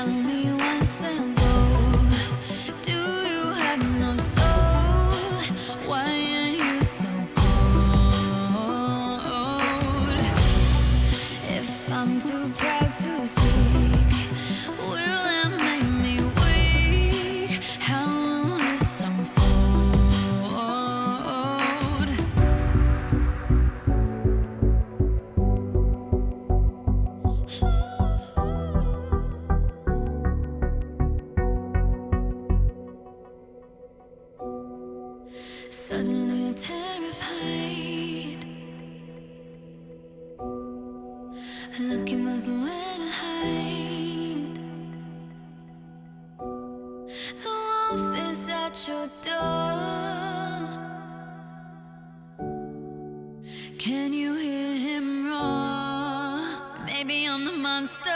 Tell me what's the goal? Do you have no soul? Why are you so cold? If I'm too proud to speak, will that make me weak? How will this unfold? Suddenly terrified, looking for somewhere to hide. The wolf is at your door. Can you hear him roar? Maybe I'm the monster.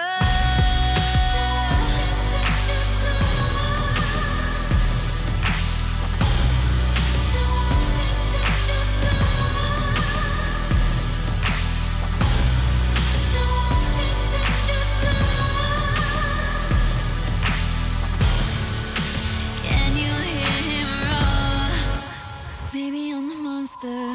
Can you hear him roar? Maybe I'm the monster.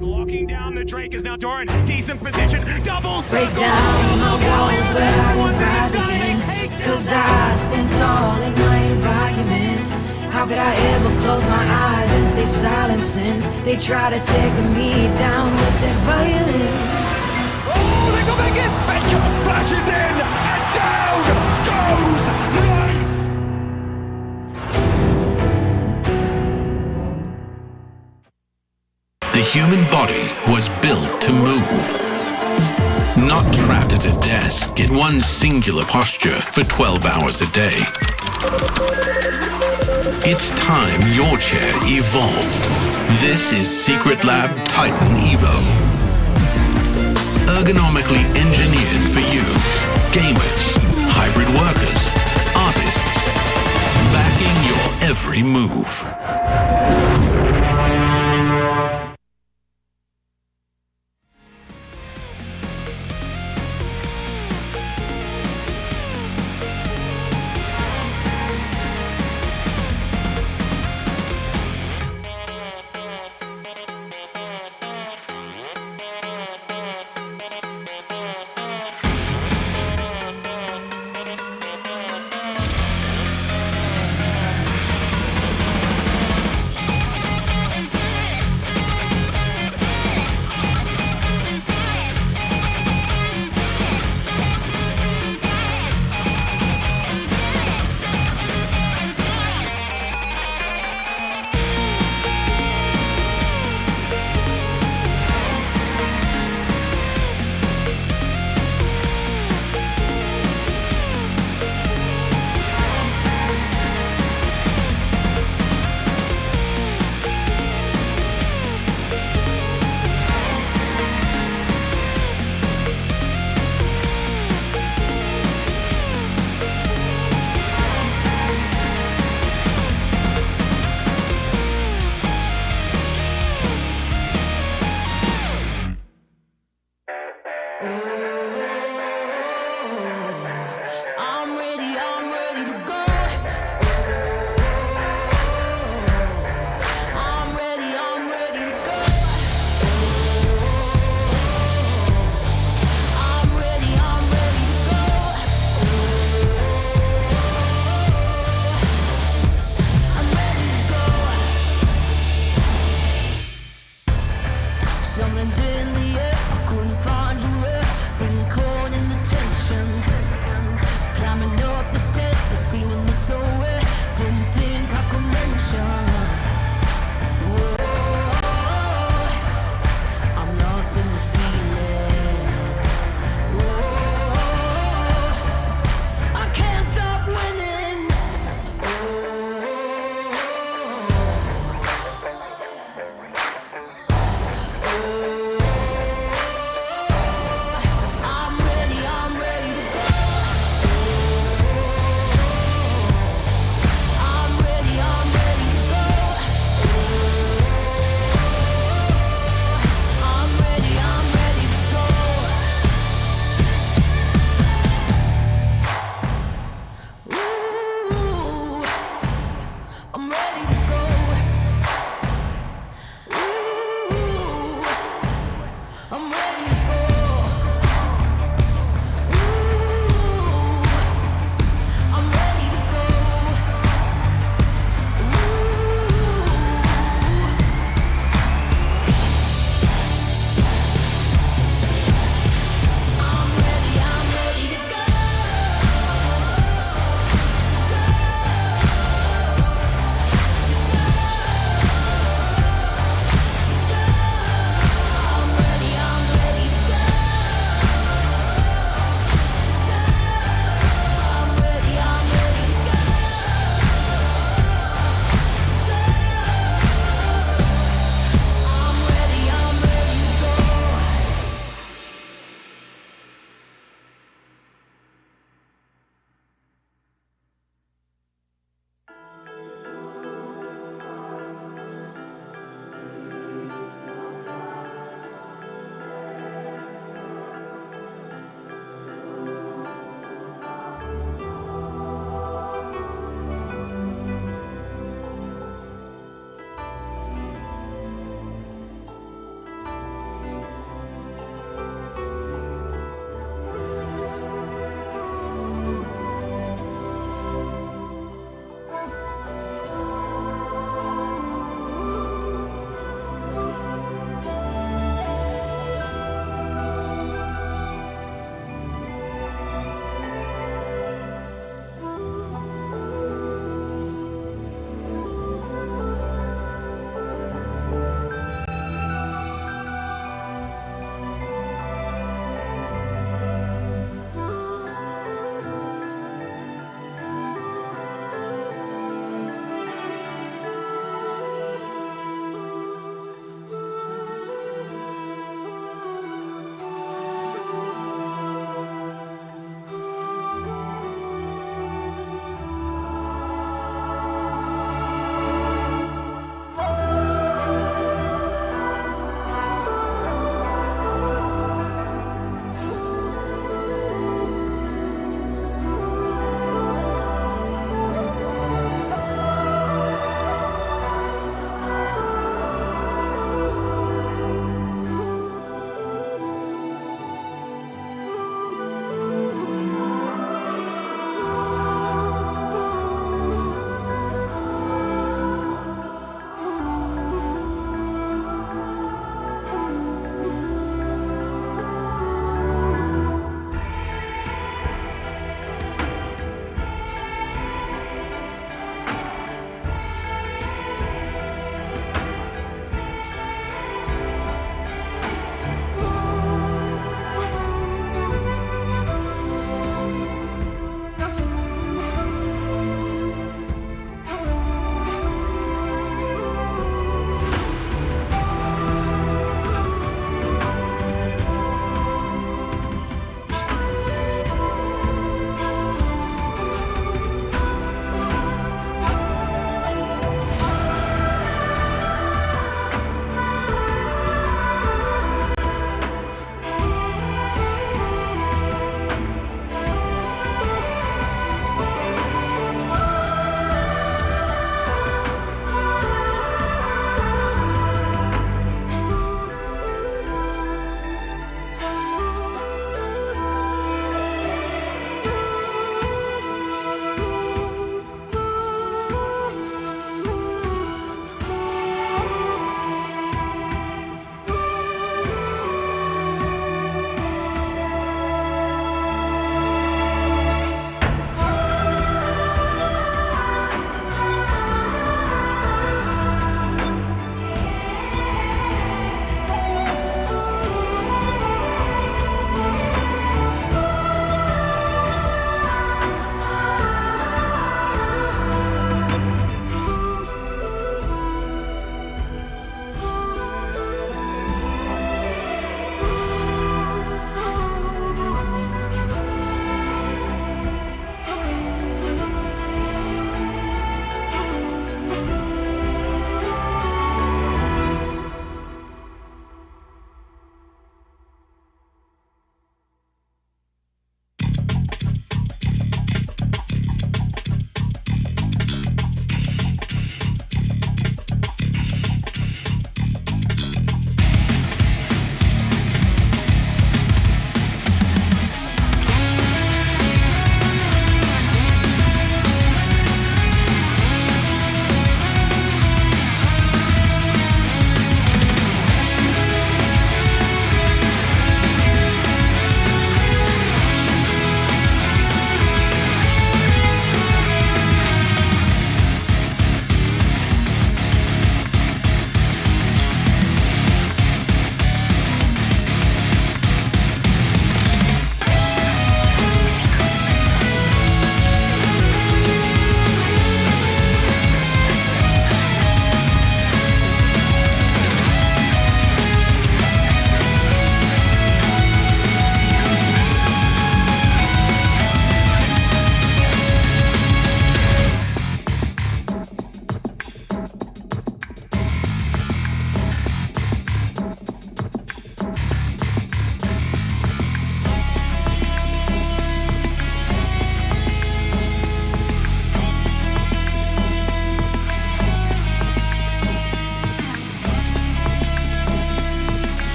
Locking down the Drake is now Doran. Decent position. Double Break down my walls, but I won't rise again. Cause I stand tall in my environment. How could I ever close my eyes and stay silent since they try to take me down with their violence? Oh, they go back in. Baker flashes in and down goes Knight. The human body was built to move, not trapped at a desk in one singular posture for 12 hours a day. It's time your chair evolved. This is Secret Lab Titan Evo. Ergonomically engineered for you, gamers, hybrid workers, artists, backing your every move.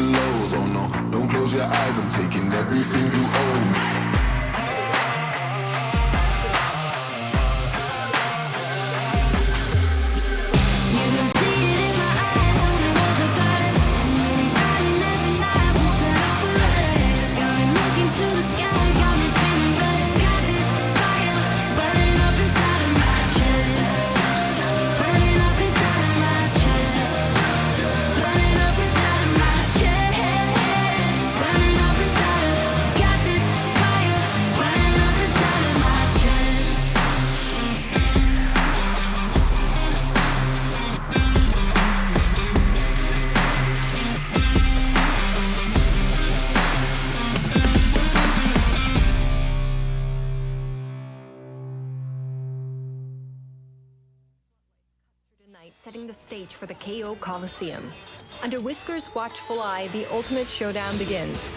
lows. Oh no, don't close your eyes, I'm taking everything you own. Setting the stage for the KO Coliseum. Under Whisker's watchful eye, the ultimate showdown begins.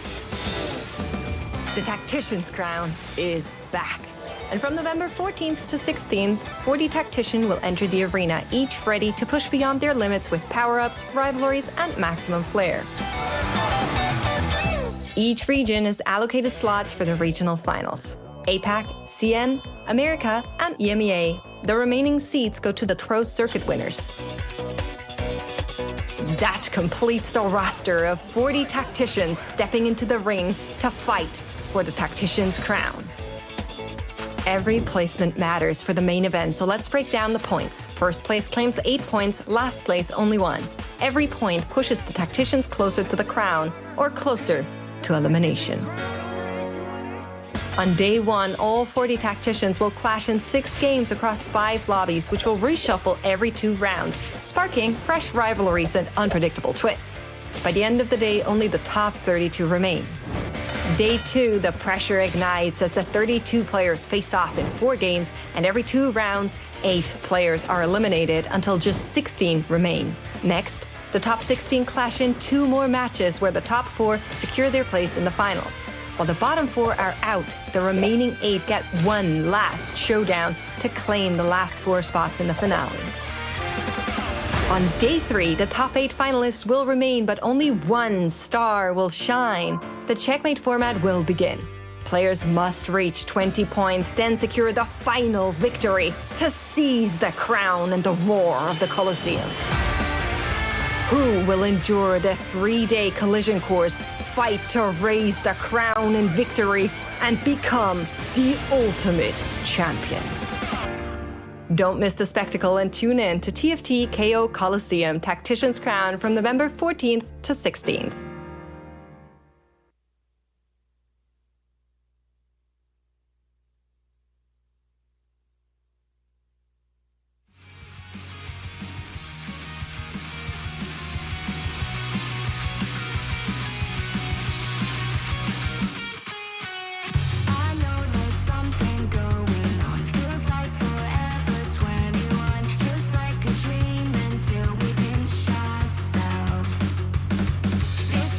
The Tactician's crown is back. And from November 14th to 16th, 40 Tactician will enter the arena, each ready to push beyond their limits with power-ups, rivalries, and maximum flair. Each region is allocated slots for the regional finals. APAC, CN, America, and EMEA. The remaining seats go to the Pro Circuit winners. That completes the roster of 40 Tacticians stepping into the ring to fight for the Tactician's crown. Every placement matters for the main event, so let's break down the points. First place claims 8 points, last place only 1. Every point pushes the Tacticians closer to the crown or closer to elimination. On day 1, all 40 Tacticians will clash in 6 games across 5 lobbies, which will reshuffle every 2 rounds, sparking fresh rivalries and unpredictable twists. By the end of the day, only the top 32 remain. Day 2, the pressure ignites as the 32 players face off in 4 games, and every 2 rounds, 8 players are eliminated until just 16 remain. Next, the top 16 clash in 2 more matches where the top 4 secure their place in the finals. While the bottom 4 are out, the remaining 8 get one last showdown to claim the last 4 spots in the finale. On day 3, the top 8 finalists will remain, but only one star will shine. The checkmate format will begin. Players must reach 20 points, then secure the final victory to seize the crown and the roar of the Coliseum. Who will endure the 3-day collision course, fight to raise the crown in victory, and become the ultimate champion? Don't miss the spectacle and tune in to TFT KO Coliseum Tactician's Crown from November 14th to 16th. This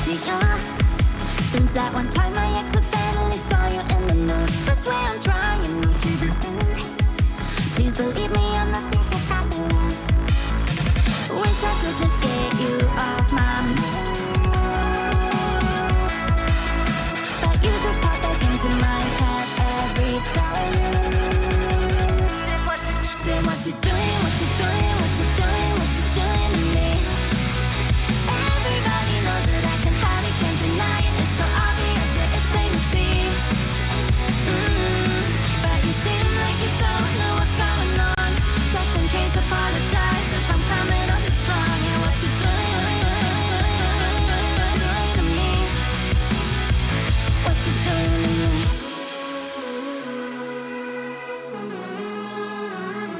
see ya. Since that one time I accidentally saw you in the nude. This way I'm trying not to be rude. Please believe me, I'm not this is happening. Wish I could just get you off my mood, but you just pop back into my head every time. Say what you doing, what you doing, what you doing, what you doing to me. Everybody knows that I can hide it, can't deny it. It's so obvious, yeah, it's plain to see. But you seem like you don't know what's going on. Just in case, apologize if I'm coming on strong. Yeah, what you doing to me? What you doing to me?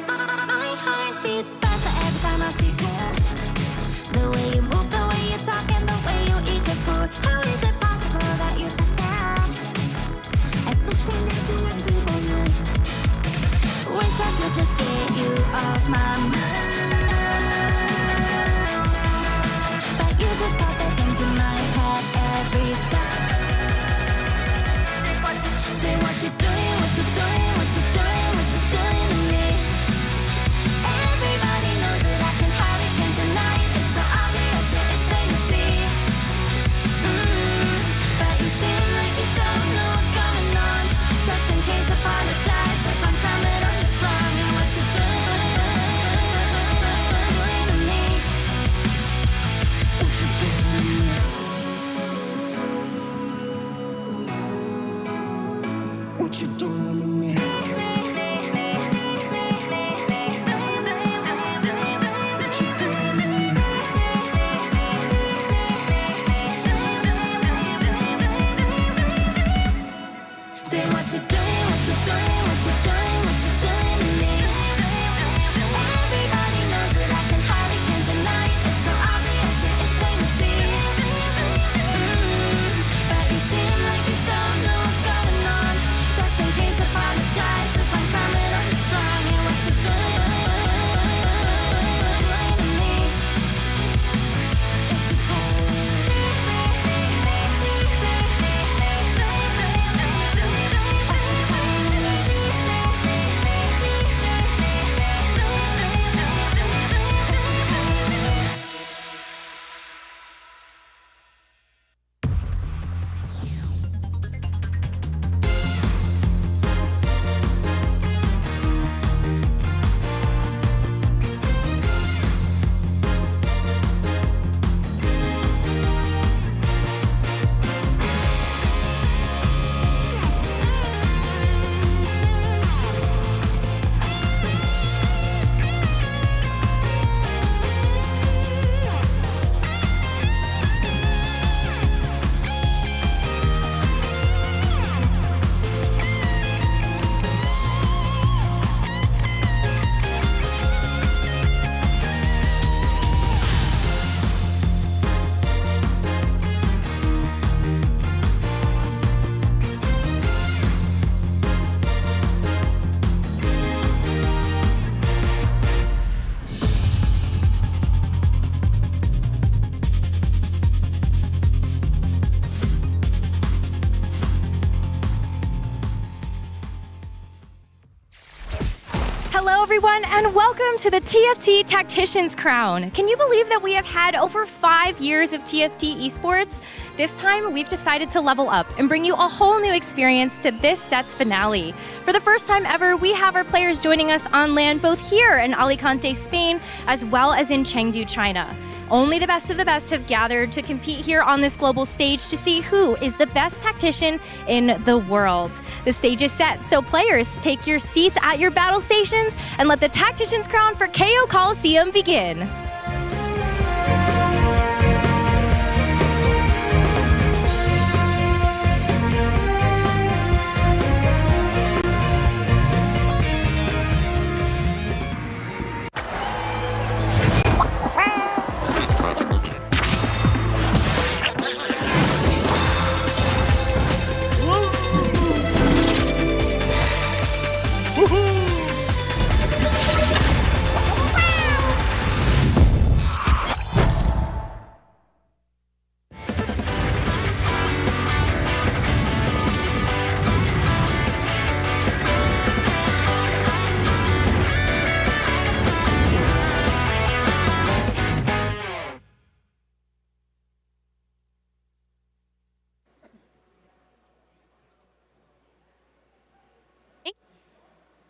My heart beats faster every time I see you. The way you move, the way you talk, and the way you eat your food. How is it possible that you're so sad? At this point, I do everything for you. Wish I could just get you off my mind, but you just pop back into my head every time. Say what you doing, what you doing, what you doing, what you doing to me. Everybody knows that I can hide it, can't deny it. It's so obvious, yeah, it's plain to see. But you seem like you don't know what's going on. Just in case, apologize if I'm coming on strong. And what you doing to me? What you doing to me? What you doing to me? Say what you doing, what you doing, what you doing, what you doing to me. Everybody knows that I can hide it, can't deny it. It's so obvious, yeah, it's plain to see. But you seem like you don't know what's going on. Just in case, apologize if I'm coming on strong. Yeah, what you doing to me? What you Hello, everyone, and welcome to the TFT Tactician's Crown. Can you believe that we have had over 5 years of TFT esports? This time, we've decided to level up and bring you a whole new experience to this set's finale. For the first time ever, we have our players joining us on land both here in Alicante, Spain, as well as in Chengdu, China. Only the best of the best have gathered to compete here on this global stage to see who is the best tactician in the world. The stage is set, so players, take your seats at your battle stations and let the Tactician's Crown for KO Coliseum begin.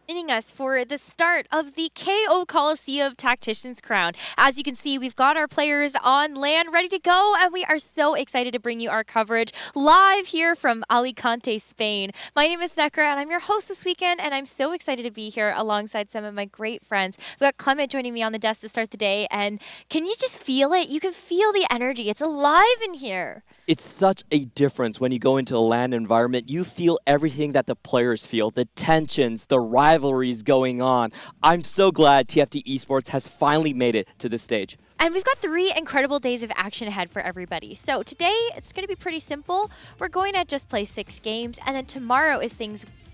Joining us for the start of the KO Coliseum Tactician's Crown. As you can see, we've got our players on land ready to go, and we are so excited to bring you our coverage live here from Alicante, Spain. My name is Nekra, and I'm your host this weekend, and I'm so excited to be here alongside some of my great friends. We've got Clement joining me on the desk to start the day, and can you just feel it? You can feel the energy. It's alive in here. It's such a difference when you go into a LAN environment. You feel everything that the players feel, the tensions, the rivalries going on. I'm so glad TFT Esports has finally made it to this stage. And we've got 3 incredible days of action ahead for everybody. So today, it's going to be pretty simple. We're going to just play 6 games, and then tomorrow is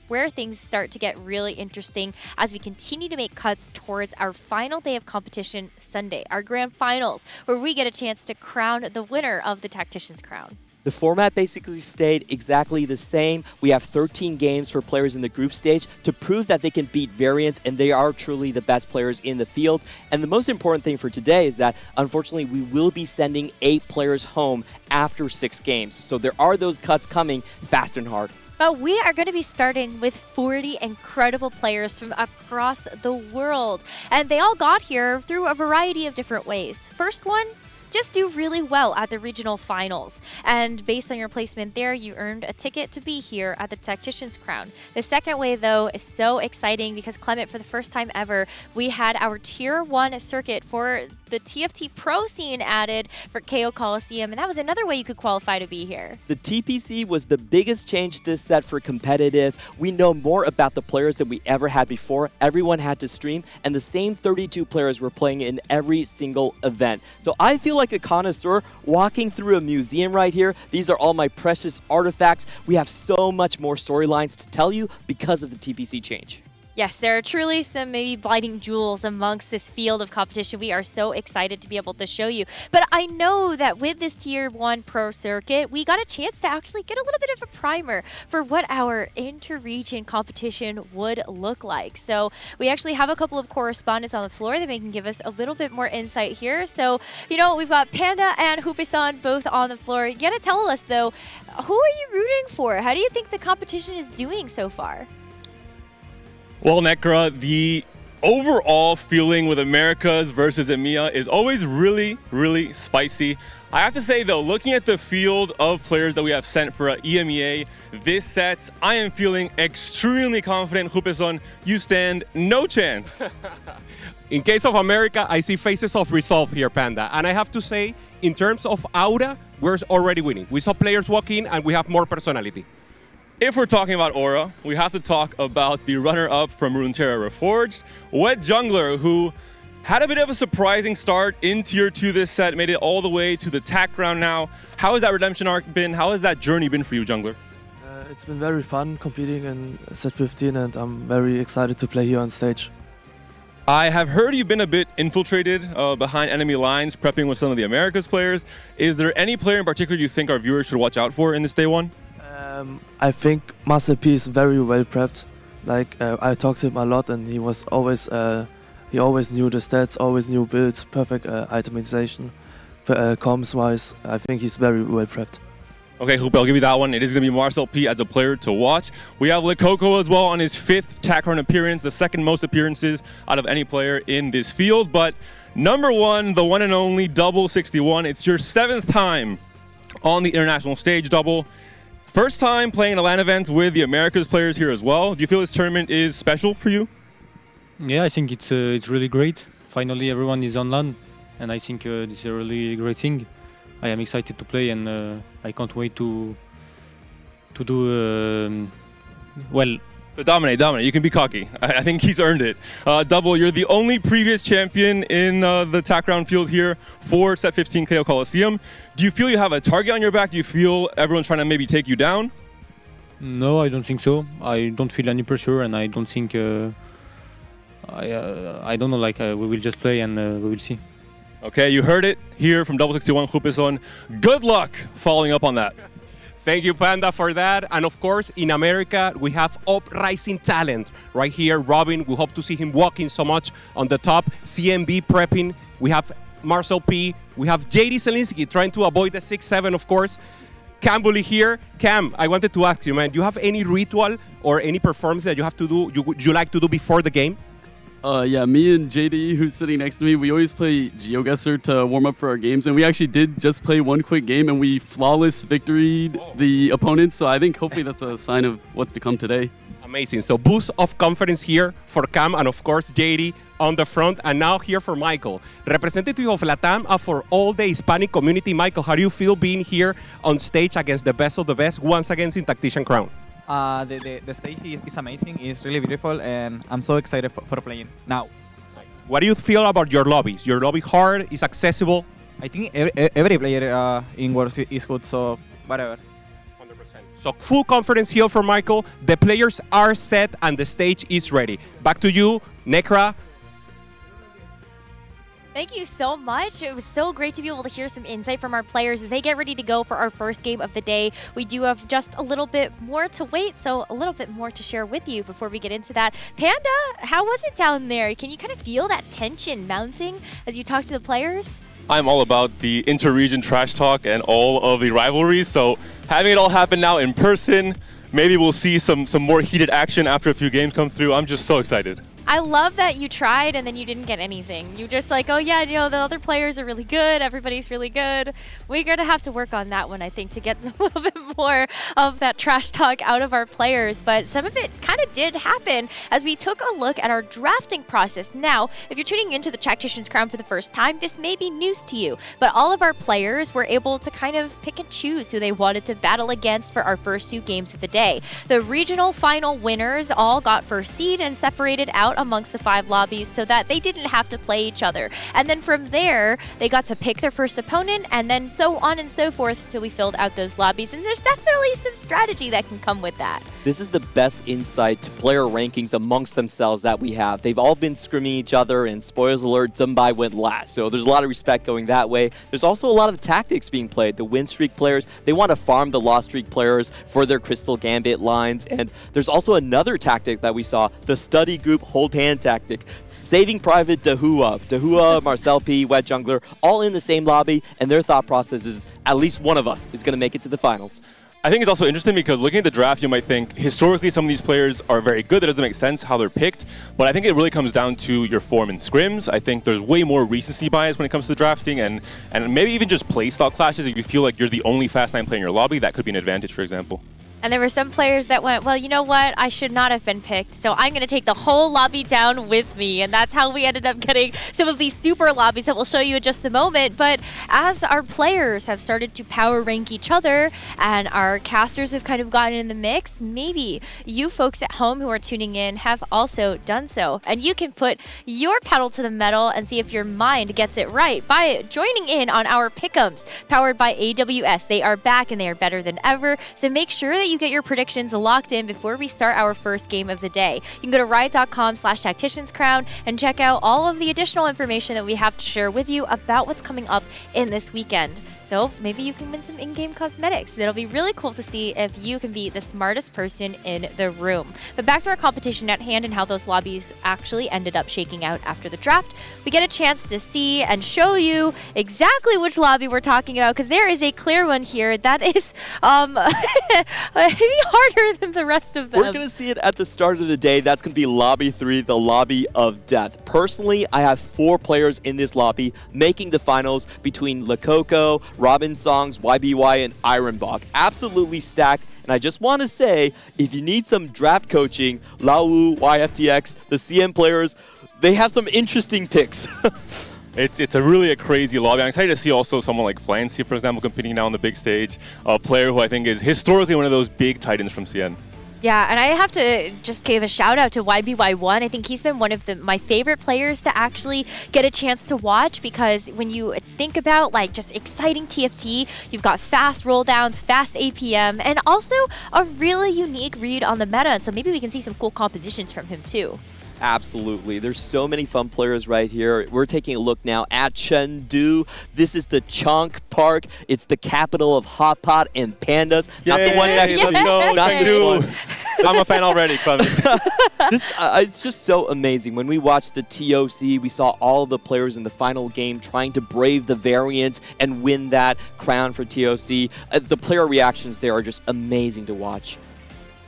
where things start to get really interesting as we continue to make cuts towards our final day of competition Sunday, our grand finals, where we get a chance to crown the winner of the Tactician's Crown. The format basically stayed exactly the same. We have 13 games for players in the group stage to prove that they can beat variants, and they are truly the best players in the field. And the most important thing for today is that, unfortunately, we will be sending 8 players home after 6 games. So there are those cuts coming fast and hard. But we are going to be starting with 40 incredible players from across the world. And they all got here through a variety of different ways. First one, just do really well at the regional finals. And based on your placement there, you earned a ticket to be here at the Tactician's Crown. The second way, though, is so exciting because, Clement, for the first time ever, we had our Tier 1 circuit for the TFT Pro scene added for KO Coliseum, and that was another way you could qualify to be here. The TPC was the biggest change this set for competitive. We know more about the players than we ever had before. Everyone had to stream, and the same 32 players were playing in every single event. So I feel like a connoisseur walking through a museum right here. These are all my precious artifacts. We have so much more storylines to tell you because of the TPC change. Yes, there are truly some maybe blighting jewels amongst this field of competition. We are so excited to be able to show you. But I know that with this Tier 1 Pro circuit, we got a chance to actually get a little bit of a primer for what our inter-region competition would look like. So we actually have a couple of correspondents on the floor that can give us a little bit more insight here. So, you know, we've got Panda and Hupe-san both on the floor. You gotta tell us, though, who are you rooting for? How do you think the competition is doing so far? Well, Nekra, the overall feeling with Americas versus EMEA is always really, really spicy. I have to say, though, looking at the field of players that we have sent for EMEA this set, I am feeling extremely confident. Hupe-san, you stand no chance. In case of America, I see faces of resolve here, Panda. And I have to say, in terms of aura, we're already winning. We saw players walk in and we have more personality. If we're talking about aura, we have to talk about the runner-up from Runeterra Reforged, Wet Jungler, who had a bit of a surprising start in Tier 2 this set, made it all the way to the TAC round now. How has that redemption arc been? How has that journey been for you, Jungler? It's been very fun competing in set 15, and I'm very excited to play here on stage. I have heard you've been a bit infiltrated behind enemy lines, prepping with some of the Americas players. Is there any player in particular you think our viewers should watch out for in this day one? I think Master P is very well prepped. Like I talked to him a lot, and he was always he always knew the stats, always knew builds, perfect itemization, comms wise. I think he's very well prepped. Okay, Hupe, I'll give you that one. It is going to be Marcel P as a player to watch. We have Lekoko as well on his 5th TAC run appearance, the 2nd most appearances out of any player in this field. But number 1, the one and only Double 61. It's your 7th time on the international stage, Double. First time playing a LAN event with the Americas players here as well. Do you feel this tournament is special for you? Yeah, I think it's really great. Finally, everyone is on LAN, and I think this is a really great thing. I am excited to play, and I can't wait to do well. So dominate. You can be cocky. I think he's earned it. Double, you're the only previous champion in the TAC round field here for Set 15 KO Coliseum. Do you feel you have a target on your back? Do you feel everyone's trying to maybe take you down? No, I don't think so. I don't feel any pressure, and I don't think... I don't know, like we will just play and we will see. Okay, you heard it here from Double 61 Hupe-san. Good luck following up on that. Thank you, Panda, for that. And of course, in America, we have uprising talent right here. Robin, we hope to see him walking so much on the top. CMB prepping. We have Marcel P. We have JD Zelinsky trying to avoid the 6-7, of course. Cam Bully here. Cam, I wanted to ask you, man, do you have any ritual or any performance that you have to do, you like to do before the game? Yeah, me and JD, who's sitting next to me, we always play GeoGuessr to warm up for our games, and we actually did just play one quick game, and we flawless victoried the opponents, so I think hopefully that's a sign of what's to come today. Amazing. So boost of confidence here for Cam and, of course, JD on the front. And now here for Michael, representative of LATAM and for all the Hispanic community. Michael, how do you feel being here on stage against the best of the best, once again in Tactician Crown? The stage is amazing. It's really beautiful, and I'm so excited for playing now. What do you feel about your lobbies? Your lobby hard, is accessible? I think every player in Worlds is good, so whatever. 100%. So full confidence here for Michael. The players are set and the stage is ready. Back to you, Necra. Thank you so much. It was so great to be able to hear some insight from our players as they get ready to go for our first game of the day. We do have just a little bit more to wait, so a little bit more to share with you before we get into that. Panda, how was it down there? Can you kind of feel that tension mounting as you talk to the players? I'm all about the inter-region trash talk and all of the rivalries, so having it all happen now in person, maybe we'll see some more heated action after a few games come through. I'm just so excited. I love that you tried and then you didn't get anything. You just like, oh yeah, you know, the other players are really good. Everybody's really good. We're going to have to work on that one, I think, to get a little bit more of that trash talk out of our players. But some of it kind of did happen as we took a look at our drafting process. Now, if you're tuning into the Tactician's Crown for the first time, this may be news to you, but all of our players were able to kind of pick and choose who they wanted to battle against for our first two games of the day. The regional final winners all got first seed and separated out amongst the 5 lobbies so that they didn't have to play each other. And then from there, they got to pick their first opponent and then so on and so forth till we filled out those lobbies. And there's definitely some strategy that can come with that. This is the best insight to player rankings amongst themselves that we have. They've all been scrimming each other, and spoilers alert, Zumbai went last. So there's a lot of respect going that way. There's also a lot of tactics being played. The win streak players, they want to farm the loss streak players for their Crystal Gambit lines. And there's also another tactic that we saw, the study group hold hand tactic. Saving Private Dahua, Marcel P, Wet Jungler, all in the same lobby, and their thought process is at least one of us is going to make it to the finals. I think it's also interesting because looking at the draft, you might think historically some of these players are very good. That doesn't make sense how they're picked. But I think it really comes down to your form in scrims. I think there's way more recency bias when it comes to drafting and maybe even just playstyle clashes. If you feel like you're the only Fast 9 player in your lobby, that could be an advantage, for example. And there were some players that went, well, you know what? I should not have been picked, so I'm going to take the whole lobby down with me. And that's how we ended up getting some of these super lobbies that we'll show you in just a moment. But as our players have started to power rank each other and our casters have kind of gotten in the mix, maybe you folks at home who are tuning in have also done so. And you can put your pedal to the metal and see if your mind gets it right by joining in on our pick'ems powered by AWS. They are back and they are better than ever. So make sure that you get your predictions locked in before we start our first game of the day. You can go to riot.com/tacticianscrown and check out all of the additional information that we have to share with you about what's coming up in this weekend. So maybe you can win some in-game cosmetics. It'll be really cool to see if you can be the smartest person in the room. But back to our competition at hand and how those lobbies actually ended up shaking out after the draft. We get a chance to see and show you exactly which lobby we're talking about because there is a clear one here that is maybe harder than the rest of them. We're going to see it at the start of the day. That's going to be Lobby 3, the Lobby of Death. Personally, I have 4 players in this lobby making the finals between Lakoko, Robin Songs, YBY, and Ironbach. Absolutely stacked. And I just want to say, if you need some draft coaching, Lau, YFTX, the CM players, they have some interesting picks. It's a crazy lobby. I'm excited to see also someone like Flancy, for example, competing now on the big stage. A player who I think is historically one of those big titans from CN. Yeah, and I have to just give a shout out to YBY1. I think he's been one of my favorite players to actually get a chance to watch because when you think about like just exciting TFT, you've got fast roll downs, fast APM, and also a really unique read on the meta. And so maybe we can see some cool compositions from him too. Absolutely. There's so many fun players right here. We're taking a look now at Chengdu. This is the Chonk Park. It's the capital of Hot Pot and Pandas. Not the one next to Chengdu. I'm a fan already, Clement. It's just so amazing. When we watched the TOC, we saw all the players in the final game trying to brave the variant and win that crown for TOC. The player reactions there are just amazing to watch.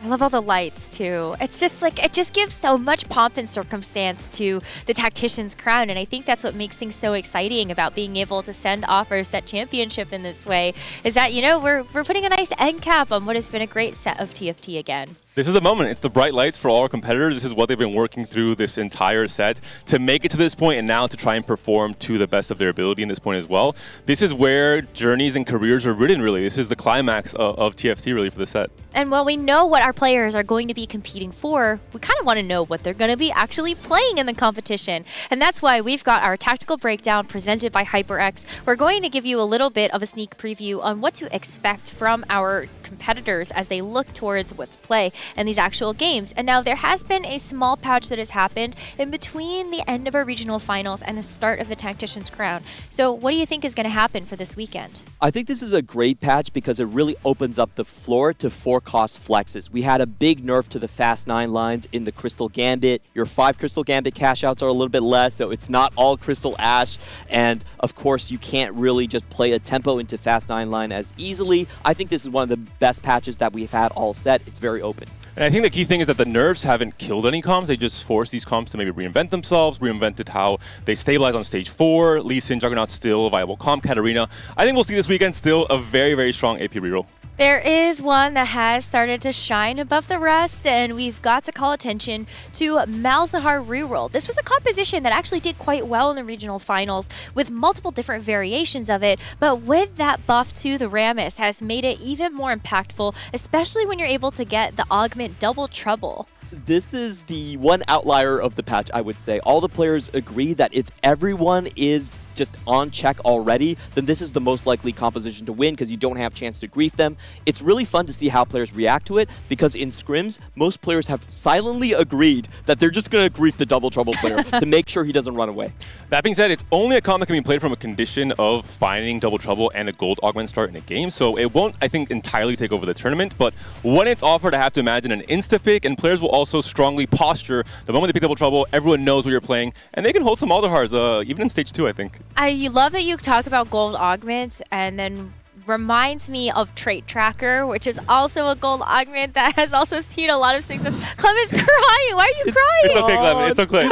I love all the lights too. It's just like, it just gives so much pomp and circumstance to the Tactician's crown, and I think that's what makes things so exciting about being able to send off our set championship in this way, is that, you know, we're putting a nice end cap on what has been a great set of TFT again. This is the moment. It's the bright lights for all our competitors. This is what they've been working through this entire set to make it to this point and now to try and perform to the best of their ability in this point as well. This is where journeys and careers are written, really. This is the climax of TFT, really, for the set. And while we know what our players are going to be competing for, we kind of want to know what they're going to be actually playing in the competition. And that's why we've got our tactical breakdown presented by HyperX. We're going to give you a little bit of a sneak preview on what to expect from our competitors as they look towards what to play in these actual games. And now there has been a small patch that has happened in between the end of our regional finals and the start of the Tactician's Crown. So what do you think is going to happen for this weekend? I think this is a great patch because it really opens up the floor to 4-cost flexes. We had a big nerf to the Fast 9 lines in the Crystal Gambit. Your 5 Crystal Gambit cash outs are a little bit less, so it's not all Crystal Ash. And of course, you can't really just play a tempo into Fast 9 line as easily. I think this is one of the best patches that we've had all set. It's very open. And I think the key thing is that the nerfs haven't killed any comps. They just forced these comps to maybe reinvent themselves, reinvented how they stabilize on stage 4. Lee Sin, Juggernaut still a viable comp. Katarina, I think we'll see this weekend still a very, very strong AP reroll. There is one that has started to shine above the rest, and we've got to call attention to Malzahar Reroll. This was a composition that actually did quite well in the regional finals with multiple different variations of it, but with that buff to the Rammus has made it even more impactful, especially when you're able to get the augment Double Trouble. This is the one outlier of the patch, I would say. All the players agree that if everyone is just on check already, then this is the most likely composition to win because you don't have a chance to grief them. It's really fun to see how players react to it because in scrims, most players have silently agreed that they're just going to grief the Double Trouble player to make sure he doesn't run away. That being said, it's only a comp that can be played from a condition of finding Double Trouble and a gold augment start in a game, so it won't, I think, entirely take over the tournament, but when it's offered, I have to imagine an insta-pick, and players will also strongly posture. The moment they pick Double Trouble, everyone knows what you're playing, and they can hold some Aldahars, even in stage 2, I think. I love that you talk about gold augments and then reminds me of Trait Tracker, which is also a gold augment that has also seen a lot of success. Clement's crying. Why are you crying? It's okay, Clement. It's okay.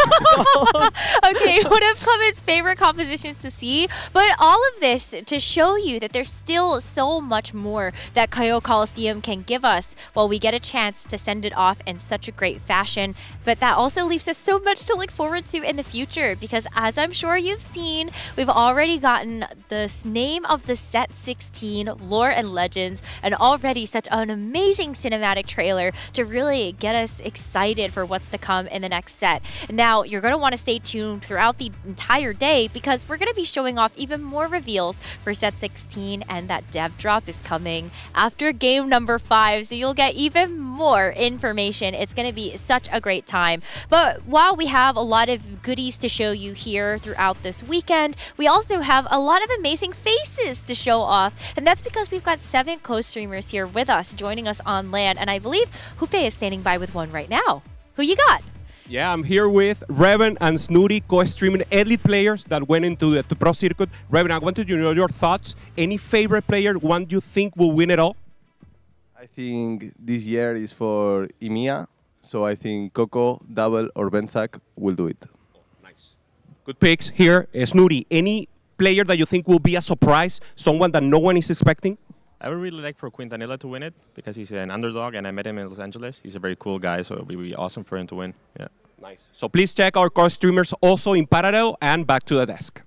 Okay, one of Clement's favorite compositions to see. But all of this to show you that there's still so much more that Coliseum can give us while we get a chance to send it off in such a great fashion. But that also leaves us so much to look forward to in the future because as I'm sure you've seen, we've already gotten the name of the set 16 lore and legends, and already such an amazing cinematic trailer to really get us excited for what's to come in the next set. Now, you're going to want to stay tuned throughout the entire day because we're going to be showing off even more reveals for set 16, and that dev drop is coming after game number 5, so you'll get even more information. It's going to be such a great time. But while we have a lot of goodies to show you here throughout this weekend, we also have a lot of amazing faces to show off. And that's because we've got 7 co-streamers here with us, joining us on LAN. And I believe Hupe is standing by with one right now. Who you got? Yeah, I'm here with Reven and Snooty, co-streaming elite players that went into the pro circuit. Reven, I wanted to know your thoughts. Any favorite player, one you think will win it all? I think this year is for EMEA, so I think Coco, Double, or Bensack will do it. Nice. Good picks here. Snooty, any player that you think will be a surprise, someone that no one is expecting? I would really like for Quintanilla to win it because he's an underdog and I met him in Los Angeles. He's a very cool guy, so it would be awesome for him to win. Yeah. Nice. So please check our co-streamers also in parallel and back to the desk.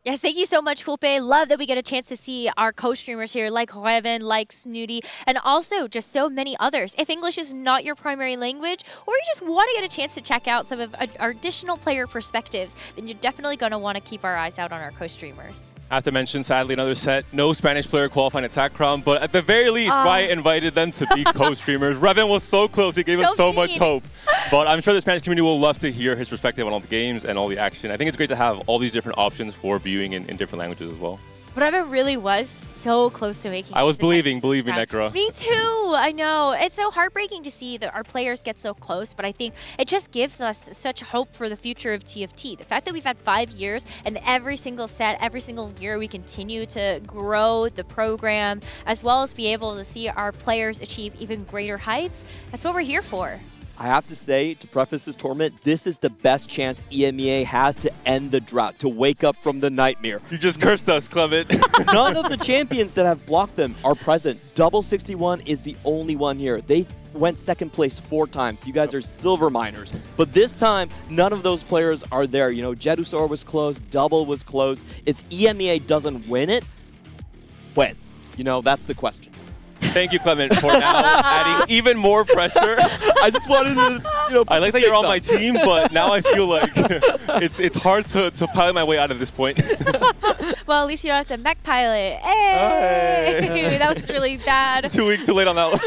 Yes, thank you so much, Hupe. Love that we get a chance to see our co-streamers here like Reven, like Snooty, and also just so many others. If English is not your primary language, or you just want to get a chance to check out some of our additional player perspectives, then you're definitely going to want to keep our eyes out on our co-streamers. I have to mention, sadly, another set, no Spanish player qualifying at TAC Crown, but at the very least, Riot invited them to be co-streamers. Reven was so close, he gave us so much hope. But I'm sure the Spanish community will love to hear his perspective on all the games and all the action. I think it's great to have all these different options for viewing in different languages as well. Bremen really was so close to making it. I was to the believing Tactician Necro. round. Me too. I know. It's so heartbreaking to see that our players get so close, but I think it just gives us such hope for the future of TFT. The fact that we've had 5 years and every single set, every single year we continue to grow the program, as well as be able to see our players achieve even greater heights, that's what we're here for. I have to say, to preface this tournament, this is the best chance EMEA has to end the drought, to wake up from the nightmare. You just cursed us, Clement. None of the champions that have blocked them are present. Double 61 is the only one here. They went second place 4 times. You guys are silver miners. But this time, none of those players are there. You know, Jedusor was close, Double was close. If EMEA doesn't win it, when? You know, that's the question. Thank you, Clement, for now adding even more pressure. I just wanted to, you know, I like that you're on my team, but now I feel like it's hard to pilot my way out of this point. Well, at least you don't have to mech pilot. Hey! That was really bad. 2 weeks too late on that one.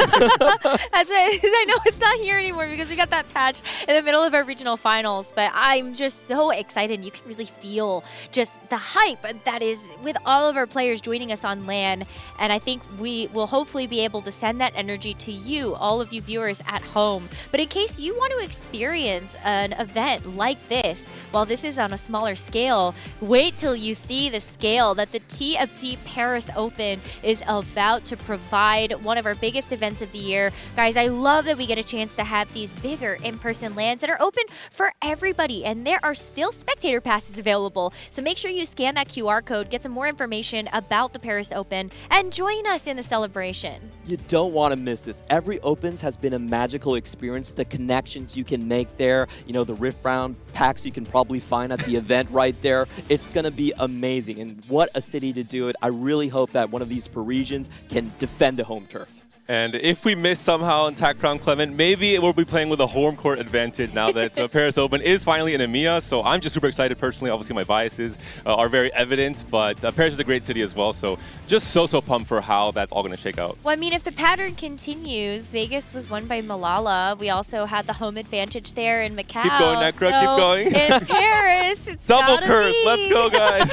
That's it. I know it's not here anymore because we got that patch in the middle of our regional finals, but I'm just so excited. You can really feel just the hype that is with all of our players joining us on LAN, and I think we will hopefully be able to send that energy to you, all of you viewers at home. But in case you want to experience an event like this, while this is on a smaller scale, wait till you see the scale that the TFT Paris Open is about to provide, one of our biggest events of the year. Guys, I love that we get a chance to have these bigger in-person LANs that are open for everybody, and there are still spectator passes available. So make sure you scan that QR code, get some more information about the Paris Open, and join us in the celebration. You don't want to miss this. Every Opens has been a magical experience. The connections you can make there, you know, the Rift Round packs you can probably find at the event right there. It's going to be amazing. And what a city to do it. I really hope that one of these Parisians can defend the home turf. And if we miss somehow in TAC Crown Clement, maybe we'll be playing with a home court advantage now that Paris Open is finally in EMEA. So I'm just super excited personally. Obviously, my biases are very evident, but Paris is a great city as well. So just so pumped for how that's all going to shake out. Well, I mean, if the pattern continues, Vegas was won by Malala. We also had the home advantage there in Macau. Keep going, Necro. So Keep going. In Paris, it's double gotta curse. be. Let's go, guys.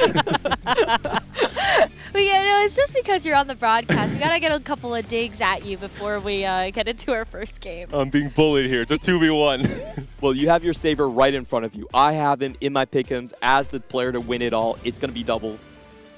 But yeah, no, it's just because you're on the broadcast. We gotta get a couple of digs at you before we get into our first game. I'm being bullied here. It's a 2v1. Well, you have your saver right in front of you. I have him in my pick'ems as the player to win it all. It's going to be Double.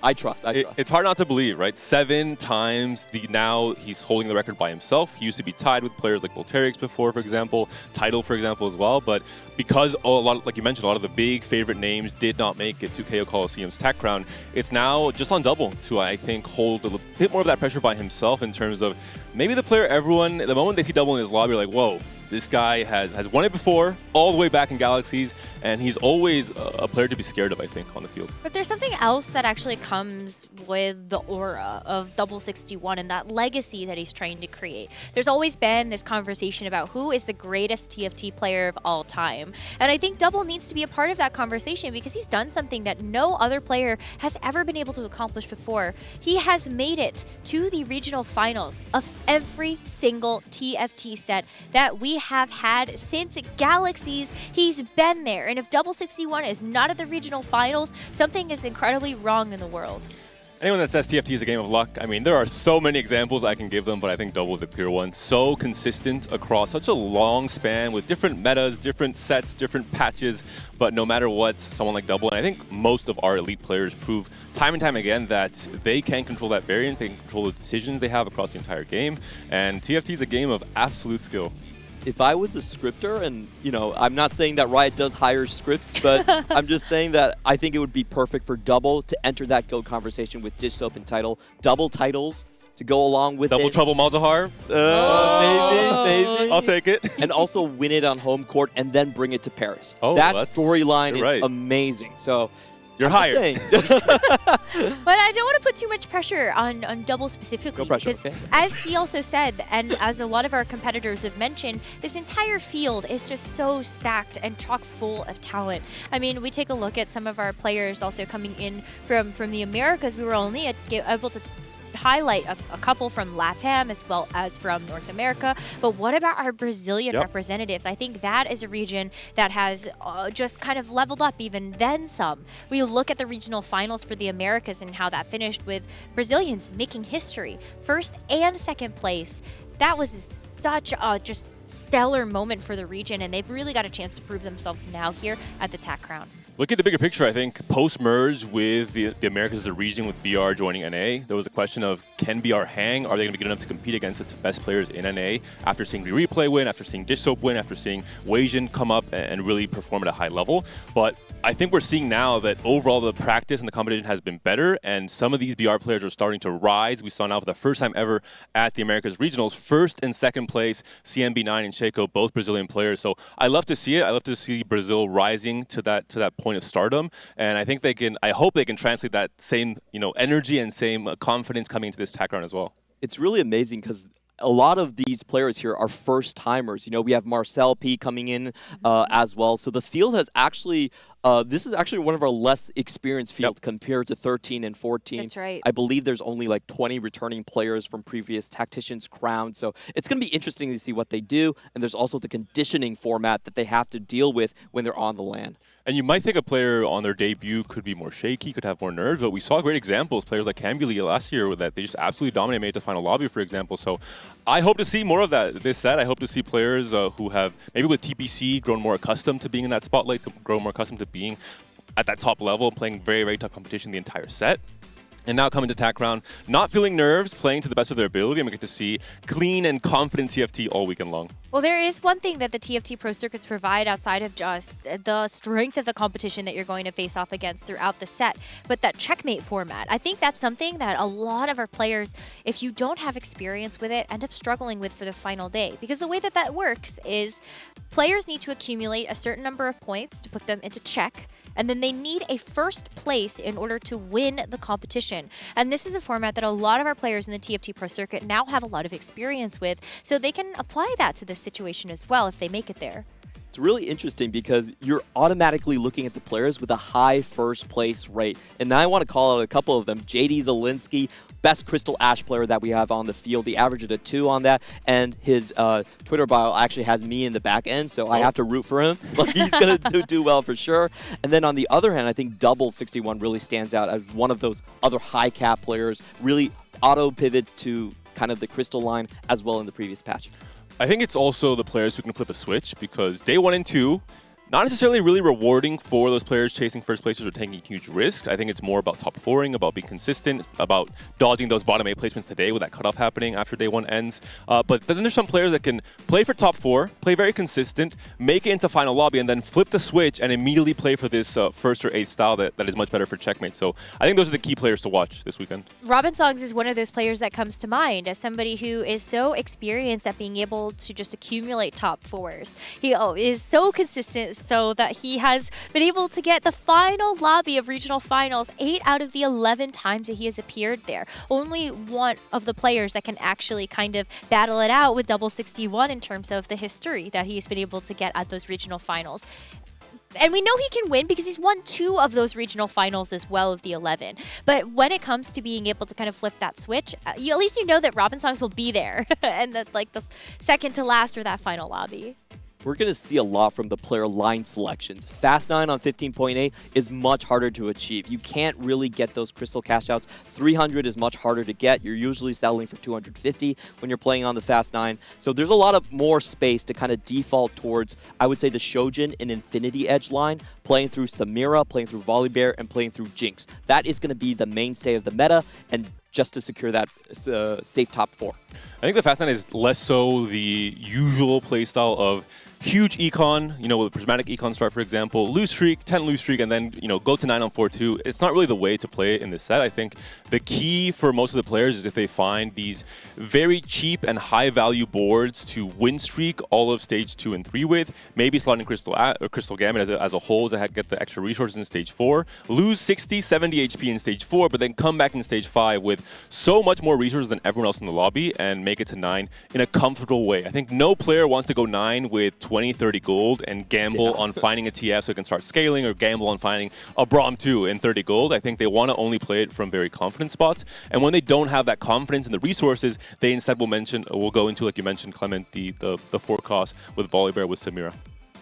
I trust. It's hard not to believe, right? 7 times. Now he's holding the record by himself. He used to be tied with players like Volterix before, for example, Tidal, for example, as well. But because a lot, like you mentioned, a lot of the big favorite names did not make it to KO Coliseum's TAC Crown, it's now just on Double to, I think, hold a bit more of that pressure by himself in terms of maybe the player everyone, the moment they see Double in his lobby, like, whoa, this guy has won it before, all the way back in Galaxies, and he's always a player to be scared of, I think, on the field. But there's something else that actually comes with the aura of Double 61 and that legacy that he's trying to create. There's always been this conversation about who is the greatest TFT player of all time. And I think Double needs to be a part of that conversation because he's done something that no other player has ever been able to accomplish before. He has made it to the regional finals of every single TFT set that we have had since Galaxies. He's been there, and if Double 61 is not at the regional finals, something is incredibly wrong in the world. Anyone that says TFT is a game of luck, I mean, there are so many examples I can give them, but I think Double is a clear one. So consistent across such a long span with different metas, different sets, different patches, but no matter what, someone like Double, and I think most of our elite players prove time and time again that they can control that variance, they can control the decisions they have across the entire game, and TFT is a game of absolute skill. If I was a scripter, and you know, I'm not saying that Riot does hire scripts, but I'm just saying that I think it would be perfect for Double to enter that GOAT conversation with Dish Soap and Title. Double titles to go along with Double it. Trouble Malzahar? Maybe. I'll take it. And also win it on home court and then bring it to Paris. Oh, that storyline is right. amazing. So you're hired. But I don't want to put too much pressure on Double specifically. No pressure, because okay. as he also said, and as a lot of our competitors have mentioned, this entire field is just so stacked and chock full of talent. I mean, we take a look at some of our players also coming in from the Americas. We were only able to highlight a couple from LATAM as well as from North America. But what about our Brazilian representatives? I think that is a region that has just kind of leveled up even then some. We look at the regional finals for the Americas and how that finished with Brazilians making history. First and second place. That was such a just stellar moment for the region, and they've really got a chance to prove themselves now here at the TAC Crown. Look at the bigger picture, I think post-merge with the Americas as a region with BR joining NA, there was a question of can BR hang? Are they going to be good enough to compete against the best players in NA after seeing Replay win, after seeing Dish Soap win, after seeing Weijin come up and really perform at a high level? But I think we're seeing now that overall the practice and the competition has been better, and some of these BR players are starting to rise. We saw now for the first time ever at the Americas Regionals, first and second place, CMB9 and Sheiko, both Brazilian players. So I love to see it. I love to see Brazil rising to that point of stardom, and I think they can. I hope they can translate that same energy and same confidence coming into this TAC round as well. It's really amazing because a lot of these players here are first timers. We have Marcel P coming in as well. So the field has actually, this is actually one of our less experienced fields compared to 13 and 14. That's right. I believe there's only like 20 returning players from previous Tacticians crown. So it's going to be interesting to see what they do. And there's also the conditioning format that they have to deal with when they're on the LAN. And you might think a player on their debut could be more shaky, could have more nerves, but we saw great examples. Players like Cambuli last year with that they just absolutely dominated, made the final lobby, for example. So I hope to see more of that this set. I hope to see players who have, maybe with TPC, grown more accustomed to being in that spotlight, grown more accustomed to being at that top level, playing very, very tough competition the entire set. And now coming to TAC round, not feeling nerves, playing to the best of their ability. I'm going to get to see clean and confident TFT all weekend long. Well, there is one thing that the TFT Pro Circuits provide outside of just the strength of the competition that you're going to face off against throughout the set, but that checkmate format. I think that's something that a lot of our players, if you don't have experience with it, end up struggling with for the final day. Because the way that that works is players need to accumulate a certain number of points to put them into check, and then they need a first place in order to win the competition. And this is a format that a lot of our players in the TFT Pro Circuit now have a lot of experience with, so they can apply that to this situation as well if they make it there. It's really interesting because you're automatically looking at the players with a high first place rate. And now I want to call out a couple of them. JD Zielinski, best Crystal Ash player that we have on the field. The average of a 2 on that. And his Twitter bio actually has me in the back end, so I have to root for him. Like, he's going to do well for sure. And then on the other hand, I think Double 61 really stands out as one of those other high cap players, really auto pivots to kind of the Crystal line as well in the previous patch. I think it's also the players who can flip a switch, because day 1 and 2, not necessarily really rewarding for those players chasing first places or taking huge risks. I think it's more about top 4ing, about being consistent, about dodging those bottom 8 placements today with that cutoff happening after day 1 ends. But then there's some players that can play for top 4, play very consistent, make it into final lobby, and then flip the switch and immediately play for this first or 8th style that is much better for checkmate. So I think those are the key players to watch this weekend. Robin Songs is one of those players that comes to mind as somebody who is so experienced at being able to just accumulate top 4s. He is so consistent, so that he has been able to get the final lobby of regional finals 8 out of the 11 times that he has appeared there. Only one of the players that can actually kind of battle it out with Double 61 in terms of the history that he's been able to get at those regional finals. And we know he can win because he's won 2 of those regional finals as well of the 11. But when it comes to being able to kind of flip that switch, at least you know that Robin Songs will be there and that like the second to last or that final lobby. We're going to see a lot from the player line selections. Fast 9 on 15.8 is much harder to achieve. You can't really get those crystal cash outs. 300 is much harder to get. You're usually settling for 250 when you're playing on the Fast 9. So there's a lot of more space to kind of default towards, I would say, the Shojin and Infinity Edge line, playing through Samira, playing through Volibear, and playing through Jinx. That is going to be the mainstay of the meta, and just to secure that safe top 4. I think the Fast 9 is less so the usual playstyle of huge econ, with a prismatic econ start, for example, lose streak, 10 lose streak, and then, go to 9 on 4-2. It's not really the way to play it in this set. I think the key for most of the players is if they find these very cheap and high value boards to win streak all of stage 2 and 3 with, maybe slotting Crystal Gambit as a whole to get the extra resources in stage 4, lose 60, 70 HP in stage 4, but then come back in stage 5 with so much more resources than everyone else in the lobby and make it to 9 in a comfortable way. I think no player wants to go 9 with 20, 30 gold and gamble on finding a TF so it can start scaling, or gamble on finding a Braum 2 in 30 gold. I think they want to only play it from very confident spots. And when they don't have that confidence in the resources, they instead will go into, like you mentioned, Clement, the 4 cost with Volibear with Samira.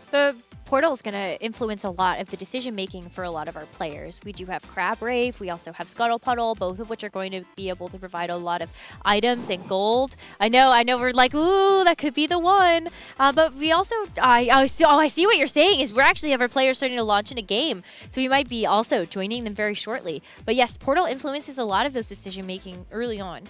The portal is going to influence a lot of the decision making for a lot of our players. We do have Crab Rave, we also have Scuttle Puddle, both of which are going to be able to provide a lot of items and gold. I know we're like, ooh, that could be the one. But we also, I see what you're saying is we're actually have our players starting to launch in a game. So we might be also joining them very shortly. But yes, portal influences a lot of those decision making early on.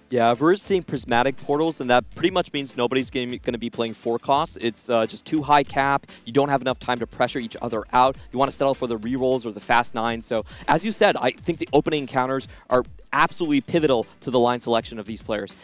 Yeah, if we're seeing prismatic portals, then that pretty much means nobody's going to be playing 4 costs. It's just too high cap. You don't have enough time to pressure each other out. You want to settle for the rerolls or the fast 9. So, as you said, I think the opening encounters are absolutely pivotal to the line selection of these players.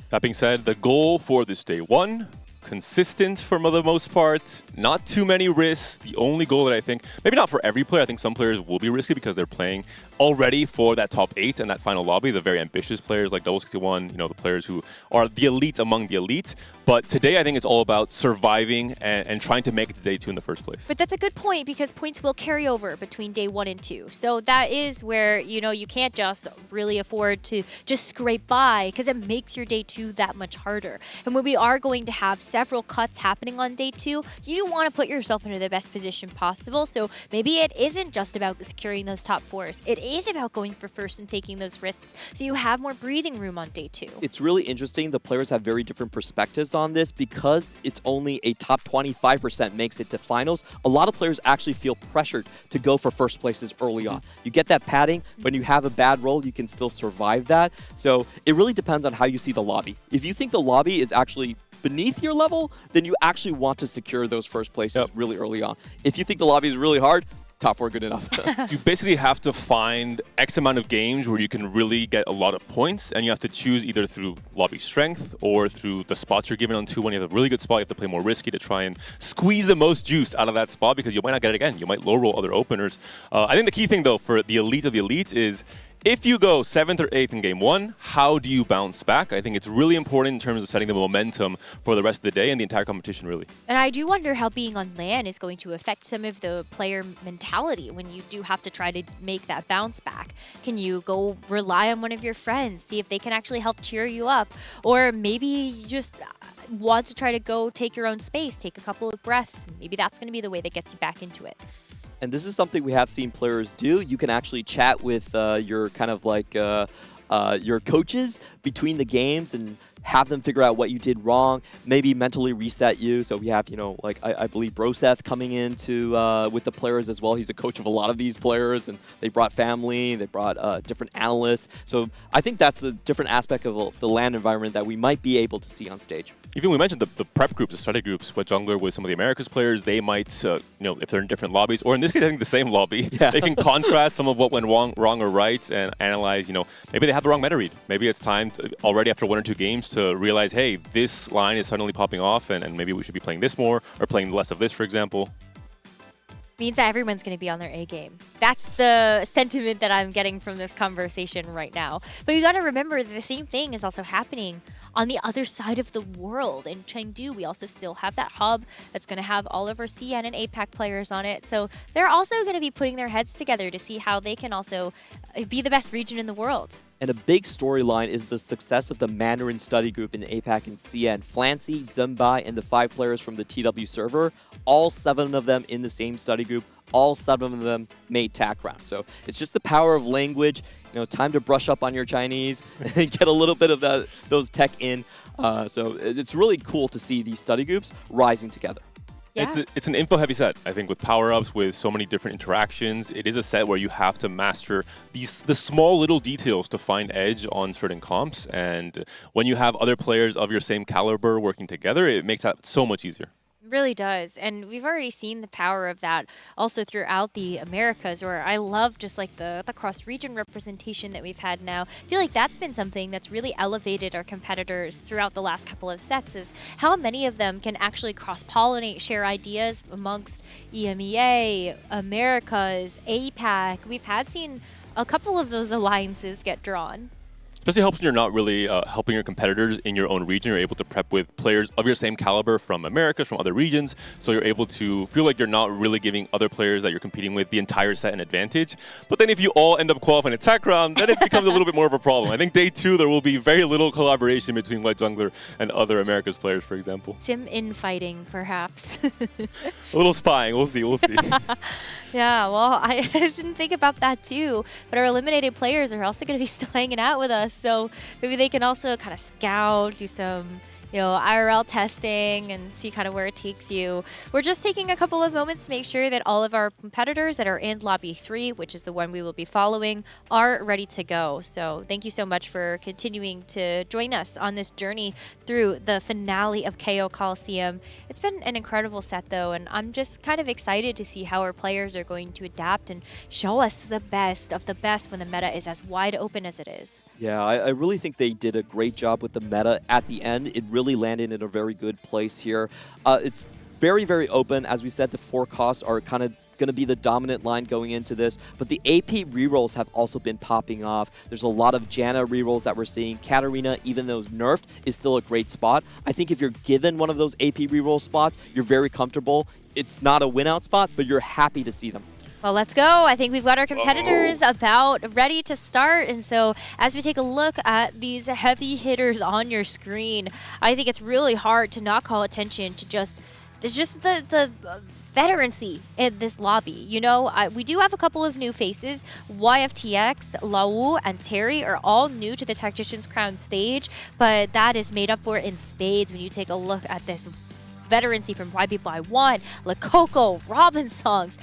That being said, the goal for this day 1, consistent for the most part, not too many risks. The only goal that I think, maybe not for every player, I think some players will be risky because they're playing already for that top 8 and that final lobby, the very ambitious players like Double 61, the players who are the elite among the elite. But today I think it's all about surviving and trying to make it to day 2 in the first place. But that's a good point because points will carry over between day 1 and 2. So that is where, you can't just really afford to just scrape by because it makes your day 2 that much harder. And when we are going to have several cuts happening on day 2, you want to put yourself into the best position possible. So maybe it isn't just about securing those top 4s. It is about going for first and taking those risks so you have more breathing room on day 2. It's really interesting. The players have very different perspectives on this because it's only a top 25% makes it to finals. A lot of players actually feel pressured to go for first places early on. You get that padding. When you have a bad roll, you can still survive that. So it really depends on how you see the lobby. If you think the lobby is actually beneath your level, then you actually want to secure those first places really early on. If you think the lobby is really hard, top 4 good enough. You basically have to find X amount of games where you can really get a lot of points, and you have to choose either through lobby strength or through the spots you're given on 2. When you have a really good spot, you have to play more risky to try and squeeze the most juice out of that spot because you might not get it again. You might low roll other openers. I think the key thing though for the elite of the elite is if you go 7th or 8th in game 1, how do you bounce back? I think it's really important in terms of setting the momentum for the rest of the day and the entire competition, really. And I do wonder how being on LAN is going to affect some of the player mentality when you do have to try to make that bounce back. Can you go rely on one of your friends, see if they can actually help cheer you up? Or maybe you just want to try to go take your own space, take a couple of breaths. Maybe that's going to be the way that gets you back into it. And this is something we have seen players do. You can actually chat with your kind of like your coaches between the games and have them figure out what you did wrong, maybe mentally reset you. So we have, like I believe Broseth coming into with the players as well. He's a coach of a lot of these players, and they brought family, they brought different analysts. So I think that's a different aspect of the LAN environment that we might be able to see on stage. Even we mentioned the prep groups, the study groups, what Jungler with some of the Americas players, they might, if they're in different lobbies, or in this case, I think the same lobby, they can contrast some of what went wrong or right and analyze, maybe they have the wrong meta read. Maybe it's time to, already after 1 or 2 games to realize, hey, this line is suddenly popping off and maybe we should be playing this more or playing less of this, for example. Means that everyone's going to be on their A game. That's the sentiment that I'm getting from this conversation right now. But you got to remember that the same thing is also happening on the other side of the world. In Chengdu, we also still have that hub that's going to have all of our CN and APAC players on it. So they're also going to be putting their heads together to see how they can also be the best region in the world. And a big storyline is the success of the Mandarin study group in APAC and CN. Flancy, Zumbai, and the 5 players from the TW server, all 7 of them in the same study group, all 7 of them made TAC round. So it's just the power of language, time to brush up on your Chinese and get a little bit of those tech in. So it's really cool to see these study groups rising together. Yeah. It's an info-heavy set, I think, with power-ups, with so many different interactions. It is a set where you have to master the small little details to find edge on certain comps. And when you have other players of your same caliber working together, it makes that so much easier. Really does. And we've already seen the power of that also throughout the Americas, where I love just like the cross-region representation that we've had now. I feel like that's been something that's really elevated our competitors throughout the last couple of sets, is how many of them can actually cross-pollinate, share ideas amongst EMEA, Americas, APAC. We've seen a couple of those alliances get drawn. Especially helps when you're not really helping your competitors in your own region. You're able to prep with players of your same caliber from Americas, from other regions. So you're able to feel like you're not really giving other players that you're competing with the entire set an advantage. But then if you all end up qualifying a tech round, then it becomes a little bit more of a problem. I think day 2, there will be very little collaboration between White Jungler and other Americas players, for example. Sim infighting, perhaps. A little spying. We'll see. We'll see. Yeah, well, I didn't think about that too. But our eliminated players are also going to be still hanging out with us. So maybe they can also kind of scout, do some, IRL testing and see kind of where it takes you. We're just taking a couple of moments to make sure that all of our competitors that are in Lobby 3, which is the one we will be following, are ready to go. So thank you so much for continuing to join us on this journey through the finale of KO Coliseum. It's been an incredible set, though, and I'm just kind of excited to see how our players are going to adapt and show us the best of the best when the meta is as wide open as it is. Yeah, I really think they did a great job with the meta at the end. It really landed in a very good place here. It's very, very open. As we said, the 4 costs are kind of going to be the dominant line going into this, but the AP rerolls have also been popping off. There's a lot of Janna rerolls that we're seeing. Katarina, even though it's nerfed, is still a great spot. I think if you're given one of those AP reroll spots, you're very comfortable. It's not a win-out spot, but you're happy to see them. Well, let's go. I think we've got our competitors about ready to start. And so as we take a look at these heavy hitters on your screen, I think it's really hard to not call attention to just the veterancy in this lobby. We do have a couple of new faces. YFTX, Lau, and Terry are all new to the Tactician's Crown stage, but that is made up for in spades when you take a look at this veterancy from YBY1, Lakoko, Robin Songs.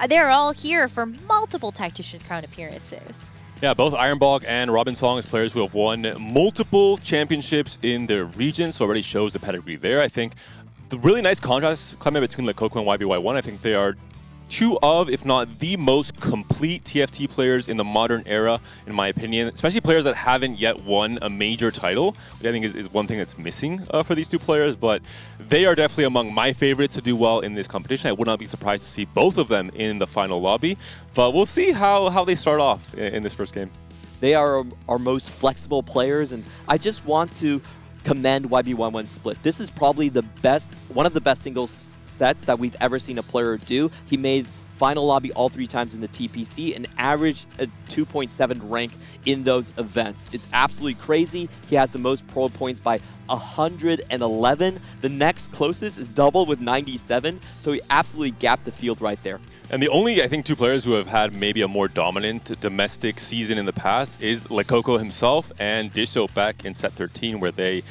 They're all here for multiple Tactician's Crown appearances. Yeah, both Ironbog and Robin Song as players who have won multiple championships in their region, so already shows the pedigree there. I think the really nice contrast coming between Lakoko and YBY1. I think they are 2 of, if not the most complete TFT players in the modern era, in my opinion, especially players that haven't yet won a major title, which I think is one thing that's missing for these 2 players, but they are definitely among my favorites to do well in this competition. I would not be surprised to see both of them in the final lobby, but we'll see how they start off in this first game. They are our most flexible players, and I just want to commend YB11 Split. This is probably one of the best singles sets that we've ever seen a player do. He made final lobby all 3 times in the TPC and averaged a 2.7 rank in those events. It's absolutely crazy. He has the most pro points by 111. The next closest is double with 97, so he absolutely gapped the field right there. And the only, I think, 2 players who have had maybe a more dominant domestic season in the past is Lakoko himself and Disho back in set 13, where they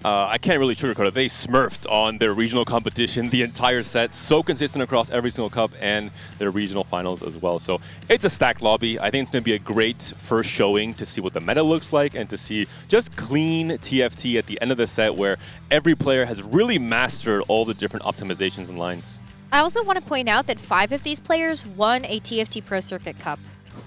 I can't really sugarcoat it. They smurfed on their regional competition the entire set. So consistent across every single cup and their regional finals as well. So it's a stacked lobby. I think it's going to be a great first showing to see what the meta looks like and to see just clean TFT at the end of the set where every player has really mastered all the different optimizations and lines. I also want to point out that 5 of these players won a TFT Pro Circuit Cup,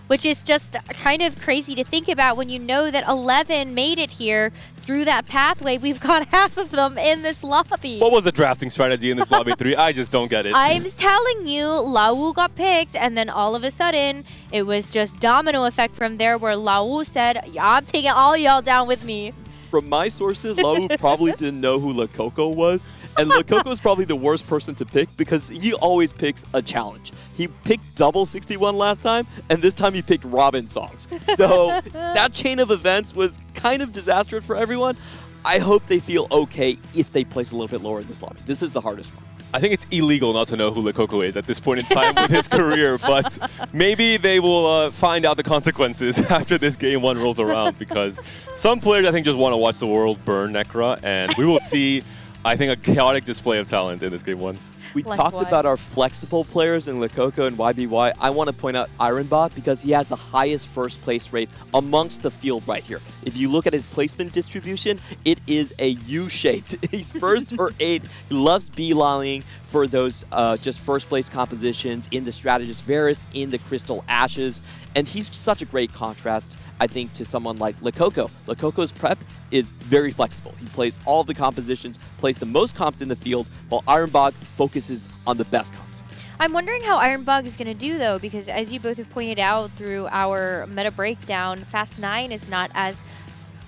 which is just kind of crazy to think about when you know that 11 made it here through that pathway. We've got half of them in this lobby. What was the drafting strategy in this lobby 3? I just don't get it. I'm telling you, Lau got picked, and then all of a sudden, it was just domino effect from there where Lau said, yeah, I'm taking all y'all down with me. From my sources, Lau probably didn't know who Lakoko was. And Lakoko is probably the worst person to pick because he always picks a challenge. He picked double 61 last time, and this time he picked Robin Songs. So that chain of events was kind of disastrous for everyone. I hope they feel okay if they place a little bit lower in this lobby. This is the hardest one. I think it's illegal not to know who Lakoko is at this point in time with his career, but maybe they will find out the consequences after this game 1 rolls around, because some players, I think, just want to watch the world burn Necra, and we will see, I think, a chaotic display of talent in this game 1. We talked about our flexible players in Lakoko and YBY. I want to point out Ironbot because he has the highest first place rate amongst the field right here. If you look at his placement distribution, it is a U-shaped. He's first or 8th. He loves beelining for those just first place compositions in the Strategist Varus, in the Crystal Ashes. And he's such a great contrast, I think, to someone like Lakoko. Lakoko's prep is very flexible. He plays all the compositions, plays the most comps in the field, while Ironbog focuses on the best comps. I'm wondering how Ironbog is going to do, though, because as you both have pointed out through our meta breakdown, Fast 9 is not as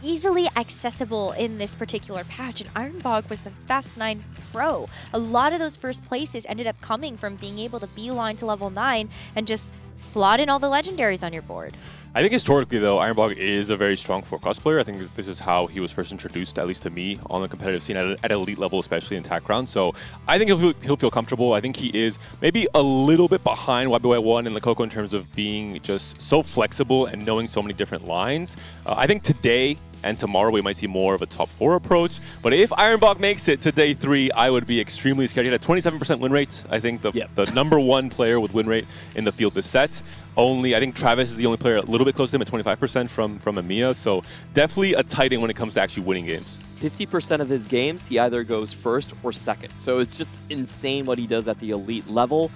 easily accessible in this particular patch, and Ironbog was the Fast 9 Pro. A lot of those first places ended up coming from being able to beeline to level 9 and just slot in all the legendaries on your board. I think historically, though, Ironbog is a very strong forecast player. I think this is how he was first introduced, at least to me, on the competitive scene at elite level, especially in TAC round. So I think he'll feel comfortable. I think he is maybe a little bit behind YBY1 and Lekoko in terms of being just so flexible and knowing so many different lines. I think today and tomorrow we might see more of a top 4 approach. But if Ironbog makes it to day 3, I would be extremely scared. He had a 27% win rate. I think the #1 player with win rate in the field this set. I think Travis is the only player a little bit close to him at 25% from EMEA. So definitely a tight end when it comes to actually winning games. 50% of his games, he either goes first or second. So it's just insane what he does at the elite level.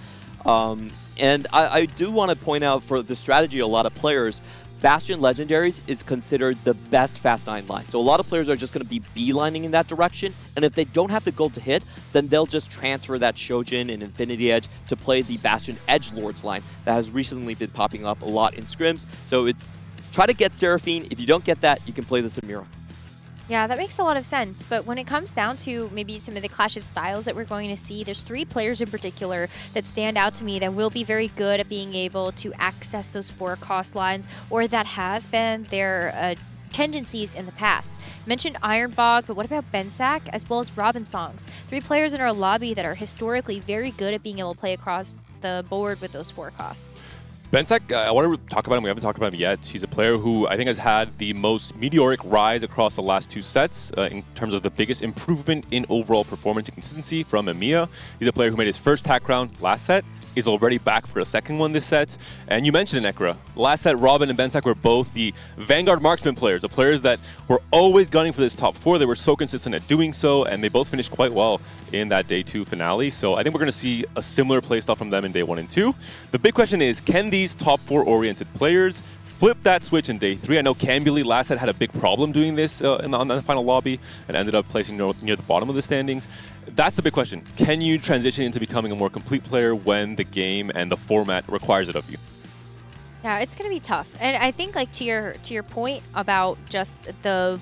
And I do want to point out for the strategy, a lot of players, Bastion Legendaries is considered the best Fast 9 line. So a lot of players are just going to be beelining in that direction, and if they don't have the gold to hit, then they'll just transfer that Shojin and Infinity Edge to play the Bastion Edgelords line that has recently been popping up a lot in scrims. So it's try to get Seraphine. If you don't get that, you can play the Samira. Yeah, that makes a lot of sense. But when it comes down to maybe some of the clash of styles that we're going to see, there's 3 players in particular that stand out to me that will be very good at being able to access those 4-cost lines, or that has been their tendencies in the past. Mentioned Ironbog, but what about Bensak as well as Robin Songs? 3 players in our lobby that are historically very good at being able to play across the board with those 4 costs. Bensak, I want to talk about him. We haven't talked about him yet. He's a player who I think has had the most meteoric rise across the last 2 sets in terms of the biggest improvement in overall performance and consistency from EMEA. He's a player who made his first TAC round last set. Is already back for a second one this set. And you mentioned it, Nekra. Last set, Robin and Bensak were both the Vanguard Marksman players, the players that were always gunning for this top 4. They were so consistent at doing so, and they both finished quite well in that day 2 finale. So I think we're going to see a similar playstyle from them in day 1 and 2. The big question is, can these top 4-oriented players flip that switch in day 3? I know Cambuli last set had a big problem doing this on the final lobby and ended up placing near the bottom of the standings. That's the big question. Can you transition into becoming a more complete player when the game and the format requires it of you? Yeah, it's going to be tough. And I think, like, to your point about just the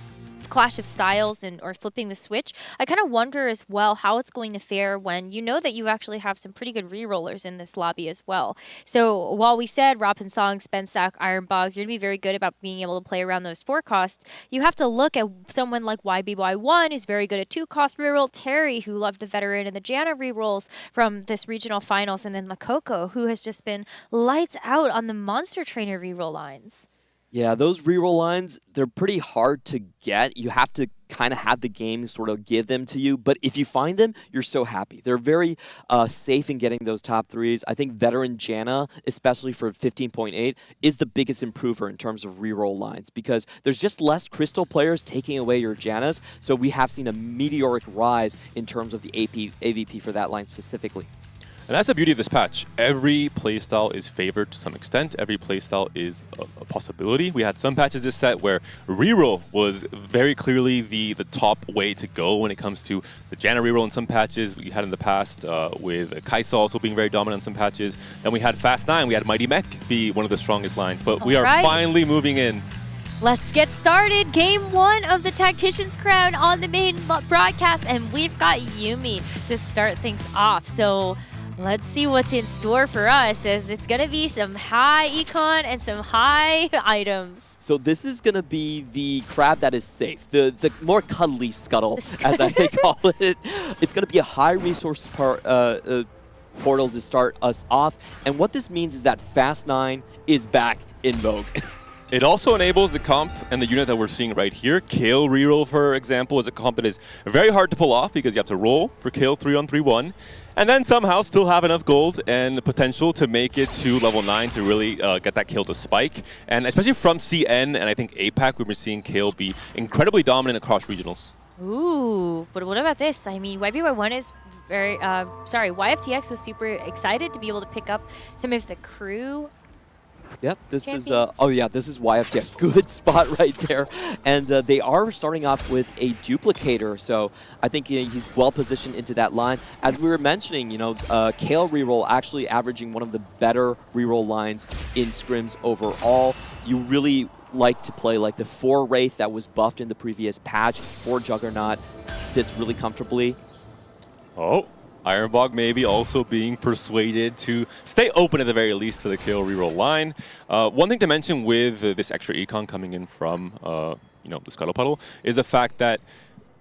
clash of styles or flipping the switch, I kind of wonder as well how it's going to fare when you know that you actually have some pretty good rerollers in this lobby as well. So while we said Robin Songs, Bensak, Ironbog, you're going to be very good about being able to play around those 4 costs, you have to look at someone like YBY1 who's very good at 2-cost reroll, Terry who loved the veteran and the Janna rerolls from this regional finals, and then Lekoko who has just been lights out on the Monster Trainer reroll lines. Yeah, those reroll lines, they're pretty hard to get. You have to kind of have the game sort of give them to you. But if you find them, you're so happy. They're very safe in getting those top 3s. I think veteran Janna, especially for 15.8, is the biggest improver in terms of reroll lines because there's just less crystal players taking away your Jannas. So we have seen a meteoric rise in terms of the AVP for that line specifically. And that's the beauty of this patch. Every playstyle is favored to some extent. Every playstyle is a possibility. We had some patches this set where reroll was very clearly the top way to go when it comes to the Janna reroll in some patches we had in the past, with Kaisa also being very dominant in some patches. Then we had Fast 9, we had Mighty Mech be one of the strongest lines. But we are finally moving in. Let's get started. Game 1 of the Tactician's Crown on the main broadcast, and we've got Yuumi to start things off. So let's see what's in store for us, as it's going to be some high econ and some high items. So this is going to be the crab that is safe, the more cuddly scuttle, as I call it. It's going to be a high resource portal to start us off. And what this means is that Fast 9 is back in vogue. It also enables the comp and the unit that we're seeing right here. Kale reroll, for example, is a comp that is very hard to pull off because you have to roll for Kale 3-on-3-1. And then somehow still have enough gold and the potential to make it to level 9 to really get that Kale to spike. And especially from CN and I think APAC, we were seeing Kale be incredibly dominant across regionals. Ooh, but what about this? I mean, YBY1 is very, YFTX was super excited to be able to pick up some of the crew. Yep, this is, this is YFTX. Good spot right there. And they are starting off with a duplicator, so I think he's well positioned into that line. As we were mentioning, Kale reroll actually averaging one of the better reroll lines in scrims overall. You really like to play. Like the 4 Wraith that was buffed in the previous patch for Juggernaut fits really comfortably. Oh, Ironbog maybe also being persuaded to stay open at the very least to the kill reroll line. One thing to mention with this extra econ coming in from the Scuttle Puddle is the fact that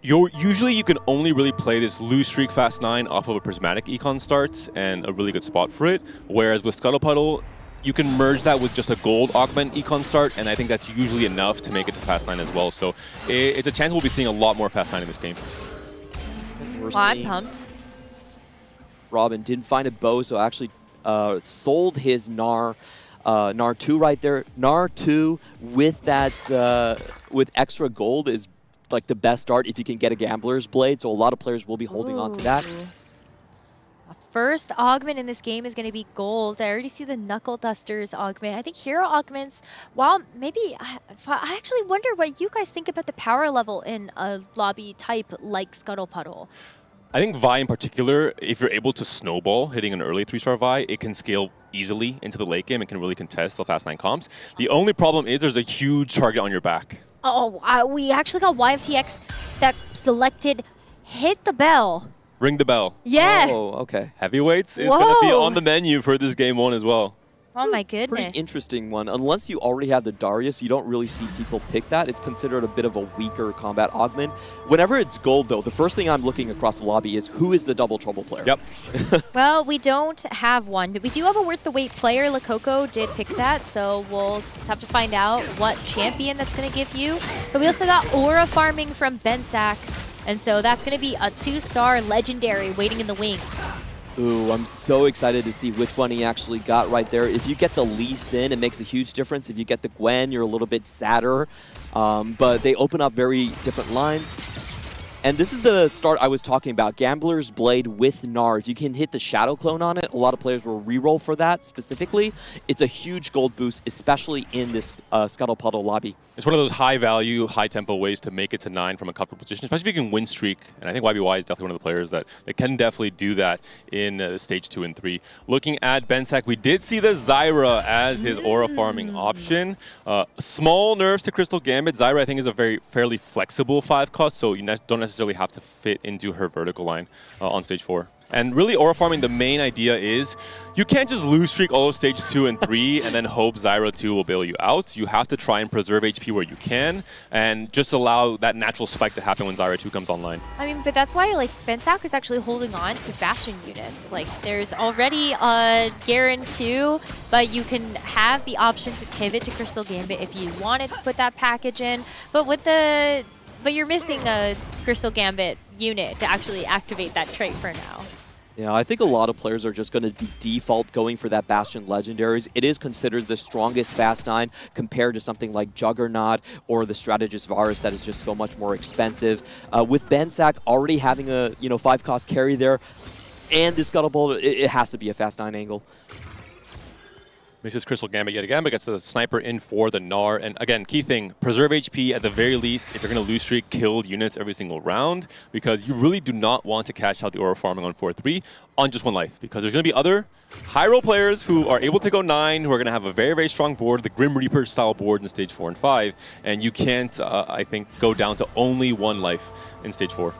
usually you can only really play this Loose Streak Fast 9 off of a Prismatic econ start and a really good spot for it, whereas with Scuttle Puddle, you can merge that with just a gold augment econ start, and I think that's usually enough to make it to Fast 9 as well. So it's a chance we'll be seeing a lot more Fast 9 in this game. I'm pumped. Robin didn't find a bow, so actually sold his Gnar 2 right there. Gnar 2 with that with extra gold is like the best start if you can get a Gambler's Blade, so a lot of players will be holding on to that. First augment in this game is going to be gold. I already see the Knuckle Dusters augment. I think hero augments, while maybe, I actually wonder what you guys think about the power level in a lobby type like Scuttle Puddle. I think Vi in particular, if you're able to snowball hitting an early 3-star Vi, it can scale easily into the late game and can really contest the Fast 9 comps. The only problem is there's a huge target on your back. Oh, we actually got YFTX that selected Hit the Bell. Ring the bell. Yeah. Oh, okay. Heavyweights is going to be on the menu for this game 1 as well. Oh my goodness. Pretty interesting one. Unless you already have the Darius, you don't really see people pick that. It's considered a bit of a weaker combat augment. Whenever it's gold, though, the first thing I'm looking across the lobby is who is the Double Trouble player. Yep. Well, we don't have one, but we do have a worth the wait player. Lakoko did pick that, so we'll have to find out what champion that's going to give you. But we also got aura farming from Bensack, and so that's going to be a 2-star legendary waiting in the wings. Ooh, I'm so excited to see which one he actually got right there. If you get the Lee Sin, it makes a huge difference. If you get the Gwen, you're a little bit sadder. But they open up very different lines. And this is the start I was talking about, Gambler's Blade with Gnar. If you can hit the Shadow Clone on it, a lot of players will reroll for that specifically. It's a huge gold boost, especially in this Scuttle Puddle lobby. It's one of those high-value, high-tempo ways to make it to 9 from a comfortable position, especially if you can win streak. And I think YBY is definitely one of the players that can definitely do that in stage 2 and 3. Looking at Bensack, we did see the Zyra as his aura farming option. Small nerfs to Crystal Gambit. Zyra, I think, is a fairly flexible 5-cost, so you don't necessarily have to fit into her vertical line on stage 4. And really, aura farming, the main idea is you can't just lose streak all of stage 2 and 3 and then hope Zyra 2 will bail you out. You have to try and preserve HP where you can and just allow that natural spike to happen when Zyra 2 comes online. I mean, but that's why, like, Bensack is actually holding on to Bastion units. Like, there's already a Garen 2, but you can have the option to pivot to Crystal Gambit if you wanted to put that package in. But you're missing a Crystal Gambit unit to actually activate that trait for now. Yeah, I think a lot of players are just going to be default going for that Bastion Legendaries. It is considered the strongest Fast 9 compared to something like Juggernaut or the Strategist Varus that is just so much more expensive. With Bensack already having a 5-cost carry there and this Scuttlebolt, it has to be a Fast 9 angle. Misses Crystal Gambit yet again, but gets the sniper in for the Gnar. And again, key thing, preserve HP at the very least if you're going to lose streak, kill units every single round, because you really do not want to cash out the aura farming on 4-3 on just one life, because there's going to be other high roll players who are able to go 9, who are going to have a very, very strong board, the Grim Reaper style board in stage 4 and 5, and you can't, I think, go down to only 1 life in stage 4.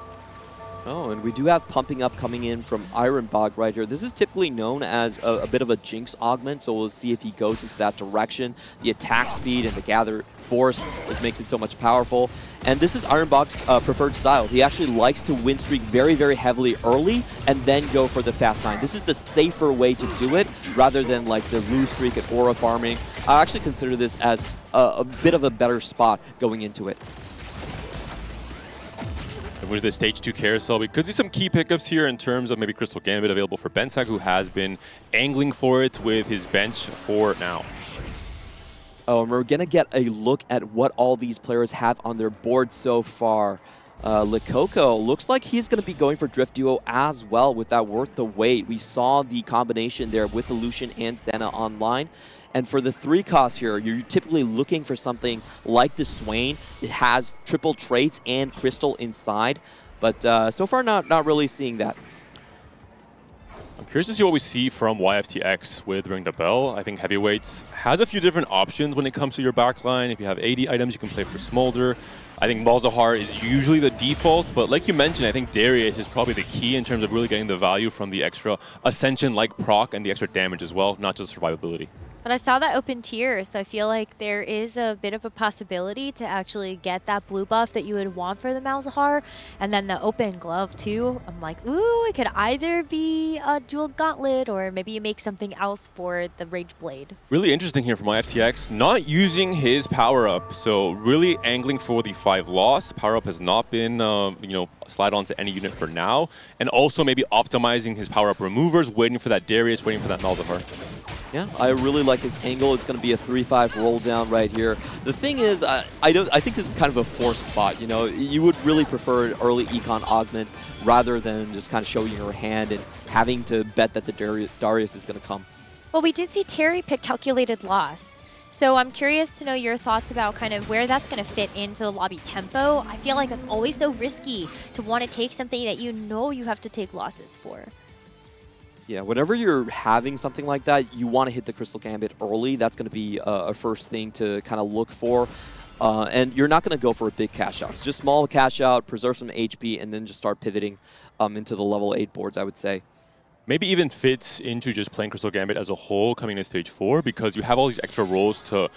Oh, and we do have pumping up coming in from Ironbog right here. This is typically known as a bit of a Jinx augment, so we'll see if he goes into that direction. The attack speed and the gather force just makes it so much powerful. And this is Ironbog's preferred style. He actually likes to win streak very, very heavily early and then go for the Fast 9. This is the safer way to do it rather than like the lose streak and aura farming. I actually consider this as a bit of a better spot going into it. With the stage 2 carousel, we could see some key pickups here in terms of maybe Crystal Gambit available for Bensack, who has been angling for it with his bench for now. Oh, and we're going to get a look at what all these players have on their board so far. Lakoko looks like he's going to be going for Drift Duo as well with that worth the wait. We saw the combination there with the Lucian and Senna online. And for the 3 cost here, you're typically looking for something like the Swain. It has triple traits and crystal inside, but so far not really seeing that. I'm curious to see what we see from YFTX with Ring the Bell. I think Heavyweights has a few different options when it comes to your backline. If you have 80 items, you can play for Smolder. I think Malzahar is usually the default, but like you mentioned, I think Darius is probably the key in terms of really getting the value from the extra Ascension-like proc and the extra damage as well, not just survivability. But I saw that open tier, so I feel like there is a bit of a possibility to actually get that blue buff that you would want for the Malzahar. And then the open glove too. I'm like, ooh, it could either be a dual gauntlet or maybe you make something else for the Rage Blade. Really interesting here from YFTX, not using his power-up. So really angling for the 5 loss. Power-up has not been, slide onto any unit for now. And also maybe optimizing his power-up removers, waiting for that Darius, waiting for that Malzahar. Yeah, I really like his angle. It's going to be a 3-5 roll down right here. The thing is, I think this is kind of a forced spot. You know, you would really prefer an early econ augment rather than just kind of showing your hand and having to bet that the Darius is going to come. Well, we did see Terry pick calculated loss. So I'm curious to know your thoughts about kind of where that's going to fit into the lobby tempo. I feel like that's always so risky to want to take something that you know you have to take losses for. Yeah, whenever you're having something like that, you want to hit the Crystal Gambit early. That's going to be a first thing to kind of look for. And you're not going to go for a big cash out. It's just small cash out, preserve some HP, and then just start pivoting into the level 8 boards, I would say. Maybe even fits into just playing Crystal Gambit as a whole coming to stage 4 because you have all these extra rolls to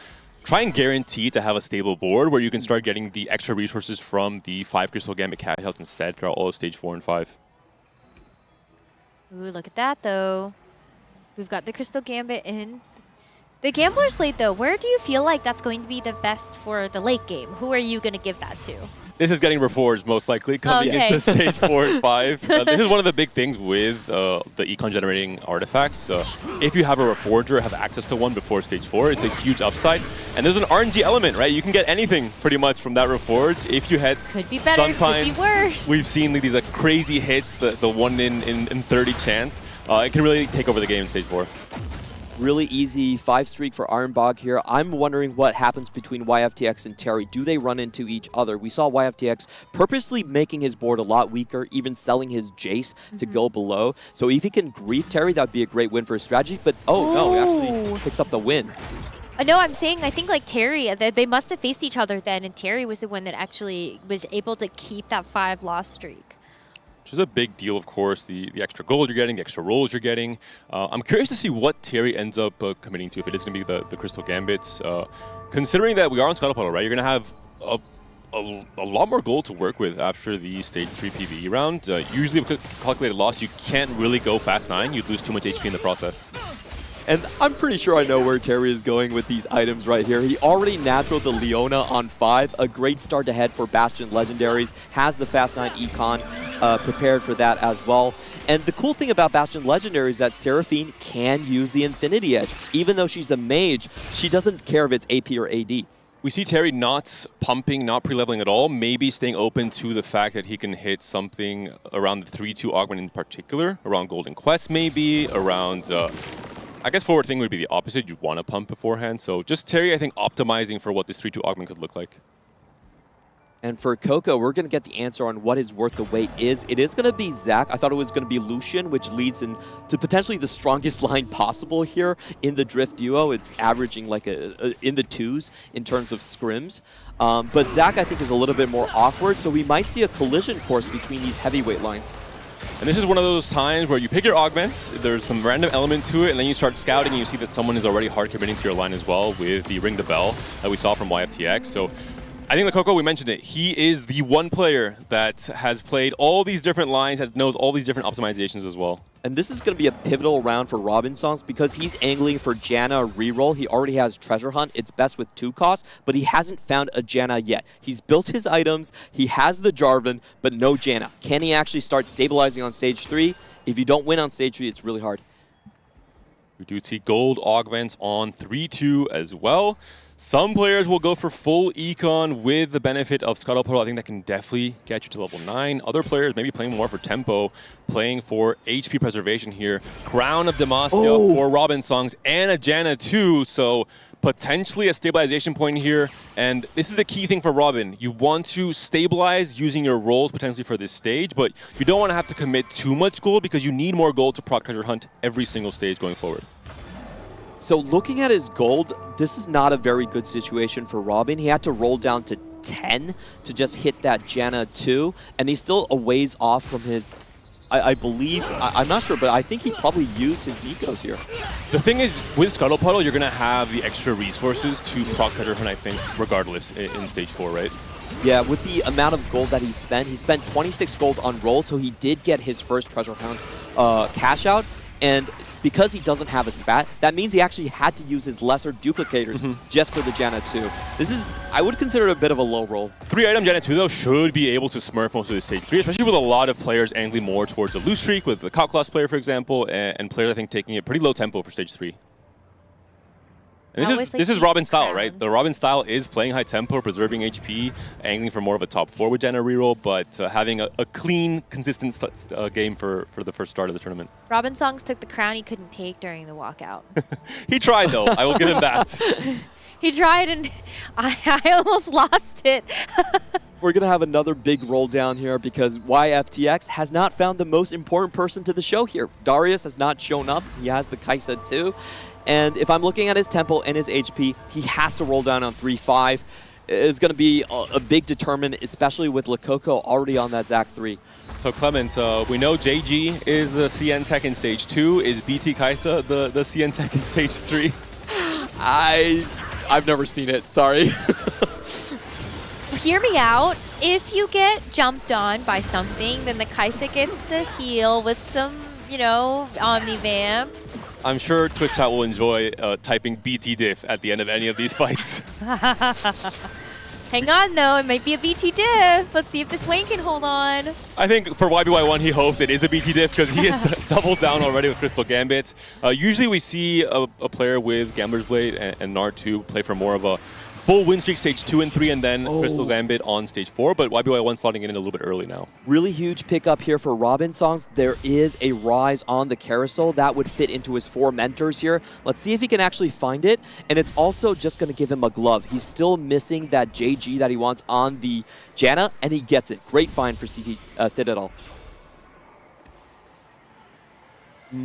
try and guarantee to have a stable board where you can start getting the extra resources from the 5 Crystal Gambit cash outs instead throughout all of stage 4 and 5. Ooh, look at that, though. We've got the Crystal Gambit in. The Gambler's Blade, though, where do you feel like that's going to be the best for the late game? Who are you going to give that to? This is getting reforged, most likely, coming into stage 4 and 5. This is one of the big things with the econ-generating artifacts. If you have a Reforger, have access to one before stage 4, it's a huge upside. And there's an RNG element, right? You can get anything, pretty much, from that Reforge. If you had could be better, could be worse. We've seen these crazy hits, the 1 in 30 chance. It can really take over the game in stage 4. Really easy 5 streak for Ironbog here. I'm wondering what happens between YFTX and Terry. Do they run into each other? We saw YFTX purposely making his board a lot weaker, even selling his Jace to go below. So if he can grief Terry, that would be a great win for his strategy. But no, he actually picks up the win. No, I'm saying I think like Terry, they must have faced each other then, and Terry was the one that actually was able to keep that 5 loss streak. Which is a big deal, of course, the extra gold you're getting, the extra rolls you're getting. I'm curious to see what Terry ends up committing to, if it is going to be the Crystal Gambits. Considering that we are on Scuttle Puddle, right, you're going to have a lot more gold to work with after the Stage 3 PvE round. Usually with calculated loss, you can't really go fast 9. You'd lose too much HP in the process. And I'm pretty sure I know where Terry is going with these items right here. He already naturaled the Leona on 5. A great start to head for Bastion Legendaries. Has the Fast 9 Econ prepared for that as well. And the cool thing about Bastion Legendary is that Seraphine can use the Infinity Edge. Even though she's a mage, she doesn't care if it's AP or AD. We see Terry not pumping, not pre-leveling at all, maybe staying open to the fact that he can hit something around the 3-2 augment in particular, around Golden Quest maybe, around... I guess forward thing would be the opposite. You'd want to pump beforehand. So just Terry, I think, optimizing for what this 3-2 augment could look like. And for Coco, we're going to get the answer on what his worth the wait is. It is going to be Zach. I thought it was going to be Lucian, which leads into potentially the strongest line possible here in the Drift duo. It's averaging like in the 2s in terms of scrims. But Zach, I think, is a little bit more awkward. So we might see a collision course between these heavyweight lines. And this is one of those times where you pick your augments, there's some random element to it, and then you start scouting and you see that someone is already hard committing to your line as well with the Ring the Bell that we saw from YFTX. So I think the Coco, we mentioned it, he is the one player that has played all these different lines, knows all these different optimizations as well. And this is going to be a pivotal round for Robinsons because he's angling for Janna reroll. He already has Treasure Hunt. It's best with 2 costs, but he hasn't found a Janna yet. He's built his items. He has the Jarvan, but no Janna. Can he actually start stabilizing on stage 3? If you don't win on stage 3, it's really hard. We do see gold augments on 3-2 as well. Some players will go for full econ with the benefit of Scuttle Puddle. I think that can definitely get you to level 9. Other players maybe playing more for tempo, playing for HP preservation here. Crown of Demacia for Robinsons and a Janna too. So potentially a stabilization point here. And this is the key thing for Robin. You want to stabilize using your rolls potentially for this stage, but you don't want to have to commit too much gold because you need more gold to proc treasure hunt every single stage going forward. So looking at his gold, this is not a very good situation for Robin. He had to roll down to 10 to just hit that Janna 2, and he's still a ways off from his, I believe, I'm not sure, but I think he probably used his Nikos here. The thing is, with Scuttle Puddle, you're going to have the extra resources to proc treasure hunt, I think, regardless, in stage 4, right? Yeah, with the amount of gold that he spent 26 gold on roll, so he did get his first treasure hunt cash out. And because he doesn't have a spat, that means he actually had to use his lesser duplicators just for the Janna 2. This is, I would consider it a bit of a low roll. 3-item Janna 2, though, should be able to smurf most of the stage 3, especially with a lot of players angling more towards a loose streak, with the Cockclass player, for example, and players, I think, taking a pretty low tempo for stage 3. And this is Robin's style, right? The Robin style is playing high tempo, preserving HP, angling for more of a top 4 with Janna reroll, but having a clean, consistent game for the first start of the tournament. Robin Songs took the crown he couldn't take during the walkout. He tried, though. I will give him that. He tried, and I almost lost it. We're going to have another big roll down here because YFTX has not found the most important person to the show here. Darius has not shown up. He has the Kaisa too. And if I'm looking at his tempo and his HP, he has to roll down on 3-5. It's going to be a big determinant, especially with Lakoko already on that Zac 3. So Clement, we know JG is the CN Tech in stage 2. Is BT Kaisa the CN Tech in stage 3? I've never seen it, sorry. Hear me out. If you get jumped on by something, then the Kaisa gets to heal with some, Omnivamp. I'm sure Twitch chat will enjoy typing BT diff at the end of any of these fights. Hang on, though. It might be a BT diff. Let's see if this lane can hold on. I think for YBY1, he hopes it is a BT diff because he has doubled down already with Crystal Gambit. Usually we see a player with Gambler's Blade and Nart 2 play for more of a full win streak stage 2 and 3, and then Crystal Gambit on stage 4, but YBY1 slotting in a little bit early now. Really huge pickup here for Robin Songs. There is a rise on the carousel that would fit into his 4 mentors here. Let's see if he can actually find it, and it's also just going to give him a glove. He's still missing that JG that he wants on the Janna, and he gets it. Great find for Citadel.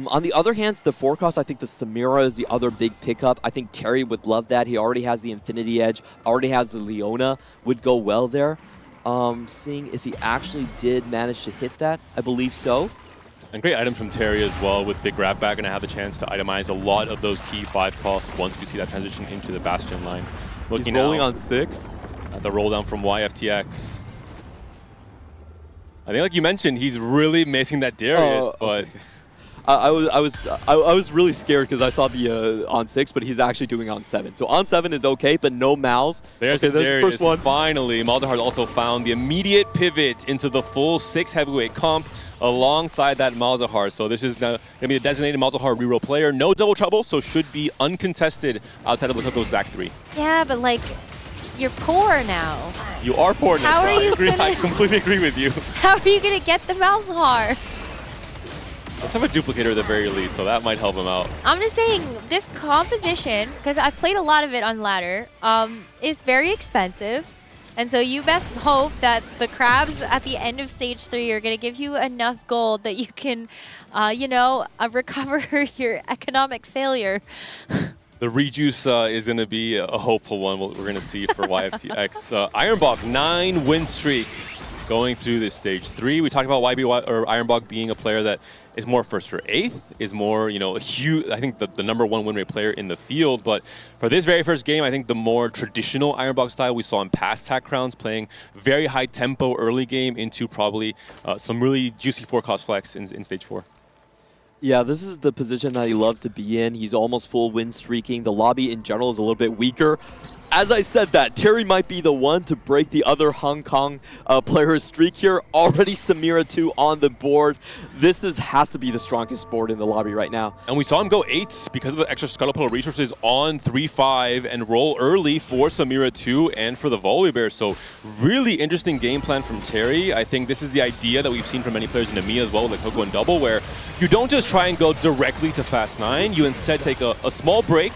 On the other hand, the forecast, I think the Samira is the other big pickup. I think Terry would love that. He already has the Infinity Edge, already has the Leona, would go well there. Seeing if he actually did manage to hit that, I believe so. And great items from Terry as well with Big Grab Back, and I have the chance to itemize a lot of those key 5 costs once we see that transition into the Bastion line. He's rolling on 6. At the roll down from YFTX. I think, like you mentioned, he's really missing that Darius, but... I was really scared because I saw the on 6, but he's actually doing on 7. So on 7 is okay, but no Mals. There's the first one. Finally, Malzahar also found the immediate pivot into the full 6 heavyweight comp alongside that Malzahar. So this is going to be a designated Malzahar reroll player. No double trouble, so should be uncontested outside of Lakoko's Zac 3. Yeah, but you're poor now. You are poor now. How are you I completely agree with you. How are you going to get the Malzahar? Let's have a duplicator at the very least, so that might help him out. I'm just saying, this composition, because I've played a lot of it on ladder, is very expensive. And so you best hope that the crabs at the end of stage 3 are going to give you enough gold that you can, recover your economic failure. The rejuice is going to be a hopeful one, what we're going to see for YFTX. Ironbog, 9 win streak going through this stage 3. We talked about Ironbog being a player that is more first or 8th, is more, a huge, I think the #1 win rate player in the field. But for this very first game, I think the more traditional Ironbog style we saw in past TAC crowns, playing very high tempo early game into probably some really juicy 4-cost flex in stage 4. Yeah, this is the position that he loves to be in. He's almost full win streaking. The lobby in general is a little bit weaker. As I said that, Terry might be the one to break the other Hong Kong player's streak here. Already Samira 2 on the board. This has to be the strongest board in the lobby right now. And we saw him go 8 because of the extra Scuttle Puddle resources on 3-5 and roll early for Samira 2 and for the Volibear. So really interesting game plan from Terry. I think this is the idea that we've seen from many players in EMEA as well, like Coco and Double, where you don't just try and go directly to Fast 9. You instead take a small break.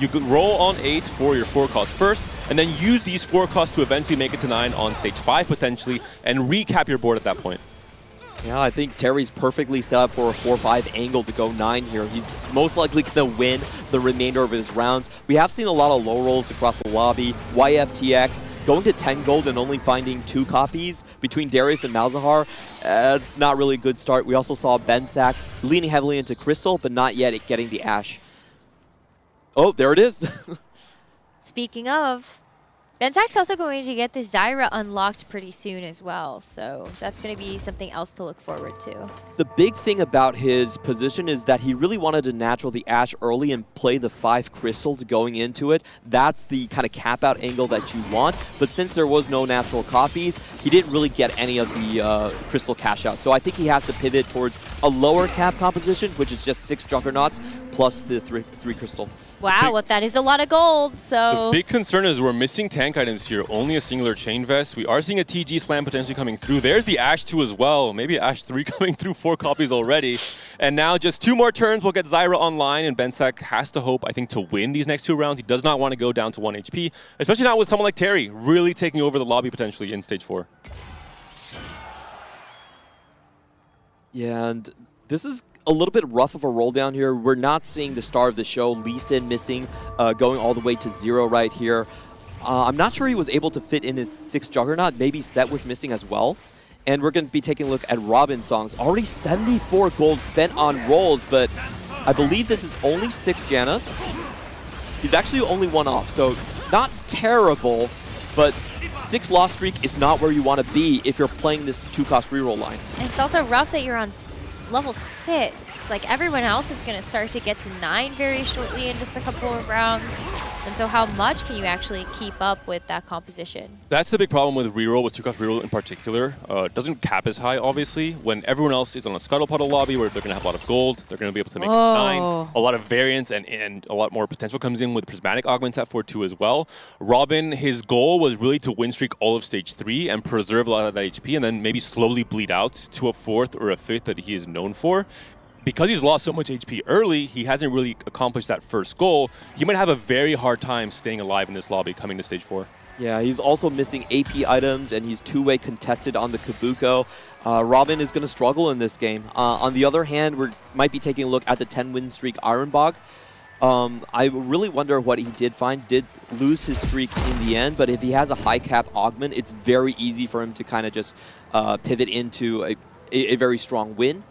You could roll on 8 for your 4 costs first, and then use these 4 costs to eventually make it to 9 on stage 5 potentially, and recap your board at that point. Yeah, I think Terry's perfectly set up for a 4-5 angle to go 9 here. He's most likely going to win the remainder of his rounds. We have seen a lot of low rolls across the lobby. YFTX going to 10 gold and only finding 2 copies between Darius and Malzahar. It's not really a good start. We also saw Bensack leaning heavily into Crystal, but not yet getting the Ashe. Oh, there it is. Speaking of, Bensack's also going to get the Zyra unlocked pretty soon as well, so that's going to be something else to look forward to. The big thing about his position is that he really wanted to natural the Ashe early and play the 5 crystals going into it. That's the kind of cap-out angle that you want, but since there was no natural copies, he didn't really get any of the crystal cash-out. So I think he has to pivot towards a lower cap composition, which is just 6 Juggernauts plus the 3 crystal. Wow, well, that is a lot of gold, so... The big concern is we're missing tank items here. Only a singular Chain Vest. We are seeing a TG Slam potentially coming through. There's the Ashe 2 as well. Maybe Ashe 3 coming through, 4 copies already. And now just 2 more turns, we'll get Zyra online, and Bensack has to hope, I think, to win these next 2 rounds. He does not want to go down to 1 HP, especially not with someone like Terry really taking over the lobby potentially in stage 4. Yeah, and this is a little bit rough of a roll down here. We're not seeing the star of the show, Lee Sin, missing, going all the way to 0 right here. I'm not sure he was able to fit in his 6 Juggernaut. Maybe Set was missing as well. And we're going to be taking a look at Robin's songs. Already 74 gold spent on rolls, but I believe this is only 6 Jannas. He's actually only 1 off, so not terrible, but 6 loss streak is not where you want to be if you're playing this 2-cost reroll line. And it's also rough that you're on level 6. Like, everyone else is going to start to get to 9 very shortly in just a couple of rounds. And so how much can you actually keep up with that composition? That's the big problem with reroll, with 2-cost reroll in particular. It doesn't cap as high, obviously. When everyone else is on a Scuttle Puddle lobby where they're going to have a lot of gold, they're going to be able to make it 9. A lot of variance and a lot more potential comes in with Prismatic Augments at 4-2 as well. Robin, his goal was really to win streak all of stage 3 and preserve a lot of that HP and then maybe slowly bleed out to a 4th or a 5th that he is known for. Because he's lost so much HP early, he hasn't really accomplished that first goal. He might have a very hard time staying alive in this lobby coming to stage 4. Yeah, he's also missing AP items, and he's 2-way contested on the Kabuko. Robin is going to struggle in this game. On the other hand, we might be taking a look at the 10-win streak Ironbog. I really wonder what he did find. Did lose his streak in the end, but if he has a high cap augment, it's very easy for him to kind of just pivot into a very strong win.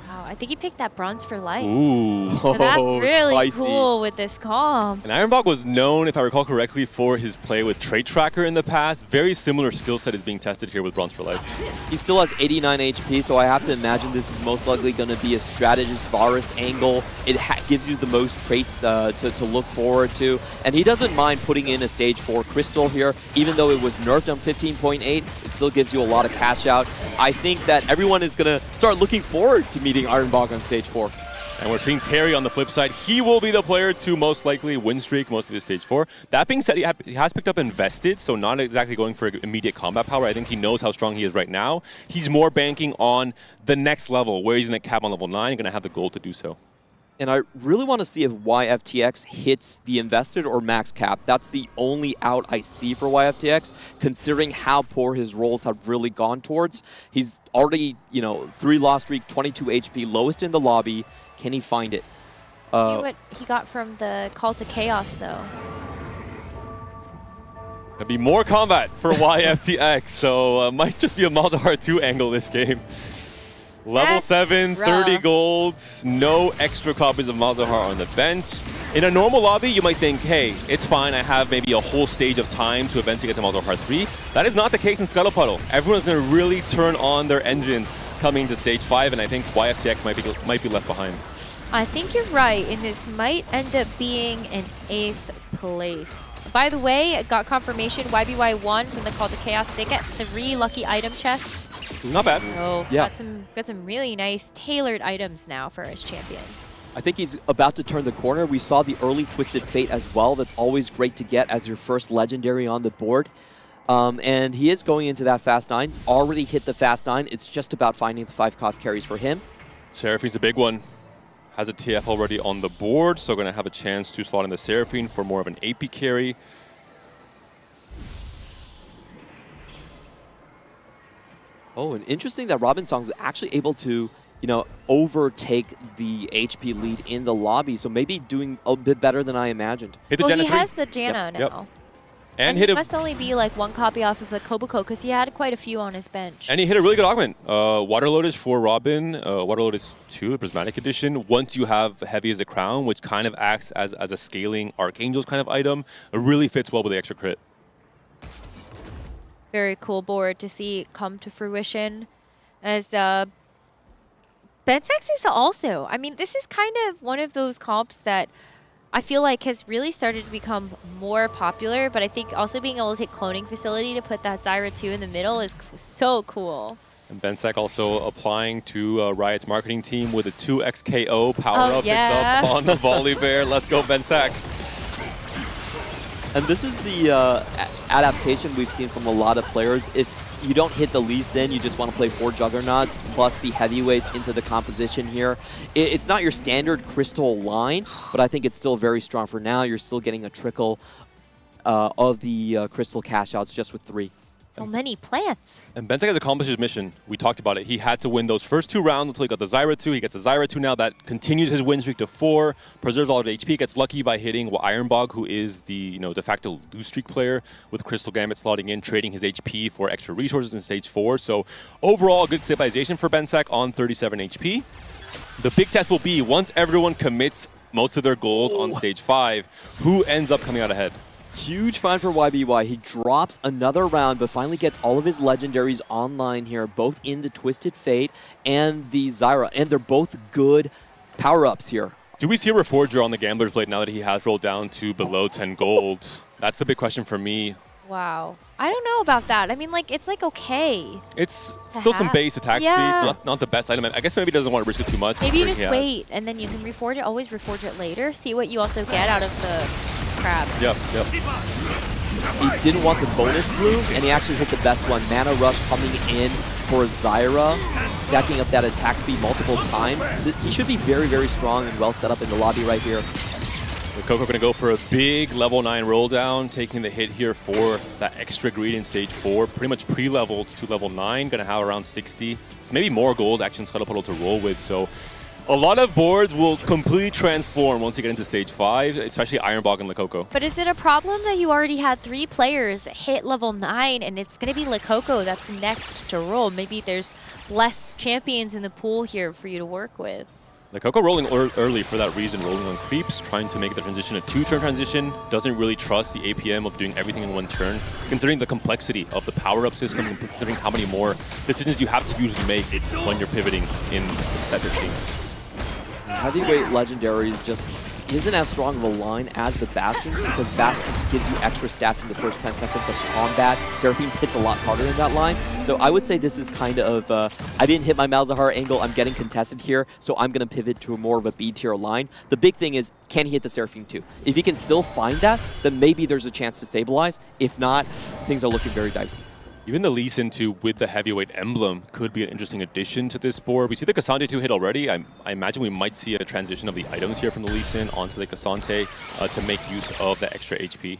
Wow, I think he picked that bronze for life. Ooh. So that's really Spicy. cool with this comp. And Ironbog was known, if I recall correctly, for his play with Trait Tracker in the past. Very similar skill set is being tested here with Bronze for Life. He still has 89 HP, so I have to imagine this is most likely going to be a strategist Varus angle. It gives you the most traits to look forward to. And he doesn't mind putting in a stage 4 crystal here. Even though it was nerfed on 15.8, it still gives you a lot of cash out. I think that everyone is going to start looking forward to meeting Ironbog on stage 4. And we're seeing Terry on the flip side. He will be the player to most likely win streak most of his stage 4. That being said, he has picked up Invested, so not exactly going for immediate combat power. I think he knows how strong he is right now. He's more banking on the next level, where he's going to cap on level 9 and going to have the gold to do so. And I really want to see if YFTX hits the Invested or max cap. That's the only out I see for YFTX, considering how poor his rolls have really gone towards. He's already, 3 loss streak, 22 HP, lowest in the lobby. Can he find it? See what he got from the Call to Chaos, though. There'll be more combat for YFTX, so might just be a Malzahar 2 angle this game. Level 7, 30 golds, no extra copies of Malzahar on the bench. In a normal lobby, you might think, hey, it's fine, I have maybe a whole stage of time to eventually get to Malzahar 3. That is not the case in Scuttle Puddle. Everyone's going to really turn on their engines coming to stage 5, and I think YFTX might be left behind. I think you're right, and this might end up being an 8th place. By the way, I got confirmation, YBY won from the Call to Chaos. They get 3 lucky item chests. Not bad. So yeah. got some really nice tailored items now for his champions. I think he's about to turn the corner. We saw the early Twisted Fate as well. That's always great to get as your first legendary on the board. And he is going into that Fast 9. Already hit the Fast 9. It's just about finding the 5-cost carries for him. Seraphine's a big one. has a TF already on the board, so going to have a chance to slot in the Seraphine for more of an AP carry. Oh, and interesting that Robin Song's actually able to, you know, overtake the HP lead in the lobby. So maybe doing a bit better than I imagined. Well, he has the Janna now. And he must only be like one copy off of the Koboko because he had quite a few on his bench. And he hit a really good augment. Water Lotus for Robin, Water Lotus 2, the Prismatic Edition. Once you have Heavy as a Crown, which kind of acts as a scaling Archangels kind of item, it really fits well with the extra crit. Very cool board to see come to fruition. As Bensex is also, I mean, this is kind of one of those comps that I feel like has really started to become more popular, but I think also being able to take Cloning Facility to put that Zyra 2 in the middle is so cool. And Bensek also applying to Riot's marketing team with a 2x KO power-up picked up on the Volley Bear. Let's go, Bensek. And this is the adaptation we've seen from a lot of players. If you don't hit the Lee Sin, you just want to play 4 Juggernauts plus the heavyweights into the composition here. It's not your standard Crystal line, but I think it's still very strong for now. You're still getting a trickle of the Crystal cash outs just with 3. So many plants. And Bensek has accomplished his mission. We talked about it. He had to win those first 2 rounds until he got the Zyra 2. He gets the Zyra 2 now. That continues his win streak to 4, preserves all of the HP, gets lucky by hitting Ironbog, who is the de facto lose streak player, with Crystal Gambit slotting in, trading his HP for extra resources in stage 4. So overall, good stabilization for Bensek on 37 HP. The big test will be, once everyone commits most of their gold on stage 5, who ends up coming out ahead? Huge find for YBY. He drops another round, but finally gets all of his legendaries online here, both in the Twisted Fate and the Zyra. And they're both good power-ups here. Do we see a Reforger on the Gambler's Blade now that he has rolled down to below 10 gold? That's the big question for me. Wow. I don't know about that. I mean, like, it's like okay. It's still some base attack speed, not the best item. I guess maybe he doesn't want to risk it too much. Maybe you just wait, and then you can reforge it. Always reforge it later. See what you also get out of the crabs. Yep. He didn't want the bonus bloom, and he actually hit the best one. Mana Rush coming in for Zyra, stacking up that attack speed multiple times. He should be very, very strong and well set up in the lobby right here. Coco going to go for a big level 9 roll down, taking the hit here for that extra greed in stage 4. Pretty much pre-leveled to level 9, going to have around 60. It's maybe more gold Action Scuttle Puddle to roll with, so a lot of boards will completely transform once you get into stage 5, especially Ironbog and Lakoko. But is it a problem that you already had 3 players hit level 9 and it's going to be Lakoko that's next to roll? Maybe there's less champions in the pool here for you to work with. Lakoko rolling early for that reason, rolling on creeps, trying to make the transition a 2-turn transition, doesn't really trust the APM of doing everything in 1 turn, considering the complexity of the power-up system and considering how many more decisions you have to usually make when you're pivoting in the set 15. Heavyweight legendaries just isn't as strong of a line as the Bastions, because Bastions gives you extra stats in the first 10 seconds of combat. Seraphine hits a lot harder in that line. So I would say this is kind of, I didn't hit my Malzahar angle, I'm getting contested here, so I'm going to pivot to more of a B-tier line. The big thing is, can he hit the Seraphine too? If he can still find that, then maybe there's a chance to stabilize. If not, things are looking very dicey. Even the Lee Sin 2 with the heavyweight emblem could be an interesting addition to this board. We see the Cassante 2 hit already. I imagine we might see a transition of the items here from the Lee Sin onto the Cassante to make use of the extra HP.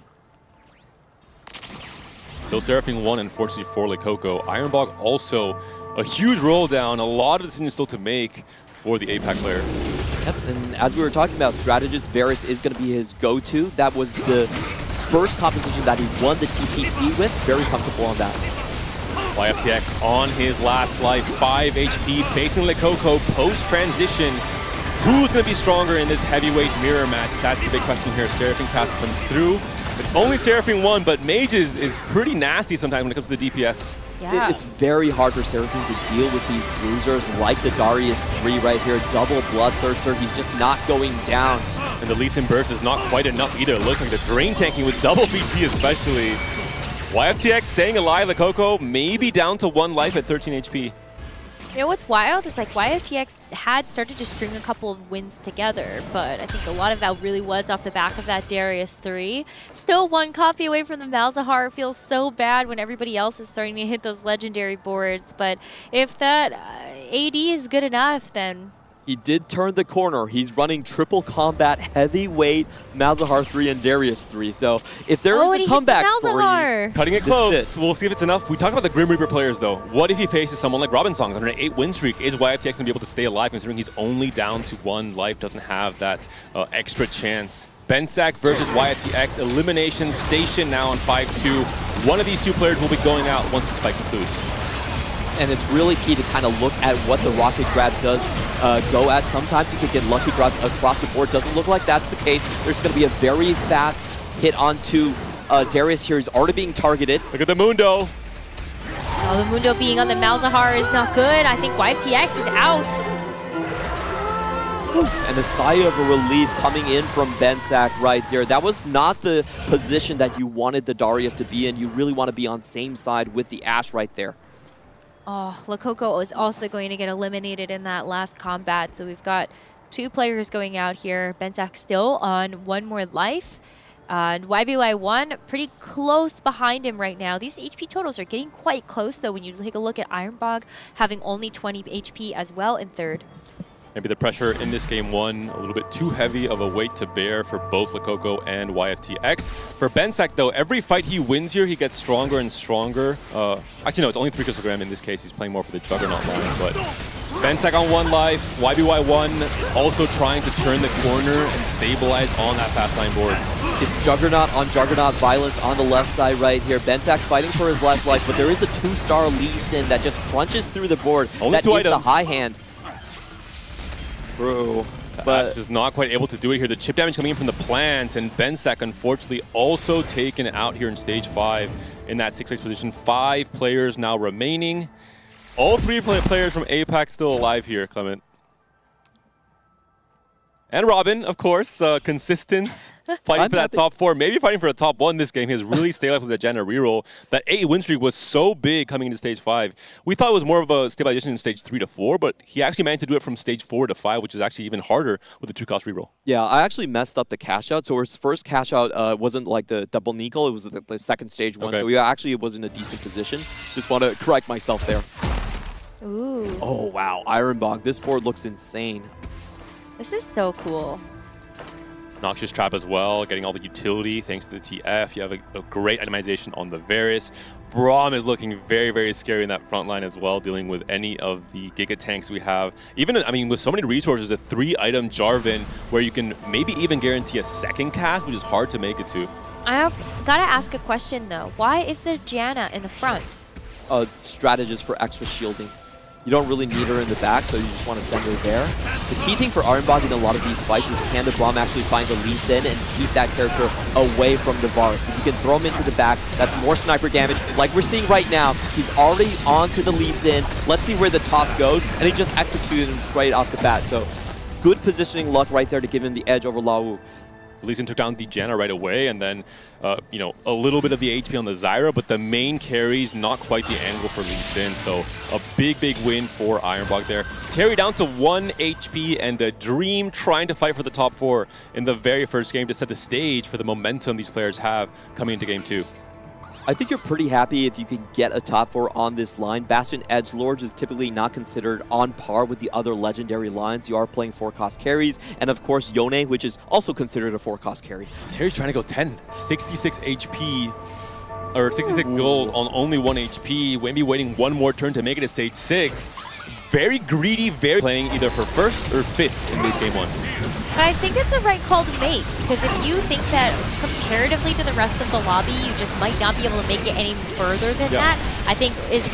So Seraphine 1 and Fortitude 4 Lakoko. Ironbog also a huge roll down, a lot of decisions still to make for the APAC player. Yep, and as we were talking about, strategist Varus is going to be his go-to. That was the first composition that he won the TPC with. Very comfortable on that. YFTX on his last life, 5 HP, facing Lakoko post-transition. Who's going to be stronger in this heavyweight mirror match? That's the big question here. Seraphine pass comes through. It's only Seraphine 1, but Mage is pretty nasty sometimes when it comes to the DPS. Yeah. It's very hard for Seraphine to deal with these bruisers like the Darius 3 right here. Double Bloodthirster. He's just not going down. And the Lee Sin burst is not quite enough either. It looks like the drain tanking with double BT especially. YFTX staying alive. Lakoko maybe down to 1 life at 13 HP. You know what's wild is like YFTX had started to string a couple of wins together, but I think a lot of that really was off the back of that Darius 3. Still 1 copy away from the Malzahar. Feels so bad when everybody else is starting to hit those legendary boards, but if that AD is good enough, then He did turn the corner. He's running triple combat, heavyweight, Malzahar 3 and Darius 3. So if there is a comeback story, cutting it close. We'll see if it's enough. We talked about the Grim Reaper players though. What if he faces someone like Robin Song's under an 8 win streak? Is YFTX going to be able to stay alive considering he's only down to 1 life, doesn't have that extra chance? Bensack versus YFTX, elimination station now on 5-2. One of these two players will be going out once this fight concludes. And it's really key to kind of look at what the rocket grab does go at. Sometimes you could get lucky grabs across the board. Doesn't look like that's the case. There's going to be a very fast hit onto Darius here. He's already being targeted. Look at the Mundo. Oh, the Mundo being on the Malzahar is not good. I think YFTX is out. And a sigh of a relief coming in from Bensack right there. That was not the position that you wanted the Darius to be in. You really want to be on same side with the Ashe right there. Oh, Lakoko is also going to get eliminated in that last combat. So we've got 2 players going out here. Bensack still on 1 more life. And YBY1 pretty close behind him right now. These HP totals are getting quite close, though, when you take a look at Ironbog having only 20 HP as well in 3rd. Maybe the pressure in this game 1 a little bit too heavy of a weight to bear for both Lakoko and YFTX. For Bensack, though, every fight he wins here, he gets stronger and stronger. Actually, no, it's only 3 crystal gram in this case. He's playing more for the Juggernaut line, but Bensack on 1 life. YBY1 also trying to turn the corner and stabilize on that fast line board. It's Juggernaut on Juggernaut violence on the left side right here. Bensack fighting for his last life, but there is a 2-star Lee Sin that just crunches through the board. Only that 2 is items. the high hand. Bro, but is not quite able to do it here. The chip damage coming in from the plants, and Bensack unfortunately also taken out here in stage 5 in that 6th place position. 5 players now remaining. All 3 players from APAC still alive here, Clement. And Robin, of course, consistent, fighting for that top 4, maybe fighting for a top 1 this game. He has really stayed up with the Janna reroll. That 8 win streak was so big coming into stage 5. We thought it was more of a stabilization in stage 3 to 4, but he actually managed to do it from stage 4 to 5, which is actually even harder with the 2-cost reroll. Yeah, I actually messed up the cash out. So his first cash out wasn't like the double Nickel, it was the second stage one. Okay. So he actually was in a decent position. Just want to correct myself there. Ooh. Oh, wow. Ironbog, this board looks insane. This is so cool. Noxious Trap as well, getting all the utility thanks to the TF. You have a great itemization on the Varus. Braum is looking very, very scary in that front line as well, dealing with any of the Giga Tanks we have. Even, I mean, with so many resources, a 3-item Jarvan where you can maybe even guarantee a second cast, which is hard to make it to. I've got to ask a question, though. Why is there Janna in the front? Strategist for extra shielding. You don't really need her in the back, so you just want to send her there. The key thing for Ironbog in a lot of these fights is can the Braum actually find the Lee Sin and keep that character away from the Varus. If you can throw him into the back, that's more sniper damage. Like we're seeing right now, he's already onto the Lee Sin. Let's see where the toss goes, and he just executed him straight off the bat. So good positioning luck right there to give him the edge over Lau. Lee Sin took down the Janna right away, and then, you know, a little bit of the HP on the Zyra, but the main carries not quite the angle for Lee Sin. So a big, big win for Ironbog there. Terry down to 1 HP, and a Dream trying to fight for the top 4 in the very first game to set the stage for the momentum these players have coming into game 2. I think you're pretty happy if you can get a top 4 on this line. Bastion Edgelords is typically not considered on par with the other legendary lines. You are playing 4-cost carries, and of course Yone, which is also considered a 4-cost carry. Terry's trying to go 10, 66 HP, or 66 gold on only 1 HP. Maybe waiting 1 more turn to make it to stage 6. Very greedy, very playing either for 1st or 5th in this game 1. But I think it's the right call to make, because if you think that comparatively to the rest of the lobby, you just might not be able to make it any further than that, I think is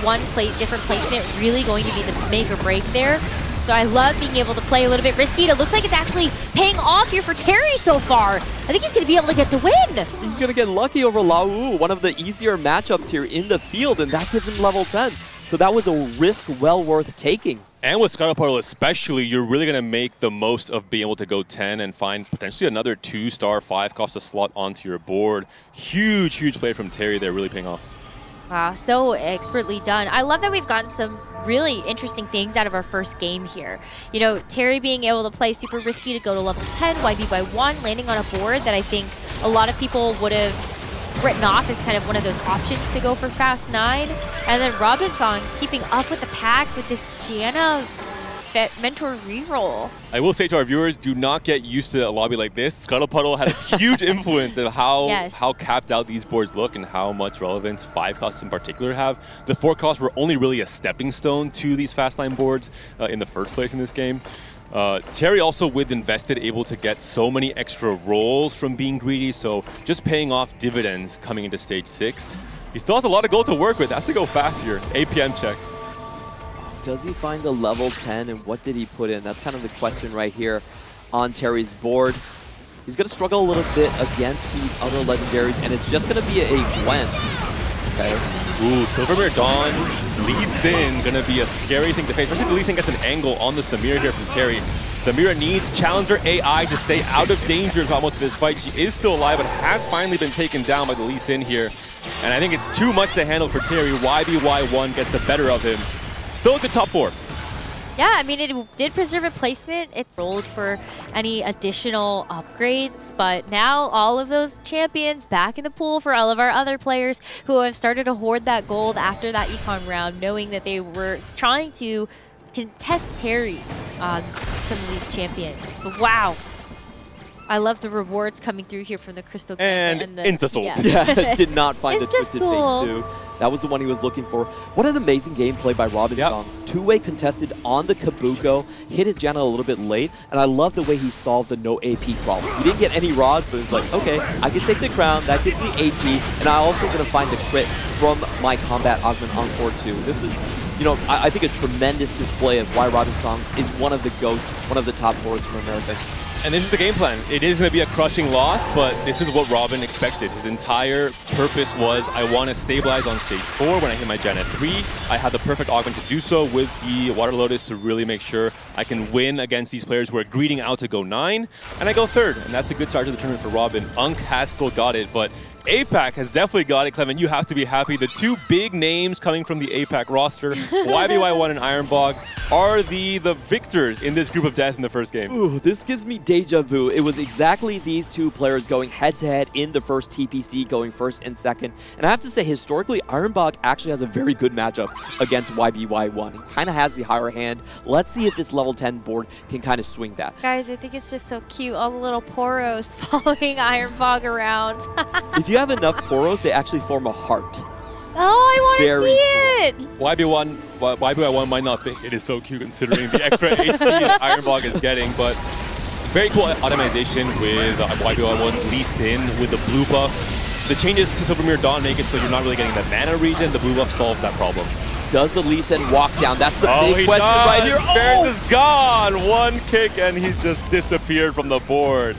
different placement really going to be the make or break there. So I love being able to play a little bit risky. It looks like it's actually paying off here for Terry so far. I think he's going to be able to get the win. He's going to get lucky over Lau, one of the easier matchups here in the field, and that gives him level 10. So that was a risk well worth taking. And with Scarlet Portal especially, you're really going to make the most of being able to go 10 and find potentially another 2-star 5-cost a slot onto your board. Huge, huge play from Terry there, really paying off. Wow, so expertly done. I love that we've gotten some really interesting things out of our first game here. You know, Terry being able to play super risky to go to level 10, YB by 1, landing on a board that I think a lot of people would have written off as kind of one of those options to go for Fast 9. And then Robin Songs keeping up with the pack with this Janna mentor reroll. I will say to our viewers, do not get used to a lobby like this. Scuttle Puddle had a huge influence in how capped out these boards look and how much relevance 5 costs in particular have. The 4 costs were only really a stepping stone to these fast line boards in the first place in this game. Terry also with Invested able to get so many extra rolls from being greedy, so just paying off dividends coming into stage 6. He still has a lot of gold to work with. Has to go fast here. APM check. Does he find the level 10 and what did he put in? That's kind of the question right here on Terry's board. He's going to struggle a little bit against these other legendaries, and it's just going to be a Gwen. Okay. Ooh, Silvermere Dawn, Lee Sin going to be a scary thing to face, especially if Lee Sin gets an angle on the Samira here from Terry. Samira needs Challenger AI to stay out of danger for almost this fight. She is still alive, but has finally been taken down by the Lee Sin here. And I think it's too much to handle for Terry. YBY1 gets the better of him. Still a good top 4. Yeah, I mean, it did preserve a placement. It rolled for any additional upgrades, but now all of those champions back in the pool for all of our other players who have started to hoard that gold after that econ round, knowing that they were trying to contest Terry on some of these champions. But wow. I love the rewards coming through here from the Crystal Gambit and the Insta-Soul. Yeah, did not find the Twisted cool. Fate 2. That was the one he was looking for. What an amazing gameplay by Robin Songs. Two-way contested on the Kabuko, hit his Janna a little bit late, and I love the way he solved the no AP problem. He didn't get any rods, but it's like, okay, I can take the crown, that gives me AP, and I also going to find the crit from my combat augment on 4-2. This is, you know, I think a tremendous display of why Robin Songs is one of the GOATs, one of the top 4s from America. And this is the game plan. It is going to be a crushing loss, but this is what Robin expected. His entire purpose was, I want to stabilize on stage 4 when I hit my gen at 3. I have the perfect augment to do so with the Water Lotus to really make sure I can win against these players who are greeting out to go 9. And I go 3rd, and that's a good start to the tournament for Robin. Unk has still got it, but APAC has definitely got it, Clement. You have to be happy. The 2 big names coming from the APAC roster, YBY1 and Ironbog, are the victors in this group of death in the first game. Ooh, this gives me deja vu. It was exactly these 2 players going head-to-head in the first TPC, going 1st and 2nd. And I have to say, historically, Ironbog actually has a very good matchup against YBY1. He kind of has the higher hand. Let's see if this level 10 board can kind of swing that. Guys, I think it's just so cute. All the little poros following Ironbog around. If you have enough poros, they actually form a heart. Oh, I want to see it! YBY1 might not think it is so cute considering the extra HP that Ironbog is getting, but very cool automation with YBY1 Lee Sin with the blue buff. The changes to Silvermere Dawn make it so you're not really getting the mana regen. The blue buff solves that problem. Does the Lee Sin walk down? That's the big question right here. Barons is gone! One kick and he's just disappeared from the board.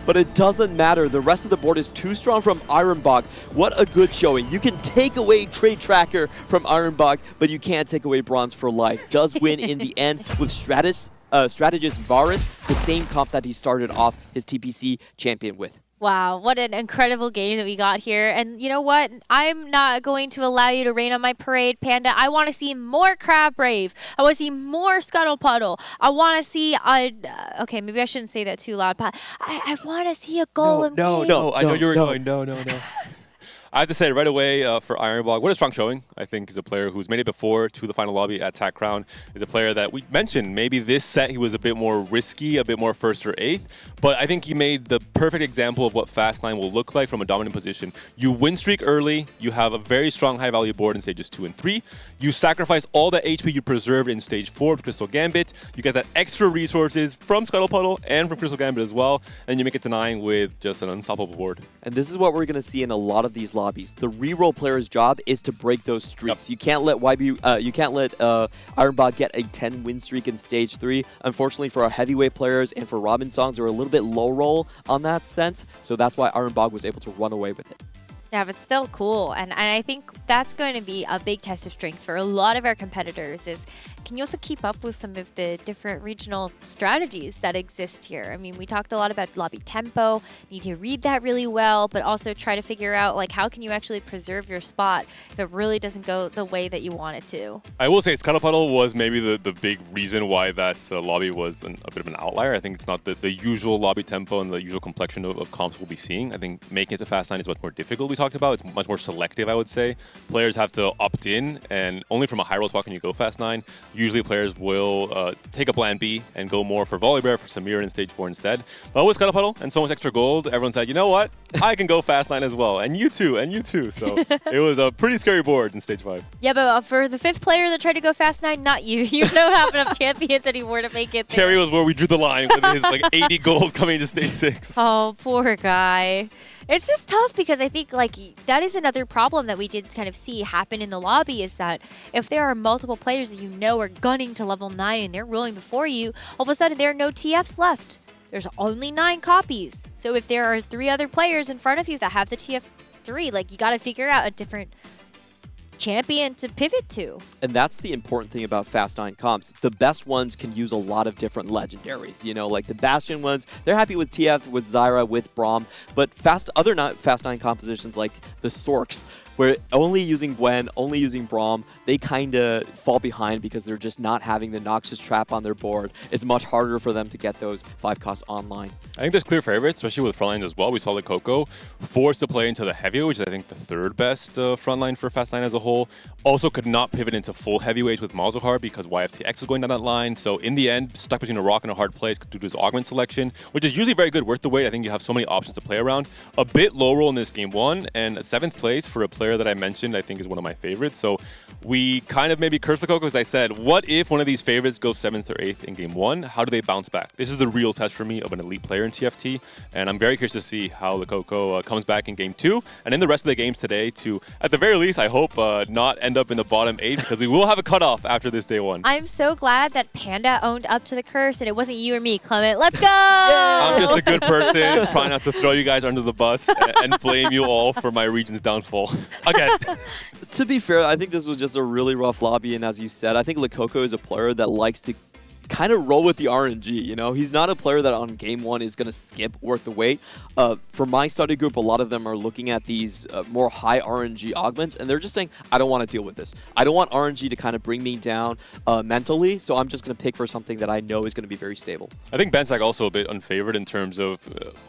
But it doesn't matter. The rest of the board is too strong from Ironbog. What a good showing. You can take away Trade Tracker from Ironbog, but you can't take away Bronze for Life. Does win in the end with strategist Varus, the same comp that he started off his TPC champion with. Wow, what an incredible game that we got here. And you know what? I'm not going to allow you to rain on my parade, Panda. I want to see more Crab Rave. I want to see more Scuttle Puddle. I want to see... okay, maybe I shouldn't say that too loud, but I want to see a Golem No, I know you were going, no. I have to say right away for Ironbog, what a strong showing. I think he's a player who's made it before to the final lobby at TAC Crown. He's a player that we mentioned, maybe this set he was a bit more risky, a bit more 1st or 8th, but I think he made the perfect example of what Fast 9 will look like from a dominant position. You win streak early, you have a very strong high value board in stages 2 and 3, you sacrifice all the HP you preserved in stage 4 with Crystal Gambit, you get that extra resources from Scuttle Puddle and from Crystal Gambit as well, and you make it to 9 with just an unstoppable board. And this is what we're going to see in a lot of these lobbies. The reroll player's job is to break those streaks. Yep. You can't let Ironbog get a 10 win streak in stage 3. Unfortunately for our heavyweight players and for Robin Songs, they're a little bit low roll on that sense. So that's why Ironbog was able to run away with it. Yeah, but still cool. And I think that's going to be a big test of strength for a lot of our competitors is, can you also keep up with some of the different regional strategies that exist here? I mean, we talked a lot about lobby tempo, need to read that really well, but also try to figure out, like, how can you actually preserve your spot if it really doesn't go the way that you want it to? I will say Scuttle Puddle was maybe the big reason why that lobby was a bit of an outlier. I think it's not the usual lobby tempo and the usual complexion of comps we'll be seeing. I think making it to Fast 9 is much more difficult. We talked about it's much more selective, I would say. Players have to opt in, and only from a high roll spot can you go Fast 9. usually players will take a plan B and go more for Volibear, for Samir in stage 4 instead. But with Scuttle Puddle and so much extra gold, everyone said, you know what? I can go fast line as well. And you too, and you too. So it was a pretty scary board in stage 5. Yeah, but for the 5th player that tried to go fast 9, not you. You don't have enough champions anymore to make it there. Terry was where we drew the line with his like 80 gold coming to stage 6. Oh, poor guy. It's just tough because I think like that is another problem that we did kind of see happen in the lobby is that if there are multiple players that you know are gunning to level 9 and they're ruling before you, all of a sudden there are no TFs left. There's only 9 copies. So if there are 3 other players in front of you that have the TF3, like you got to figure out a different champion to pivot to. And that's the important thing about Fast 9 comps. The best ones can use a lot of different legendaries. You know, like the Bastion ones, they're happy with TF, with Zyra, with Braum. But other Fast 9 compositions like the Sorks, where only using Gwen, only using Braum, they kind of fall behind because they're just not having the Noxus Trap on their board. It's much harder for them to get those 5 costs online. I think there's clear favorites, especially with frontlines as well. We saw Coco forced to play into the heavyweight, which is I think the 3rd best frontline for Fast 9 as a whole. Also could not pivot into full heavyweight with Malzahar because YFTX was going down that line. So in the end, stuck between a rock and a hard place due to his augment selection, which is usually very good worth the wait. I think you have so many options to play around. A bit low roll in this game 1 and a 7th place for a player that I mentioned I think is one of my favorites. So we kind of maybe curse Coco because I said, what if one of these favorites goes 7th or 8th in game 1? How do they bounce back? This is the real test for me of an elite player in TFT, and I'm very curious to see how Coco comes back in game 2 and in the rest of the games today to, at the very least, I hope not end up in the bottom 8 because we will have a cutoff after this day 1. I'm so glad that Panda owned up to the curse and it wasn't you or me, Clement. Let's go! I'm just a good person, trying not to throw you guys under the bus and blame you all for my region's downfall. Again. To be fair, I think this was just a really rough lobby, and as you said, I think Coco is a player that likes to kind of roll with the RNG, you know? He's not a player that on game 1 is going to skip worth the wait. For my study group, a lot of them are looking at these more high RNG augments, and they're just saying, I don't want to deal with this. I don't want RNG to kind of bring me down mentally, so I'm just going to pick for something that I know is going to be very stable. I think Bensack also a bit unfavored in terms of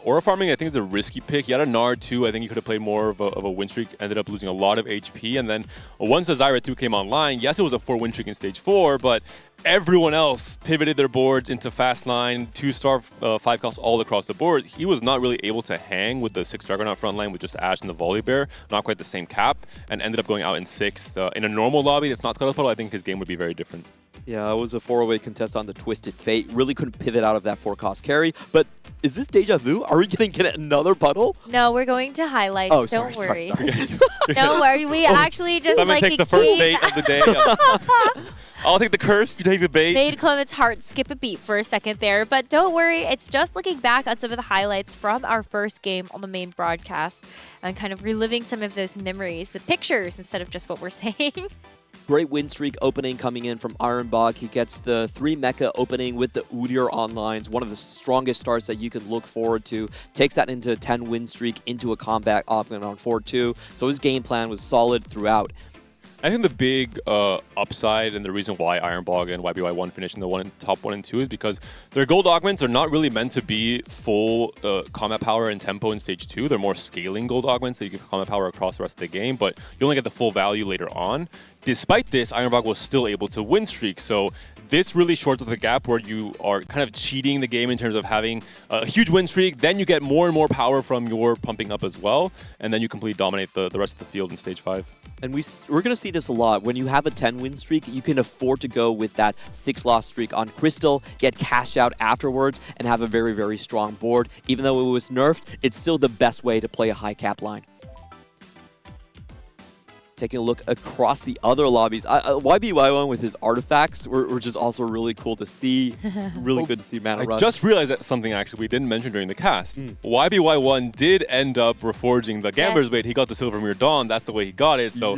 aura farming. I think it's a risky pick. He had a Nard too. I think he could have played more of a win streak, ended up losing a lot of HP, and then once the Zyra 2 came online, yes, it was a 4 win streak in stage 4, but everyone else pivoted their boards into Fast 9, 2-star 5 costs all across the board. He was not really able to hang with the 6 Juggernaut front line with just Ashe and the Volibear, not quite the same cap, and ended up going out in 6th. In a normal lobby that's not Scuttle Puddle, I think his game would be very different. Yeah, it was a 4-way contest on the Twisted Fate. Really couldn't pivot out of that 4-cost carry. But is this deja vu? Are we going to get another puddle? No, we're going to highlight. Oh, Don't worry. Sorry. Don't worry. We actually just Clement like takes the first bait of the day. I'll take the curse, you take the bait. Made Clement's heart skip a beat for a second there. But don't worry, it's just looking back on some of the highlights from our first game on the main broadcast and kind of reliving some of those memories with pictures instead of just what we're saying. Great win streak opening coming in from Ironbog. He gets the 3 mecha opening with the Udyr onlines, one of the strongest starts that you can look forward to. Takes that into a 10 win streak into a combat opening on 4-2. So his game plan was solid throughout. I think the big upside and the reason why Ironbog and YBY1 finished in the top 1 and 2 is because their gold augments are not really meant to be full combat power and tempo in stage 2. They're more scaling gold augments that you give combat power across the rest of the game, but you only get the full value later on. Despite this, Ironbog was still able to win streak, so this really shorts the gap where you are kind of cheating the game in terms of having a huge win streak, then you get more and more power from your pumping up as well, and then you completely dominate the rest of the field in stage 5. And we're going to see this a lot. When you have a 10-win streak, you can afford to go with that 6-loss streak on Crystal, get cash out afterwards, and have a very, very strong board. Even though it was nerfed, it's still the best way to play a high cap line. Taking a look across the other lobbies, YBY1 with his artifacts were just also really cool to see. Really good to see Mana Run. I just realized that something actually we didn't mention during the cast. YBY1 did end up reforging the Gambler's Blade. He got the Silvermere Dawn. That's the way he got it. So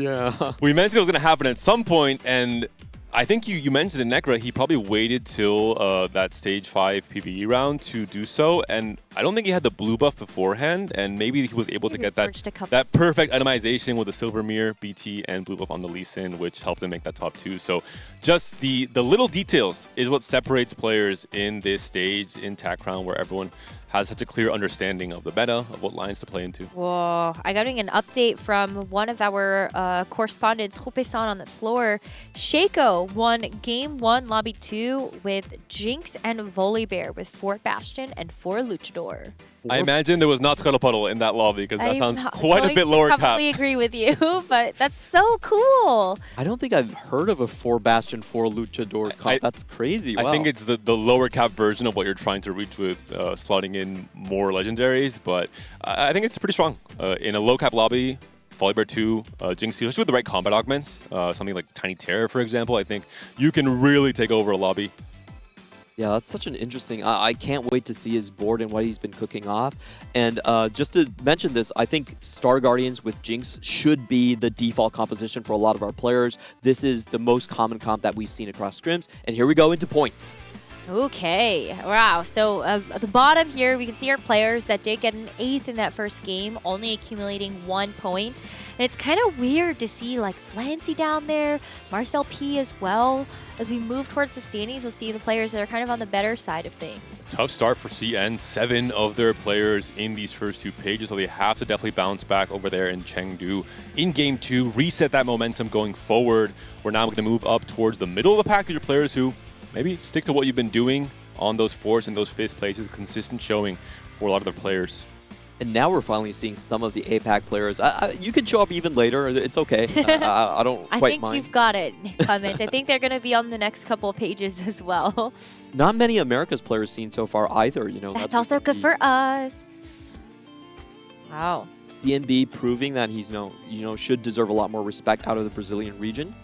we mentioned it was going to happen at some point, and I think you mentioned in Necra, he probably waited till that stage 5 PvE round to do so, and I don't think he had the blue buff beforehand, and maybe he was able to get that forged a couple. that perfect itemization with the silver mirror, BT, and blue buff on the Lee Sin, which helped him make that top 2. So just the little details is what separates players in this stage in TAC Crown, where everyone has such a clear understanding of the meta, of what lines to play into. Whoa, I got an update from one of our correspondents, Hope-san, on the floor. Shaco won Game 1, Lobby 2 with Jinx and Volibear with 4 Bastion and 4 Luchador. I imagine there was not Scuttlepuddle in that lobby, because that sounds quite a bit lower cap. I probably agree with you, but that's so cool. I don't think I've heard of a 4 Bastion, 4 Luchador comp. That's crazy. I Wow. think it's the lower cap version of what you're trying to reach with slotting in more legendaries, but I think it's pretty strong. In a low cap lobby, Volibear 2, Jinx, especially with the right combat augments, something like Tiny Terror, for example, I think you can really take over a lobby. Yeah, that's such an interesting... I can't wait to see his board and what he's been cooking off. And just to mention this, I think Star Guardians with Jinx should be the default composition for a lot of our players. This is the most common comp that we've seen across scrims. And here we go into points. Okay, wow. So at the bottom here, we can see our players that did get an 8th in that first game, only accumulating 1 point. And it's kind of weird to see like Flancy down there, Marcel P as well. As we move towards the standings, you'll see the players that are kind of on the better side of things. Tough start for CN. 7 of their players in these first 2 pages, so they have to definitely bounce back over there in Chengdu in Game 2, reset that momentum going forward. We're now going to move up towards the middle of the pack with your players who maybe stick to what you've been doing on those 4th and those 5th places, consistent showing for a lot of their players. And now we're finally seeing some of the APAC players. You can show up even later. It's okay. I don't quite mind. I think you've got it, Clement. I think they're going to be on the next couple of pages as well. Not many America's players seen so far either. You know, that's also good for us. Wow. CNB proving that he's should deserve a lot more respect out of the Brazilian region.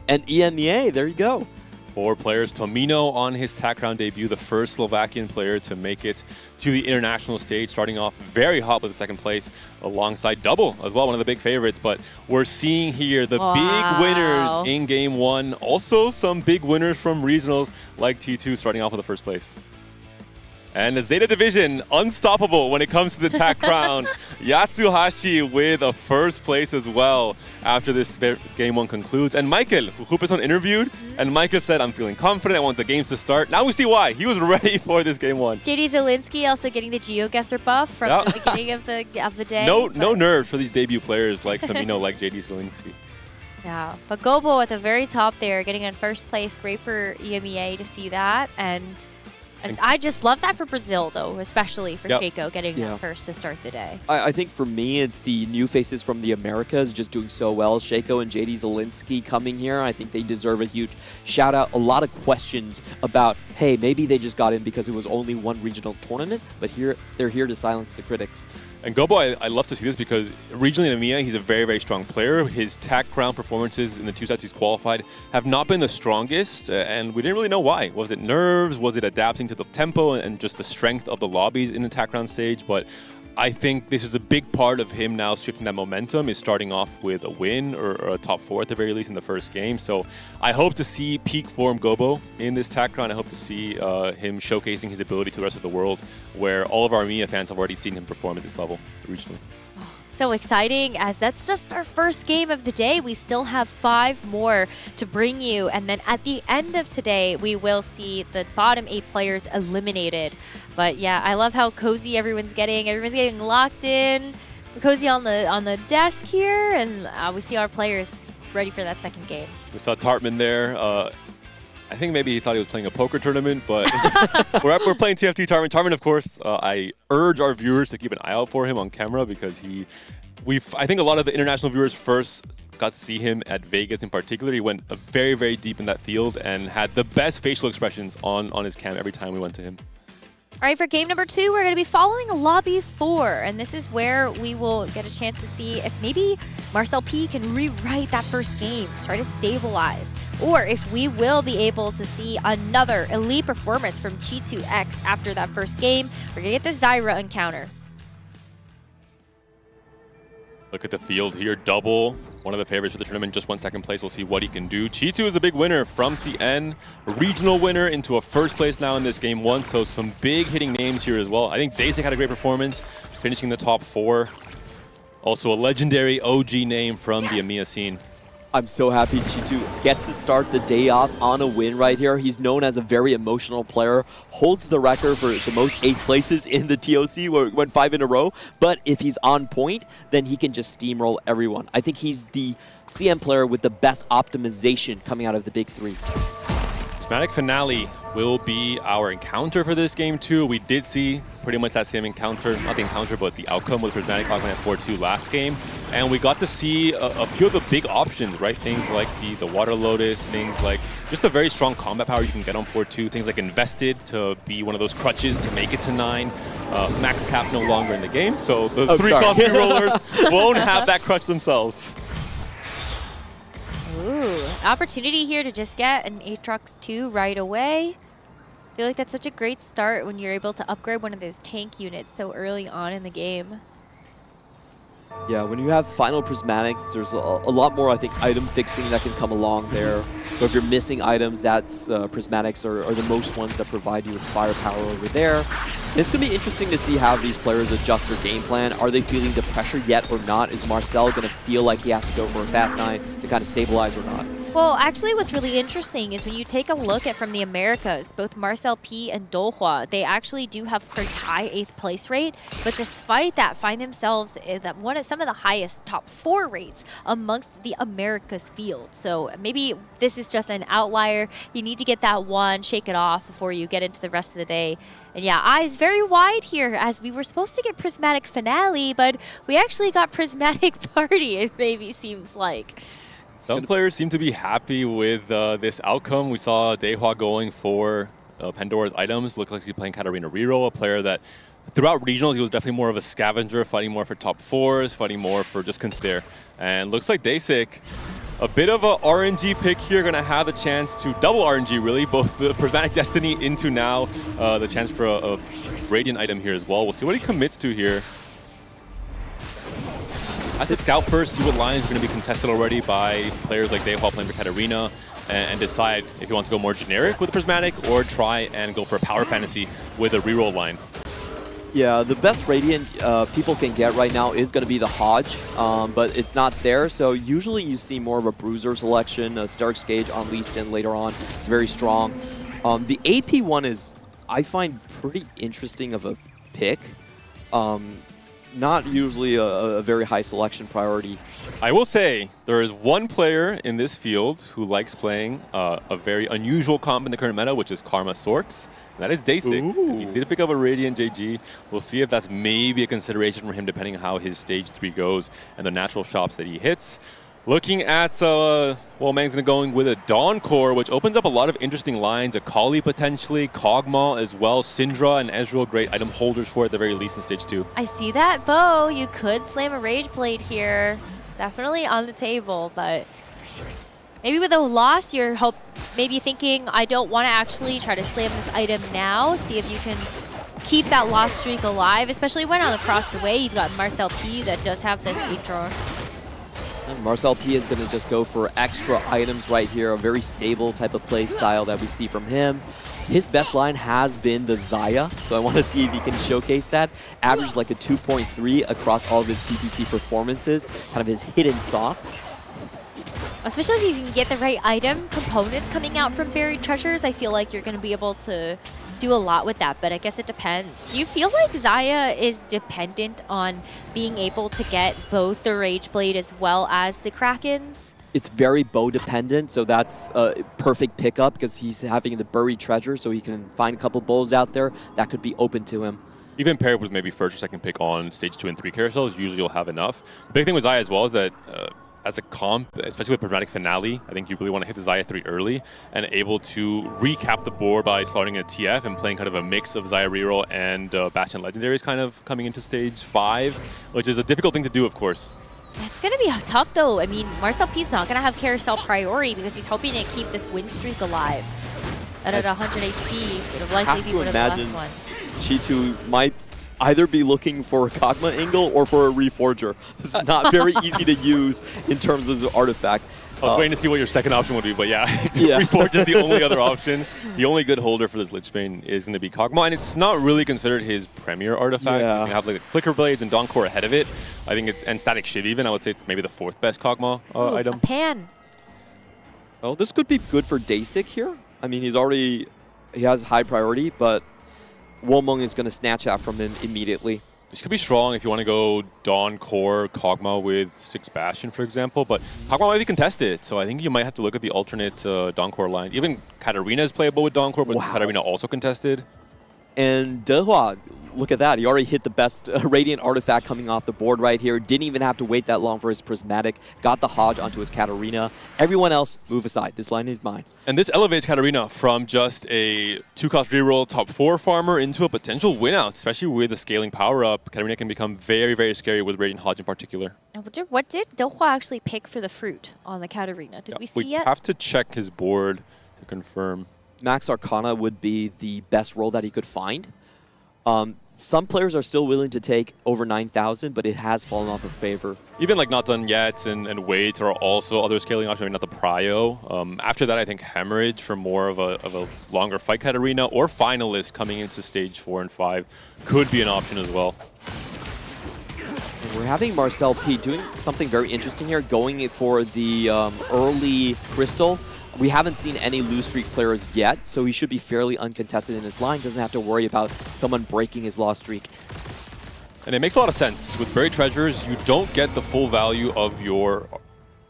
And EMEA, there you go. 4 players. Tomino on his TAC Crown debut, the first Slovakian player to make it to the international stage, starting off very hot with the 2nd place alongside Double as well, one of the big favorites. But we're seeing here the big winners in Game 1. Also some big winners from regionals like T2 starting off with the 1st place. And the Zeta Division, unstoppable when it comes to the TAC Crown. Yatsuhashi with a 1st place as well after this Game 1 concludes. And Michael, who Hoop-san interviewed, and Michael said, I'm feeling confident, I want the games to start. Now we see why. He was ready for this Game 1. JD Zielinski also getting the GeoGuessr buff from the beginning of the day. No nerves for these debut players like Tomino, like JD Zielinski. Yeah, but Gobo at the very top there, getting in 1st place. Great for EMEA to see that. And I just love that for Brazil, though, especially for Shaco getting that 1st to start the day. I think for me, it's the new faces from the Americas just doing so well. Shaco and JD Zielinski coming here. I think they deserve a huge shout out. A lot of questions about, hey, maybe they just got in because it was only one regional tournament, but they're here to silence the critics. And Gobo, I love to see this because regionally in EMEA, he's a very, very strong player. His TAC Crown performances in the 2 sets he's qualified have not been the strongest, and we didn't really know why. Was it nerves? Was it adapting to the tempo and just the strength of the lobbies in the TAC Crown stage? But I think this is a big part of him now shifting that momentum, is starting off with a win or a top 4 at the very least in the 1st game. So I hope to see peak form Gobo in this TAC Crown. I hope to see him showcasing his ability to the rest of the world, where all of our EMEA fans have already seen him perform at this level regionally. So exciting, as that's just our 1st game of the day. We still have 5 more to bring you, and then at the end of today, we will see the bottom 8 players eliminated. But yeah, I love how cozy everyone's getting. Everyone's getting locked in, cozy on the desk here, and we see our players ready for that 2nd game. We saw Tartman there. I think maybe he thought he was playing a poker tournament, but we're playing TFT Tartman. Tartman, of course, I urge our viewers to keep an eye out for him on camera because I think a lot of the international viewers first got to see him at Vegas in particular. He went very, very deep in that field and had the best facial expressions on his cam every time we went to him. All right, for game number 2, we're going to be following Lobby 4, and this is where we will get a chance to see if maybe Marcel P can rewrite that 1st game, try to stabilize, or if we will be able to see another elite performance from Chi2X after that 1st game. We're going to get the Zyra encounter. Look at the field here. Double one of the favorites for the tournament, just won second place. We'll see what he can do. Chitu is a big winner from CN, a regional winner into a first place now in this game 1. So some big hitting names here as well. I think Dasik had a great performance, finishing the top 4. Also a legendary OG name from the EMEA scene. I'm so happy Chitu gets to start the day off on a win right here. He's known as a very emotional player, holds the record for the most 8th places in the TOC, where it went 5 in a row. But if he's on point, then he can just steamroll everyone. I think he's the CM player with the best optimization coming out of the big 3. Prismatic Finale will be our encounter for this game too. We did see pretty much that same encounter, not the encounter, but the outcome with Prismatic Hawkman at 4-2 last game. And we got to see a few of the big options, right? Things like the Water Lotus, things like just a very strong combat power you can get on 4-2, things like Invested to be one of those crutches to make it to 9. Max Cap no longer in the game, so the 3 coffee rollers won't have that crutch themselves. Ooh, opportunity here to just get an Aatrox 2 right away. I feel like that's such a great start when you're able to upgrade one of those tank units so early on in the game. Yeah, when you have final Prismatics, there's a lot more, I think, item fixing that can come along there. So if you're missing items, that's Prismatics are the most ones that provide you with firepower over there. And it's going to be interesting to see how these players adjust their game plan. Are they feeling the pressure yet or not? Is Marcel going to feel like he has to go for a fast 9 to kind of stabilize or not? Well, actually what's really interesting is when you take a look at from the Americas, both Marcel P and Dohua, they actually do have pretty high 8th place rate, but despite that find themselves at some of the highest top 4 rates amongst the Americas field. So maybe this is just an outlier. You need to get that 1, shake it off before you get into the rest of the day. And yeah, eyes very wide here, as we were supposed to get Prismatic Finale, but we actually got Prismatic Party, it maybe seems like. Some players seem to be happy with this outcome. We saw Dehua going for Pandora's items. Looks like he's playing Katarina Riro, a player that throughout regionals he was definitely more of a scavenger, fighting more for top 4s, fighting more for just Constair. And looks like Dasik, a bit of a RNG pick here, going to have the chance to double RNG really, both the Prismatic Destiny into now the chance for a Radiant item here as well. We'll see what he commits to here. As a scout first, see what lines are going to be contested already by players like Dehua playing for Katarina, and decide if you want to go more generic with the Prismatic or try and go for a power fantasy with a reroll line. Yeah, the best Radiant people can get right now is going to be the Hodge, but it's not there, so usually you see more of a Bruiser selection, a Stark's Gauge on Lee Sin later on. It's very strong. The AP one is, I find, pretty interesting of a pick. Not usually a very high selection priority. I will say, there is one player in this field who likes playing a very unusual comp in the current meta, which is Karma Sorks. That is Dasik. He did pick up a Radiant JG. We'll see if that's maybe a consideration for him depending on how his stage 3 goes and the natural shops that he hits. Looking at, well, Mang's going to go in with a Dawn Core, which opens up a lot of interesting lines. A Kali potentially, Kog'Maw as well, Syndra and Ezreal, great item holders for at the very least in stage 2. I see that, Bo. You could slam a Rage Blade here. Definitely on the table, but maybe with a loss, you're maybe thinking, I don't want to actually try to slam this item now. See if you can keep that loss streak alive, especially when on across the way, you've got Marcel P that does have this Aatrox. And Marcel P is going to just go for extra items right here, a very stable type of play style that we see from him. His best line has been the Xayah, so I want to see if he can showcase that. Averaged like a 2.3 across all of his TPC performances, kind of his hidden sauce. Especially if you can get the right item components coming out from Buried Treasures, I feel like you're going to be able to do a lot with that, but I guess it depends. Do you feel like Xayah is dependent on being able to get both the Rage Blade as well as the Krakens? It's very bow dependent, so that's a perfect pickup because he's having the Buried Treasure, so he can find a couple bowls out there that could be open to him. Even paired with maybe first or second pick on stage 2 and 3 carousels, usually you'll have enough. The big thing with Xayah as well is that as a comp, especially with Prismatic Finale, I think you really want to hit the Xayah 3 early and able to recap the board by starting a TF and playing kind of a mix of Xayah reroll and Bastion Legendaries kind of coming into stage 5, which is a difficult thing to do, of course. It's going to be tough, though. I mean, Marcel P's not going to have carousel priority because he's hoping to keep this win streak alive. And at 100 HP, would have likely be one of the last ones. Chitu might either be looking for a Kog'Maw angle or for a Reforger. This is not very easy to use in terms of the artifact. I was waiting to see what your second option would be, but yeah, Yeah. Reforge is the only other option. The only good holder for this Lich Bane is going to be Kog'Maw, and it's not really considered his premier artifact. Yeah. You have like Flicker Blades and Dawncore ahead of it. I think it's, and Static Shiv even, I would say it's maybe the 4th best Kog'Maw Ooh, item. A pan. Well, this could be good for Dasik here. I mean, he has high priority, but Womong is going to snatch that from him immediately. This could be strong if you want to go Dawn Core, Kog'Maw with 6 Bastion, for example, but Kog'Maw might be contested, so I think you might have to look at the alternate Dawn Core line. Even Katarina is playable with Dawn Core, but Katarina also contested. And Dehua, look at that. He already hit the best Radiant artifact coming off the board right here. Didn't even have to wait that long for his Prismatic. Got the Hodge onto his Katarina. Everyone else, move aside. This line is mine. And this elevates Katarina from just a 2-cost reroll top 4 farmer into a potential win-out, especially with the scaling power-up. Katarina can become very, very scary with Radiant Hodge in particular. What did Dohua actually pick for the fruit on the Katarina? Did we see yet? We have to check his board to confirm. Max Arcana would be the best roll that he could find. Some players are still willing to take over 9,000, but it has fallen off of favor. Even like Not Done Yet and Wait are also other scaling options, maybe not the Prio. After that, I think Hemorrhage for more of a longer fight Katarina or Finalist coming into stage 4 and 5 could be an option as well. And we're having Marcel P doing something very interesting here, going for the early Crystal. We haven't seen any lose streak players yet, so he should be fairly uncontested in this line. Doesn't have to worry about someone breaking his loss streak. And it makes a lot of sense. With Buried Treasures, you don't get the full value of your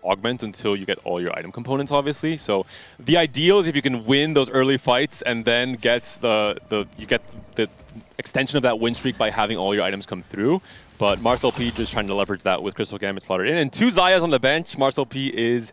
augment until you get all your item components, obviously. So the ideal is if you can win those early fights and then get the extension of that win streak by having all your items come through. But Marcel P just trying to leverage that with Crystal Gambit slaughtered in. And 2 Zayas on the bench. Marcel P is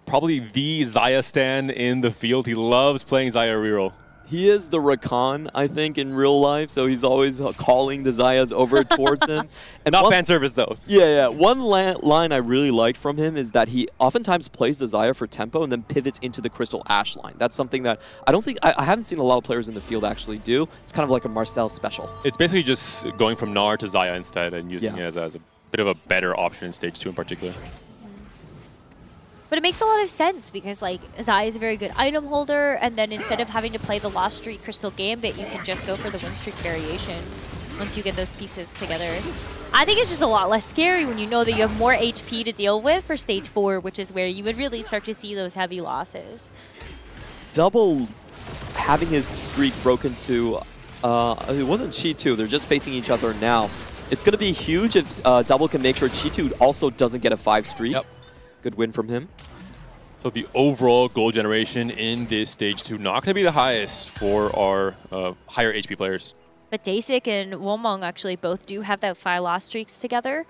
probably the Zaya stan in the field. He loves playing Zaya reroll. He is the Rakan, I think, in real life, so he's always calling the Zayas over towards him. And Not fan service, though. Yeah. One line I really liked from him is that he oftentimes plays the Zaya for tempo and then pivots into the Crystal Ash line. That's something that I haven't seen a lot of players in the field actually do. It's kind of like a Marcel special. It's basically just going from Gnar to Zaya instead and using it as a bit of a better option in stage 2 in particular. But it makes a lot of sense because like Zai is a very good item holder, and then instead of having to play the Lost Streak Crystal Gambit, you can just go for the win streak variation once you get those pieces together. I think it's just a lot less scary when you know that you have more HP to deal with for stage 4, which is where you would really start to see those heavy losses. Double having his streak broken to, it wasn't Chi2, they're just facing each other now. It's going to be huge if Double can make sure Chi2 also doesn't get a 5 streak. Yep. Good win from him. So the overall goal generation in this stage 2 not going to be the highest for our higher HP players. But Dasik and Womong actually both do have that 5 loss streaks together.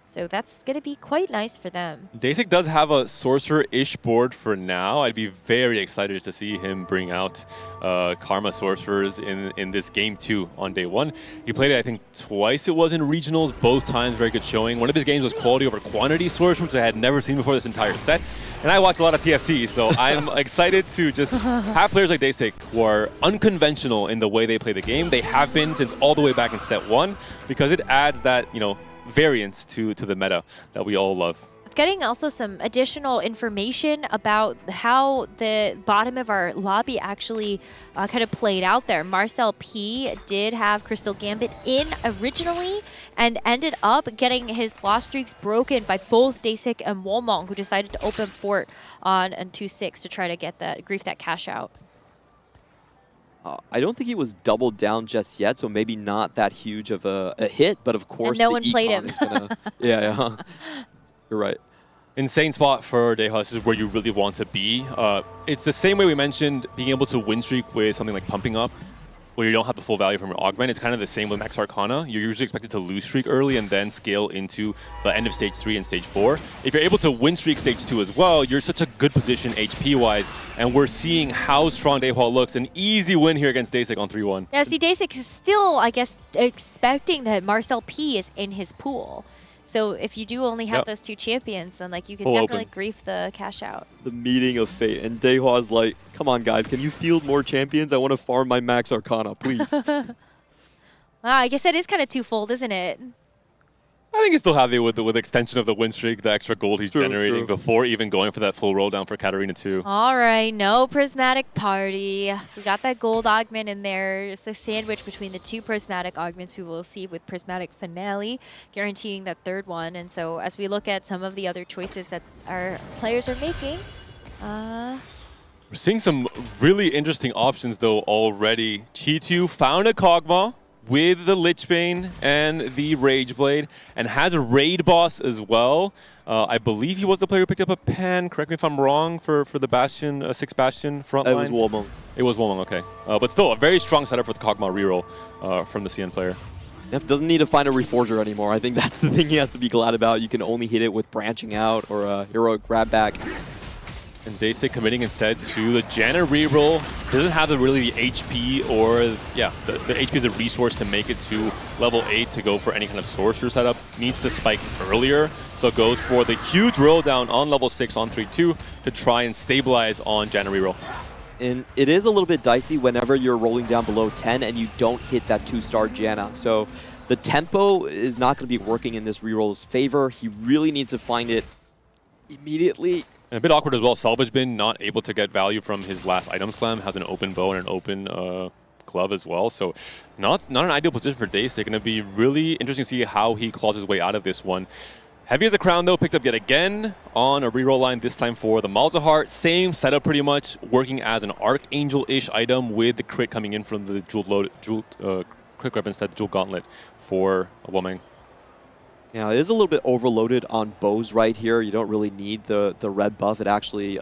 So that's going to be quite nice for them. Dasik does have a Sorcerer-ish board for now. I'd be very excited to see him bring out Karma Sorcerers in this game 2 on day 1. He played it, I think, twice it was in regionals, both times very good showing. One of his games was quality over quantity Sorcerers, which I had never seen before this entire set. And I watch a lot of TFT, so I'm excited to just have players like Dasik who are unconventional in the way they play the game. They have been since all the way back in set 1, because it adds that, variance to the meta that we all love. Getting also some additional information about how the bottom of our lobby actually kind of played out there. Marcel P did have Crystal Gambit in originally and ended up getting his loss streaks broken by both Dasik and Womong, who decided to open fort on 2-6 to try to get that grief that cash out. I don't think he was doubled down just yet, so maybe not that huge of a hit, but of course and no one played him. Is gonna, yeah. You're right. Insane spot for Deha. This is where you really want to be. It's the same way we mentioned being able to win streak with something like Pumping Up, where you don't have the full value from your augment. It's kind of the same with Max Arcana. You're usually expected to lose streak early and then scale into the end of stage 3 and stage 4. If you're able to win streak stage 2 as well, you're such a good position HP-wise, and we're seeing how strong Dehua looks. An easy win here against Dasik on 3-1. Yeah, see, Dasik is still, I guess, expecting that Marcel P is in his pool. So if you do only have those 2 champions, then like you can definitely grief the cash out. The meeting of fate, and Dehua's like, come on guys, can you field more champions? I want to farm my Max Arcana, please. Well, Wow, I guess that is kind of twofold, isn't it? I think he's still happy with the extension of the win streak, the extra gold he's generating before even going for that full roll down for Katarina 2. All right, no prismatic party. We got that gold augment in there. It's the sandwich between the 2 prismatic augments we will see with prismatic finale, guaranteeing that 3rd one. And so as we look at some of the other choices that our players are making, we're seeing some really interesting options though already. Chi2 found a Kog'Maw with the Lichbane and the Rage Blade, and has a raid boss as well. I believe he was the player who picked up a Pan. Correct me if I'm wrong for the Bastion, 6 Bastion frontline. It was Wolmong. It was Wolmong, okay. But still, a very strong setup for the Kog'Maw reroll from the CN player. Yep, doesn't need to find a Reforger anymore. I think that's the thing he has to be glad about. You can only hit it with branching out or a heroic grab back. And Daysik committing instead to the Janna reroll. Doesn't have really the HP or, the HP is a resource to make it to level 8 to go for any kind of sorcerer setup. Needs to spike earlier, so goes for the huge roll down on level 6 on 3-2 to try and stabilize on Janna reroll. And it is a little bit dicey whenever you're rolling down below 10 and you don't hit that 2-star Janna. So the tempo is not going to be working in this reroll's favor. He really needs to find it immediately. And a bit awkward as well. Salvage Bin not able to get value from his last item slam. Has an open bow and an open glove as well. So not an ideal position for Daysik. Going to be really interesting to see how he claws his way out of this one. Heavy as a Crown though, picked up yet again on a reroll line, this time for the Malzahar. Same setup pretty much, working as an Archangel-ish item with the crit coming in from the jeweled quick weapon instead, the Jewel Gauntlet for Womeng. Yeah, it is a little bit overloaded on bows right here. You don't really need the red buff. It actually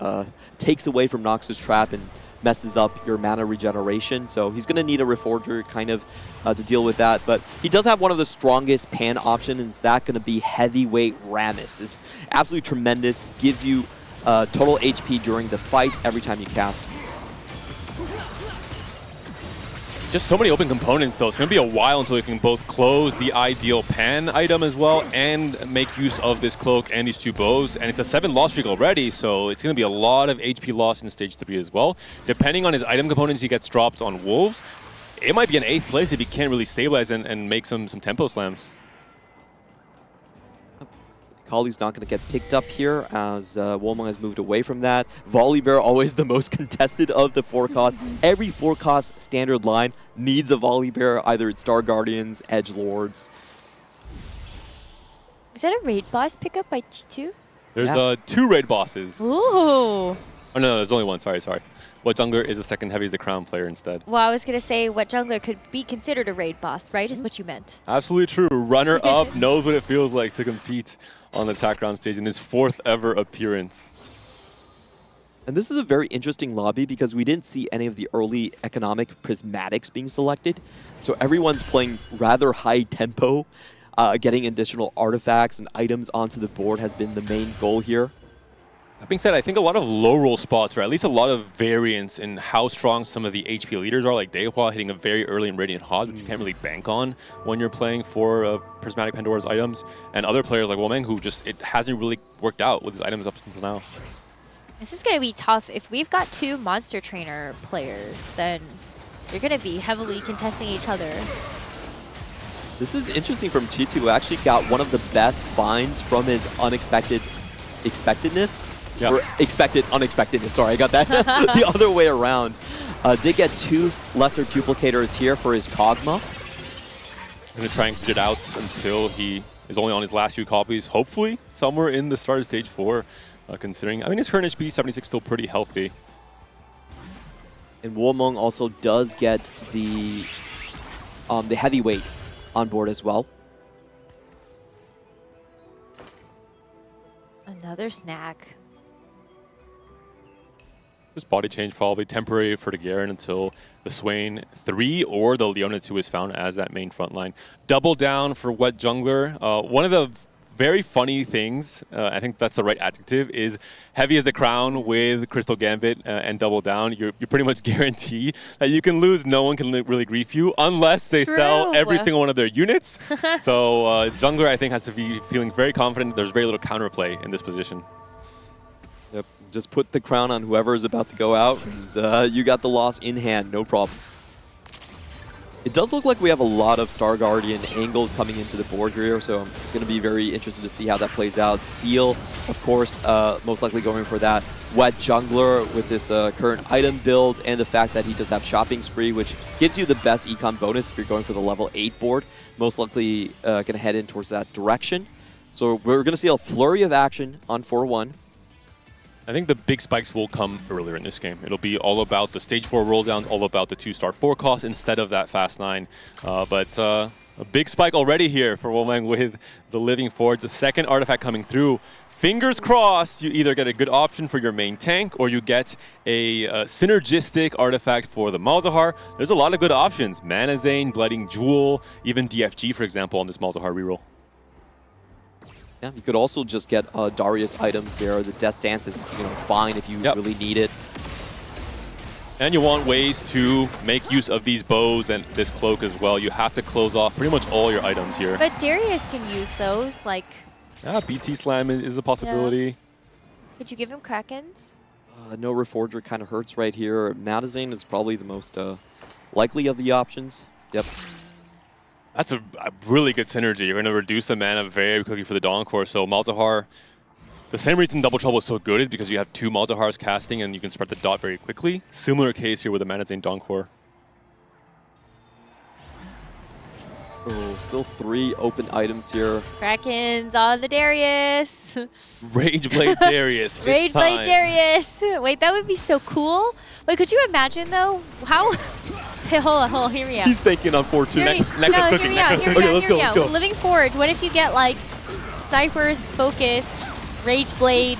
takes away from Nox's Trap and messes up your mana regeneration. So he's going to need a Reforger kind of to deal with that. But he does have one of the strongest pan options, and it's that going to be heavyweight Rammus. It's absolutely tremendous. Gives you total HP during the fights every time you cast. Just so many open components though. It's going to be a while until you can both close the ideal pan item as well and make use of this cloak and these 2 bows. And it's a 7 loss streak already, so it's going to be a lot of HP loss in stage 3 as well. Depending on his item components he gets dropped on Wolves, it might be an 8th place if he can't really stabilize and make some tempo slams. Kali's not going to get picked up here as Wolmong has moved away from that. Volibear, always the most contested of the 4-cost. Every 4-cost standard line needs a Volibear, either it's Star Guardians, Edge Lords. Is that a raid boss pickup by Chi2? There's 2 raid bosses. Ooh. Oh no, there's only one, sorry. What jungler is the second Heavy as the Crown player instead? Well, I was going to say what jungler could be considered a raid boss, right, is what you meant. Absolutely true. Runner-up knows what it feels like to compete on the TAC round stage in his 4th ever appearance. And this is a very interesting lobby because we didn't see any of the early economic prismatics being selected. So everyone's playing rather high tempo. Getting additional artifacts and items onto the board has been the main goal here. That being said, I think a lot of low roll spots, or at least a lot of variance in how strong some of the HP leaders are, like Dehua hitting a very early in Radiant Hodge, which you can't really bank on when you're playing for Prismatic Pandora's items, and other players like Womeng, who just, it hasn't really worked out with his items up until now. This is going to be tough. If we've got 2 Monster Trainer players, then they're going to be heavily contesting each other. This is interesting from Chi2, who actually got one of the best finds from his expectedness. Yep. Or expected unexpectedness. Sorry, I got that the other way around. Did get 2 lesser duplicators here for his Kog'Maw. Going to try and fidget out until he is only on his last few copies. Hopefully, somewhere in the start of stage 4, considering. I mean, his current HP 76 still pretty healthy. And Wolmong also does get the heavyweight on board as well. Another snack. This body change probably temporary for the Garen until the Swain 3 or the Leona 2 is found as that main front line. Double down for Wet Jungler. One of the very funny things, I think that's the right adjective, is Heavy as the Crown with Crystal Gambit and Double Down. You pretty much guarantee that you can lose. No one can really grief you unless they sell every single one of their units. So Jungler, I think, has to be feeling very confident. There's very little counterplay in this position. Yep, just put the crown on whoever is about to go out, and you got the loss in hand, no problem. It does look like we have a lot of Star Guardian angles coming into the board here, so I'm going to be very interested to see how that plays out. Seal, of course, most likely going for that wet jungler with this current item build, and the fact that he does have Shopping Spree, which gives you the best econ bonus if you're going for the level 8 board. Most likely going to head in towards that direction. So we're going to see a flurry of action on 4-1. I think the big spikes will come earlier in this game. It'll be all about the stage 4 roll downs, all about the 2-star 4 cost instead of that fast 9. But a big spike already here for Womeng with the Living Forge. The second artifact coming through. Fingers crossed, you either get a good option for your main tank or you get a synergistic artifact for the Malzahar. There's a lot of good options. Mana Zane, Bleeding Jewel, even DFG, for example, on this Malzahar reroll. Yeah, you could also just get Darius items there. The Death Dance is fine if you really need it. And you want ways to make use of these bows and this cloak as well. You have to close off pretty much all your items here. But Darius can use those, like... Yeah, BT Slam is a possibility. Yeah. Could you give him Krakens? No Reforger kind of hurts right here. Madazane is probably the most likely of the options. Yep. That's a really good synergy. You're going to reduce the mana very quickly for the Dawn Core. So Malzahar, the same reason Double Trouble is so good is because you have 2 Malzahars casting and you can spread the dot very quickly. Similar case here with the Mana Zane Dawn Core. Oh, still 3 open items here. Krakens on the Darius. Rageblade Darius. Rageblade Darius. Wait, that would be so cool. Wait, could you imagine though? How? Hey, hold on, hear me out. He's banking on 4-2. Hear me out. Let's go. Living Forge, what if you get like Snipers, Focus, Rageblade,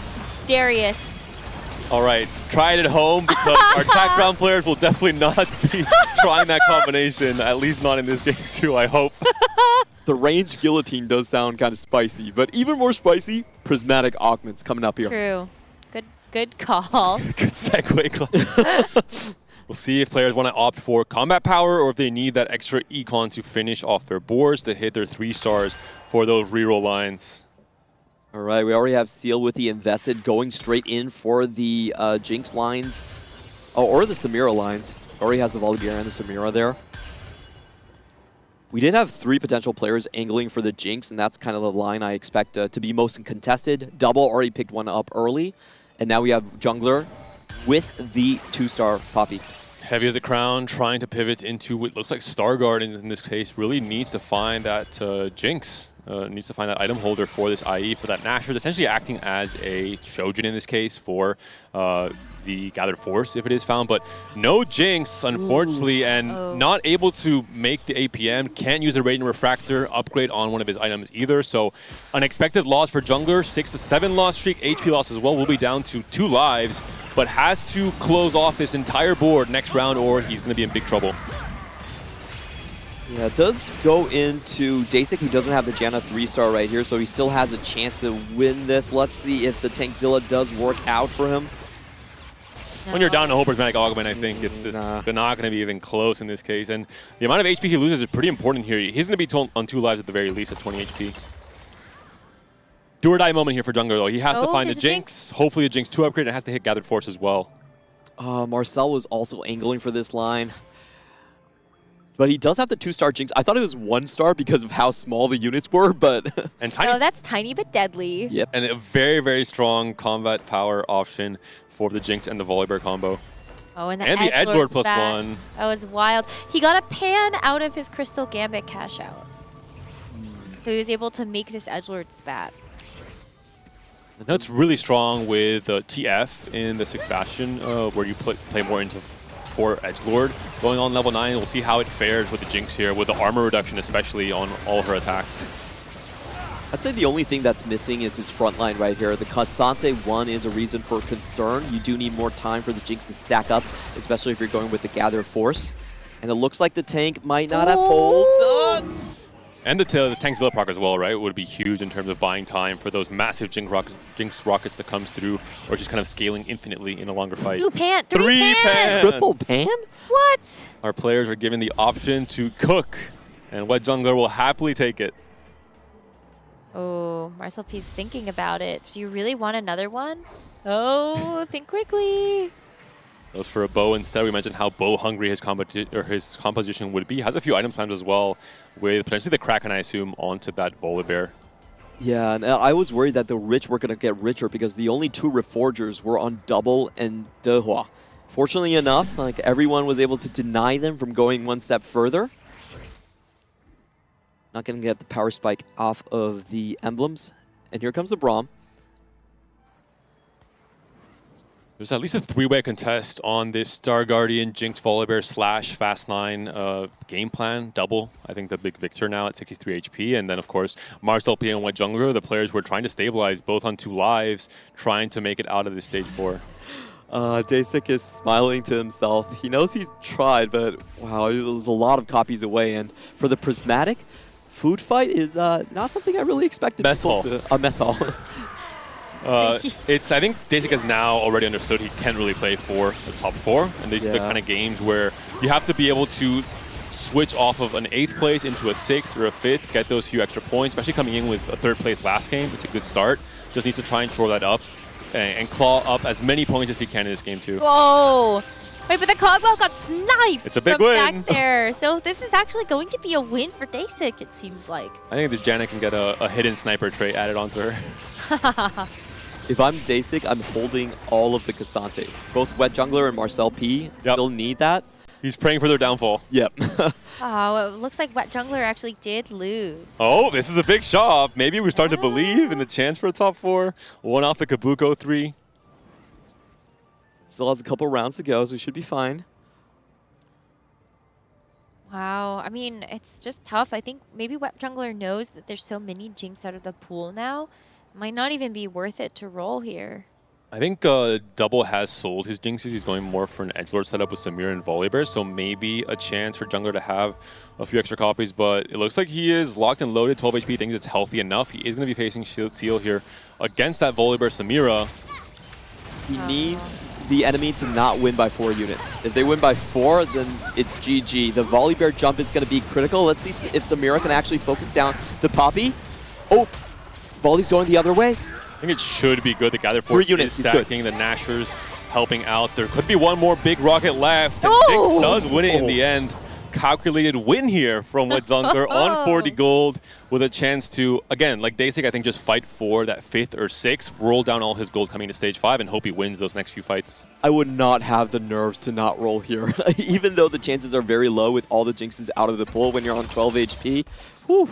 Darius? All right, try it at home because our background players will definitely not be trying that combination, at least not in this game too, I hope. The ranged guillotine does sound kind of spicy, but even more spicy, prismatic augments coming up here. True. Good call. Good segue. We'll see if players want to opt for combat power or if they need that extra econ to finish off their boards to hit their 3 stars for those reroll lines. All right, we already have Seal with the Invested going straight in for the Jinx lines. Oh, or the Samira lines. Already has the Volibear and the Samira there. We did have 3 potential players angling for the Jinx, and that's kind of the line I expect to be most contested. Double already picked one up early, and now we have Jungler with the 2-star Poppy. Heavy as a Crown, trying to pivot into what looks like Star Guardians in this case, really needs to find that Jinx. Needs to find that item holder for this IE, for that Nashor, essentially acting as a Shojin in this case for the Gathered Force if it is found, but no Jinx, unfortunately, and not able to make the APM, can't use a Radiant Refractor upgrade on one of his items either, so unexpected loss for Jungler, 6-7 loss streak, HP loss as well, will be down to 2 lives, but has to close off this entire board next round or he's going to be in big trouble. Yeah, it does go into Dasik, who doesn't have the Janna 3-star right here, so he still has a chance to win this. Let's see if the Tankzilla does work out for him. When you're down to whole prismatic augment, I think it's just not going to be even close in this case. And the amount of HP he loses is pretty important here. He's going to be on 2 lives at the very least at 20 HP. Do or die moment here for Jungler, though. He has to find a Jinx. Hopefully a Jinx 2 upgrade, and has to hit Gathered Force as well. Marcel was also angling for this line. But he does have the 2-star Jinx. I thought it was 1-star because of how small the units were, but... and tiny. Oh, that's tiny but deadly. Yep. And a very, very strong combat power option for the Jinx and the Volibear combo. Oh, and the Edgelord plus back. 1. That was wild. He got a pan out of his Crystal Gambit cash out. So he was able to make this Edgelord spat. Now it's really strong with TF in the 6th Bastion, where you play more into 4 Edgelord. Going on level 9, we'll see how it fares with the Jinx here, with the armor reduction especially on all her attacks. I'd say the only thing that's missing is his front line right here. The Cassante 1 is a reason for concern. You do need more time for the Jinx to stack up, especially if you're going with the Gather Force. And it looks like the tank might not have hold. And the Tankzilla proc as well, right? Would be huge in terms of buying time for those massive Jinx rockets that comes through, or just kind of scaling infinitely in a longer fight. 2 pan, 3 pan! Triple pan? What? Our players are given the option to cook, and Wet Jungler will happily take it. Oh, Marcel P's thinking about it. Do you really want another one? Oh, think quickly. Goes for a bow instead. We mentioned how bow hungry his composition would be. Has a few item slams as well, with potentially the Kraken, I assume, onto that Volibear. Yeah, and I was worried that the rich were going to get richer because the only two Reforgers were on Double and Dehua. Fortunately enough, like everyone was able to deny them from going one step further. Not going to get the power spike off of the emblems. And here comes the Braum. There's at least a three-way contest on this Star Guardian, Jinx, Volibear / Fast9 game plan. Double, I think, the big victor now at 63 HP. And then, of course, Marcel P and Wet Jungler, the players were trying to stabilize both on 2 lives, trying to make it out of this stage 4. Dasik is smiling to himself. He knows he's tried, but wow, there's a lot of copies away. And for the Prismatic, food fight is not something I really expected. Mess hall. A mess hall. I think Dasik has now already understood he can't really play for the top 4. And these are the kind of games where you have to be able to switch off of an 8th place into a 6th or a 5th, get those few extra points, especially coming in with a 3rd place last game. It's a good start. Just needs to try and shore that up and claw up as many points as he can in this game too. Whoa! Wait, but the Cogwell got sniped It's a big from win. back there. So this is actually going to be a win for Dasik, it seems like. I think this Janet can get a hidden sniper trait added onto her. If I'm Dasik, I'm holding all of the Cassantes. Both Wet Jungler and Marcel P still need that. He's praying for their downfall. Yep. Oh, it looks like Wet Jungler actually did lose. Oh, this is a big shot. Maybe we start to believe in the chance for a top 4. One off the Kabuko 3. Still has a couple rounds to go, so we should be fine. Wow, I mean, it's just tough. I think maybe Wet Jungler knows that there's so many Jinx out of the pool now. Might not even be worth it to roll here. I think Double has sold his Jinxes. He's going more for an edgelord setup with Samir and Volibear, so maybe a chance for Jungler to have a few extra copies, but it looks like he is locked and loaded, 12 HP, thinks it's healthy enough. He is going to be facing Shield Seal here against that Volibear Samira. He needs the enemy to not win by 4 units. If they win by 4, then it's GG. The Volibear jump is going to be critical. Let's see if Samira can actually focus down the Poppy. Oh, Volley's going the other way. I think it should be good. The Gather Force 3 units, is stacking. The Nashers helping out. There could be one more big rocket left. And Jinx does win it in the end. Calculated win here from Wet Jungler on 40 gold with a chance to, again, like Dasik, I think just fight for that 5th or 6th, roll down all his gold coming to stage 5 and hope he wins those next few fights. I would not have the nerves to not roll here. Even though the chances are very low with all the Jinxes out of the pool when you're on 12 HP. Whew.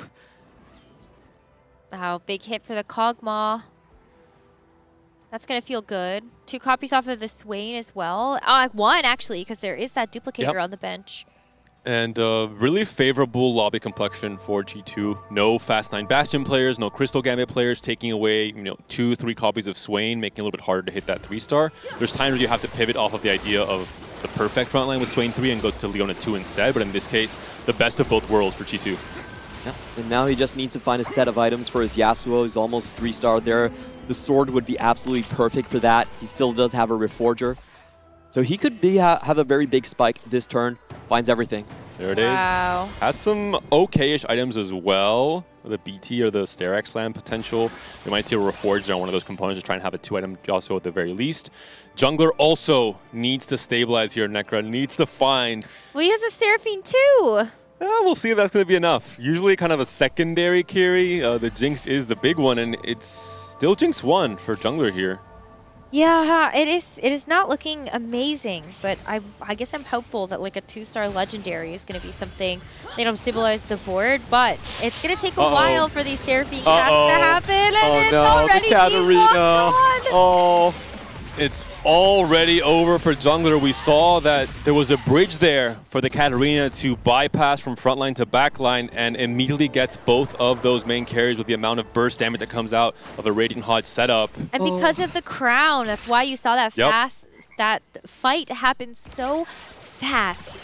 Wow, big hit for the Kog'Maw. That's going to feel good. 2 copies off of the Swain as well. 1, actually, because there is that duplicator on the bench. And really favorable lobby complexion for G2. No Fast9 Bastion players, no Crystal Gambit players, taking away 2-3 copies of Swain, making it a little bit harder to hit that 3-star. There's times where you have to pivot off of the idea of the perfect frontline with Swain 3 and go to Leona 2 instead, but in this case, the best of both worlds for G2. Yeah. And now he just needs to find a set of items for his Yasuo. He's almost 3-star there. The sword would be absolutely perfect for that. He still does have a Reforger. So he could have a very big spike this turn. Finds everything. There it is. Wow. Has some okay-ish items as well. The BT or the Sterax Slam potential. We might see a Reforger on one of those components to try and have a 2-item Yasuo at the very least. Jungler also needs to stabilize here. Necra needs to find... Well, he has a Seraphine too. We'll see if that's going to be enough. Usually kind of a secondary carry. The Jinx is the big one, and it's still Jinx 1 for Jungler here. Yeah, it is not looking amazing, but I guess I'm hopeful that like a 2-star legendary is going to be something. They don't stabilize the board, but it's going to take a while for these Seraphine cats to happen, and it's already being walked on. It's already over for Jungler. We saw that there was a bridge there for the Katarina to bypass from frontline to backline and immediately gets both of those main carries with the amount of burst damage that comes out of a Radiant Hodge setup. And because of the crown, that's why you saw that that fight happened so fast.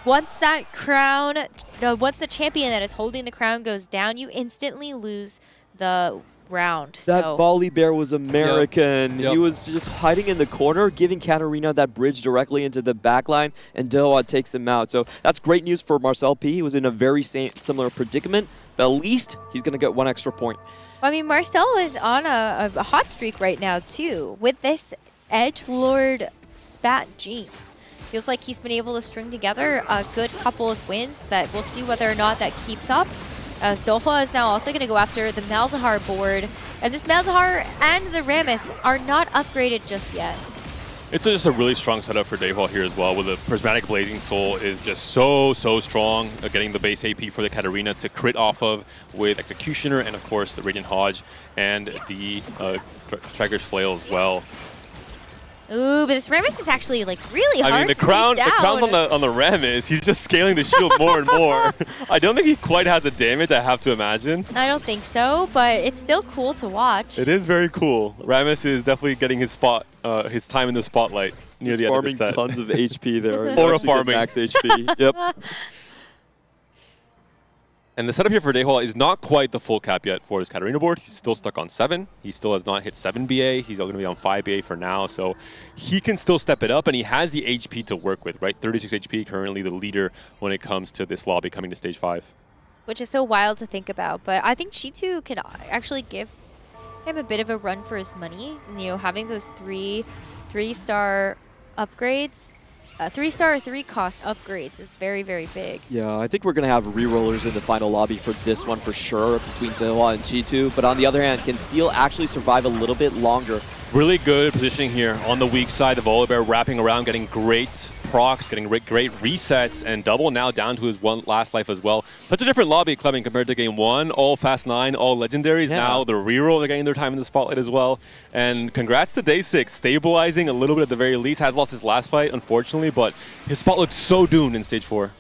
Once that crown, once the champion that is holding the crown goes down, you instantly lose the round. That Volibear was American. Yep. He was just hiding in the corner, giving Katarina that bridge directly into the backline, and Dehua takes him out. So that's great news for Marcel P. He was in a very similar predicament, but at least he's going to get 1 extra point. I mean, Marcel is on a hot streak right now, too. With this edgelord bad jinx. Feels like he's been able to string together a good couple of wins that we'll see whether or not that keeps up. As Doha is now also going to go after the Malzahar board. And this Malzahar and the Rammus are not upgraded just yet. It's just a really strong setup for Daewoo here as well, where the Prismatic Blazing Soul is just so strong, getting the base AP for the Katarina to crit off of with Executioner and, of course, the Radiant Hodge and the Striker's Flail as well. Ooh, but this Rammus is actually like really hard. I mean, the crown's on the Rammus. He's just scaling the shield more and more. I don't think he quite has the damage, I have to imagine. I don't think so, but it's still cool to watch. It is very cool. Rammus is definitely getting his time in the spotlight near the end of the set. Farming tons of HP there. Or farming. Max HP. Yep. And the setup here for Daehwa is not quite the full cap yet for his Katarina board. He's still stuck on 7. He still has not hit 7 BA. He's going to be on 5 BA for now. So he can still step it up, and he has the HP to work with, right? 36 HP, currently the leader when it comes to this lobby coming to stage 5. Which is so wild to think about. But I think G2 can actually give him a bit of a run for his money. You know, having those three-star upgrades. 3-star, 3-cost upgrades is very, very big. Yeah, I think we're going to have re-rollers in the final lobby for this one for sure, between Daehwa and G2. But on the other hand, can Steel actually survive a little bit longer? Really good positioning here on the weak side. The Volibear wrapping around, getting great procs, getting great resets, and Double now down to his last life as well. Such a different lobby, Clemming, compared to game 1. All Fast 9, all legendaries. Yeah. Now the reroll, they're getting their time in the spotlight as well. And congrats to Day 6, stabilizing a little bit at the very least. Has lost his last fight, unfortunately, but his spot looks so doomed in stage 4.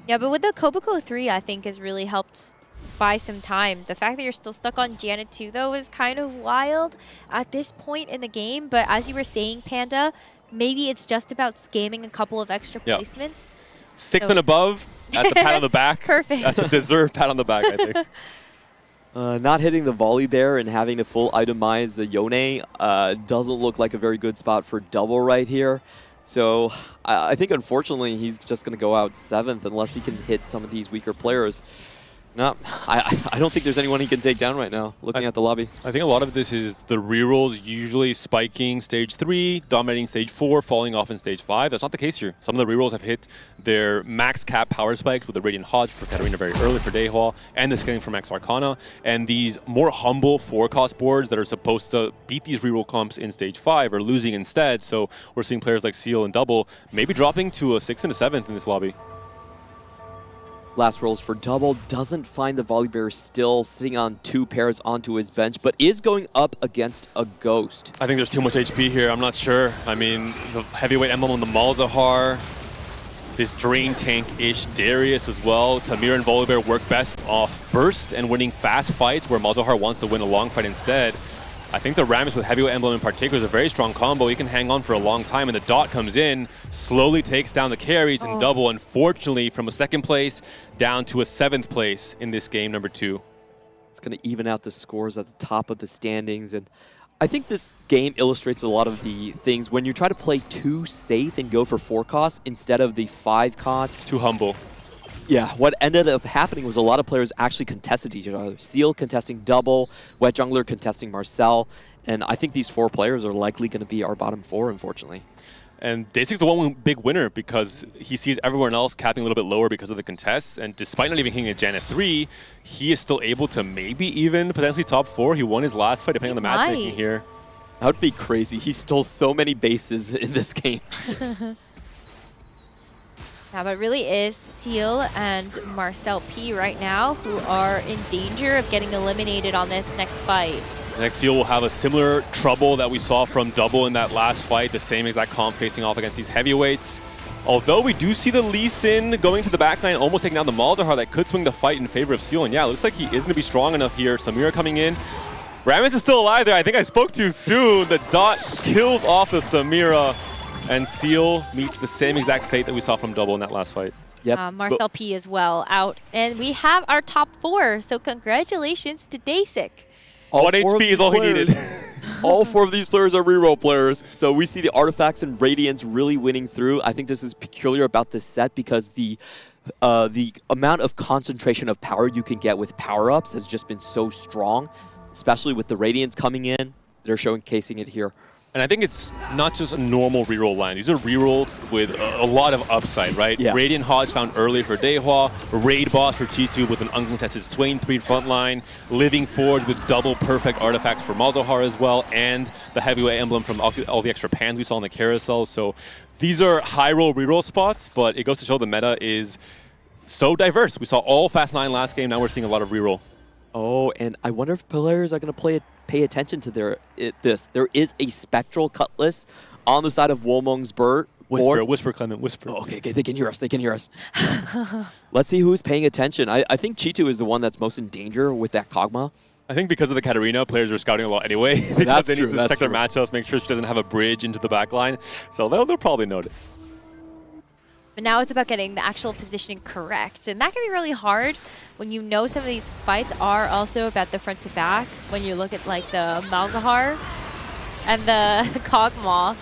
Yeah, but with the Koboko 3, I think has really helped buy some time. The fact that you're still stuck on Janet 2, though, is kind of wild at this point in the game. But as you were saying, Panda, maybe it's just about scamming a couple of extra placements. 6th and above, that's a pat on the back. Perfect. That's a deserved pat on the back, I think. Not hitting the Volibear and having to full itemize the Yone doesn't look like a very good spot for Double right here. So I think, unfortunately, he's just going to go out 7th unless he can hit some of these weaker players. No, I don't think there's anyone he can take down right now, looking at the lobby. I think a lot of this is the rerolls usually spiking stage 3, dominating stage 4, falling off in stage 5. That's not the case here. Some of the rerolls have hit their max cap power spikes with the Radiant Hodge for Katarina very early for Daehwa, and the scaling for Max Arcana. And these more humble 4-cost boards that are supposed to beat these reroll comps in stage 5 are losing instead. So we're seeing players like Seal and Double maybe dropping to a 6th and a 7th in this lobby. Last rolls for Double, doesn't find the Volibear, still sitting on 2 pairs onto his bench, but is going up against a Ghost. I think there's too much HP here, I'm not sure. I mean, the heavyweight emblem on the Malzahar, this Drain Tank-ish Darius as well. Tamir and Volibear work best off burst and winning fast fights where Malzahar wants to win a long fight instead. I think the Rammus with heavyweight emblem in particular is a very strong combo. He can hang on for a long time, and the Dot comes in, slowly takes down the carries, and Double, unfortunately, from a 2nd place down to a 7th place in this game, number 2. It's going to even out the scores at the top of the standings, and I think this game illustrates a lot of the things when you try to play too safe and go for 4 costs instead of the 5 cost. Too humble. Yeah, what ended up happening was a lot of players actually contested each other. Seal contesting Double, Wet Jungler contesting Marcel, and I think these 4 players are likely going to be our bottom 4, unfortunately. And Day 6 is the one big winner because he sees everyone else capping a little bit lower because of the contests, and despite not even hitting a Janet 3, he is still able to maybe even potentially top 4. He won his last fight, depending on the matchmaking here. That would be crazy. He stole so many bases in this game. Yeah, but it really is Seal and Marcel P right now who are in danger of getting eliminated on this next fight. Next Seal will have a similar trouble that we saw from Double in that last fight, the same exact comp facing off against these heavyweights. Although we do see the Lee Sin going to the backline, almost taking down the Malzahar that could swing the fight in favor of Seal. And yeah, it looks like he is going to be strong enough here. Samira coming in. Rammus is still alive there. I think I spoke too soon. The Dot kills off the Samira. And Seal meets the same exact fate that we saw from Double in that last fight. Yep. Marcel P as well out. And we have our top 4, so congratulations to Dasic. 1 HP is all he needed. All 4 of these players are reroll players. So we see the Artifacts and Radiance really winning through. I think this is peculiar about this set because the amount of concentration of power you can get with power-ups has just been so strong, especially with the Radiance coming in. They're showcasing it here. And I think it's not just a normal reroll line. These are rerolls with a lot of upside, right? Yeah. Radiant Hodge found early for Dehua, Raid Boss for G2 with an uncontested Swain 3 front line, Living Forge with double perfect artifacts for Malzahar as well, and the heavyweight emblem from all the extra pans we saw in the carousel. So these are high roll reroll spots, but it goes to show the meta is so diverse. We saw all Fast 9 last game, now we're seeing a lot of reroll. Oh, and I wonder if players are going to pay attention to this. There is a Spectral Cutlass on the side of Wolmong's board. Whisper, Clement, whisper. Oh, okay, they can hear us. They can hear us. Let's see who's paying attention. I think G2 is the one that's most in danger with that Kog'Maw. I think because of the Katarina, players are scouting a lot anyway. That's they true. need to protect their matchups, make sure she doesn't have a bridge into the back line. So they'll probably notice. But now it's about getting the actual positioning correct. And that can be really hard when you know some of these fights are also about the front to back. When you look at like the Malzahar and the Kog'Maw.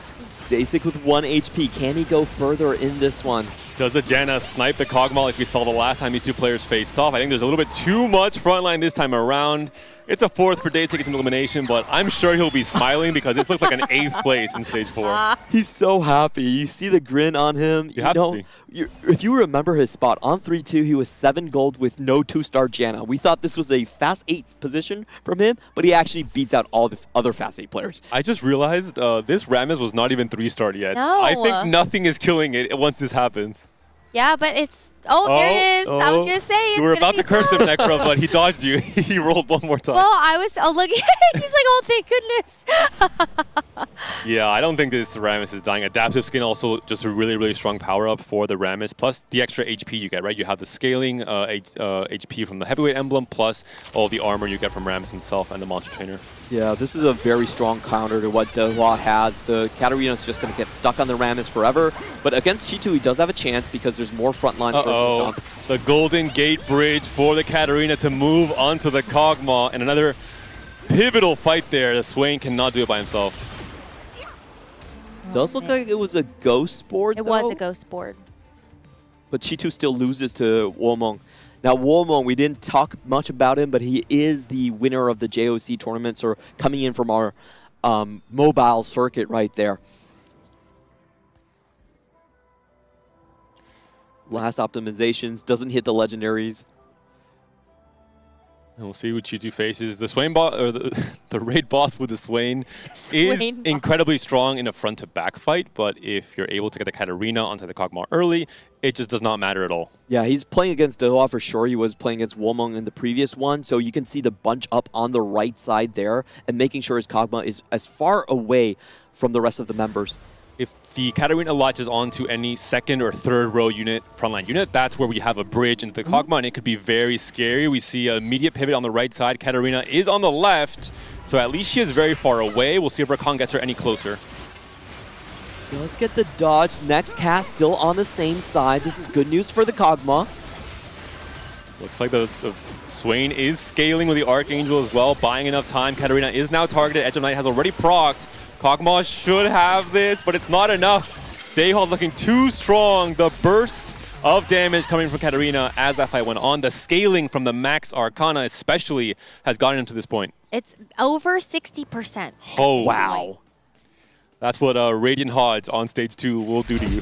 Daysik with 1 HP. Can he go further in this one? Does the Janna snipe the Kog'Maw like we saw the last time these two players faced off? I think there's a little bit too much frontline this time around. It's a 4th for Daysik in elimination, but I'm sure he'll be smiling because this looks like an 8th place in stage 4. He's so happy. You see the grin on him. You have to be. If you remember his spot, on 3-2, he was 7 gold with no 2-star Janna. We thought this was a Fast 8 position from him, but he actually beats out all the other Fast 8 players. I just realized this Rammus was not even 3-starred yet. No. I think nothing is killing it once this happens. Yeah, but it's... Oh, there it is. I was going to say. You were about to curse him, Necro, but he dodged you. He rolled one more time. Well, I was... Oh, look. He's like, oh, thank goodness. Yeah, I don't think this Rammus is dying. Adaptive Skin also just a really, really strong power-up for the Rammus, plus the extra HP you get, right? You have the scaling HP from the heavyweight emblem, plus all the armor you get from Rammus himself and the Monster Trainer. Yeah, this is a very strong counter to what Dehua has. The Katarina is just going to get stuck on the Rammus forever, but against G2 he does have a chance because there's more frontline for him to jump. The Golden Gate Bridge for the Katarina to move onto the Kog'Maw, and another pivotal fight there. The Swain cannot do it by himself. Does look like it was a ghost board, It was a ghost board. But G2 still loses to Wolmong. Now, Wolmong, we didn't talk much about him, but he is the winner of the JOC tournaments, or coming in from our mobile circuit right there. Last optimizations, doesn't hit the legendaries. And we'll see what G2 faces. The Swain boss, or the raid boss with the Swain is incredibly strong in a front-to-back fight, but if you're able to get the Katarina onto the Kog'Maw early, it just does not matter at all. Yeah, he's playing against Dehua for sure. He was playing against Wolmong in the previous one, so you can see the bunch up on the right side there and making sure his Kog'Maw is as far away from the rest of the members. If the Katarina latches onto any second or third row unit, frontline unit, that's where we have a bridge into the Kog'Maw, and it could be very scary. We see an immediate pivot on the right side. Katarina is on the left, so at least she is very far away. We'll see if Rakan gets her any closer. Let's get the dodge. Next cast still on the same side. This is good news for the Kog'Maw. Looks like the Swain is scaling with the Archangel as well, buying enough time. Katarina is now targeted. Edge of Night has already procced. Kog'Maw should have this, but it's not enough. Dehua looking too strong. The burst of damage coming from Katarina as that fight went on. The scaling from the Max Arcana especially has gotten him to this point. It's over 60%. Oh, wow. That's what Radiant Hodge on stage 2 will do to you.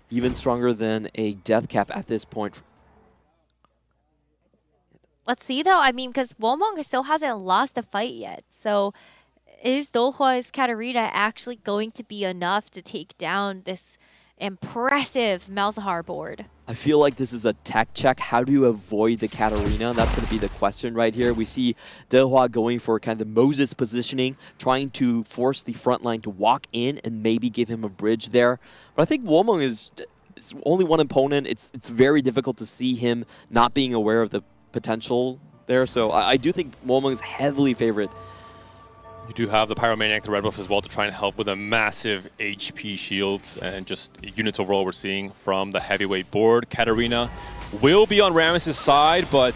Even stronger than a death cap at this point. Let's see, though. I mean, because Wolmong still hasn't lost a fight yet. So is Dehua's Katarina actually going to be enough to take down this impressive Malzahar board? I feel like this is a tech check. How do you avoid the Katarina? That's going to be the question right here. We see Dehua going for kind of the Moses positioning, trying to force the front line to walk in and maybe give him a bridge there. But I think Wolmong is it's only one opponent. It's very difficult to see him not being aware of the potential there. So I do think Wolmong is heavily favored. You do have the Pyromaniac, the red buff as well, to try and help with a massive HP shields and just units overall we're seeing from the heavyweight board. Katarina will be on Rammus' side, but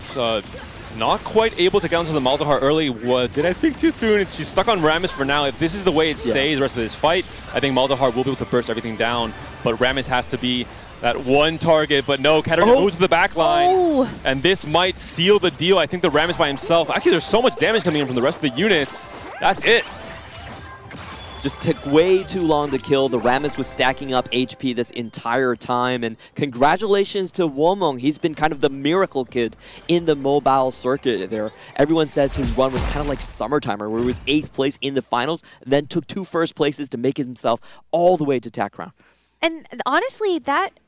not quite able to get onto the Malzahar early. Did I speak too soon? She's stuck on Rammus for now. If this is the way it stays the rest of this fight, I think Malzahar will be able to burst everything down, but Rammus has to be that one target, but no, Katarina moves to the back line, and this might seal the deal. I think the Rammus by himself, actually there's so much damage coming in from the rest of the units. That's it. just took way too long to kill. The Rammus was stacking up HP this entire time, and congratulations to Womong. He's been kind of the miracle kid in the mobile circuit there. Everyone says his run was kind of like Summertimer, where he was 8th place in the finals, then took 2 first places to make himself all the way to TAC Crown. And honestly, that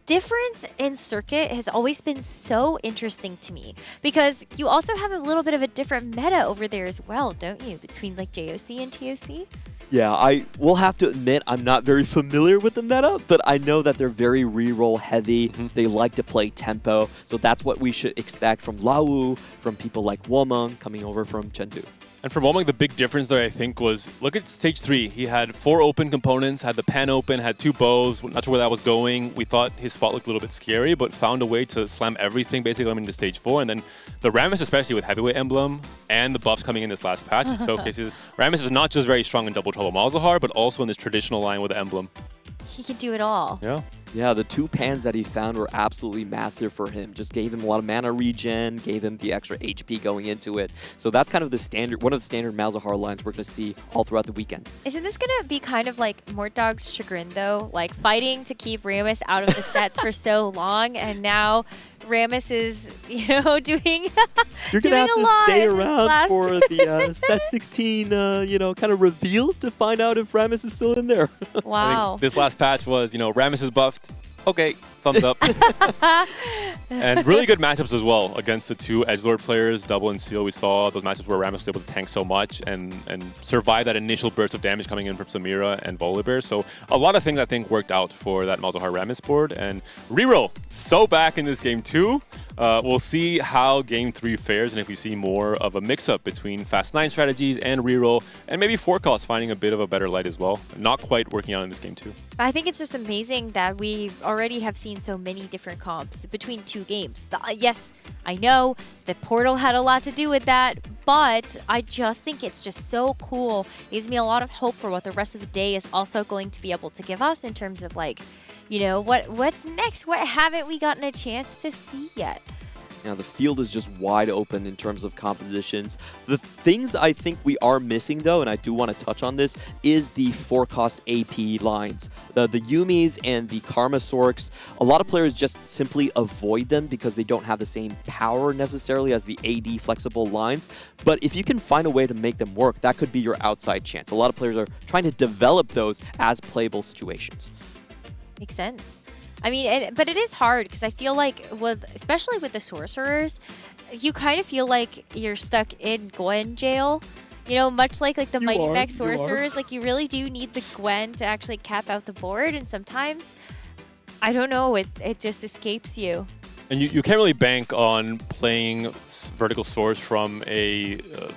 difference in circuit has always been so interesting to me, because you also have a little bit of a different meta over there as well, don't you, between like JOC and TOC? Yeah, I will have to admit I'm not very familiar with the meta, but I know that they're very reroll heavy. They like to play tempo, so that's what we should expect from Lawu, from people like Womong coming over from Chengdu. And for Womong, the big difference there, I think, was look at stage 3. He had 4 open components, had the pan open, had 2 bows. Not sure where that was going. We thought his spot looked a little bit scary, but found a way to slam everything basically coming into stage 4. And then the Rammus, especially with heavyweight emblem and the buffs coming in this last patch, showcases Rammus is not just very strong in double trouble Malzahar, but also in this traditional line with the emblem. He can do it all. Yeah. Yeah, the 2 pans that he found were absolutely massive for him. Just gave him a lot of mana regen, gave him the extra HP going into it. So that's kind of the standard, one of the standard Malzahar lines we're going to see all throughout the weekend. Isn't this going to be kind of like Mortdog's chagrin, though? Like fighting to keep Rammus out of the sets for so long, and now Rammus is, doing You're going to have to stay around for the set 16, kind of reveals to find out if Rammus is still in there. Wow. This last patch was, Rammus is buffed. Okay, thumbs up. And really good matchups as well against the 2 Edgelord players, Double and Seal. We saw those matchups where Rammus was able to tank so much and survive that initial burst of damage coming in from Samira and Volibear. So a lot of things I think worked out for that Malzahar Rammus board. And reroll, so back in this game too. We'll see how game 3 fares and if we see more of a mix-up between Fast 9 strategies and reroll, and maybe forecast finding a bit of a better light as well. Not quite working out in this game too. I think it's just amazing that we already have seen so many different comps between 2 games. Yes, I know the portal had a lot to do with that, but I just think it's just so cool. It gives me a lot of hope for what the rest of the day is also going to be able to give us in terms of like, what's next? What haven't we gotten a chance to see yet? The field is just wide open in terms of compositions. The things I think we are missing, though, and I do want to touch on this, is the forecast AP lines. The Yumis and the Karma Sorks, a lot of players just simply avoid them because they don't have the same power necessarily as the AD flexible lines. But if you can find a way to make them work, that could be your outside chance. A lot of players are trying to develop those as playable situations. Makes sense. I mean, but it is hard because I feel like especially with the sorcerers, you kind of feel like you're stuck in Gwen jail. Much like the Mighty Max sorcerers, like you really do need the Gwen to actually cap out the board, and sometimes, I don't know, it just escapes you. And you can't really bank on playing vertical swords from a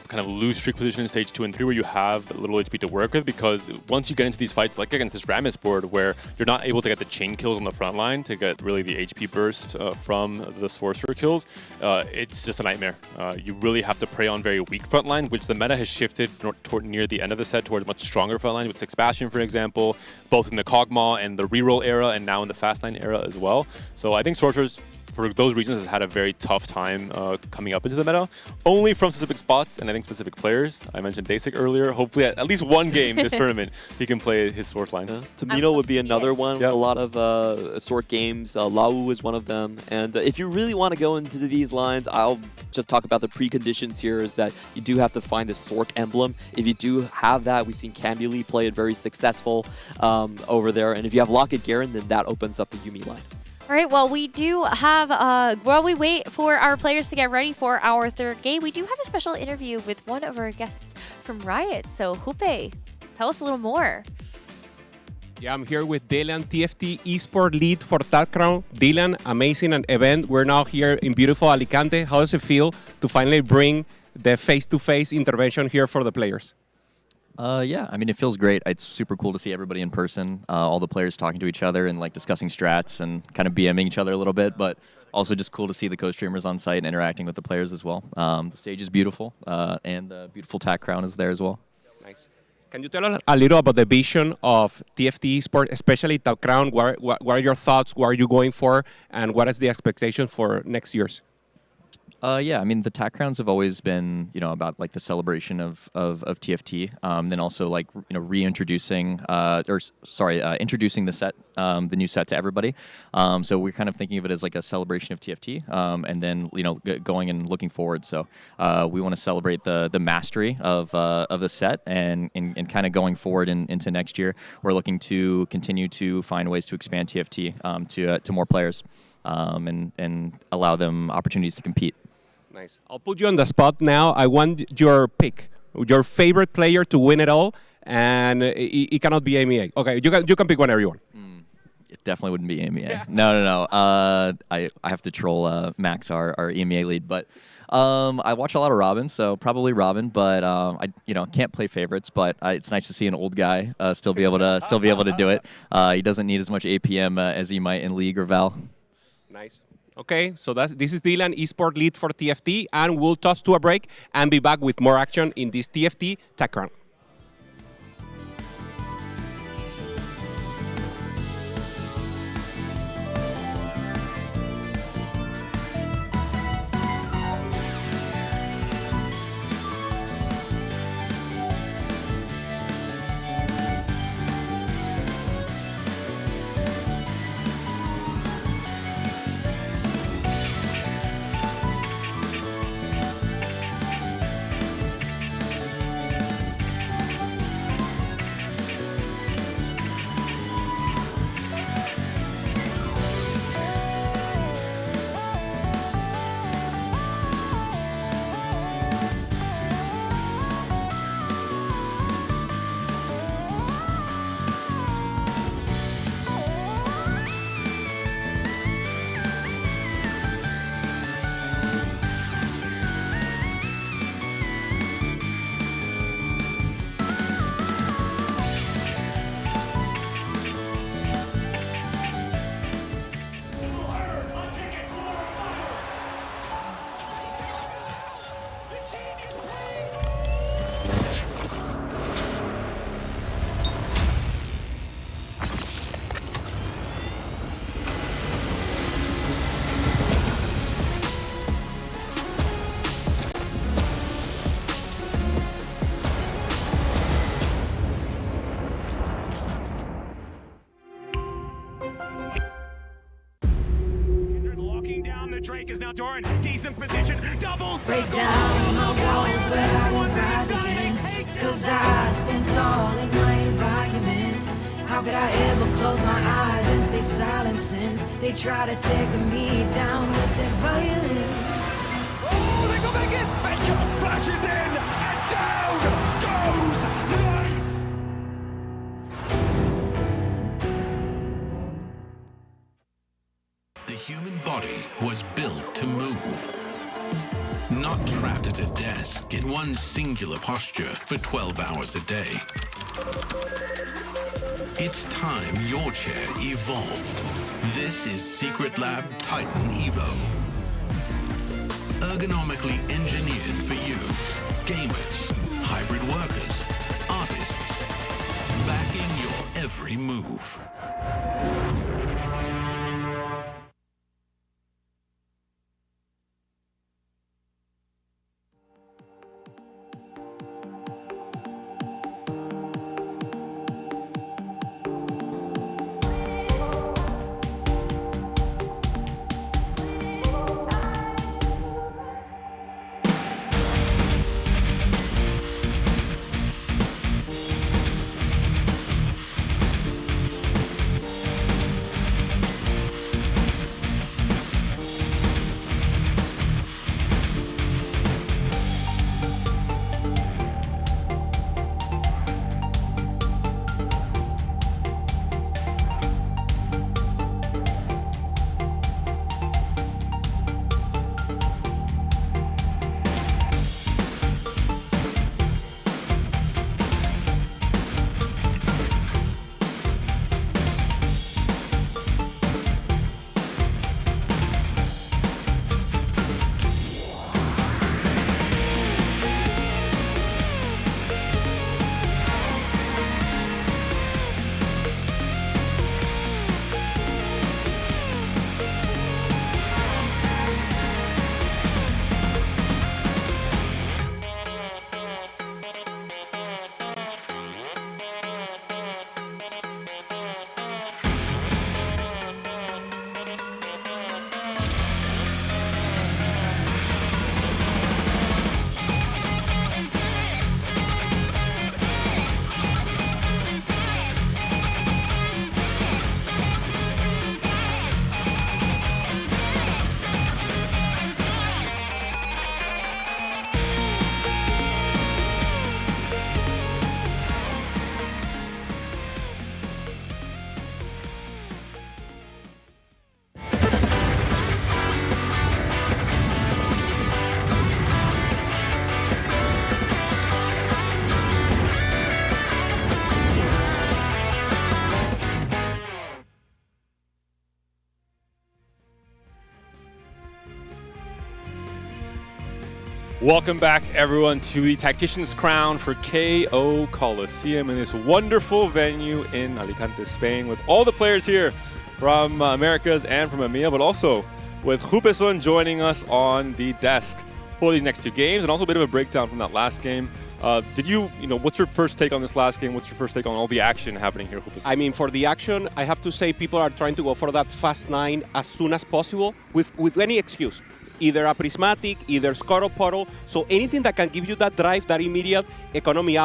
kind of loose streak position in stage 2 and 3 where you have little HP to work with, because once you get into these fights, like against this Rammus board, where you're not able to get the chain kills on the front line to get really the HP burst from the sorcerer kills, it's just a nightmare. You really have to prey on very weak front line, which the meta has shifted near the end of the set towards much stronger front line with Six Bastion, for example, both in the Kog'Maw and the reroll era and now in the Fast 9 era as well. So I think sorcerers, for those reasons, has had a very tough time coming up into the meta, only from specific spots and I think specific players. I mentioned Basic earlier. Hopefully at least one game this tournament he can play his source line. Tamino would be another one. Yep. A lot of sort games. Lawu is one of them. And if you really want to go into these lines, I'll just talk about the preconditions here, is that you do have to find the Sork emblem. If you do have that, we've seen Camuli play it very successful over there. And if you have Locket Garen, then that opens up the Yuumi line. All right, well, we do have, while we wait for our players to get ready for our 3rd game, we do have a special interview with one of our guests from Riot. So, Hupe, tell us a little more. Yeah, I'm here with Dylan, TFT eSport lead for TAC Crown. Dylan, amazing event. We're now here in beautiful Alicante. How does it feel to finally bring the face-to-face intervention here for the players? Yeah, I mean, it feels great. It's super cool to see everybody in person, all the players talking to each other and like discussing strats and kind of BMing each other a little bit, but also just cool to see the co-streamers on site and interacting with the players as well. The stage is beautiful, and the beautiful TAC Crown is there as well. Nice. Can you tell us a little about the vision of TFT Esports, especially TAC Crown? What are your thoughts? What are you going for? And what is the expectation for next year's? Yeah, I mean the TAC crowns have always been, about like the celebration of TFT. Then also like reintroducing, introducing the set, the new set to everybody. So we're kind of thinking of it as like a celebration of TFT, and then going and looking forward. So we want to celebrate the mastery of the set, and kind of going forward into next year. We're looking to continue to find ways to expand TFT to more players, and allow them opportunities to compete. Nice. I'll put you on the spot now. I want your pick, your favorite player to win it all, and it cannot be AMEA. Okay, you can pick whenever you want. It definitely wouldn't be AMEA. Yeah. No. I have to troll Max, our EMEA lead, but I watch a lot of Robin, so probably Robin. But I can't play favorites, but it's nice to see an old guy still be able to do it. He doesn't need as much APM as he might in League or Val. Nice. Okay, so this is Dylan, eSport lead for TFT, and we'll toss to a break and be back with more action in this TFT Tech Round. Drake is now Doran, decent position, double Break down my walls, but I won't rise again, 'cause I stand tall in my environment. How could I ever close my eyes and stay silent since they try to take me down with their violence? Oh, they go back in, Bishop flashes in, and down goes Knight! The human body was built to move. Not trapped at a desk in one singular posture for 12 hours a day. It's time your chair evolved. This is Secret Lab Titan Evo. Ergonomically engineered for you, gamers, hybrid workers, artists, backing your every move. Welcome back, everyone, to the Tactician's Crown for KO Coliseum in this wonderful venue in Alicante, Spain, with all the players here from Americas and from EMEA, but also with Jupeson joining us on the desk for these next two games, and also a bit of a breakdown from that last game. What's your first take on this last game? What's your first take on all the action happening here, Jupeson? I mean, for the action, I have to say people are trying to go for that fast 9 as soon as possible with any excuse. Either a prismatic, either Scuttle Puddle. So anything that can give you that drive, that immediate economy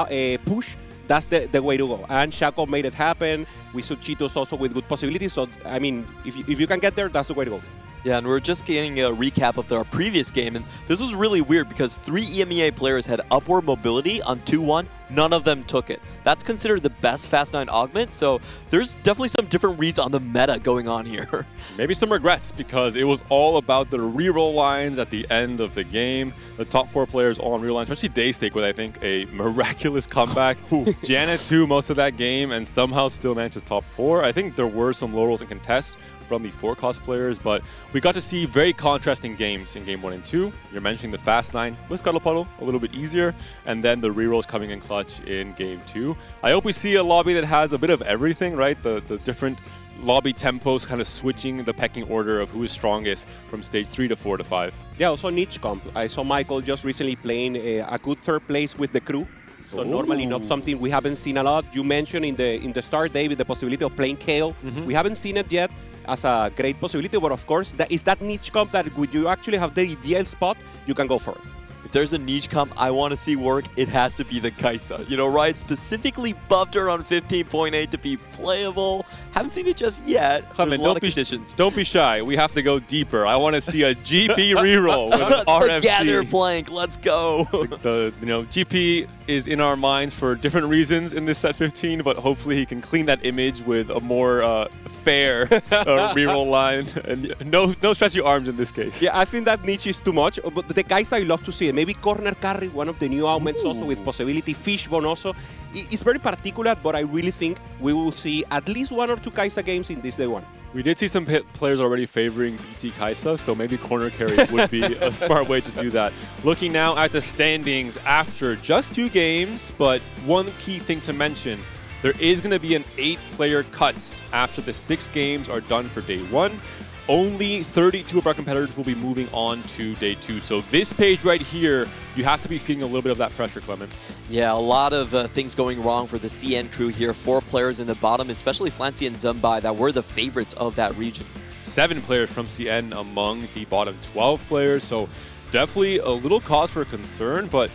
push, that's the way to go. And Shaco made it happen. We saw Cheetos also with good possibilities. So, I mean, if you can get there, that's the way to go. Yeah, and we're just getting a recap of our previous game, and this was really weird because 3 EMEA players had upward mobility on 2-1. None of them took it. That's considered the best Fast 9 augment, so there's definitely some different reads on the meta going on here. Maybe some regrets, because it was all about the reroll lines at the end of the game. The top 4 players all on reroll lines, especially Daystake with, I think, a miraculous comeback. Janet, too, most of that game, and somehow still managed to top 4. I think there were some low rolls and contests from the 4 cost players, but we got to see very contrasting games in game 1 and 2. You're mentioning the Fast 9 with Scuttle Puddle, a little bit easier, and then the rerolls coming in clutch in game 2. I hope we see a lobby that has a bit of everything, right? The different lobby tempos kind of switching the pecking order of who is strongest from stage 3 to 4 to 5. Yeah, also niche comp. I saw Michael just recently playing a good 3rd place with the crew. So normally not something we haven't seen a lot. You mentioned in the start, David, the possibility of playing Kale. We haven't seen it yet as a great possibility, but of course, that is that niche comp that would you actually have the ideal spot, you can go for it. If there's a niche comp I want to see work, it has to be the Kaisa. You know, right? Specifically buffed her on 15.8 to be playable. Haven't seen it just yet. There's a lot of conditions. Don't be shy. We have to go deeper. I want to see a GP reroll with an RFC. The Gather Plank. Let's go. GP is in our minds for different reasons in this set 15, but hopefully he can clean that image with a more fair reroll line. And no stretchy arms in this case. Yeah, I think that niche is too much, but the guys I love to see it. Maybe corner carry, one of the new augments also with possibility. Fishbone also. It's very particular, but I really think we will see at least 1 or 2 Kaisa games in this day 1. We did see some players already favoring BT Kaisa, so maybe corner carry would be a smart way to do that. Looking now at the standings after just 2 games, but one key thing to mention, there is going to be an 8-player cut after the 6 games are done for day 1. Only 32 of our competitors will be moving on to day 2. So this page right here, you have to be feeling a little bit of that pressure, Clement. Yeah, a lot of things going wrong for the CN crew here. 4 players in the bottom, especially Flancy and Zumbai, that were the favorites of that region. 7 players from CN among the bottom 12 players. So definitely a little cause for concern, but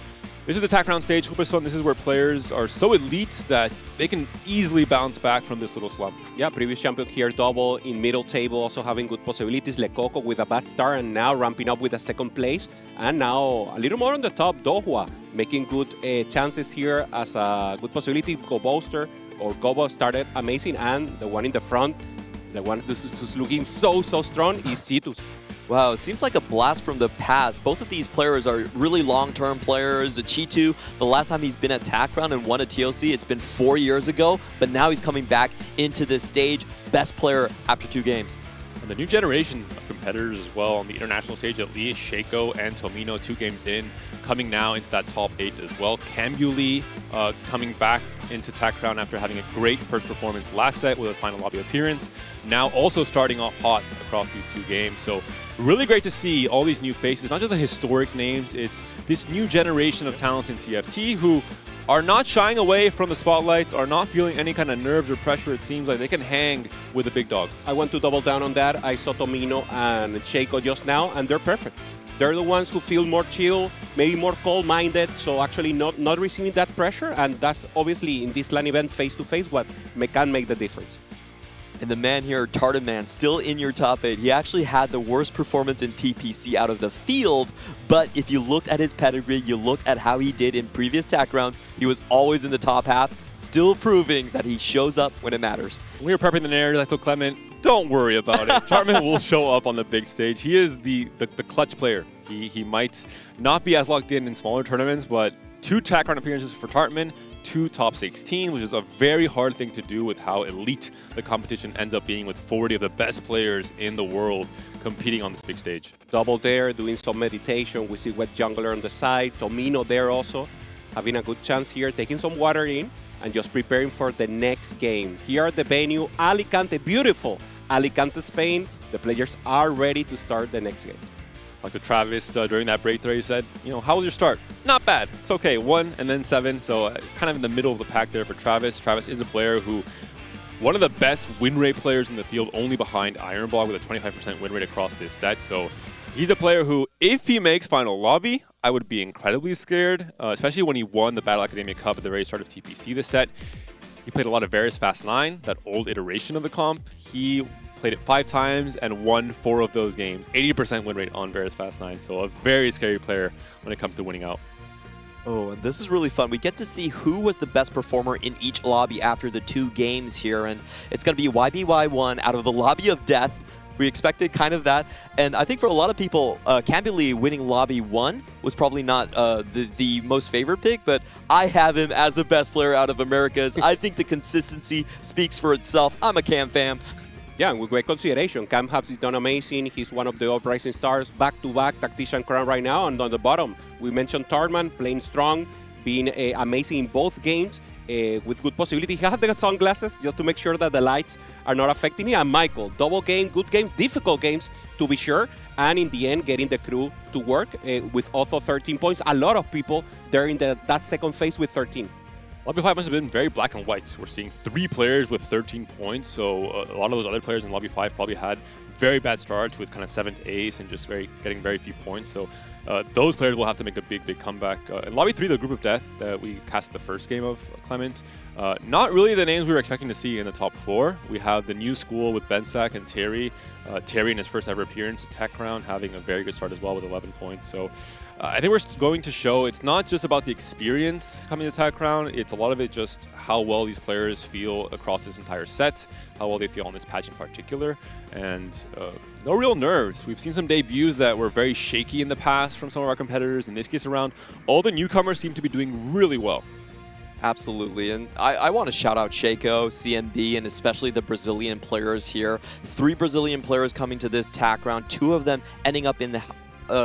this is the TAC round stage. Jupeson, this is where players are so elite that they can easily bounce back from this little slump. Yeah, previous champion here, double in middle table, also having good possibilities. Lecoco with a bad start and now ramping up with a 2nd place. And now a little more on the top, Dohua making good chances here as a good possibility. Goboster or Gobo started amazing, and the one in the front, the one who's looking so strong is Cheetos. Wow, it seems like a blast from the past. Both of these players are really long-term players. Chitu, the last time he's been at TAC Round and won a TOC, it's been 4 years ago, but now he's coming back into this stage. Best player after 2 games. And the new generation of competitors as well on the international stage, at least Shaco and Tomino, 2 games in, coming now into that top 8 as well. Cambuli coming back into TAC Round after having a great first performance last set with a final lobby appearance. Now also starting off hot across these 2 games. So really great to see all these new faces, not just the historic names, it's this new generation of talent in TFT who are not shying away from the spotlights, are not feeling any kind of nerves or pressure. It seems like they can hang with the big dogs. I want to double down on that. I saw Tomino and Shaco just now, and they're perfect. They're the ones who feel more chill, maybe more cold-minded, so actually not receiving that pressure, and that's obviously in this LAN event face-to-face what can make the difference. And the man here, Tartaman, still in your top 8. He actually had the worst performance in TPC out of the field, but if you looked at his pedigree, you look at how he did in previous TAC rounds, he was always in the top half, still proving that he shows up when it matters. We were prepping the narrative. I told Clement, don't worry about it. Tartaman will show up on the big stage. He is the clutch player. He might not be as locked in smaller tournaments, but 2 TAC round appearances for Tartaman, 2 top 16, which is a very hard thing to do with how elite the competition ends up being, with 40 of the best players in the world competing on this big stage. Double there, doing some meditation. We see Wet Jungler on the side, Tomino there also, having a good chance here, taking some water in and just preparing for the next game. Here at the venue, Alicante, beautiful Alicante, Spain. The players are ready to start the next game. Like to Travis during that break there, he said, how was your start? Not bad. It's okay. 1 and then 7. So kind of in the middle of the pack there for Travis. Travis is a player who, one of the best win rate players in the field, only behind Ironbog with a 25% win rate across this set. So he's a player who, if he makes final lobby, I would be incredibly scared, especially when he won the Battle Academia Cup at the very start of TPC this set. He played a lot of Varus Fast 9, that old iteration of the comp. He played it 5 times and won 4 of those games. 80% win rate on Varus Fast 9, so a very scary player when it comes to winning out. Oh, and this is really fun. We get to see who was the best performer in each lobby after the 2 games here, and it's going to be YBY1 out of the Lobby of Death. We expected kind of that, and I think for a lot of people, Campbell winning Lobby 1 was probably not the most favored pick, but I have him as the best player out of Americas. I think the consistency speaks for itself. I'm a Cam fan. Yeah, with great consideration. Cam has done amazing. He's one of the uprising stars, back-to-back Tactician crown right now. And on the bottom, we mentioned Tarman playing strong, being amazing in both games, with good possibility. He had the sunglasses just to make sure that the lights are not affecting him. And Michael, double game, good games, difficult games to be sure. And in the end, getting the crew to work with also 13 points. A lot of people there in that second phase with 13. Lobby 5 must have been very black and white. We're seeing 3 players with 13 points, so a lot of those other players in Lobby 5 probably had very bad starts with kind of 7th ace and just getting very few points. So those players will have to make a big comeback. In Lobby 3, the Group of Death that we cast the first game of Clement, not really the names we were expecting to see in the top 4. We have the new school with Bensak and Terry. Terry in his first ever appearance, Tech Round, having a very good start as well with 11 points. So I think we're going to show it's not just about the experience coming to Tech Round, it's a lot of it just how well these players feel across this entire set, how well they feel on this patch in particular, and no real nerves. We've seen some debuts that were very shaky in the past from some of our competitors. In this case around, all the newcomers seem to be doing really well. Absolutely, and I want to shout out Shaco, CMB, and especially the Brazilian players here. 3 Brazilian players coming to this TAC round, 2 of them ending up in the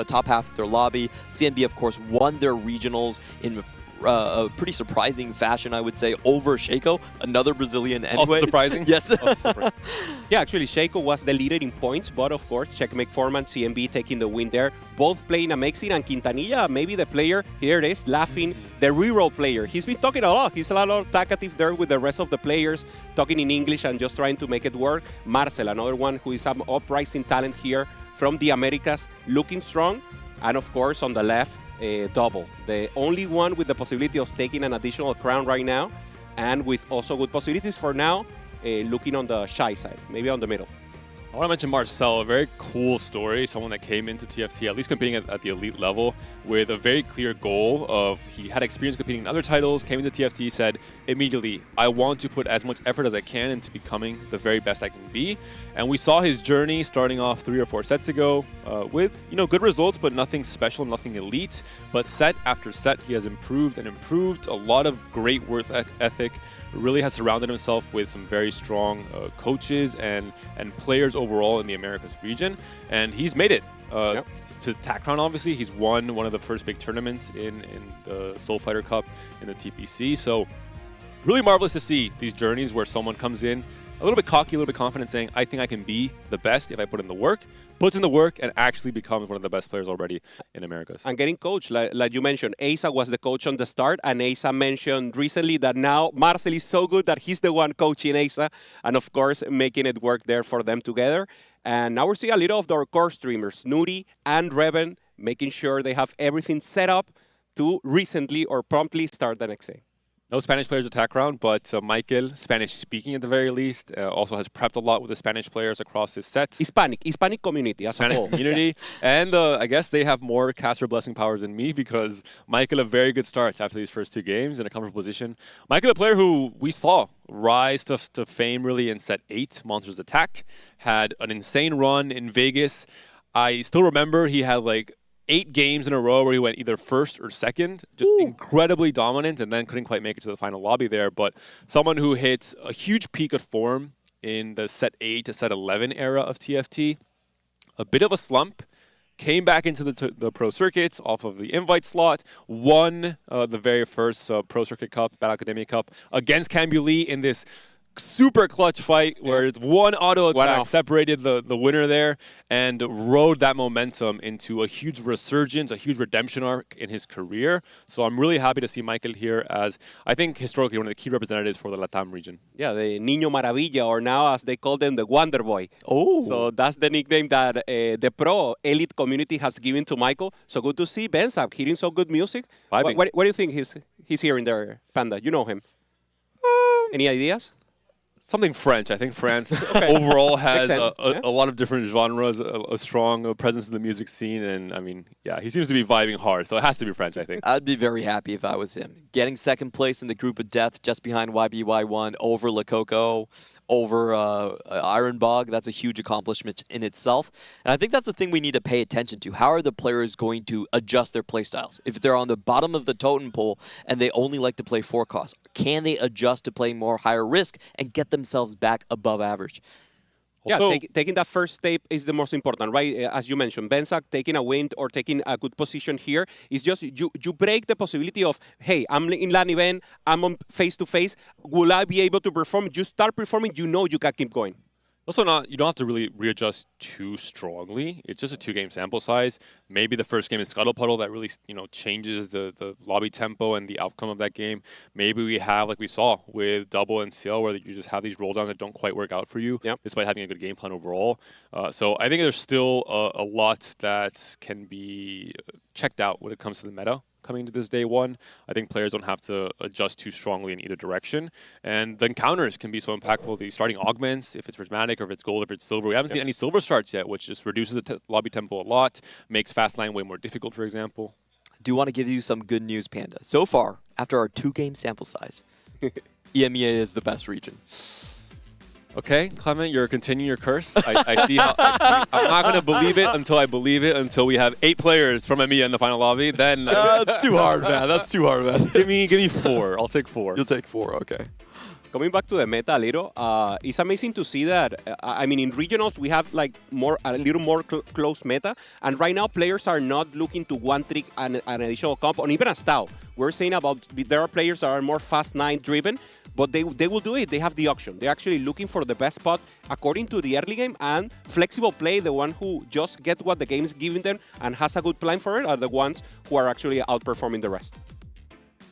top half of their lobby. CMB, of course, won their regionals in a pretty surprising fashion, I would say, over Shaco, another Brazilian anyways. Also surprising? Yes. Yeah, actually, Shaco was the leader in points, but of course, Checkmate Foreman, CMB taking the win there. Both playing amazing, and Quintanilla, maybe the player, here it is, laughing, the reroll player. He's been talking a lot. He's a lot talkative there with the rest of the players, talking in English and just trying to make it work. Marcel, another one who is some uprising talent here from the Americas, looking strong. And of course, on the left, Double, the only one with the possibility of taking an additional crown right now, and with also good possibilities for now, looking on the shy side, maybe on the middle. I want to mention Marcel, a very cool story, someone that came into TFT, at least competing at the elite level, with a very clear goal of, he had experience competing in other titles, came into TFT, said immediately, I want to put as much effort as I can into becoming the very best I can be. And we saw his journey starting off 3 or 4 sets ago with, good results, but nothing special, nothing elite. But set after set, he has improved and improved. A lot of great work ethic. Really has surrounded himself with some very strong coaches and players overall in the Americas region. And he's made it to Tactron, obviously. He's won one of the first big tournaments in the Soul Fighter Cup in the TPC. So really marvelous to see these journeys where someone comes in a little bit cocky, a little bit confident, saying, I think I can be the best if I put in the work, puts in the work, and actually becomes one of the best players already in Americas. And getting coached, like you mentioned, Asa was the coach on the start, and Asa mentioned recently that now Marcel is so good that he's the one coaching Asa, and of course, making it work there for them together. And now we're seeing a little of our core streamers, Nuri and Reven, making sure they have everything set up to recently or promptly start the next day. No Spanish players attack round, but Michael, Spanish speaking at the very least, also has prepped a lot with the Spanish players across his set. Hispanic community as a whole. Community. And I guess they have more caster blessing powers than me, because Michael, a very good start after these first 2 games in a comfortable position. Michael, a player who we saw rise to fame really in set 8, Monsters Attack, had an insane run in Vegas. I still remember he had like 8 games in a row where he went either first or second, just incredibly dominant, and then couldn't quite make it to the final lobby there. But someone who hit a huge peak of form in the set 8 to set 11 era of TFT, a bit of a slump, came back into the Pro Circuit off of the invite slot, won the very first Pro Circuit Cup, Battle Academia Cup, against Cambulee in this super clutch fight where it's one auto attack separated the winner there and rode that momentum into a huge resurgence, a huge redemption arc in his career. So I'm really happy to see Michael here as, I think, historically one of the key representatives for the LATAM region. Yeah, the Niño Maravilla, or now as they call them, the Wonder Boy. Oh. So that's the nickname that the pro elite community has given to Michael. So good to see Benzak hearing so good music. What do you think he's hearing there, Panda? You know him. Any ideas? Something French. I think France overall has a lot of different genres, a strong presence in the music scene, and I mean, yeah, he seems to be vibing hard, so it has to be French, I think. I'd be very happy if I was him. Getting second place in the group of death just behind YBY1 over Lakoko, over Iron Bog, that's a huge accomplishment in itself. And I think that's the thing we need to pay attention to. How are the players going to adjust their play styles? If they're on the bottom of the totem pole and they only like to play 4 costs, can they adjust to play more higher risk and get themselves back above average? Yeah, taking that first step is the most important, right? As you mentioned, Benzak taking a win or taking a good position here is just you break the possibility of, hey, I'm in LAN event, I'm on face-to-face, will I be able to perform? You start performing, you know you can keep going. Also, you don't have to really readjust too strongly. It's just a 2-game sample size. Maybe the first game is Scuttle Puddle that really, changes the lobby tempo and the outcome of that game. Maybe we have, like we saw with Double and CL, where you just have these roll downs that don't quite work out for you, despite having a good game plan overall. So I think there's still a lot that can be checked out when it comes to the meta coming to this day one. I think players don't have to adjust too strongly in either direction. And the encounters can be so impactful. The starting augments, if it's prismatic or if it's gold, if it's silver. We haven't seen any silver starts yet, which just reduces the lobby tempo a lot, makes fast line way more difficult, for example. I do want to give you some good news, Panda. So far, after our 2-game sample size, EMEA is the best region. Okay, Clement, you're continuing your curse. I see how, I'm not going to believe it until we have 8 players from EMEA in the final lobby. Then that's too hard, man. That's too hard, man. Give me 4. I'll take 4. You'll take 4, okay. Coming back to the meta a little, it's amazing to see that. I mean, in regionals we have like a little more close meta, and right now players are not looking to one trick an additional comp or even a style. We're saying about there are players that are more fast 9 driven, but they will do it. They have the option. They're actually looking for the best spot according to the early game, and flexible play, the one who just get what the game is giving them and has a good plan for it, are the ones who are actually outperforming the rest.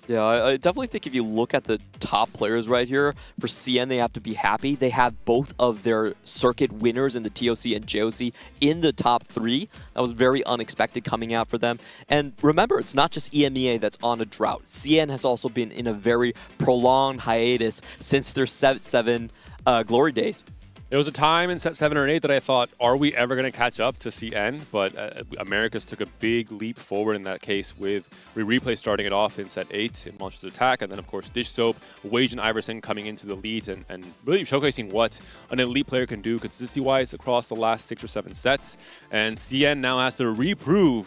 Yeah, I definitely think if you look at the top players right here, for CN, they have to be happy. They have both of their circuit winners in the TOC and JOC in the top 3. That was very unexpected coming out for them. And remember, it's not just EMEA that's on a drought. CN has also been in a very prolonged hiatus since their Set 7 glory days. There was a time in set 7 or 8 that I thought, are we ever going to catch up to CN? But Americas took a big leap forward in that case with Replay starting it off in set 8 in Monsters Attack. And then, of course, Dish Soap, Wage and Iverson coming into the lead and really showcasing what an elite player can do consistency-wise across the last 6 or 7 sets. And CN now has to reprove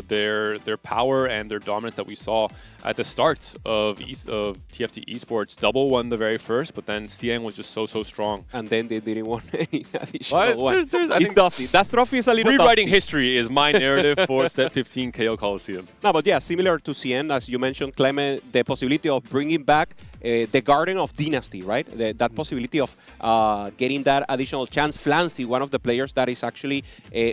their power and their dominance that we saw at the start of TFT Esports. Double won the very first, but then CN was just so strong. And then they didn't want any additional one. It's dusty. That trophy is a little rewriting dusty. history is my narrative for Step 15 KO Coliseum. No, but yeah, similar to CN, as you mentioned, Clement, the possibility of bringing back the Garden of Dynasty, right? That possibility of getting that additional chance. Flancy, one of the players that is actually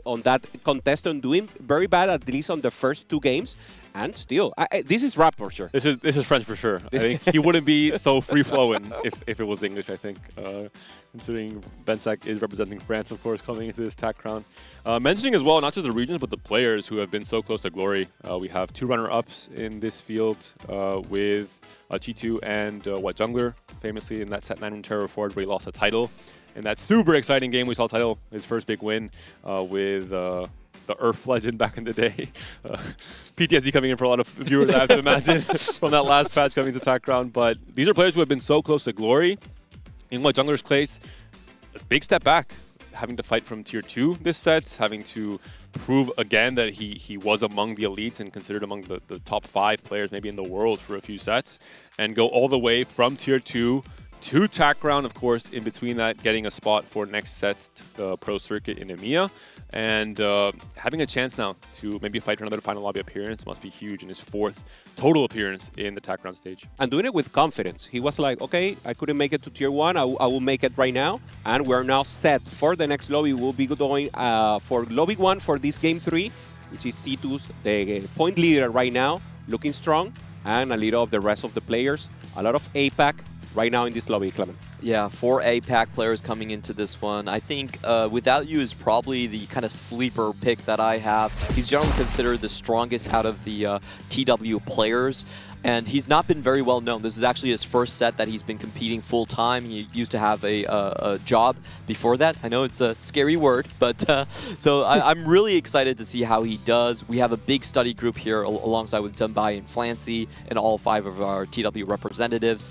on that contest and doing very bad, at least on the first 2 games. And still, this is rap for sure. This is French for sure. I think he wouldn't be so free-flowing if it was English, I think, considering Benzak is representing France, of course, coming into this TAC crown. Mentioning as well, not just the regions, but the players who have been so close to glory. We have 2 runner-ups in this field with Chitu and What Jungler, famously in that set 9 Terror Forward where he lost a title. In that super exciting game, we saw title, his first big win with the Earth legend back in the day. PTSD coming in for a lot of viewers, I have to imagine, from that last patch coming to TAC crown. But these are players who have been so close to glory. In What Jungler's case, a big step back. having to fight from tier 2 this set, having to prove again that he was among the elites and considered among the top 5 players maybe in the world for a few sets, and go all the way from tier 2 to TAC round, of course, in between that, getting a spot for next set's pro circuit in EMEA, and having a chance now to maybe fight for another final lobby appearance must be huge in his 4th total appearance in the TAC round stage. And doing it with confidence. He was like, okay, I couldn't make it to tier 1, I will make it right now, and we're now set for the next lobby. We'll be going for lobby 1 for this game 3, which is C2's, the point leader right now, looking strong, and a little of the rest of the players. A lot of APAC right now in this lobby, Clement. Yeah, 4 APAC players coming into this one. I think Without You is probably the kind of sleeper pick that I have. He's generally considered the strongest out of the TW players, and he's not been very well known. This is actually his first set that he's been competing full-time. He used to have a job before that. I know it's a scary word, but so I'm really excited to see how he does. We have a big study group here alongside with Zembai and Flancy and all 5 of our TW representatives.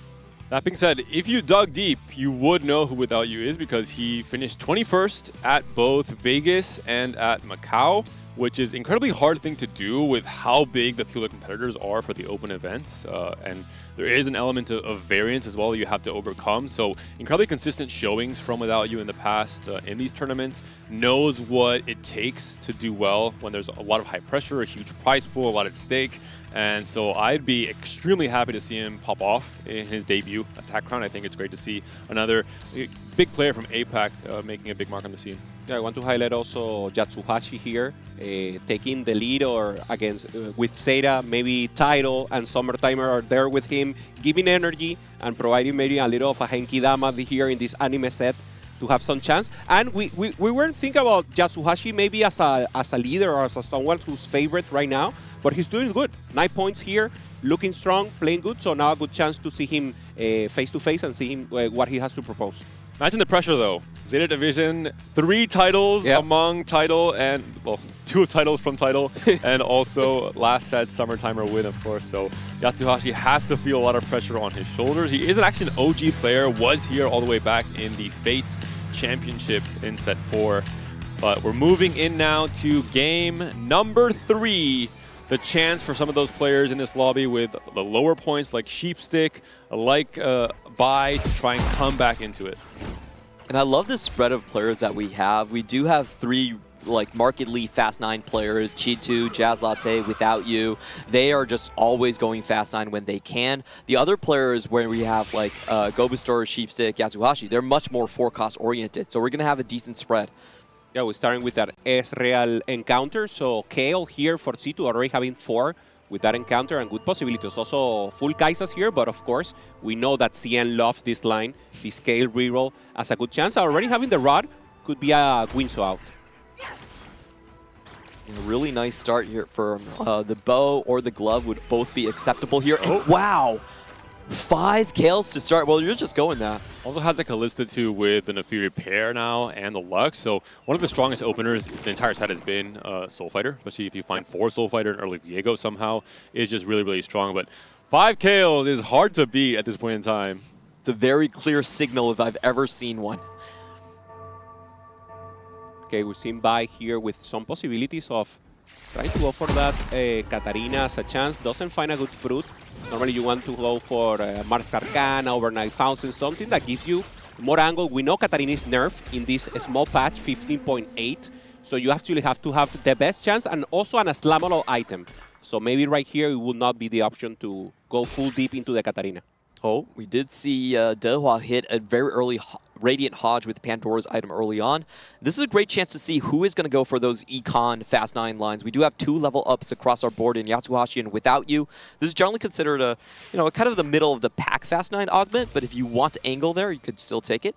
That being said, if you dug deep, you would know who Without You is, because he finished 21st at both Vegas and at Macau, which is an incredibly hard thing to do with how big the field of competitors are for the open events. And there is an element of variance as well you have to overcome. So incredibly consistent showings from Without You in the past in these tournaments, knows what it takes to do well when there's a lot of high pressure, a huge prize pool, a lot at stake. And so I'd be extremely happy to see him pop off in his debut at TAC Crown. I think it's great to see another big player from APAC making a big mark on the scene. Yeah, I want to highlight also Yatsuhashi here, taking the lead or against with Zeta, maybe Tidal and Summertimer are there with him, giving energy and providing maybe a little of a Genki Dama here in this anime set to have some chance. And we weren't thinking about Yatsuhashi maybe as a leader or as someone who's favorite right now, but he's doing good. 9 points here, looking strong, playing good, so now a good chance to see him face-to-face and see him what he has to propose. Imagine the pressure, though. Zeta Division, 3 titles among Tidal, and, well, 2 titles from Tidal, and also last set Summertimer win, of course. So Yatsuhashi has to feel a lot of pressure on his shoulders. He is actually an OG player, was here all the way back in the Fates Championship in set 4. But we're moving in now to game number 3. The chance for some of those players in this lobby with the lower points like Sheepstick, like Bai, to try and come back into it. And I love the spread of players that we have. We do have 3 like markedly Fast 9 players, Chitu, Jazz Latte, Without You. They are just always going Fast 9 when they can. The other players where we have like Gobustor, Sheepstick, Yatsuhashi, they're much more forecast oriented. So we're going to have a decent spread. Yeah, we're starting with that S-Real encounter. So Kale here for C2 already having 4 with that encounter and good possibilities. Also full Kaisas here, but of course, we know that CN loves this line, this Kale reroll as a good chance. Already having the rod could be a Guinso out. A really nice start here for the bow or the glove would both be acceptable here. Oh. Wow! 5 Kales to start. Well, you're just going that. Also has a Callista too with the Nefiri pair now and the Lux. So one of the strongest openers the entire set has been Soul Fighter, especially if you find 4 Soul Fighter and early Viego somehow is just really, really strong. But 5 Kales is hard to beat at this point in time. It's a very clear signal if I've ever seen one. Okay, we've seen Bai here with some possibilities of trying to go for that Katarina as a chance. Doesn't find a good fruit. Normally you want to go for Mars Arcana, Overnight Fountain, something that gives you more angle. We know Katarina is nerfed in this small patch, 15.8. So you actually have to have the best chance and also an slammable item. So maybe right here it will not be the option to go full deep into the Katarina. Oh, we did see Dehua hit a very early Radiant Hodge with Pandora's item early on. This is a great chance to see who is going to go for those Econ Fast 9 lines. We do have 2 level ups across our board in Yatsuhashi and Without You. This is generally considered a, kind of the middle of the pack Fast 9 augment, but if you want to angle there, you could still take it.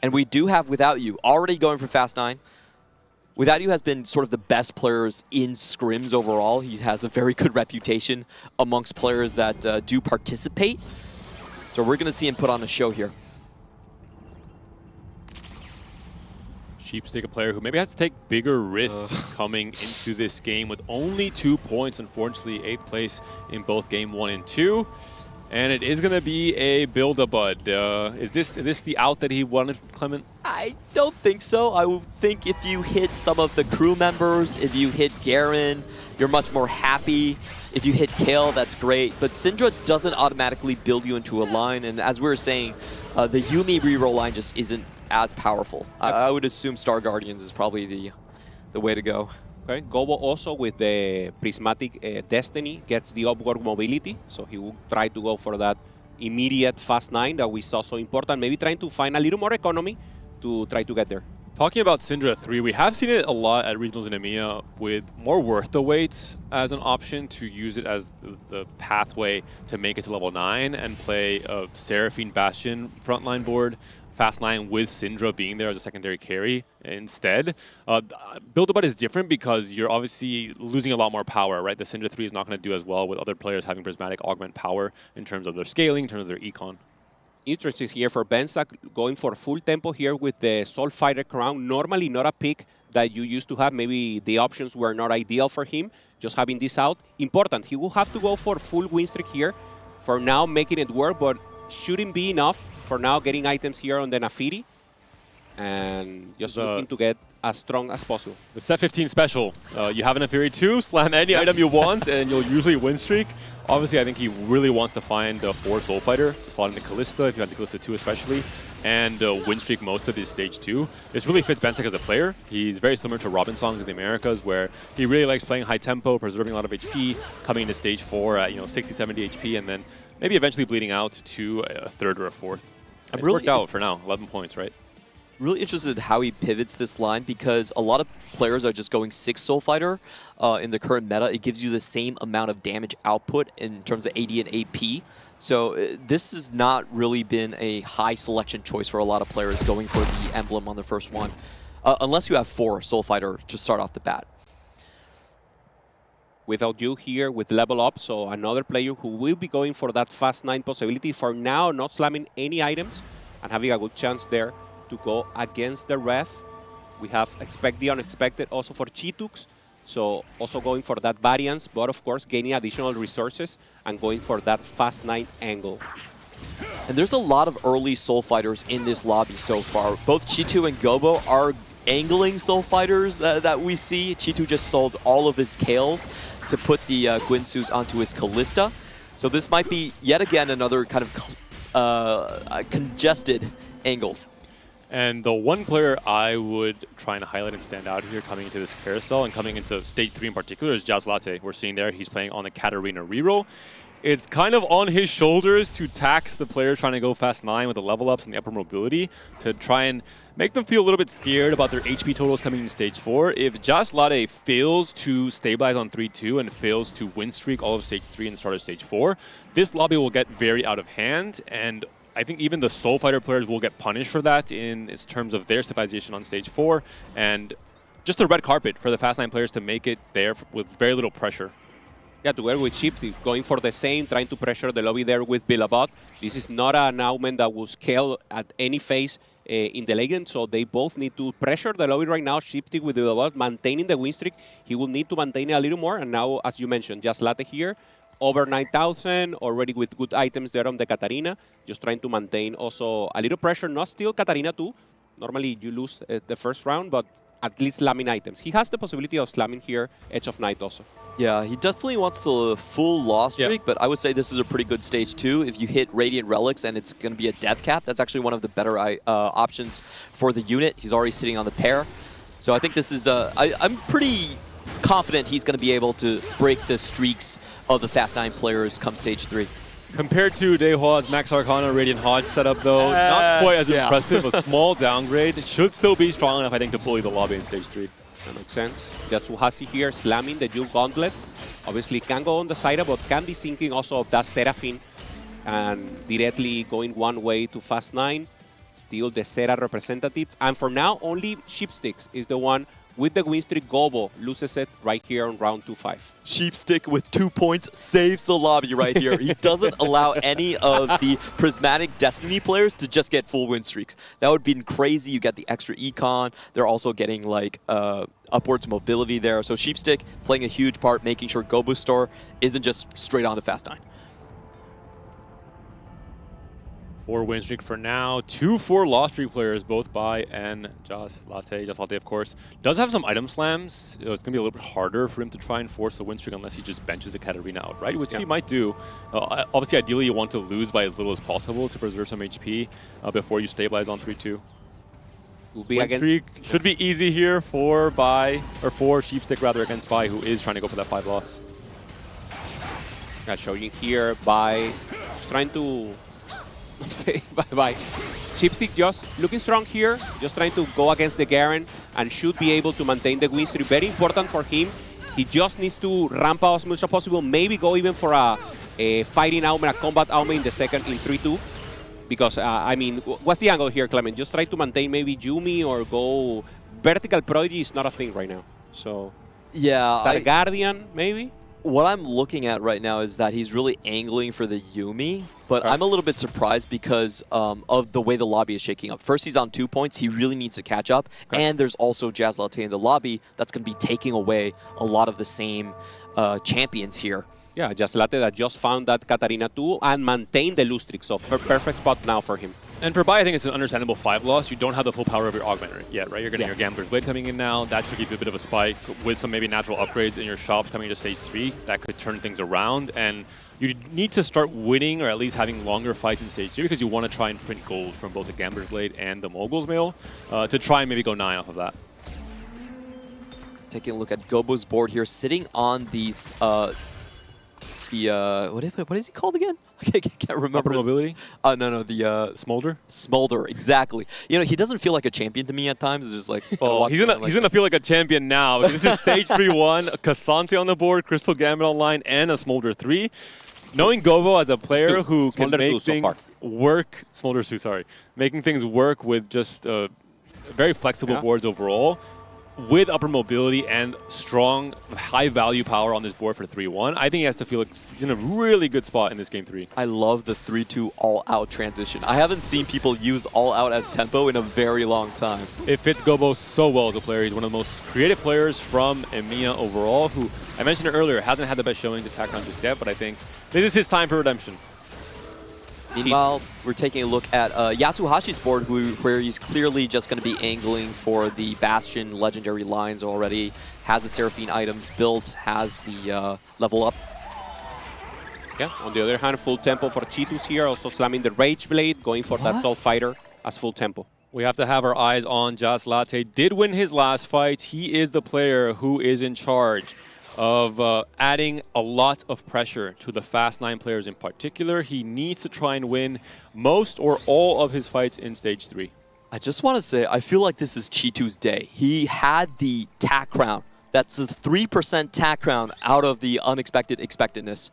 And we do have Without You already going for Fast 9. Without You has been sort of the best players in scrims overall. He has a very good reputation amongst players that do participate. So we're going to see him put on a show here. Sheepstick, a player who maybe has to take bigger risks coming into this game with only 2 points, unfortunately, 8th place in both game 1 and 2. And it is going to be a build-a-bud. Is this the out that he wanted, Clement? I don't think so. I would think if you hit some of the crew members, if you hit Garen, you're much more happy. If you hit Kale, that's great. But Syndra doesn't automatically build you into a line. And as we were saying, the Yuumi reroll line just isn't as powerful. I would assume Star Guardians is probably the way to go. Okay, Gobo also with the Prismatic Destiny gets the upward mobility, so he will try to go for that immediate fast 9 that we saw so important, maybe trying to find a little more economy to try to get there. Talking about Syndra 3, we have seen it a lot at regionals in EMEA with more worth the wait as an option to use it as the pathway to make it to level 9 and play a Seraphine Bastion frontline board, fast 9 with Syndra being there as a secondary carry instead. Build-a-Bud is different because you're obviously losing a lot more power, right? The Syndra 3 is not going to do as well with other players having Prismatic augment power in terms of their scaling, in terms of their econ. Interesting here for Bensak, going for full tempo here with the Soul Fighter crown. Normally not a pick that you used to have. Maybe the options were not ideal for him. Just having this out, important. He will have to go for full win streak here. For now, making it work, but shouldn't be enough. For now, getting items here on the Nafiri. And just looking to get as strong as possible. The set 15 special. You have an Nafiri 2, slam any item you want, and you'll usually win streak. Obviously, I think he really wants to find the 4 Soul Fighter to slot into Callista, if you have the Callista 2 especially, and win streak most of his stage 2. This really fits Bensak as a player. He's very similar to Robin Songs in the Americas, where he really likes playing high tempo, preserving a lot of HP, coming into stage 4 at 60, 70 HP, and then maybe eventually bleeding out to a 3rd or a 4th. It worked out for now, 11 points, right? Really interested in how he pivots this line because a lot of players are just going 6 Soul Fighter in the current meta. It gives you the same amount of damage output in terms of AD and AP. So this has not really been a high selection choice for a lot of players going for the emblem on the first one, unless you have 4 Soul Fighter to start off the bat. Without you here with level up, so another player who will be going for that fast 9 possibility. For now, not slamming any items and having a good chance there to go against the Wrath. We have expect the unexpected also for Chitux, so also going for that variance, but of course gaining additional resources and going for that fast 9 angle. And there's a lot of early Soul Fighters in this lobby so far. Both Chitu and Gobo are angling Soul Fighters that we see. Chitu just sold all of his Kales to put the Guinsus onto his Callista. So this might be yet again another kind of congested angles. And the one player I would try and highlight and stand out here coming into this carousel and coming into stage 3 in particular is Jazz Latte. We're seeing there he's playing on the Katarina reroll. It's kind of on his shoulders to tax the players trying to go fast 9 with the level ups and the upper mobility to try and make them feel a little bit scared about their HP totals coming in stage 4. If Jazz Latte fails to stabilize on 3-2 and fails to win streak all of stage 3 and the start of stage 4, this lobby will get very out of hand, and I think even the Soul Fighter players will get punished for that in terms of their stabilization on stage 4, and just a red carpet for the Fast 9 players to make it there with very little pressure. Yeah, together with Shifty, going for the same, trying to pressure the lobby there with Build-a-Bot. This is not an augment that will scale at any phase in the late game, so they both need to pressure the lobby right now. Shifty with Build-a-Bot, maintaining the win streak. He will need to maintain it a little more, and now, as you mentioned, Just Latte here, over 9,000, already with good items there on the Katarina. Just trying to maintain also a little pressure, not still Katarina 2. Normally you lose the first round, but at least slamming items. He has the possibility of slamming here Edge of Night also. Yeah, he definitely wants the full loss streak, but I would say this is a pretty good stage 2. If you hit Radiant Relics and it's going to be a death cap, that's actually one of the better options for the unit. He's already sitting on the pair. So I think this is, I'm pretty confident he's going to be able to break the streaks of the Fast 9 players come stage 3. Compared to Dehua's Max Arcana Radiant Hodge setup, though, not quite as impressive. A small downgrade. Should still be strong enough, I think, to bully the lobby in stage 3. That makes sense. Yatsuhashi here slamming the Jewel Gauntlet. Obviously can go on the side, but can be thinking also of that Seraphine and directly going one way to Fast 9. Still the Sera representative. And for now, only Sheepsticks is the one with the win streak. Gobo loses it right here on round 2-5. Sheepstick with 2 points saves the lobby right here. He doesn't allow any of the Prismatic Destiny players to just get full win streaks. That would be crazy. You get the extra econ. They're also getting like upwards mobility there. So Sheepstick playing a huge part, making sure Gobo Store isn't just straight on to Fast 9. 4-win streak for now. 2 4-loss streak players, both by and Jas Latte. Jas Latte, of course, does have some item slams. It's going to be a little bit harder for him to try and force a win streak unless he just benches the Katarina outright, which he might do. Obviously, ideally, you want to lose by as little as possible to preserve some HP before you stabilize on 3-2. Win streak should be easy here for Sheepstick rather against Bai, who is trying to go for that 5 loss. Showing here Bai trying to say bye-bye. Sheepstick just looking strong here, just trying to go against the Garen and should be able to maintain the win streak. Very important for him. He just needs to ramp out as much as possible, maybe go even for a fighting Aume, a combat Aume in the second in 3-2. Because, I mean, what's the angle here, Clement? Just try to maintain maybe Yumi or go... Vertical Prodigy is not a thing right now. So, yeah, Guardian, maybe? What I'm looking at right now is that he's really angling for the Yumi, but I'm a little bit surprised because of the way the lobby is shaking up. First, he's on 2 points. He really needs to catch up. And there's also Jas Latte in the lobby that's going to be taking away a lot of the same champions here. Yeah, Jas Latte that just found that Katarina 2 and maintained the lose streak. So, perfect spot now for him. And for Bai, I think it's an understandable 5 loss. You don't have the full power of your augmenter yet, right? You're getting your Gambler's Blade coming in now. That should give you a bit of a spike with some maybe natural upgrades in your shops coming to stage 3. That could turn things around. And you need to start winning or at least having longer fights in stage 3 because you want to try and print gold from both the Gambler's Blade and the Mogul's Mail to try and maybe go 9 off of that. Taking a look at Gobo's board here, sitting on these... what is he called again? I can't remember. Upper mobility? No, the... Smolder? Smolder, exactly. You know, he doesn't feel like a champion to me at times. It's just like... Oh, he's gonna feel like a champion now. This is stage 3-1, Cassante on the board, Crystal Gambit online, and a Smolder 3. Knowing Gobo as a player who can make things work... Smolder 2, sorry. Making things work with just very flexible boards overall, with upper mobility and strong, high-value power on this board for 3-1, I think he has to feel like he's in a really good spot in this game 3. I love the 3-2 all-out transition. I haven't seen people use all-out as tempo in a very long time. It fits Gobo so well as a player. He's one of the most creative players from EMEA overall, who I mentioned earlier hasn't had the best showing to Tactician just yet, but I think this is his time for redemption. Meanwhile, we're taking a look at Yatsuhashi's board, where he's clearly just going to be angling for the Bastion legendary lines already. Has the Seraphine items built, has the level up. Yeah, on the other hand, full tempo for Cheetos here, also slamming the Rage Blade, going for that Soul Fighter as full tempo. We have to have our eyes on Jas Latte. Did win his last fight. He is the player who is in charge of adding a lot of pressure to the Fast 9 players in particular. He needs to try and win most or all of his fights in stage 3. I just want to say, I feel like this is Cheetu's day. He had the tack crown. That's a 3% tack crown out of the unexpected expectedness.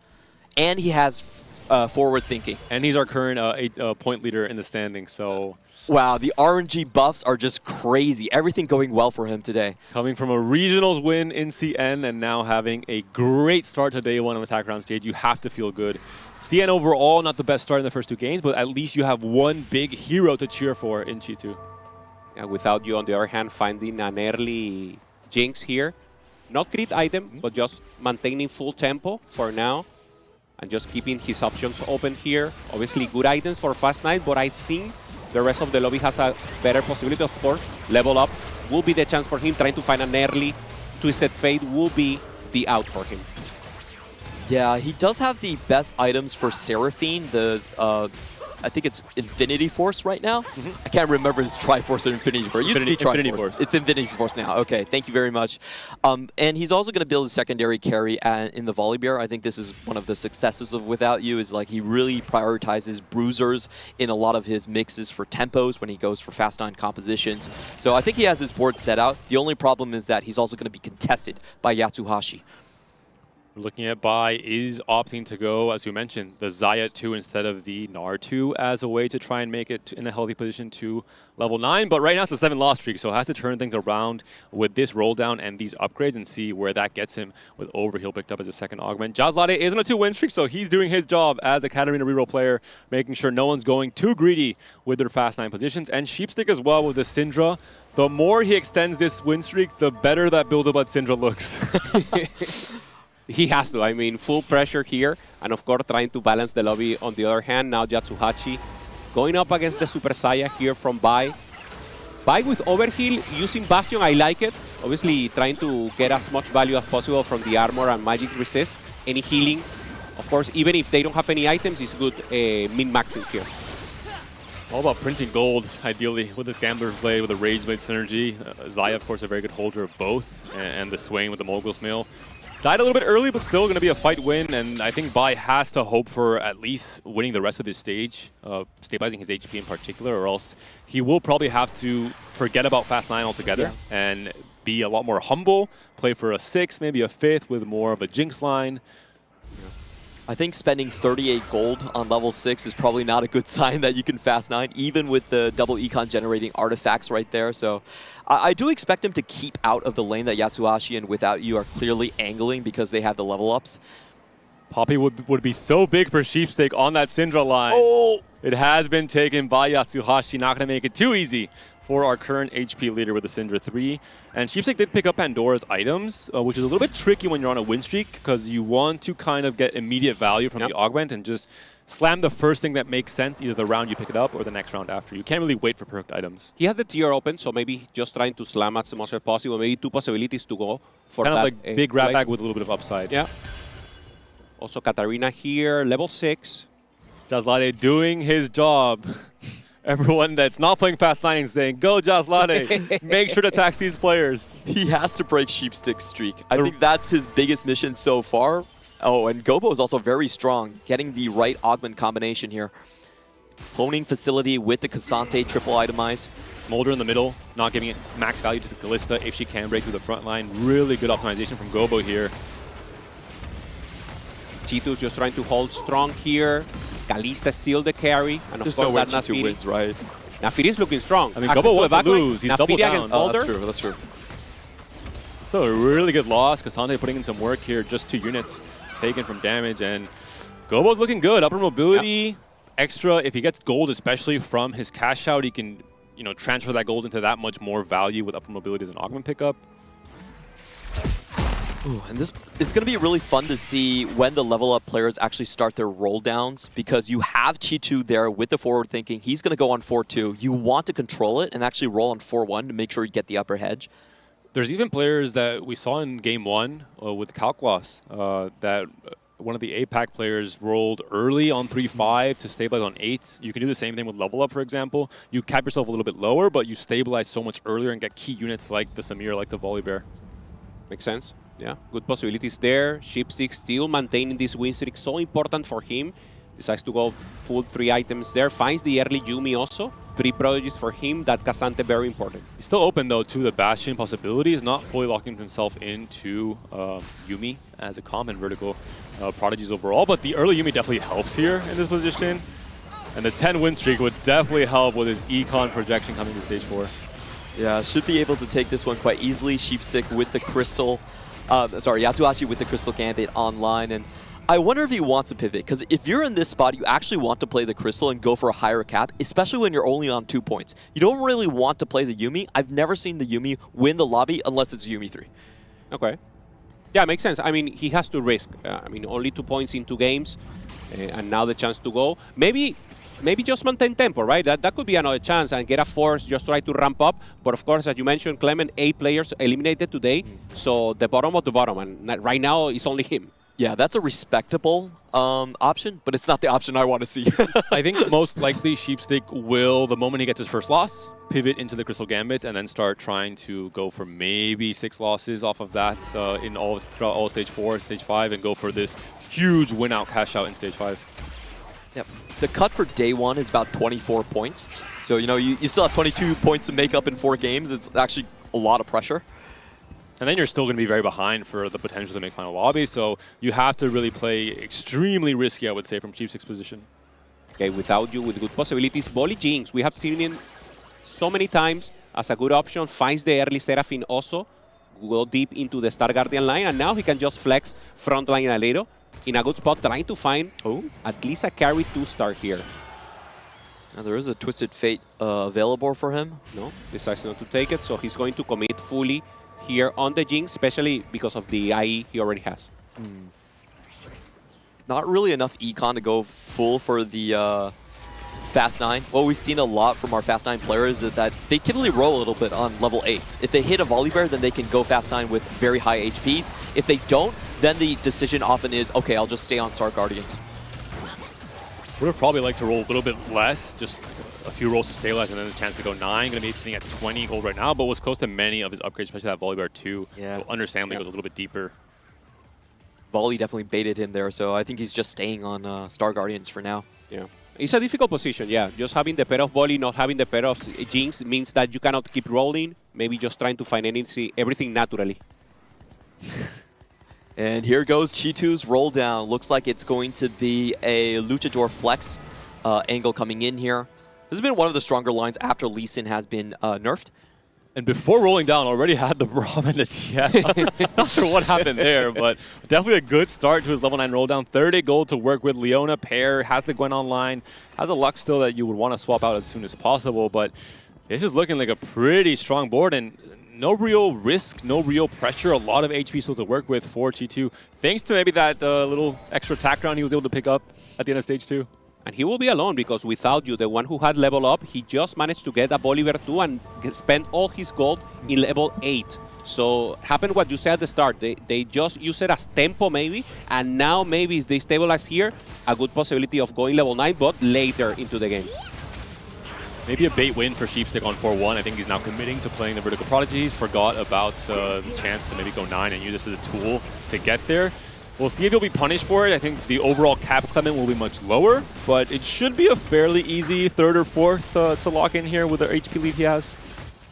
And he has forward thinking. And he's our current 8-point leader in the standings, so... Wow, the RNG buffs are just crazy. Everything going well for him today. Coming from a regionals win in CN and now having a great start to day 1 on the attack round stage, you have to feel good. CN overall, not the best start in the first 2 games, but at least you have one big hero to cheer for in G2. Yeah, without you, on the other hand, finding an early Jinx here. Not great item, but just maintaining full tempo for now. And just keeping his options open here. Obviously, good items for Fast 9, but I think the rest of the lobby has a better possibility, of course. Level up will be the chance for him. Trying to find an early Twisted Fate will be the out for him. Yeah, he does have the best items for Seraphine. The I think it's Infinity Force right now. I can't remember if it's Triforce or Infinity Force. It used to be Triforce. Infinity Force. It's Infinity Force now. Okay, thank you very much. And he's also going to build a secondary carry in the Volibear. I think this is one of the successes of Without You, is like he really prioritizes bruisers in a lot of his mixes for tempos when he goes for Fast 9 compositions. So I think he has his board set out. The only problem is that he's also going to be contested by Yatsuhashi. We're looking at Bai is opting to go, as you mentioned, the Xayah 2 instead of the Gnar 2 as a way to try and make it in a healthy position to level 9. But right now it's a 7-loss streak, so has to turn things around with this roll down and these upgrades and see where that gets him with Overheal picked up as a second augment. Jas Latte is on a 2-win streak, so he's doing his job as a Katarina reroll player, making sure no one's going too greedy with their Fast 9 positions. And Sheepstick as well with the Syndra. The more he extends this win streak, the better that build-up at Syndra looks. He has to. I mean, full pressure here. And of course, trying to balance the lobby. On the other hand, now Yatsuhashi Going up against the Super Saiyan here from Bai. Bai with overheal, using Bastion, I like it. Obviously trying to get as much value as possible from the armor and magic resist. Any healing, of course, even if they don't have any items, it's good min-maxing here. All about printing gold, ideally, with this Gambler's Blade, with the Rage Blade synergy. Xayah, of course, a very good holder of both, and the Swain with the Mogul's Mill. Died a little bit early, but still going to be a fight win, and I think Bai has to hope for at least winning the rest of his stage, stabilizing his HP in particular, or else he will probably have to forget about Fast 9 altogether and be a lot more humble, play for a 6, maybe a 5th with more of a Jinx line. I think spending 38 gold on level 6 is probably not a good sign that you can Fast 9, even with the double econ generating artifacts right there. So I do expect him to keep out of the lane that Yatsuhashi and Without You are clearly angling because they have the level ups. Poppy would be so big for Sheepstick on that Syndra line. Oh! It has been taken by Yatsuhashi, not going to make it too easy for our current HP leader with the Syndra 3. And Sheepstick did pick up Pandora's items, which is a little bit tricky when you're on a win streak because you want to kind of get immediate value from the augment and just slam the first thing that makes sense, either the round you pick it up or the next round after. You can't really wait for perked items. He had the tier open, so maybe just trying to slam as much as possible. Maybe 2 possibilities to go for kind that. Kind of like big grab bag with a little bit of upside. Yeah. Also Katarina here, level 6. Jazlade doing his job. Everyone that's not playing Fast 9 is saying, go Jazlade, make sure to tax these players. He has to break Sheepstick's streak. I think that's his biggest mission so far. Oh, and Gobo is also very strong, getting the right augment combination here. Cloning facility with the Cassante triple itemized. Smolder in the middle, not giving it max value to the Kalista if she can break through the front line. Really good optimization from Gobo here. Chitu's just trying to hold strong here. Kalista still the carry. And of There's course no way that Chitu wins, right? Nafiri is looking strong. I mean, Gobo wants to lose. He's double down. Against Boulder. That's true, that's true. So a really good loss. Cassante putting in some work here. Just 2 units taken from damage. And Gobo's looking good. Upper mobility, extra. If he gets gold, especially from his cash out, he can transfer that gold into that much more value with upper mobility as an augment pickup. Ooh, and this is going to be really fun to see when the level up players actually start their roll downs because you have Chitu there with the forward thinking. He's going to go on 4-2. You want to control it and actually roll on 4-1 to make sure you get the upper hedge. There's even players that we saw in game 1 with Calcloss that one of the APAC players rolled early on 3-5 to stabilize on 8. You can do the same thing with level up, for example. You cap yourself a little bit lower, but you stabilize so much earlier and get key units like the Samir, like the Volley Bear. Makes sense. Yeah, good possibilities there. Sheepstick still maintaining this win streak, so important for him. Decides to go full 3 items there. Finds the early Yumi also. 3 prodigies for him. That Cassante very important. He's still open though to the Bastion possibilities, not fully locking himself into Yumi as a common vertical prodigies overall, but the early Yumi definitely helps here in this position. And the 10 win streak would definitely help with his econ projection coming to stage 4. Yeah, should be able to take this one quite easily. Sheepstick with the Crystal. Yatsuhashi with the Crystal Gambit online, and I wonder if he wants to pivot, because if you're in this spot, you actually want to play the Crystal and go for a higher cap, especially when you're only on 2 points. You don't really want to play the Yumi. I've never seen the Yumi win the lobby unless it's Yumi 3. Okay. Yeah, makes sense. I mean, he has to risk. Only 2 points in 2 games, and now the chance to go. Maybe just maintain tempo, right? That could be another chance and get a force, just try to ramp up. But of course, as you mentioned, Clement, 8 players eliminated today. So the bottom of the bottom, and right now it's only him. Yeah, that's a respectable option, but it's not the option I want to see. I think most likely Sheepstick will, the moment he gets his first loss, pivot into the Crystal Gambit and then start trying to go for maybe 6 losses off of that in throughout all stage 4, stage 5, and go for this huge win-out cash out in stage 5. Yep. The cut for day 1 is about 24 points. So, you still have 22 points to make up in 4 games. It's actually a lot of pressure. And then you're still going to be very behind for the potential to make final lobby. So you have to really play extremely risky, I would say, from Sheepstick's position. Okay, Without You with good possibilities. Volley Jinx, we have seen him so many times as a good option. Finds the early Seraphine also. Go deep into the Star Guardian line. And now he can just flex front line a little. In a good spot, trying to find at least a carry 2-star here. And there is a Twisted Fate available for him. No, decides not to take it, so he's going to commit fully here on the Jinx, especially because of the IE he already has. Not really enough econ to go full for the Fast 9, what we've seen a lot from our Fast 9 players is that they typically roll a little bit on level 8. If they hit a volley bear, then they can go Fast 9 with very high HPs. If they don't, then the decision often is, okay, I'll just stay on Star Guardians. Would have probably liked to roll a little bit less, just a few rolls to stabilize and then a chance to go 9. Going to be sitting at 20 gold right now, but was close to many of his upgrades, especially that volley bear 2. Yeah. So understandably goes a little bit deeper. Volley definitely baited him there, so I think he's just staying on Star Guardians for now. Yeah. It's a difficult position, yeah. Just having the pair of volley, not having the pair of Jinx means that you cannot keep rolling. Maybe just trying to find everything naturally. And here goes Chitu's roll down. Looks like it's going to be a Luchador flex angle coming in here. This has been one of the stronger lines after Lee Sin has been nerfed. And before rolling down, already had the Braum and the TF. Not sure what happened there, but definitely a good start to his level 9 roll down. 30 gold to work with. Leona pair, has the Gwen online, has a Lux still that you would want to swap out as soon as possible, but this is looking like a pretty strong board, and no real risk, no real pressure. A lot of HP still to work with for Chitu, thanks to maybe that little extra attack round he was able to pick up at the end of stage 2. And he will be alone because without you, the one who had level up, he just managed to get a Bolivar 2 and spend all his gold in level 8. So happened what you said at the start. They just use it as tempo maybe, and now maybe if they stabilize here, a good possibility of going level 9, but later into the game. Maybe a bait win for Sheepstick on 4-1. I think he's now committing to playing the Vertical Prodigy. He's forgot about the chance to maybe go 9 and use this as a tool to get there. We'll see if he'll be punished for it. I think the overall cap Clement will be much lower, but it should be a fairly easy 3rd or 4th to lock in here with the HP lead he has.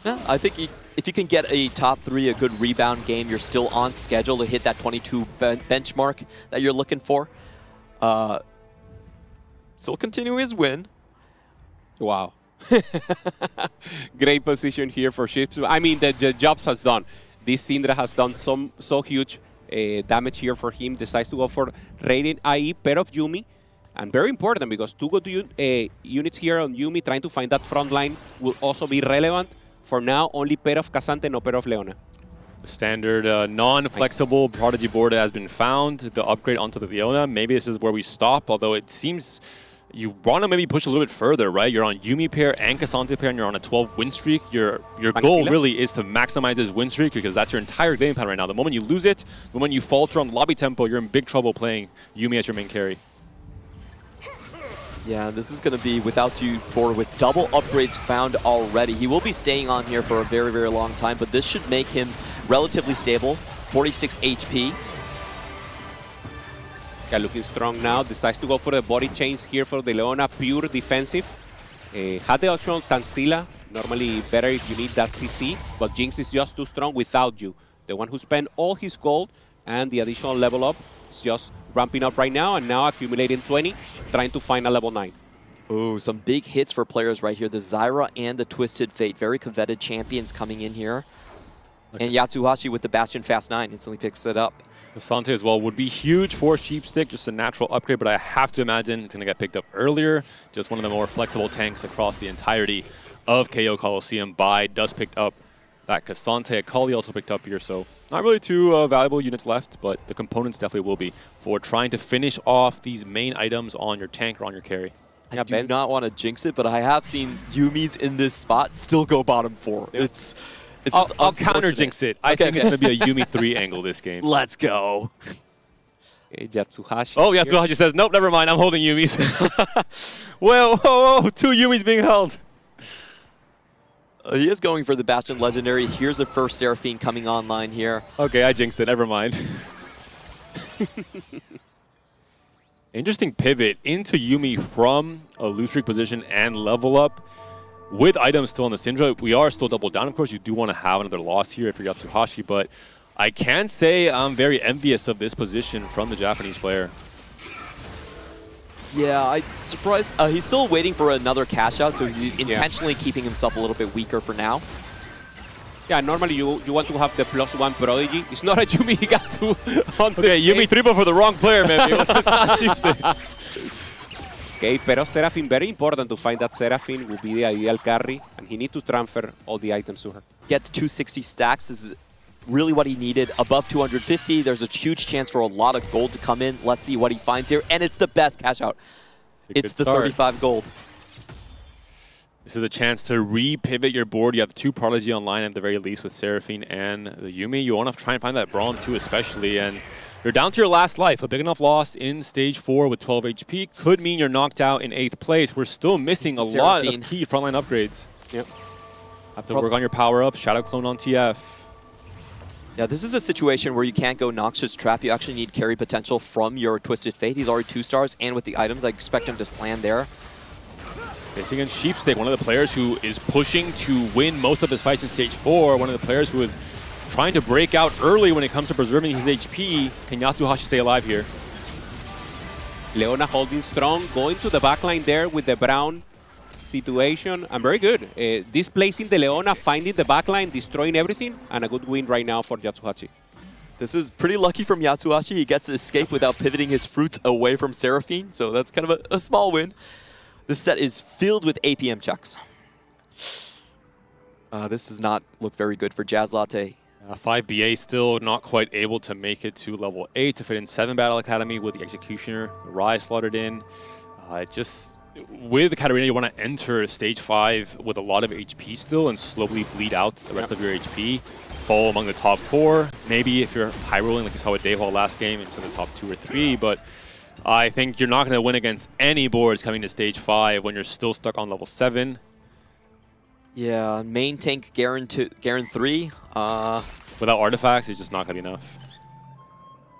Yeah, I think if you can get a top 3, a good rebound game, you're still on schedule to hit that 22 benchmark that you're looking for. Still continue his win. Wow. Great position here for Ships. I mean, the jobs has done. This Syndra has done so huge damage here for him. Decides to go for Radiant IE, pair of Yuumi. And very important because 2 good units here on Yuumi trying to find that front line will also be relevant. For now, only pair of Casante, no pair of Leona. The standard non-flexible Prodigy board has been found. The upgrade onto the Leona. Maybe this is where we stop, although it seems you want to maybe push a little bit further, right? You're on Yuumi pair and Casante pair, and you're on a 12 win streak. Your goal really is to maximize this win streak because that's your entire game plan right now. The moment you lose it, the moment you falter on lobby tempo, you're in big trouble playing Yuumi as your main carry. Yeah, this is going to be without you board with double upgrades found already. He will be staying on here for a very, very long time, but this should make him relatively stable. 46 HP. Yeah, looking strong now. Decides to go for the body chains here for the Leona, pure defensive. Had the option Tanzila, normally better if you need that CC, but Jinx is just too strong without you. The one who spent all his gold and the additional level up is just ramping up right now, and now accumulating 20, trying to find a level 9. Ooh, some big hits for players right here. The Zyra and the Twisted Fate, very coveted champions coming in here. And Yatsuhashi with the Bastion Fast 9 instantly picks it up. Casante as well would be huge for Sheepstick, just a natural upgrade, but I have to imagine it's going to get picked up earlier. Just one of the more flexible tanks across the entirety of KO Coliseum. Does picked up that Casante. Akali also picked up here, so not really two valuable units left, but the components definitely will be for trying to finish off these main items on your tank or on your carry. I do not want to jinx it, but I have seen Yuumi's in this spot still go bottom 4. Yeah. It's just I'll counter jinx it. I think it's going to be a Yuumi 3 angle this game. Let's go. Yatsuhashi. Oh, Yatsuhashi says, nope, never mind. I'm holding Yuumi's. Well, whoa, 2 Yuumi's being held. He is going for the Bastion Legendary. Here's a first Seraphine coming online here. Okay, I jinxed it. Never mind. Interesting pivot into Yuumi from a loose streak position and level up. With items still on the Syndra, we are still double down. Of course, you do want to have another loss here if you're Yatsuhashi, but I can say I'm very envious of this position from the Japanese player. Yeah, I'm surprised. He's still waiting for another cash out, so he's intentionally keeping himself a little bit weaker for now. Yeah, normally you want to have the +1 Prodigy. It's not a Yuumi he got to on okay, Yuumi 3 but for the wrong player, maybe. Okay, pero Seraphine, very important to find that Seraphine will be the ideal carry, and he needs to transfer all the items to her. Gets 260 stacks. This is really what he needed. Above 250, there's a huge chance for a lot of gold to come in. Let's see what he finds here, and it's the best cash out. It's the 35 gold. This is a chance to re-pivot your board. You have 2 Prodigy online at the very least with Seraphine and the Yuumi. You want to try and find that Braum too, especially. And you're down to your last life. A big enough loss in stage 4 with 12 HP could mean you're knocked out in 8th place. We're still missing a lot of key frontline upgrades. Yep. Have to work on your power-up. Shadow Clone on TF. Yeah, this is a situation where you can't go Noxious Trap. You actually need carry potential from your Twisted Fate. He's already 2 stars, and with the items, I expect him to slam there. Facing against Sheepstick, one of the players who is pushing to win most of his fights in stage 4, one of the players who is trying to break out early when it comes to preserving his HP. Can Yatsuhashi stay alive here? Leona holding strong, going to the backline there with the Brown situation, and very good. Displacing the Leona, finding the backline, destroying everything, and a good win right now for Yatsuhashi. This is pretty lucky from Yatsuhashi. He gets to escape without pivoting his fruits away from Seraphine, so that's kind of a small win. This set is filled with APM checks. This does not look very good for Jazz Latte. 5BA still not quite able to make it to level 8 to fit in 7 Battle Academy with the Executioner, the Rise slotted in. With the Katarina, you want to enter stage 5 with a lot of HP still and slowly bleed out the rest of your HP. Fall among the top 4. Maybe if you're high rolling like you saw with Dayhall last game into the top 2 or 3, but I think you're not going to win against any boards coming to stage 5 when you're still stuck on level 7. Yeah, main tank Garen 3. Without artifacts, it's just not going to be enough.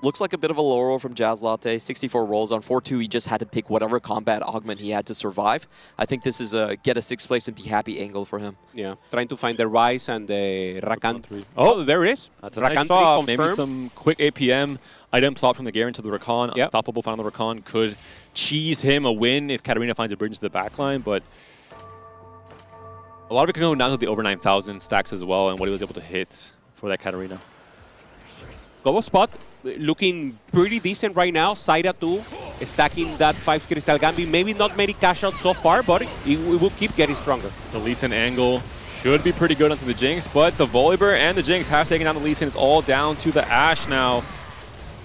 Looks like a bit of a low roll from Jazz Latte. 64 rolls on 4-2. He just had to pick whatever combat augment he had to survive. I think this is a get a 6th place and be happy angle for him. Yeah, trying to find the Rise and the Rakan 3. Oh, there it is. That's a nice shot. Maybe some quick APM item swap from the Garen to the Rakan. Yep. Unstoppable found the Rakan could cheese him a win if Katarina finds a bridge into the backline, but a lot of it can go down to the over 9,000 stacks as well and what he was able to hit for that Katarina. Gobo spot looking pretty decent right now. Saira 2 stacking that 5 Crystal Gambit. Maybe not many cash outs so far, but it will keep getting stronger. The Lee Sin angle should be pretty good onto the Jinx, but the Volibear and the Jinx have taken down the Lee Sin. It's all down to the Ashe now.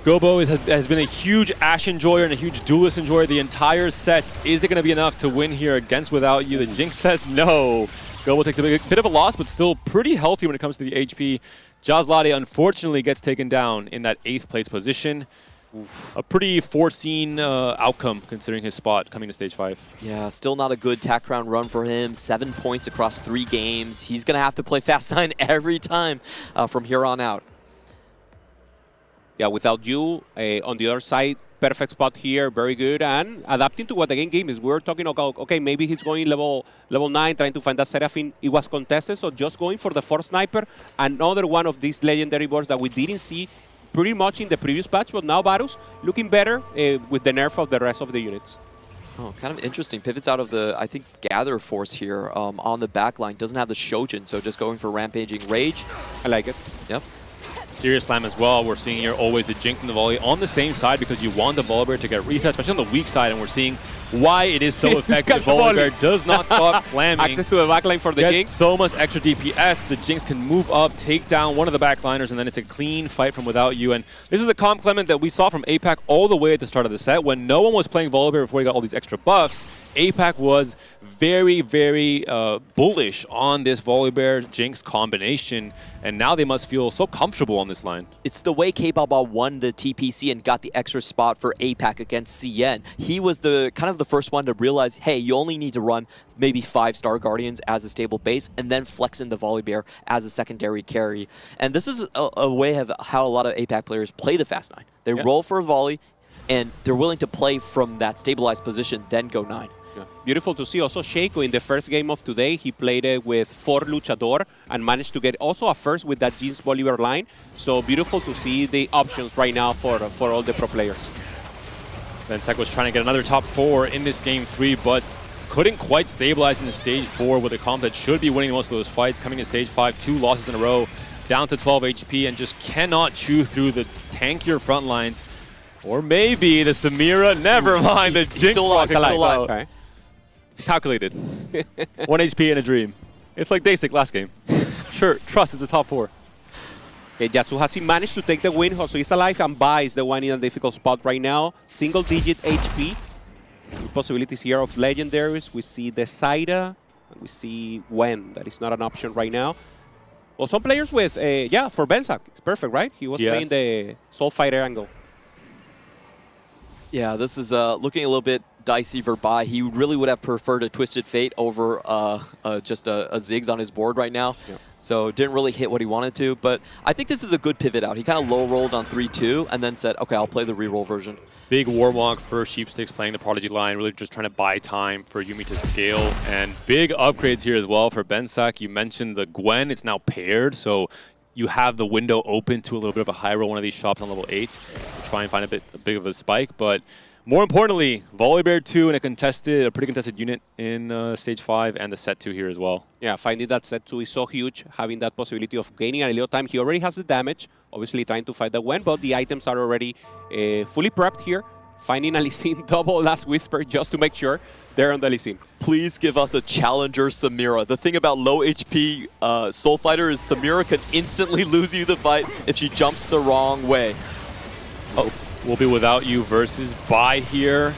Gobo has been a huge Ashe enjoyer and a huge duelist enjoyer the entire set. Is it going to be enough to win here against Without You? The Jinx says no. Gobo takes a bit of a loss, but still pretty healthy when it comes to the HP. Jazz Latte unfortunately gets taken down in that 8th place position. Oof. A pretty foreseen outcome considering his spot coming to stage 5. Yeah, still not a good tack round run for him. 7 points across 3 games. He's going to have to play Fast 9 every time from here on out. Yeah, Without You on the other side, perfect spot here, very good, and adapting to what the game is. We were talking about, okay, maybe he's going level 9, trying to find that Seraphine. It was contested, so just going for the 4th Sniper. Another one of these legendary boards that we didn't see pretty much in the previous patch, but now Varus looking better with the nerf of the rest of the units. Oh, kind of interesting. Pivots out of the, I think, Gather Force here on the backline. Doesn't have the Shojin, so just going for Rampaging Rage. I like it. Yep. Serious Slam as well. We're seeing here always the Jinx and the Volley on the same side because you want the Volibear to get reset, especially on the weak side, and we're seeing why it is so effective. The Volibear does not stop slamming. Access to the backline for the Jinx. So much extra DPS. The Jinx can move up, take down one of the backliners, and then it's a clean fight from Without You. And this is the comp Clement that we saw from APAC all the way at the start of the set when no one was playing Volibear before he got all these extra buffs. APAC was very, very bullish on this Volibear Jinx combination, and now they must feel so comfortable on this line. It's the way K-Baba won the TPC and got the extra spot for APAC against CN. He was the kind of the first one to realize, hey, you only need to run maybe 5-star Guardians as a stable base and then flex in the Volibear as a secondary carry. And this is a way of how a lot of APAC players play the Fast 9. They roll for a volley, and they're willing to play from that stabilized position, then go 9. Yeah. Beautiful to see also Shaco in the first game of today. He played it with 4 Luchador and managed to get also a first with that Jeans Bolivar line. So beautiful to see the options right now for all the pro players. Then Sek was trying to get another top 4 in this game 3, but couldn't quite stabilize in the stage 4 with a comp that should be winning most of those fights. Coming to stage 5, 2 losses in a row, down to 12 HP, and just cannot chew through the tankier front lines. Or maybe the Samira, never mind, the Jinx walks alive. Okay. Calculated. 1 HP in a dream. It's like Daystic last game. Sure, trust is the top 4. Okay, Yatsuhashi managed to take the win. Also, he's alive, and Bai is the one in a difficult spot right now. Single-digit HP. Possibilities here of legendaries. We see the Saira We see when that is not an option right now. Well, some players with, for Bensak, it's perfect, right? He was playing the Soul Fighter angle. Yeah, this is looking a little bit dicey for Bai. He really would have preferred a Twisted Fate over just a Ziggs on his board right now. Yep. So didn't really hit what he wanted to. But I think this is a good pivot out. He kind of low-rolled on 3-2 and then said, okay, I'll play the reroll version. Big Warmog for Sheepsticks playing the Prodigy line, really just trying to buy time for Yuumi to scale. And big upgrades here as well for Bensak. You mentioned the Gwen, it's now paired, so you have the window open to a little bit of a high roll one of these shops on level 8 to try and find a big of a spike. But more importantly, Volibear 2 in a pretty contested unit in stage 5 and the set 2 here as well. Yeah, finding that set 2 is so huge, having that possibility of gaining a little time. He already has the damage, obviously trying to fight the Gwen, but the items are already fully prepped here. Finding a Lee Sin double Last Whisper just to make sure they're on the Lee Sin. Please give us a challenger Samira. The thing about low HP Soul Fighter is Samira can instantly lose you the fight if she jumps the wrong way. Oh, we'll be without you versus Bai here.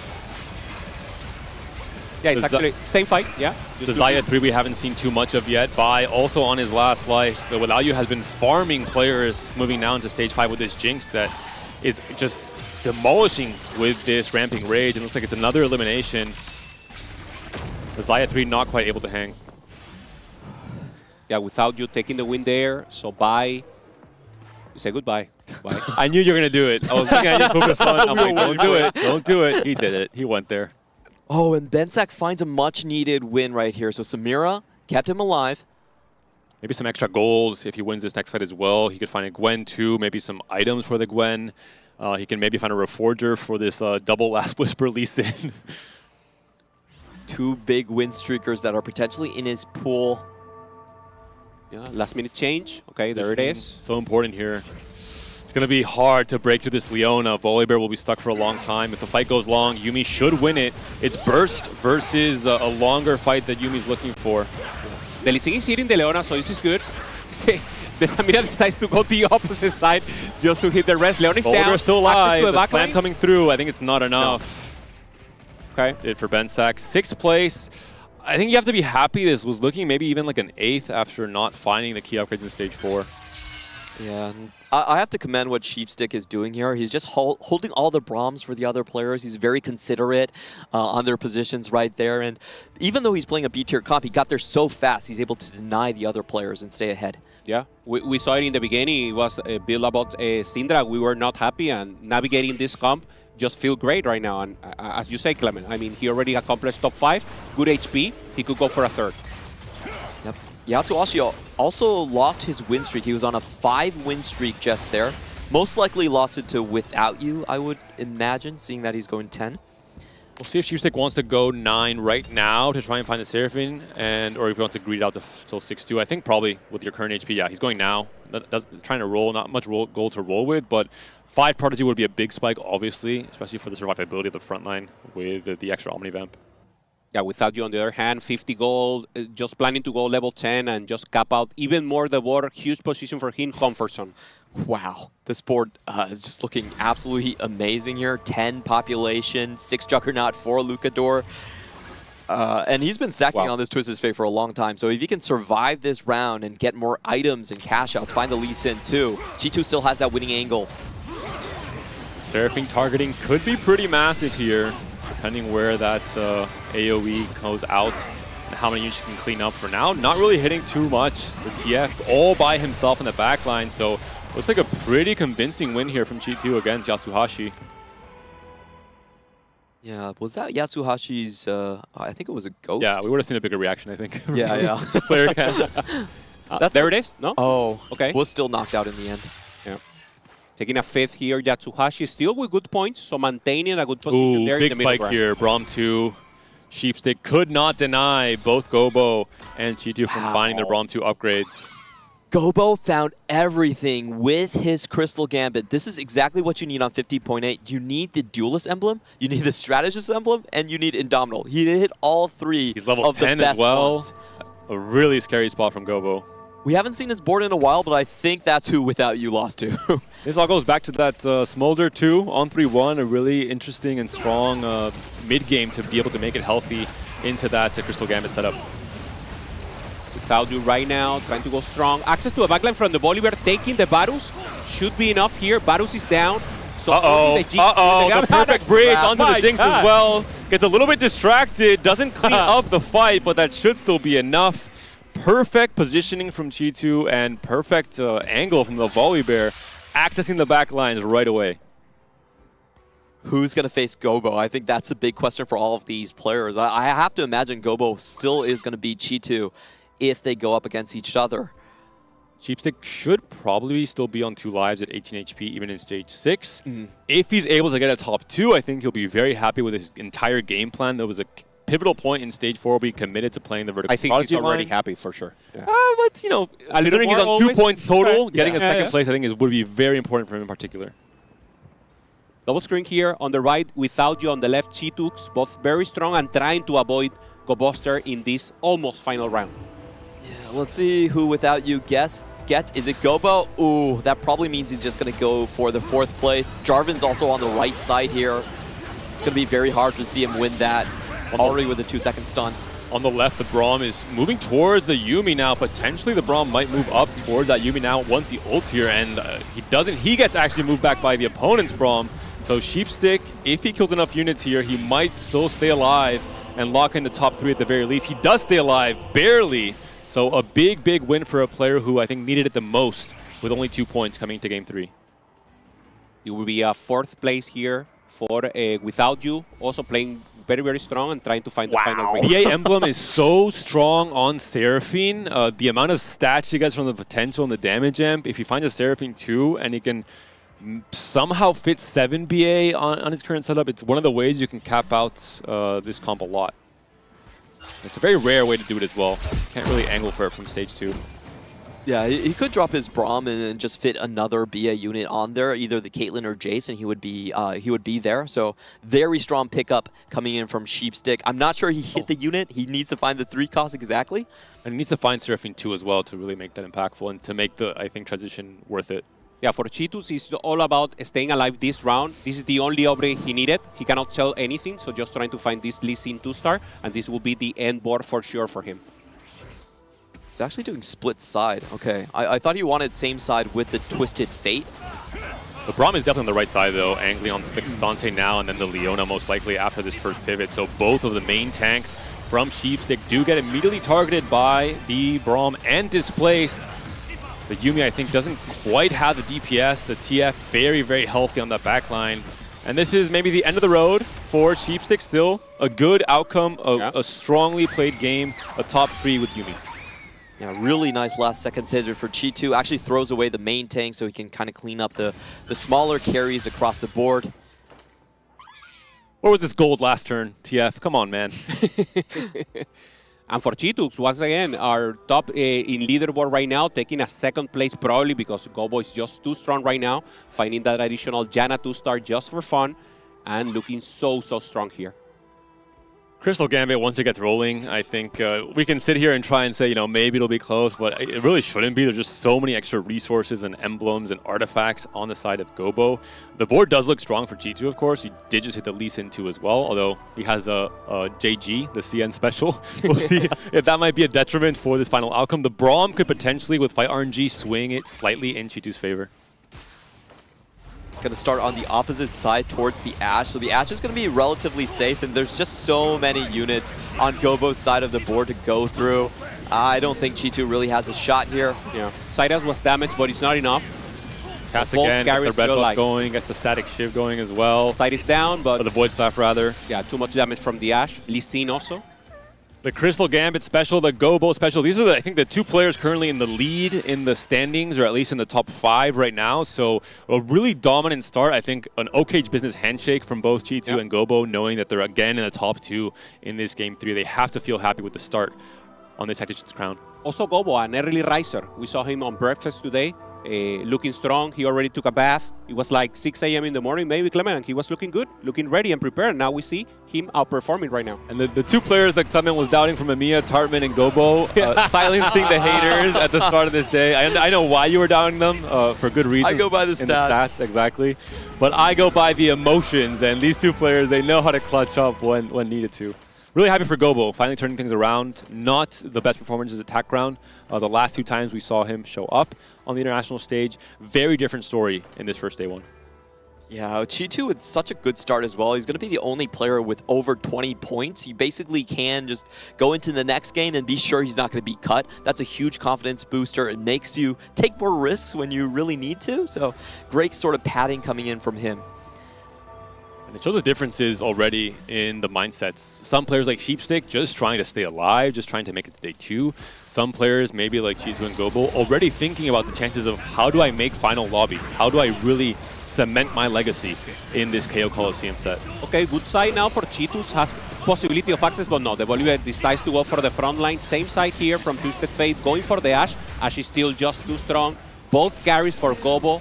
Yeah, it's actually same fight, yeah. The Zaya 3 we haven't seen too much of yet. Bai also on his last life. The Without You has been farming players moving now into stage 5 with this Jinx that is just demolishing with this Ramping Rage. It looks like it's another elimination. The Zaya 3 not quite able to hang. Yeah, Without You taking the win there. So Bai, say goodbye. Bye. I knew you were going to do it. I was looking at you, Kuka-san. I'm like, don't do it. Don't do it. He did it. He went there. Oh, and Bensak finds a much-needed win right here. So Samira kept him alive. Maybe some extra gold if he wins this next fight as well. He could find a Gwen too, maybe some items for the Gwen. He can maybe find a Reforger for this double Last Whisper Lee Sin. Two big win streakers that are potentially in his pool. Yeah, last minute change. Okay, there it is. So important here. It's going to be hard to break through this Leona. Volibear will be stuck for a long time. If the fight goes long, Yuumi should win it. It's Burst versus a longer fight that Yuumi's looking for. The Lee Sin is hitting the Leona, so this is good. The Samira decides to go the opposite side just to hit the rest. Leona is down. Still alive. The slam coming through. I think it's not enough. No. Okay. That's it for Bensak. 6th place. I think you have to be happy this was looking maybe even like an 8th after not finding the key upgrades in stage 4. Yeah, I have to commend what Sheepstick is doing here. He's just holding all the Brahms for the other players. He's very considerate on their positions right there. And even though he's playing a B-tier comp, he got there so fast, he's able to deny the other players and stay ahead. Yeah, we saw it in the beginning. It was a build about Syndra. We were not happy, and navigating this comp just feel great right now. And as you say, Clement, I mean, he already accomplished top 5, good HP. He could go for a 3rd. Yep. Yatsuhashi also lost his win streak. He was on a 5-win streak just there. Most likely lost it to Without You, I would imagine, seeing that he's going 10. We'll see if Sheepstick wants to go 9 right now to try and find the Seraphine, or if he wants to greed out till 6-2. I think probably with your current HP, yeah, he's going now. That's trying to roll, not much gold to roll with, but 5 Prodigy would be a big spike, obviously, especially for the survivability of the front line with the extra Omnivamp. Yeah, Without You, on the other hand, 50 gold, just planning to go level 10 and just cap out even more the board. Huge position for him, comfort zone. Wow, this board is just looking absolutely amazing here. 10 population, 6 Juggernaut, 4 Lucador. And he's been stacking on this Twisted Fate for a long time. So if he can survive this round and get more items and cash outs, find the Lee Sin too. G2 still has that winning angle. Seraphine targeting could be pretty massive here, depending where that AoE goes out and how many units you can clean up. For now, not really hitting too much. The TF all by himself in the backline, so looks like a pretty convincing win here from G2 against Yatsuhashi. Yeah, was that Yatsuhashi's, I think it was a ghost? Yeah, we would have seen a bigger reaction, I think. Yeah. Player can. There it is, no? Oh, okay. Was still knocked out in the end. Yeah. Taking a 5th here, Yatsuhashi still with good points, so maintaining a good position there in the middle. Big spike here, Braum 2. Sheepstick could not deny both Gobo and G2 from finding their Braum 2 upgrades. Gobo found everything with his Crystal Gambit. This is exactly what you need on 50.8. You need the Duelist emblem, you need the Strategist emblem, and you need Indomitable. He hit all 3 He's level of 10 the best as well. ones. A really scary spot from Gobo. We haven't seen his board in a while, but I think that's who Without You lost to. This all goes back to that Smolder 2 on 3-1, a really interesting and strong mid-game to be able to make it healthy into that Crystal Gambit setup. Without you right now, trying to go strong. Access to a backline from the Bolivar, taking the Varus. Should be enough here. Varus is down. So the perfect bridge onto the Jinx as well. Gets a little bit distracted, doesn't clean up the fight, but that should still be enough. Perfect positioning from G2 and perfect angle from the Volibear, accessing the back lines right away. Who's going to face Gobo? I think that's a big question for all of these players. I have to imagine Gobo still is going to beat G2 if they go up against each other. Sheepstick should probably still be on 2 lives at 18 HP even in stage 6. If he's able to get a top 2, I think he'll be very happy with his entire game plan. There was a pivotal point in stage 4 where he committed to playing the vertical. I think he's already happy for sure. Yeah. But, you know, considering he's on 2 points total, getting a second place I think would be very important for him in particular. Double screen here on the right, without you on the left. Cheetux, both very strong and trying to avoid GoBuster in this almost final round. Yeah, let's see who without you get. Is it Gobo? Ooh, that probably means he's just going to go for the 4th place. Jarvan's also on the right side here. It's going to be very hard to see him win that already with a 2-second stun. On the left, the Braum is moving towards the Yuumi now. Potentially, the Braum might move up towards that Yuumi now once he ults here, and he doesn't. He gets actually moved back by the opponent's Braum. So Sheepstick, if he kills enough units here, he might still stay alive and lock in the top 3 at the very least. He does stay alive, barely. So a big, big win for a player who I think needed it the most with only 2 points coming into game 3. It will be a 4th place here for Without You, also playing very, very strong and trying to find the final win. PA Emblem is so strong on Seraphine. The amount of stats he gets from the potential and the damage amp, if he finds a Seraphine 2 and he can somehow fit 7 BA on his current setup, it's one of the ways you can cap out this comp a lot. It's a very rare way to do it as well. Can't really angle for it from stage 2. Yeah, he could drop his Braum and just fit another BA unit on there, either the Caitlyn or Jace, and he would be there. So very strong pickup coming in from Sheepstick. I'm not sure he hit the unit. He needs to find the 3 cost exactly. And he needs to find Seraphine 2 as well to really make that impactful and to make the, I think, transition worth it. Yeah, for Cheetus, it's all about staying alive this round. This is the only Aubrey he needed. He cannot sell anything, so just trying to find this Lee Sin 2-star, and this will be the end board for sure for him. He's actually doing split side. Okay, I thought he wanted same side with the Twisted Fate. The Braum is definitely on the right side, though, angling on Dante now, and then the Leona most likely after this first pivot. So both of the main tanks from Sheepstick do get immediately targeted by the Braum and displaced. The Yuumi, I think, doesn't quite have the DPS. The TF very, very healthy on that backline. And this is maybe the end of the road for Sheepstick. Still a good outcome, a strongly played game, a top 3 with Yuumi. Yeah, really nice last second pivot for G2. Actually throws away the main tank so he can kind of clean up the smaller carries across the board. Where was this gold last turn, TF? Come on, man. And for Cheetux, once again, our top in leaderboard right now, taking a 2nd place probably because Gobo is just too strong right now, finding that additional Janna 2-star just for fun, and looking so, so strong here. Crystal Gambit, once it gets rolling, I think we can sit here and try and say, you know, maybe it'll be close, but it really shouldn't be. There's just so many extra resources and emblems and artifacts on the side of Gobo. The board does look strong for G2, of course. He did just hit the Lee Sin 2 as well, although he has a JG, the CN special. We'll see if that might be a detriment for this final outcome. The Braum could potentially, with Fight RNG, swing it slightly in G2's favor. It's going to start on the opposite side towards the Ashe. So the Ashe is going to be relatively safe, and there's just so many units on Gobo's side of the board to go through. I don't think G2 really has a shot here. Yeah, Sydas was damaged, but it's not enough. Cast again, gets the red buff going, gets the static shiv going as well. Side is down, but... Or the Void Staff, rather. Yeah, too much damage from the Ashe. Lee Sin also. The Crystal Gambit special, the Gobo special. These are, I think, the 2 players currently in the lead in the standings, or at least in the top 5 right now. So a really dominant start. I think an OK business handshake from both G2 and Gobo, knowing that they're again in the top 2 in this game 3. They have to feel happy with the start on the Tactician's crown. Also Gobo, an early riser. We saw him on breakfast today. Looking strong. He already took a bath. It was like 6 a.m. in the morning, maybe, Clement, and he was looking good, looking ready and prepared. Now we see him outperforming right now. And the 2 players that Clement was doubting from EMEA, Tartman and Gobo, silencing the haters at the start of this day. I know why you were doubting them, for good reason. I go by the stats. Exactly. But I go by the emotions, and these 2 players, they know how to clutch up when needed to. really happy for Gobo, finally turning things around. Not the best performances at Tac Ground. The last 2 times we saw him show up on the international stage. Very different story in this first day 1. Yeah, Chi2 with such a good start as well. He's going to be the only player with over 20 points. He basically can just go into the next game and be sure he's not going to be cut. That's a huge confidence booster. It makes you take more risks when you really need to. So great sort of padding coming in from him. And it shows the differences already in the mindsets. Some players like Sheepstick just trying to stay alive, just trying to make it to day 2. Some players, maybe like Chi2 and Gobo, already thinking about the chances of how do I make final lobby? How do I really cement my legacy in this KO Coliseum set? Okay, good side now for Cheetos. Has possibility of access, but no. The Bolívar decides to go for the front line. Same side here from Twisted Fate, going for the Ash. Ash is still just too strong. Both carries for Gobo,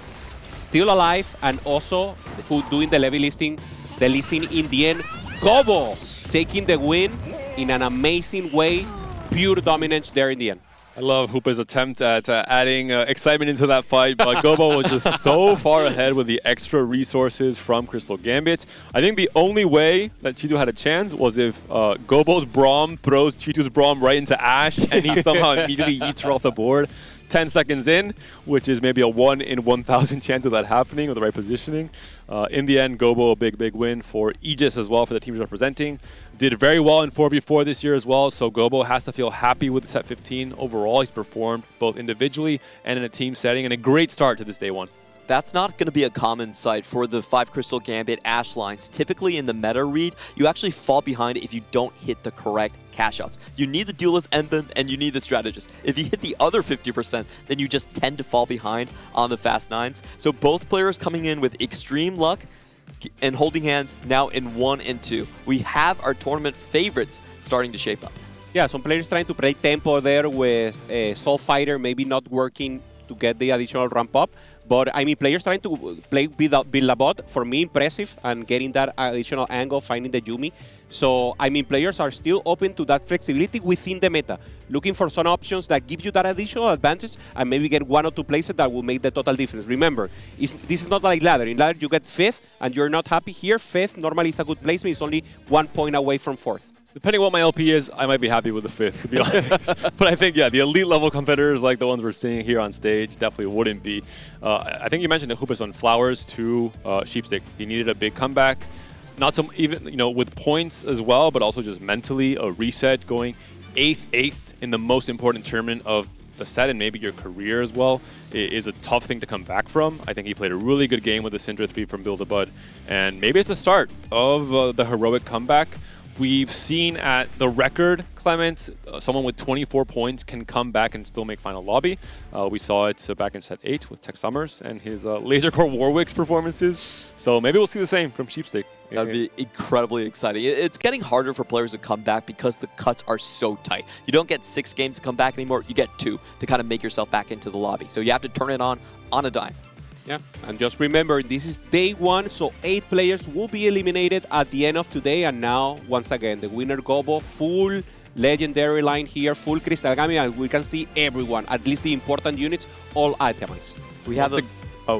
still alive, and also who doing the heavy lifting in the end. Gobo taking the win in an amazing way. Pure dominance there in the end. I love Hoopa's attempt at adding excitement into that fight, but Gobo was just so far ahead with the extra resources from Crystal Gambit. I think the only way that Chi2 had a chance was if Gobo's Braum throws Chi2's Braum right into Ash, and he somehow immediately eats her off the board. 10 seconds in, which is maybe a 1 in 1,000 chance of that happening with the right positioning. In the end, Gobo, a big win for Aegis as well for the teams representing. Did very well in 4v4 this year as well, so Gobo has to feel happy with set 15 overall. He's performed both individually and in a team setting, and a great start to this day 1. That's not going to be a common sight for the 5 Crystal Gambit Ash lines. Typically in the meta read, you actually fall behind if you don't hit the correct cash outs. You need the Duelist Emblem and you need the Strategist. If you hit the other 50%, then you just tend to fall behind on the Fast 9s. So both players coming in with extreme luck and holding hands now in 1 and 2. We have our tournament favorites starting to shape up. Yeah, some players trying to play tempo there with Soul Fighter maybe not working to get the additional ramp up. But I mean, players trying to play Billabot, for me, impressive, and getting that additional angle, finding the Yumi. So, I mean, players are still open to that flexibility within the meta, looking for some options that give you that additional advantage and maybe get 1 or 2 places that will make the total difference. Remember, this is not like ladder. In ladder, you get 5th, and you're not happy here. 5th normally is a good placement. It's only 1 point away from 4th. Depending on what my LP is, I might be happy with the 5th, to be honest. But I think, yeah, the elite level competitors like the ones we're seeing here on stage definitely wouldn't be. I think you mentioned that Hoopa's on Flowers to Sheepstick. He needed a big comeback. Not some even, with points as well, but also just mentally a reset, going 8th in the most important tournament of the set and maybe your career as well is a tough thing to come back from. I think he played a really good game with the Syndra 3 from Build-A-Bud, and maybe it's the start of the heroic comeback. We've seen at the record, Clement, someone with 24 points can come back and still make final lobby. We saw it back in set 8 with Tech Summers and his Laser Core Warwick's performances. So maybe we'll see the same from Sheepstick. That would be incredibly exciting. It's getting harder for players to come back because the cuts are so tight. You don't get 6 games to come back anymore. You get 2 to kind of make yourself back into the lobby. So you have to turn it on a dime. Yeah, and just remember, this is day 1, so 8 players will be eliminated at the end of today. And now, once again, the winner Gobo, full legendary line here, full Crystal Gambit, and we can see everyone, at least the important units, all itemized. We have a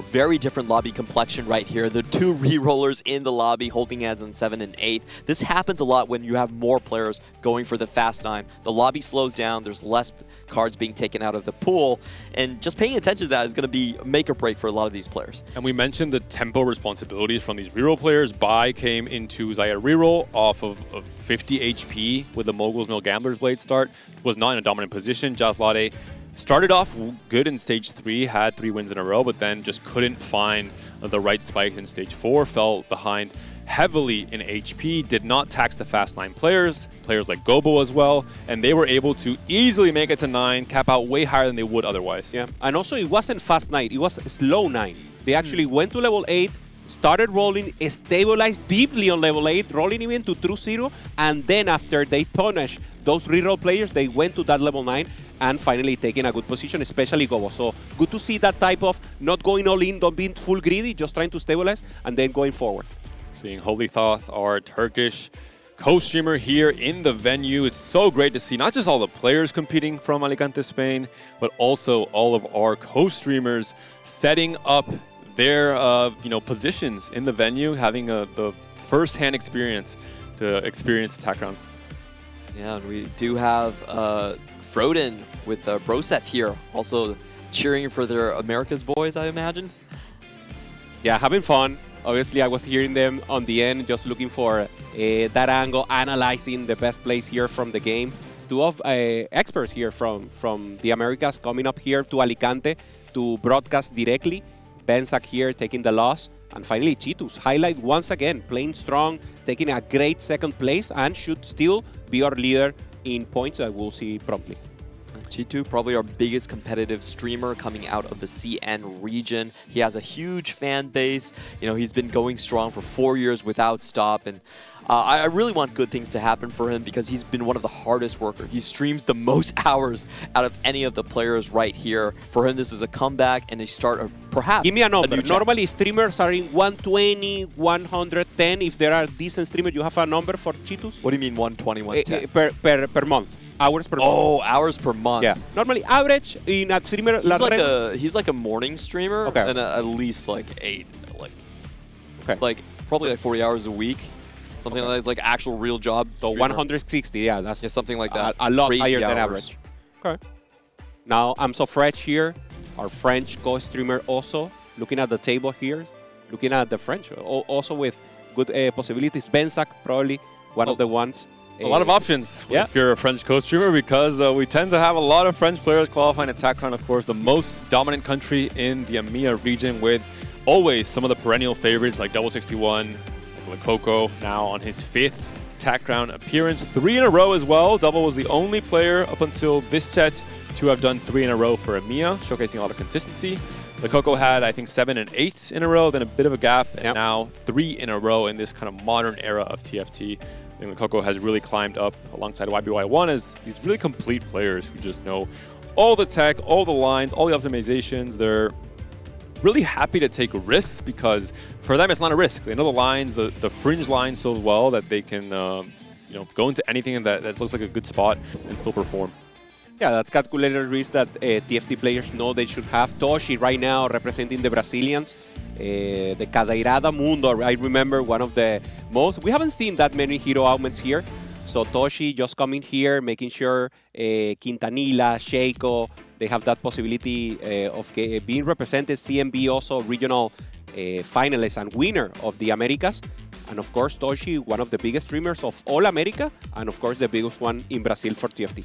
very different lobby complexion right here. The 2 re-rollers in the lobby holding hands on 7 and 8. This happens a lot when you have more players going for the Fast 9. The lobby slows down, there's less cards being taken out of the pool, and just paying attention to that is going to be make or break for a lot of these players. And we mentioned the tempo responsibilities from these reroll players. Bai came into Zaya reroll off of 50 HP with the Mogul's Mill Gambler's Blade start. Was not in a dominant position. Jaslade started off good in stage 3, had 3 wins in a row, but then just couldn't find the right spikes in stage 4, fell behind heavily in HP, did not tax the Fast 9 players like Gobo as well, and they were able to easily make it to 9, cap out way higher than they would otherwise. Yeah, and also it wasn't Fast 9, it was slow 9. They actually went to level 8, started rolling, stabilized deeply on level 8, rolling even to true 0, and then after they punished those reroll players, they went to that level 9 and finally taking a good position, especially Gobo. So good to see that type of not going all in, not being full greedy, just trying to stabilize and then going forward. Seeing Holy Thoth, our Turkish co-streamer here in the venue. It's so great to see not just all the players competing from Alicante, Spain, but also all of our co-streamers setting up their positions in the venue, having the first-hand experience to experience the Tac Ground. Yeah, and we do have Froden with Broseth here, also cheering for their America's boys, I imagine. Yeah, having fun. Obviously, I was hearing them on the end, just looking for that angle, analyzing the best plays here from the game. Two of experts here from the Americas coming up here to Alicante to broadcast directly. Bensak here taking the loss. And finally, Cheetos, highlight once again, playing strong, taking a great second place, and should still be our leader in points that we'll see promptly. G2, probably our biggest competitive streamer coming out of the CN region. He has a huge fan base. You know, he's been going strong for 4 years without stop, and I really want good things to happen for him because he's been one of the hardest workers. He streams the most hours out of any of the players right here. For him, this is a comeback and a start of perhaps. Give me a number. Normally, streamers are in 120, 110. If there are decent streamers, you have a number for Cheetos? What do you mean 120, 110? Per month. Hours per month. Oh, hours per month. Yeah. Normally, average in a streamer. He's like a morning streamer, okay, and at least like 8, like probably like 40 hours a week. Something like that is like actual real job. So streamer. 160, yeah, that's something like that. A lot Crazy higher than hours. average. Okay. Now I'm so fresh here. Our French co-streamer also looking at the table here, looking at the French also with good possibilities. Bensak probably one of the ones. A lot of options if you're a French co-streamer because we tend to have a lot of French players qualifying at TACCON, of course, the most dominant country in the EMEA region with always some of the perennial favorites like Double 61, like Coco now on his 5th TACCON appearance. 3 in a row as well. Double was the only player up until this set to have done 3 in a row for EMEA, showcasing a lot of consistency. The Coco had, I think, 7 and 8 in a row, then a bit of a gap, and now 3 in a row in this kind of modern era of TFT. I think the Coco has really climbed up alongside YBY1 as these really complete players who just know all the tech, all the lines, all the optimizations. They're really happy to take risks because for them it's not a risk. They know the lines, the fringe lines so well that they can go into anything that looks like a good spot and still perform. Yeah, that calculated risk that TFT players know they should have. Toshi right now representing the Brazilians. The Cadeirada Mundo, I remember one of the most. We haven't seen that many hero augments here. So Toshi just coming here, making sure Quintanilla, Sheiko, they have that possibility of being represented. CMB also regional finalist and winner of the Americas. And of course, Toshi, one of the biggest streamers of all America. And of course, the biggest one in Brazil for TFT.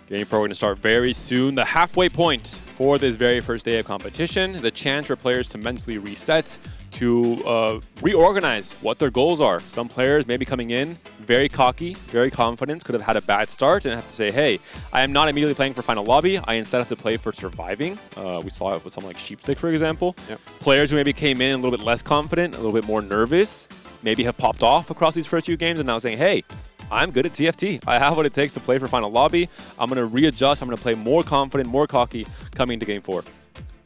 Game 4 going to start very soon. The halfway point for this very first day of competition. The chance for players to mentally reset, to reorganize what their goals are. Some players may be coming in very cocky, very confident, could have had a bad start and have to say, hey, I am not immediately playing for Final Lobby. I instead have to play for surviving. We saw it with someone like Sheepstick, for example. Yep. Players who maybe came in a little bit less confident, a little bit more nervous, maybe have popped off across these first few games and now saying, hey, I'm good at TFT. I have what it takes to play for Final Lobby. I'm going to readjust. I'm going to play more confident, more cocky coming into Game 4.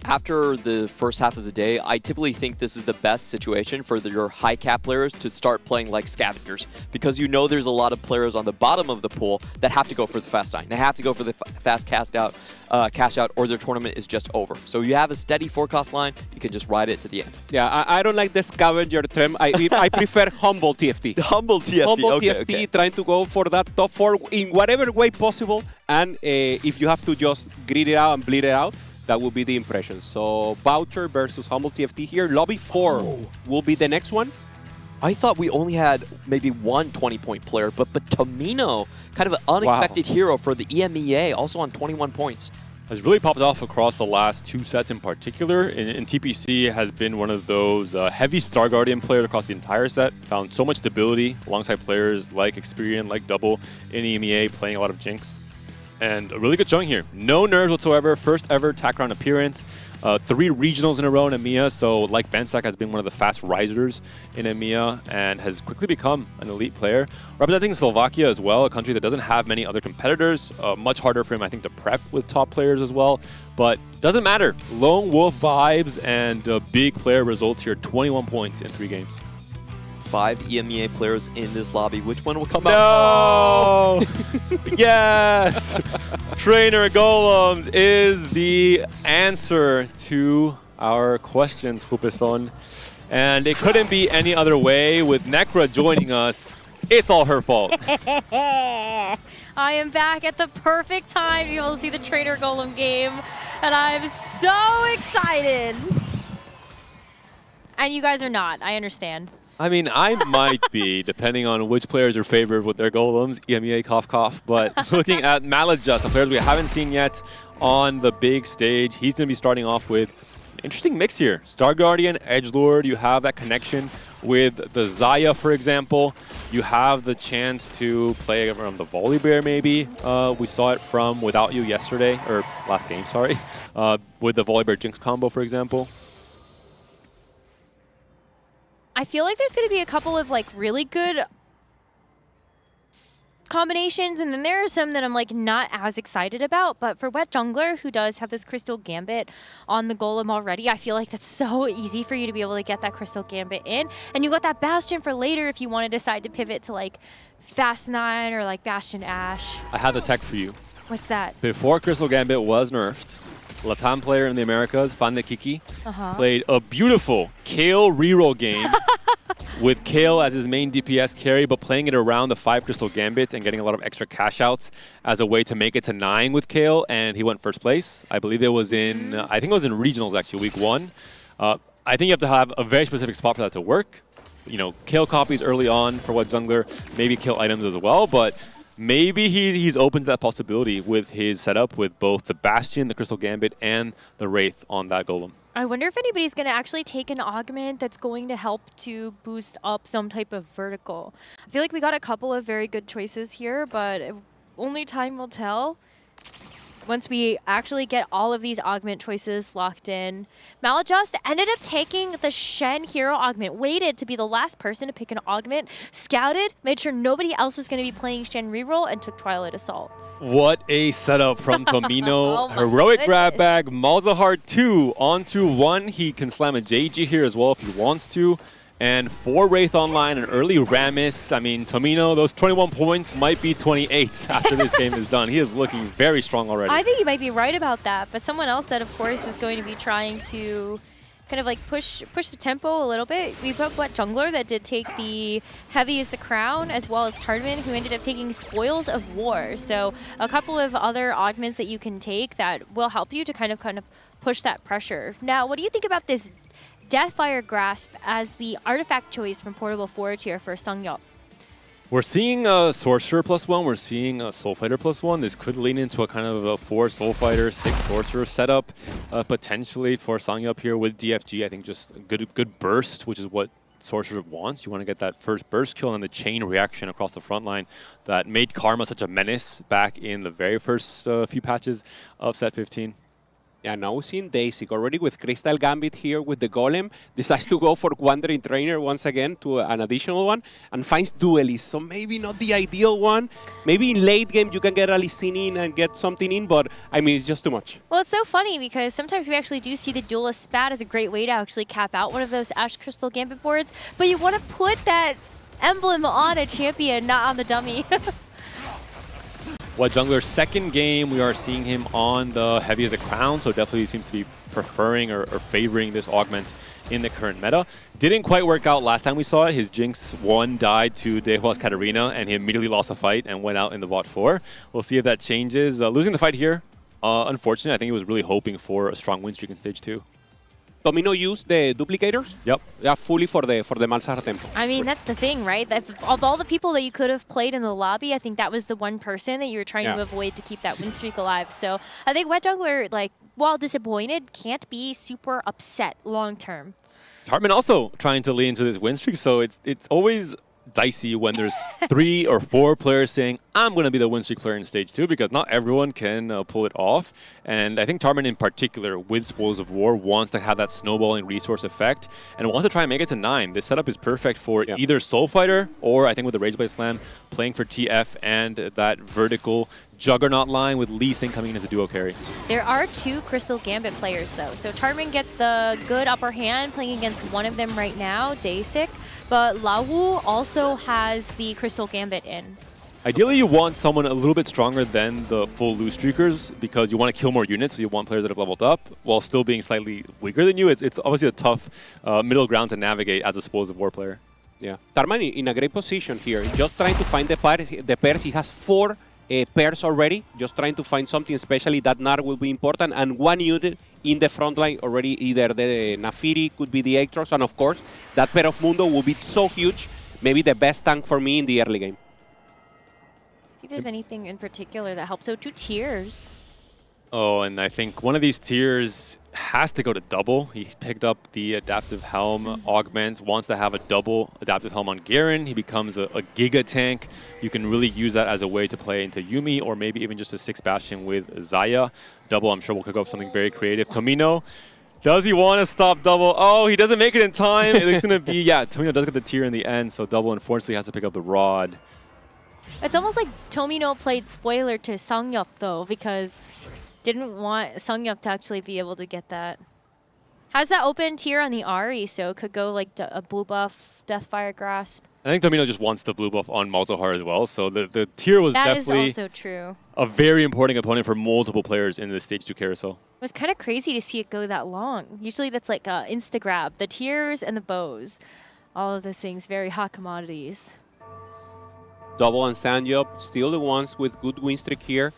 After the first half of the day, I typically think this is the best situation for your high cap players to start playing like scavengers because you know there's a lot of players on the bottom of the pool that have to go for the fast 9. They have to go for the fast cash out or their tournament is just over. So you have a steady forecast line, you can just ride it to the end. Yeah, I don't like the scavenger term. I prefer humble TFT. Humble TFT, humble okay, TFT, okay. Trying to go for that top 4 in whatever way possible. And if you have to just grit it out and bleed it out, that will be the impression. So Voucher versus Humble TFT here. Lobby 4 will be the next one. I thought we only had maybe one 20-point player, but Tomino, kind of an unexpected hero for the EMEA, also on 21 points. Has really popped off across the last 2 sets in particular. In TPC has been one of those heavy Star Guardian players across the entire set. Found so much stability alongside players like Experian, like Double in EMEA, playing a lot of Jinx. And a really good showing here. No nerves whatsoever. First ever TACCON appearance. 3 regionals in a row in EMEA. So like Bensak has been one of the fast risers in EMEA and has quickly become an elite player. Representing Slovakia as well, a country that doesn't have many other competitors. Much harder for him, I think, to prep with top players as well. But doesn't matter. Lone Wolf vibes and big player results here. 21 points in 3 games. 5 EMEA players in this lobby. Which one will come out? No! Yes! Trainer Golems is the answer to our questions, Hupeson. And it couldn't be any other way with Necra joining us It's all her fault. I am back at the perfect time to be able to see the Trainer Golem game, and I'm so excited. And you guys are not, I understand. I mean, I might be, depending on which players are favored with their golems. EMEA, cough, cough. But looking at Malajust, the players we haven't seen yet on the big stage, he's going to be starting off with an interesting mix here. Star Guardian, Edgelord, you have that connection with the Zaya, for example. You have the chance to play around the Volibear, maybe. We saw it from Without You yesterday, or last game, sorry, with the Volibear Jinx combo, for example. I feel like there's going to be a couple of like really good combinations, and then there are some that I'm like not as excited about. But for Wet Jungler, who does have this Crystal Gambit on the Golem already, I feel like that's so easy for you to be able to get that Crystal Gambit in. And you got that Bastion for later if you want to decide to pivot to like Fast 9 or like Bastion Ashe. I have the tech for you. What's that? Before Crystal Gambit was nerfed, Latam player in the Americas, Fan de Kiki, played a beautiful Kale reroll game with Kale as his main DPS carry, but playing it around the 5 Crystal Gambit and getting a lot of extra cash outs as a way to make it to 9 with Kale, and he went first place. I believe it was in, I think it was in regionals actually, week 1. I think you have to have a very specific spot for that to work. You know, Kale copies early on for Wet Jungler, maybe kill items as well, but maybe he's open to that possibility with his setup with both the Bastion, the Crystal Gambit, and the Wraith on that Golem. I wonder if anybody's going to actually take an augment that's going to help to boost up some type of vertical. I feel like we got a couple of very good choices here, but only time will tell once we actually get all of these augment choices locked in. Malajust ended up taking the Shen hero augment, waited to be the last person to pick an augment, scouted, made sure nobody else was going to be playing Shen reroll, and took Twilight Assault. What a setup from Tomino. Heroic grab bag, Malzahar 2 onto 1. He can slam a JG here as well if he wants to. And 4 Wraith online, an early Rammus. I mean, Tomino, those 21 points might be 28 after this game is done. He is looking very strong already. I think you might be right about that, but someone else that, of course, is going to be trying to kind of like push the tempo a little bit. We've got Wet Jungler that did take the Heavy as the Crown, as well as Hardman, who ended up taking Spoils of War. So a couple of other augments that you can take that will help you to kind of push that pressure. Now, what do you think about this Deathfire Grasp as the artifact choice from Portable Forge here for Sungyup? We're seeing a Sorcerer +1. We're seeing a Soul Fighter +1. This could lean into a kind of a 4 Soul Fighter, 6 Sorcerer setup, potentially for Sungyup here with DFG. I think just a good burst, which is what Sorcerer wants. You want to get that first burst kill and the chain reaction across the front line that made Karma such a menace back in the very first few patches of set 15. Yeah, now we're seeing Daisy already with Crystal Gambit here with the Golem. Decides to go for Wandering Trainer once again to an additional one and finds Duelist. So maybe not the ideal one. Maybe in late game you can get a Lissin in and get something in, but I mean, it's just too much. Well, it's so funny because sometimes we actually do see the Duelist Spat as a great way to actually cap out one of those Ashe Crystal Gambit boards, but you want to put that emblem on a champion, not on the dummy. Wet Jungler's second game, we are seeing him on the Heavy as a Crown, so definitely seems to be preferring or favoring this augment in the current meta. Didn't quite work out last time we saw it. His Jinx 1 died to Dehua's Katarina, and he immediately lost the fight and went out in the bot 4. We'll see if that changes. Losing the fight here, unfortunately, I think he was really hoping for a strong win streak in stage 2. Domino used the duplicators? Yep. Yeah, fully for the Malzahar tempo. I mean, that's the thing, right? That of all the people that you could have played in the lobby, I think that was the one person that you were trying to avoid to keep that win streak alive. So I think Wet Jungler, like, while disappointed, can't be super upset long term. Hartman also trying to lean into this win streak, so it's always dicey when there's 3 or 4 players saying, I'm going to be the win streak player in stage 2, because not everyone can pull it off. And I think Tarman in particular, with Spoils of War, wants to have that snowballing resource effect and wants to try and make it to 9. This setup is perfect for either Soul Fighter or, I think with the Rageblade Slam, playing for TF and that vertical Juggernaut line with Lee Sin coming in as a duo carry. There are 2 Crystal Gambit players, though. So Tarman gets the good upper hand playing against one of them right now, Daysik. But Lawu also has the Crystal Gambit in. Ideally, you want someone a little bit stronger than the full loose streakers because you want to kill more units, so you want players that have leveled up while still being slightly weaker than you. It's obviously a tough middle ground to navigate as a Spoils of War player. Yeah, Tarman in a great position here, just trying to find the pairs. He has 4 pairs already, just trying to find something, especially that Nar will be important, and 1 unit in the front line already, either the Nafiri, could be the Aatrox, and of course, that pair of Mundo will be so huge, maybe the best tank for me in the early game. See if there's anything in particular that helps. So 2 tiers. Oh, and I think one of these tiers has to go to double. He picked up the adaptive helm augment, wants to have a double adaptive helm on Garen. He becomes a giga tank. You can really use that as a way to play into Yuumi, or maybe even just a 6 Bastion with Zaya. Double, I'm sure, will cook up something very creative. Tomino, does he want to stop double? Oh, he doesn't make it in time. It's going to be, yeah, Tomino does get the tier in the end, so double unfortunately has to pick up the rod. It's almost like Tomino played spoiler to Sangyup, though, because didn't want Sangyup to actually be able to get that. Has that open tier on the Ahri, so it could go like a blue buff, Deathfire Grasp. I think Tomino just wants the blue buff on Malzahar as well, so the tier was definitely That is also true. a very important opponent for multiple players in the Stage 2 carousel. It was kind of crazy to see it go that long. Usually that's like insta-grab. The tiers and the bows. All of those things, very hot commodities. Double and Sangyup, still the ones with good win streak here.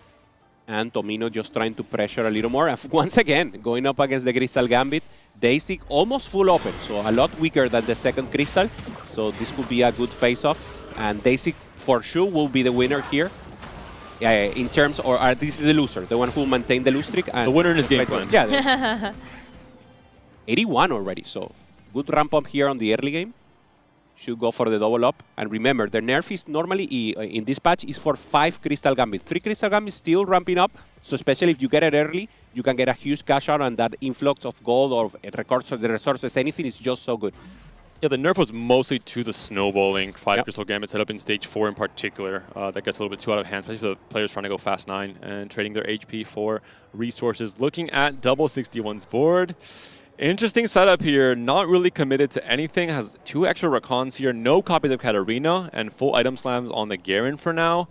And Tomino just trying to pressure a little more. And once again, going up against the Crystal Gambit. Daisy almost full open, so a lot weaker than the second Crystal. So this could be a good face-off. And Daisy for sure will be the winner here. In terms, or this is the loser, the one who will maintain the lose streak. And the winner in his game plan. Yeah. 81 already, so good ramp up here on the early game. Should go for the double up. And remember, the nerf is normally, in this patch, is for 5 Crystal Gambit. 3 Crystal Gambit still ramping up, so especially if you get it early, you can get a huge cash out, and that influx of gold or the resources, anything is just so good. Yeah, the nerf was mostly to the snowballing 5 Crystal Gambit set up in Stage 4 in particular. That gets a little bit too out of hand, especially for the players trying to go fast 9 and trading their HP for resources. Looking at double 61's board. Interesting setup here, not really committed to anything, has 2 extra Rakons here, no copies of Katarina, and full item slams on the Garen for now.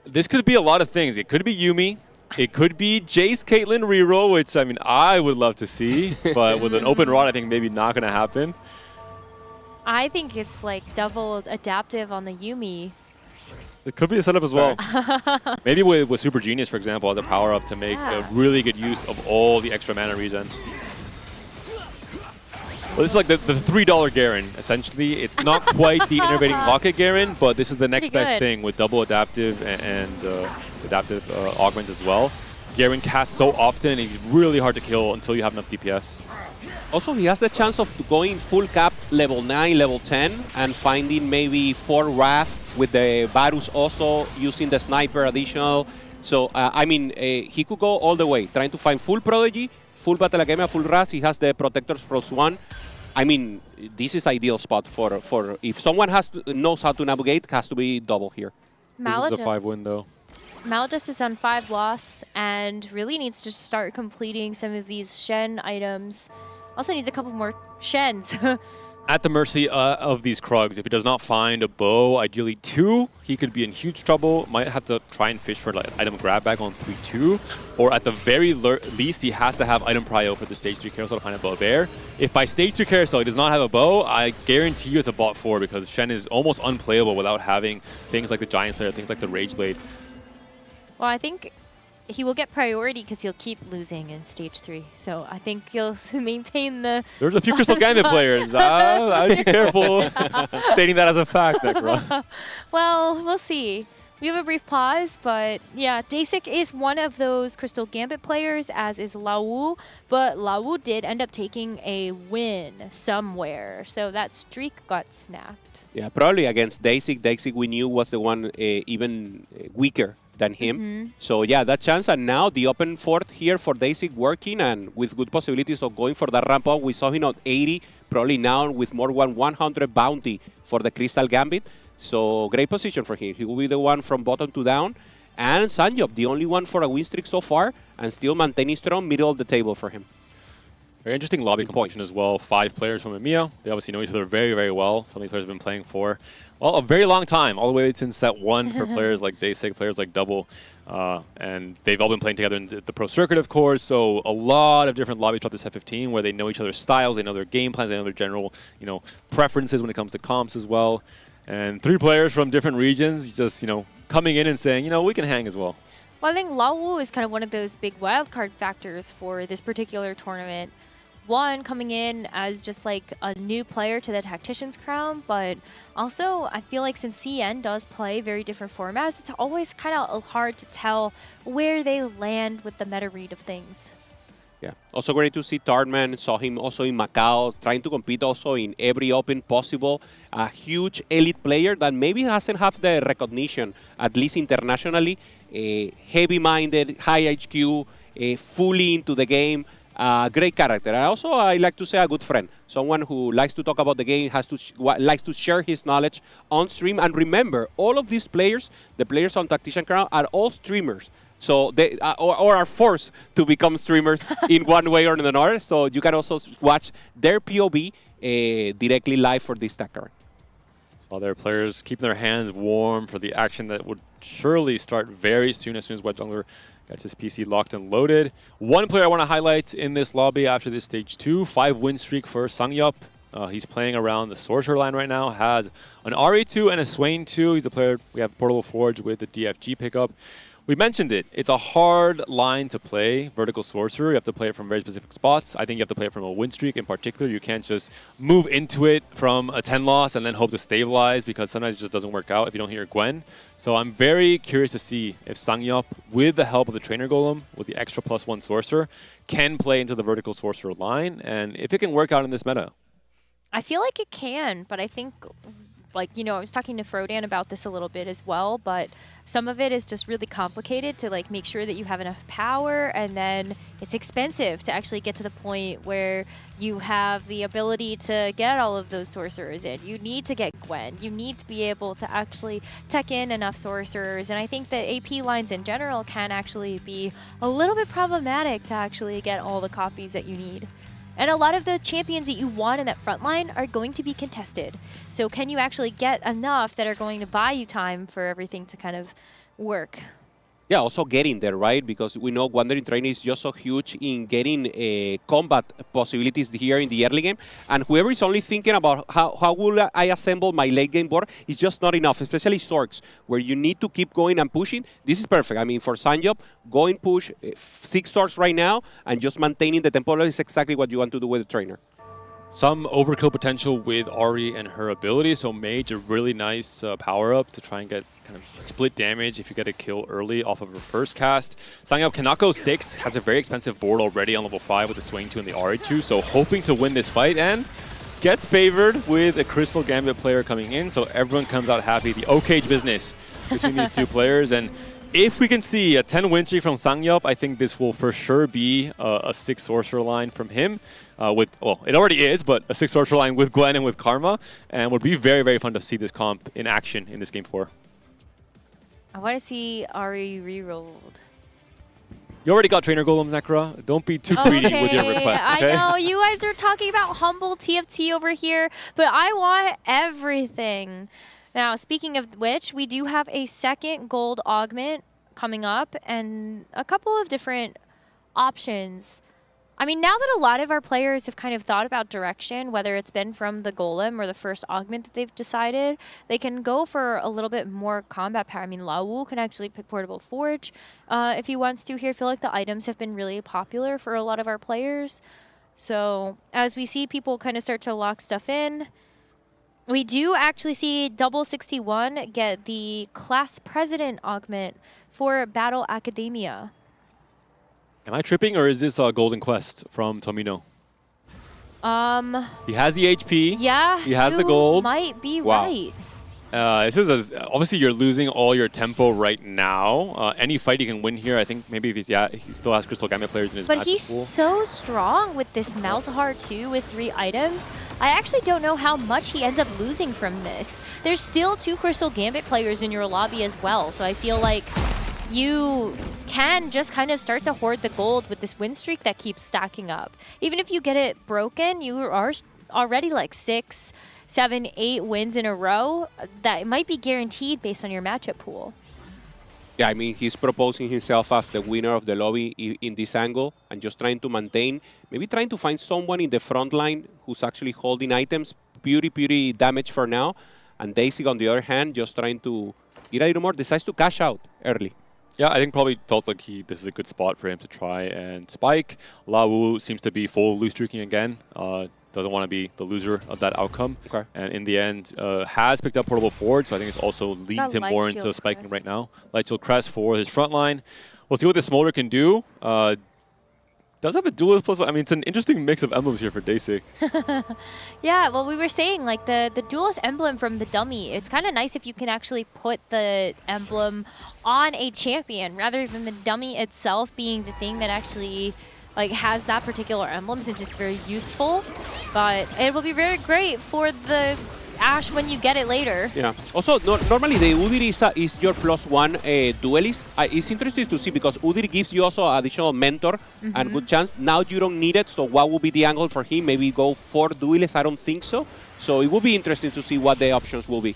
This could be a lot of things. It could be Yuumi, it could be Jace Caitlyn reroll, which I mean I would love to see, but with an open rod I think maybe not going to happen. I think it's like double adaptive on the Yuumi. It could be a setup as well. Maybe with Super Genius, for example, as a power-up to make a really good use of all the extra mana regen. Well, this is like the $3 Garen, essentially. It's not quite the innovating Rocket Garen, but this is the next best thing with double adaptive and adaptive augment as well. Garen casts so often, and he's really hard to kill until you have enough DPS. Also, he has the chance of going full cap level 9, level 10, and finding maybe 4 Wrath with the Varus also, using the Sniper additional. So, I mean, he could go all the way, trying to find full Prodigy, full Battle Academia, full Wrath. He has the Protectors +1. I mean, this is ideal spot for if someone knows how to navigate, has to be double here. Maladjust. This is a 5 win though. Maladjust is on 5 loss and really needs to start completing some of these Shen items. Also needs a couple more Shens. At the mercy of these Krugs. If he does not find a bow, ideally 2, he could be in huge trouble. Might have to try and fish for like item grab bag on 3-2. Or at the very least, he has to have item prio for the Stage 3 carousel to find a bow there. If by Stage 3 carousel he does not have a bow, I guarantee you it's a bot 4 because Shen is almost unplayable without having things like the Giant Slayer, things like the Rage Blade. Well, I think he will get priority because he'll keep losing in Stage 3. So I think he'll maintain the... There's a few Crystal Gambit players. I'd be careful stating that as a fact, Necro. Well, we'll see. We have a brief pause, but yeah, Dasik is one of those Crystal Gambit players, as is Lawu. But Lawu did end up taking a win somewhere, so that streak got snapped. Yeah, probably against Dasik. Dasik we knew was the one even weaker than him. So yeah, that chance, and now the open fort here for Dasik working and with good possibilities of going for that ramp up. We saw him at 80, probably now with more than 100 bounty for the Crystal Gambit. So great position for him. He will be the one from bottom to down. And Sangyup, the only one for a win streak so far, and still maintaining strong middle of the table for him. Very interesting lobby composition as well. 5 players from EMEA. They obviously know each other very, very well. Some of these players have been playing for, well, a very long time, all the way since set 1 for players like Daysig, players like Double. And they've all been playing together in the pro circuit, of course. So a lot of different lobbies throughout the set 15 where they know each other's styles, they know their game plans, they know their general, preferences when it comes to comps as well. And 3 players from different regions just, coming in and saying, we can hang as well. Well, I think Lawu is kind of one of those big wildcard factors for this particular tournament. One, coming in as just like a new player to the Tactician's crown, but also I feel like since CN does play very different formats, it's always kind of hard to tell where they land with the meta read of things. Yeah, also great to see Tardman. Saw him also in Macau, trying to compete also in every open possible. A huge elite player that maybe hasn't have the recognition, at least internationally. Heavy-minded, high HQ, fully into the game. Great character. And also, I like to say a good friend. Someone who likes to talk about the game, likes to share his knowledge on stream. And remember, all of these players, the players on Tactician Crown, are all streamers. So they or are forced to become streamers in one way or another. So you can also watch their POV directly live for this Tactician. All their players keeping their hands warm for the action that would surely start very soon as Wet Jungler gets his PC locked and loaded. One player I want to highlight in this lobby after this stage 2, 5-win streak for Sangyup. He's playing around the Sorcerer line right now, has an RE2 and a Swain 2. He's a player, we have Portable Forge with the DFG pickup. We mentioned it. It's a hard line to play, Vertical Sorcerer. You have to play it from very specific spots. I think you have to play it from a win streak in particular. You can't just move into it from a 10 loss and then hope to stabilize, because sometimes it just doesn't work out if you don't hit your Gwen. So I'm very curious to see if Sangyup, with the help of the Trainer Golem, with the extra +1 Sorcerer, can play into the Vertical Sorcerer line, and if it can work out in this meta. I feel like it can, but I think, I was talking to Frodan about this a little bit as well, but some of it is just really complicated to make sure that you have enough power, and then it's expensive to actually get to the point where you have the ability to get all of those sorcerers in. You need to get Gwen. You need to be able to actually tech in enough sorcerers, and I think that AP lines in general can actually be a little bit problematic to actually get all the copies that you need. And a lot of the champions that you want in that front line are going to be contested. So can you actually get enough that are going to buy you time for everything to kind of work? Yeah, also getting there, right? Because we know Wandering Train is just so huge in getting combat possibilities here in the early game. And whoever is only thinking about how will I assemble my late game board is just not enough, especially Zorks, where you need to keep going and pushing. This is perfect. I mean, for Sangyup, go and push 6 Zorks right now, and just maintaining the tempo is exactly what you want to do with the trainer. Some overkill potential with Ahri and her ability, so Mage, a really nice power-up to try and get kind of split damage if you get a kill early off of her first cast. Sangyup cannot go 6, has a very expensive board already on level 5 with the Swain 2 and the RE2, so hoping to win this fight, and gets favored with a Crystal Gambit player coming in, so everyone comes out happy. The O-Cage business between these two players, and if we can see a 10 win streak from Sangyup, I think this will for sure be a 6 Sorcerer line from him. It already is, but a 6 Sorcerer line with Gwen and with Karma, and would be very, very fun to see this comp in action in this game 4. I want to see Ahri re-rolled. You already got Trainer Golem, Necra. Don't be too greedy with your request, okay? I know, you guys are talking about humble TFT over here, but I want everything. Now, speaking of which, we do have a second gold augment coming up and a couple of different options. I mean, now that a lot of our players have kind of thought about direction, whether it's been from the Golem or the first augment that they've decided, they can go for a little bit more combat power. I mean, Lawu can actually pick Portable Forge if he wants to here. I feel like the items have been really popular for a lot of our players. So as we see people kind of start to lock stuff in, we do actually see Double 61 get the Class President augment for Battle Academia. Am I tripping, or is this a Golden Quest from Tomino? He has the HP. Yeah, he has the gold. Might be right. This is obviously you're losing all your tempo right now. Any fight you can win here. I think maybe if he still has Crystal Gambit players in his But match he's pool. so strong with this Malzahar too with 3 items. I actually don't know how much he ends up losing from this. There's still 2 Crystal Gambit players in your lobby as well, so I feel like you can just kind of start to hoard the gold with this win streak that keeps stacking up. Even if you get it broken, you are already like 6, 7, 8 wins in a row. That might be guaranteed based on your matchup pool. Yeah, I mean, he's proposing himself as the winner of the lobby in this angle and just trying to maintain, maybe trying to find someone in the front line who's actually holding items. Purity damage for now. And Daisy, on the other hand, just trying to get a little more, decides to cash out early. Yeah, I think probably felt like this is a good spot for him to try and spike. Lawu seems to be full loose streaking again. Doesn't want to be the loser of that outcome. Okay. And in the end, has picked up portable forward, so I think it's also leads him more into spiking right now. Light Shield Crest for his front line. We'll see what the Smolder can do. Does have a duelist plus. I mean, it's an interesting mix of emblems here for Daisy. Yeah, well, we were saying like the duelist emblem from the dummy. It's kind of nice if you can actually put the emblem on a champion rather than the dummy itself being the thing that actually like has that particular emblem, since it's very useful. But it will be very great for the Ashe when you get it later. Yeah. Also, normally the Udyr is your +1 duelist. It's interesting to see because Udyr gives you also additional mentor and good chance. Now you don't need it, so what will be the angle for him? Maybe go for duelist? I don't think so. So it will be interesting to see what the options will be.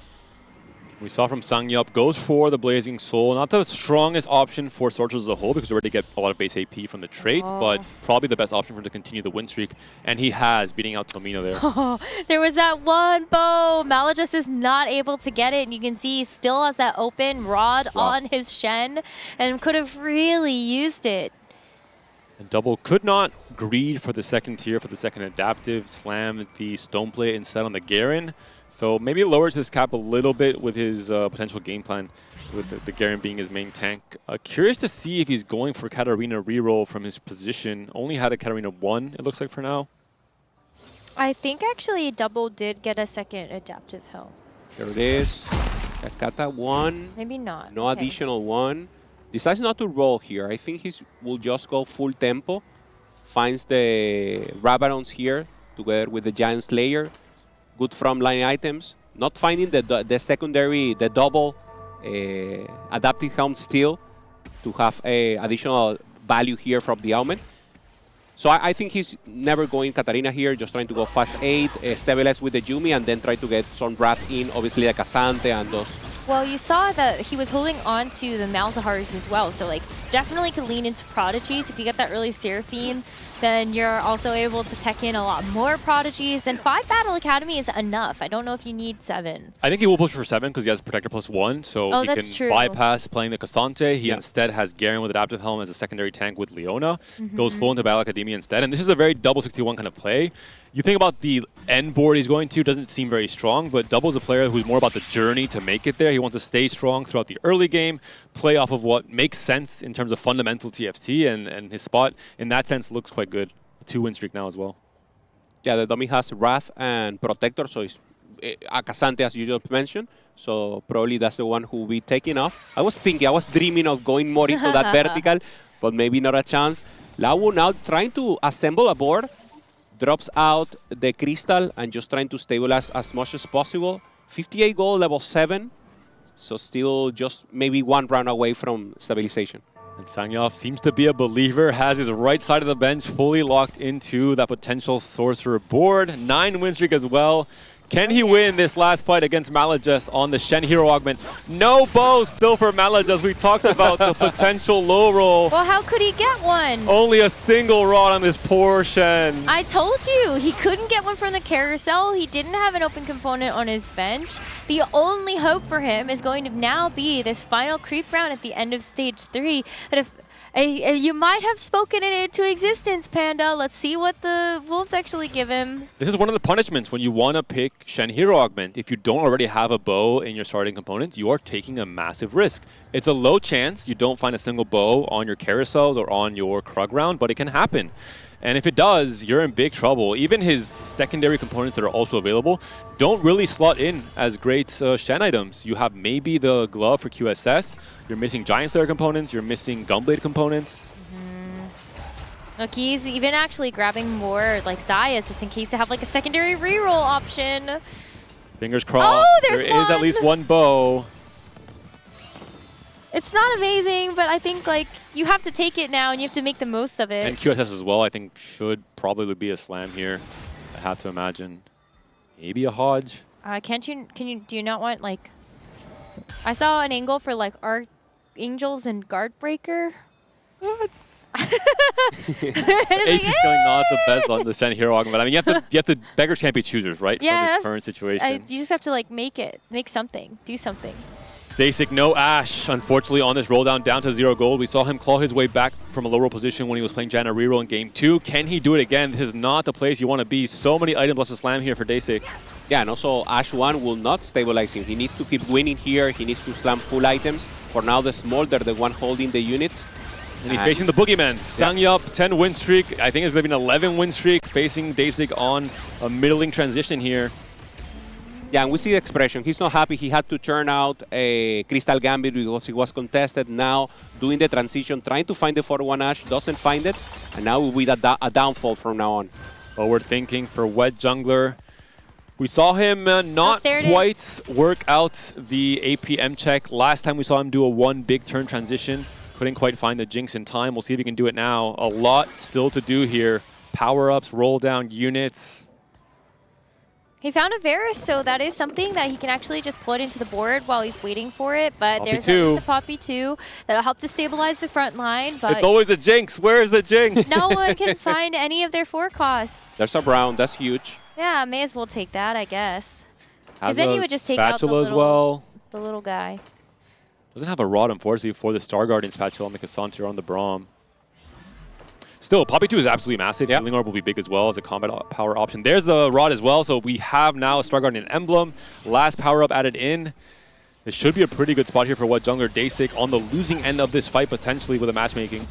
We saw from Sangyup goes for the Blazing Soul. Not the strongest option for Sorcerers as a whole because we already get a lot of base AP from the trait, but probably the best option for him to continue the win streak. And he has, beating out Tomino there. There was that one bow. Malajust is not able to get it, and you can see he still has that open rod on his Shen and could have really used it. And Double could not greed for the second tier, for the second adaptive, slam the Stone Plate instead on the Garen. So maybe it lowers his cap a little bit with his potential game plan, with the Garen being his main tank. Curious to see if he's going for Katarina reroll from his position. Only had a Katarina 1, it looks like, for now. I think actually Double did get a second adaptive heal. There it is. Kata 1. Maybe not. No additional 1. Decides not to roll here. I think he will just go full tempo. Finds the Rabadons here together with the Giant Slayer. Good from line items. Not finding the secondary, the double adaptive helm still to have a additional value here from the Aument. So I think he's never going Katarina here, just trying to go fast 8, stabilize with the Yumi, and then try to get some Wrath in, obviously like Asante and those. Well, you saw that he was holding on to the Malzahar's as well, so like definitely could lean into Prodigies. If you get that early Seraphine, then you're also able to tech in a lot more Prodigies, and 5 Battle Academy is enough. I don't know if you need 7. I think he will push for 7 because he has Protector +1, so he can bypass playing the Cassante. He instead has Garen with Adaptive Helm as a secondary tank with Leona. Goes full into Battle Academy instead, and this is a very double 61 kind of play. You think about the end board he's going to, doesn't seem very strong, but Double's a player who's more about the journey to make it there. He wants to stay strong throughout the early game, play off of what makes sense in terms of fundamental TFT, and his spot in that sense looks quite good. A 2-win streak now as well. Yeah, the dummy has Wrath and Protector, so it's a Cassante as you just mentioned, so probably that's the one who will be taking off. I was dreaming of going more into that vertical, but maybe not a chance. Lawu now trying to assemble a board. Drops out the crystal and just trying to stabilize as much as possible. 58 gold, level 7. So still just maybe 1 round away from stabilization. And Sangyup seems to be a believer, has his right side of the bench fully locked into that potential sorcerer board. 9-win streak as well. Can he win this last fight against Malajust on the Shen Hero Augment? No bow still for Malajust. We talked about the potential low roll. Well, how could he get one? Only a single rod on this poor Shen. I told you, he couldn't get one from the carousel. He didn't have an open component on his bench. The only hope for him is going to now be this final creep round at the end of stage 3. That if you might have spoken it into existence, Panda. Let's see what the Wolves actually give him. This is one of the punishments when you want to pick Shen Hero Augment. If you don't already have a bow in your starting component, you are taking a massive risk. It's a low chance you don't find a single bow on your carousels or on your Krug round, but it can happen. And if it does, you're in big trouble. Even his secondary components that are also available don't really slot in as great Shen items. You have maybe the glove for QSS. You're missing Giant Slayer components. You're missing Gunblade components. Look, he's even actually grabbing more like Zaya's just in case to have like a secondary reroll option. Fingers crossed. Oh, there is at least one bow. It's not amazing, but I think like you have to take it now and you have to make the most of it. And QSS as well, I think, should probably be a slam here. I have to imagine. Maybe a Hodge. Do you not want like, I saw an angle for like Archangels and Guard Breaker. What? AP's going not the best on this Gen hero augment, but I mean you have to beggars can't be choosers, right? Yeah, for this current situation. You just have to like make something, do something. Basic, no Ash, unfortunately, on this roll down to 0 gold. We saw him claw his way back from a low roll position when he was playing Janna reroll in game 2. Can he do it again? This is not the place you want to be. So many items left to slam here for Basic. Yeah, and also Ash 1 will not stabilize him. He needs to keep winning here. He needs to slam full items. For now, the Smolder, the one holding the units. And he's facing the Boogeyman. Stangyup, 10 win streak. I think it's going to be an 11 win streak, facing Basic on a middling transition here. Yeah, and we see the expression. He's not happy. He had to turn out a Crystal Gambit because he was contested. Now, doing the transition, trying to find the 4-1 Ash, doesn't find it. And now will be a downfall from now on. Forward thinking for Wet Jungler. We saw him not quite work out the APM check. Last time we saw him do a one big turn transition. Couldn't quite find the Jinx in time. We'll see if he can do it now. A lot still to do here. Power-ups, roll down units. He found a Varus, so that is something that he can actually just put into the board while he's waiting for it. But Poppy there's two. a Poppy 2 that'll help to stabilize the front line. But It's always a Jinx. Where is the Jinx? no one can find any of their forecasts. There's a Brown. That's huge. Yeah, may as well take that, I guess. Because Has then a you would just take out the spatula as well. little guy. Doesn't have a rod, unfortunately, for the Star Guardian spatula on the Cassandra on the Braum. Still, Poppy 2 is absolutely massive. Healing Orb will be big as well as a combat power option. There's the rod as well, so we have now a Star Guardian emblem. Last power-up added in. It should be a pretty good spot here for What Jungler Daysik on the losing end of this fight, potentially with a matchmaking.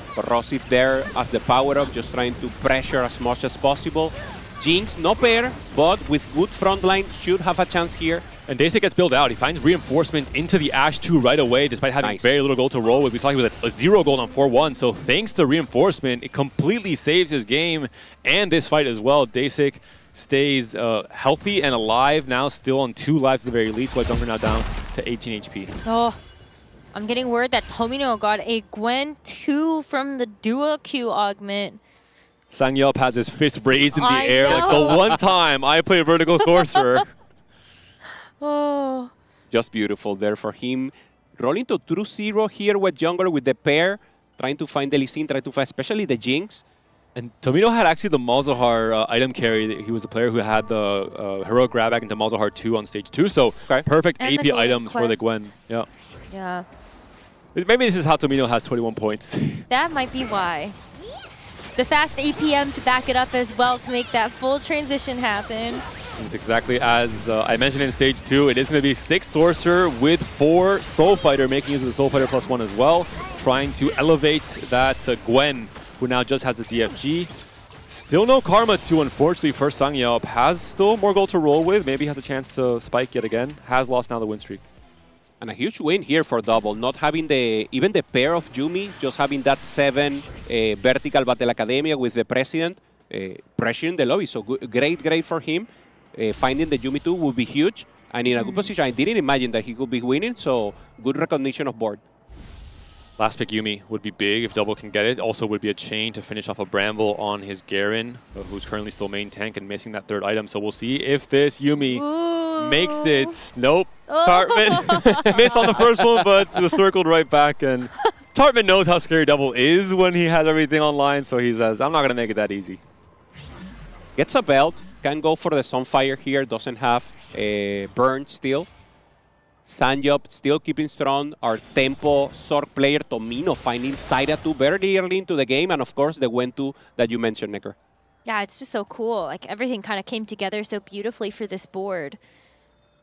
Corrosive there as the power-up, just trying to pressure as much as possible. Jinx, no pair, but with good front line, should have a chance here. And Daysik gets built out. He finds reinforcement into the Ash 2 right away, despite having very little gold to roll with. We saw he was at a 0 gold on 4-1, so thanks to reinforcement, it completely saves his game and this fight as well. Daysik stays healthy and alive, now still on 2 lives at the very least, while Jungler now down to 18 HP. Oh, I'm getting word that Tomino got a Gwen 2 from the Duo Q augment. Sangyup has his fist raised in the air like the one time I played Vertical Sorcerer. Oh. Just beautiful there for him. Rolling to true 0 here with Jungler with the pair, trying to find the Lee Sin, trying to find especially the Jinx. And Tomino had actually the Malzahar item carry. He was the player who had the heroic grab back into Malzahar 2 on stage 2. So perfect And AP the items for the Gwen Gwen. Yeah. Yeah, Maybe this is how Tomino has 21 points. that might be why. The fast APM to back it up as well to make that full transition happen. It's exactly as I mentioned in stage 2. It is going to be 6 Sorcerer with 4 Soul Fighter, making use of the Soul Fighter +1 as well, trying to elevate that Gwen, who now just has a DFG. Still no Karma 2, unfortunately, for Sangyup. Has still more gold to roll with. Maybe has a chance to spike yet again. Has lost now the win streak. And a huge win here for Double, not having even the pair of Yumi, just having that 7 vertical Battle Academia with the President pressuring the lobby. So great for him. Finding the Yumi 2 would be huge. And in a good position, I didn't imagine that he could be winning, so good recognition of board. Last pick Yumi would be big if Double can get it. Also would be a chain to finish off a Bramble on his Garen, who's currently still main tank and missing that 3rd item. So we'll see if this Yumi makes it. Nope. Tartman missed on the first one, but was circled right back. And Tartman knows how scary Double is when he has everything online, so he says, I'm not going to make it that easy. Gets a belt, can go for the Sunfire here, doesn't have a burn still. Sangyup still keeping strong. Our tempo Sork player Tomino finding Zaira 2 very early into the game, and of course the Gwen 2 that you mentioned, Necker. Yeah, it's just so cool. Like everything kind of came together so beautifully for this board.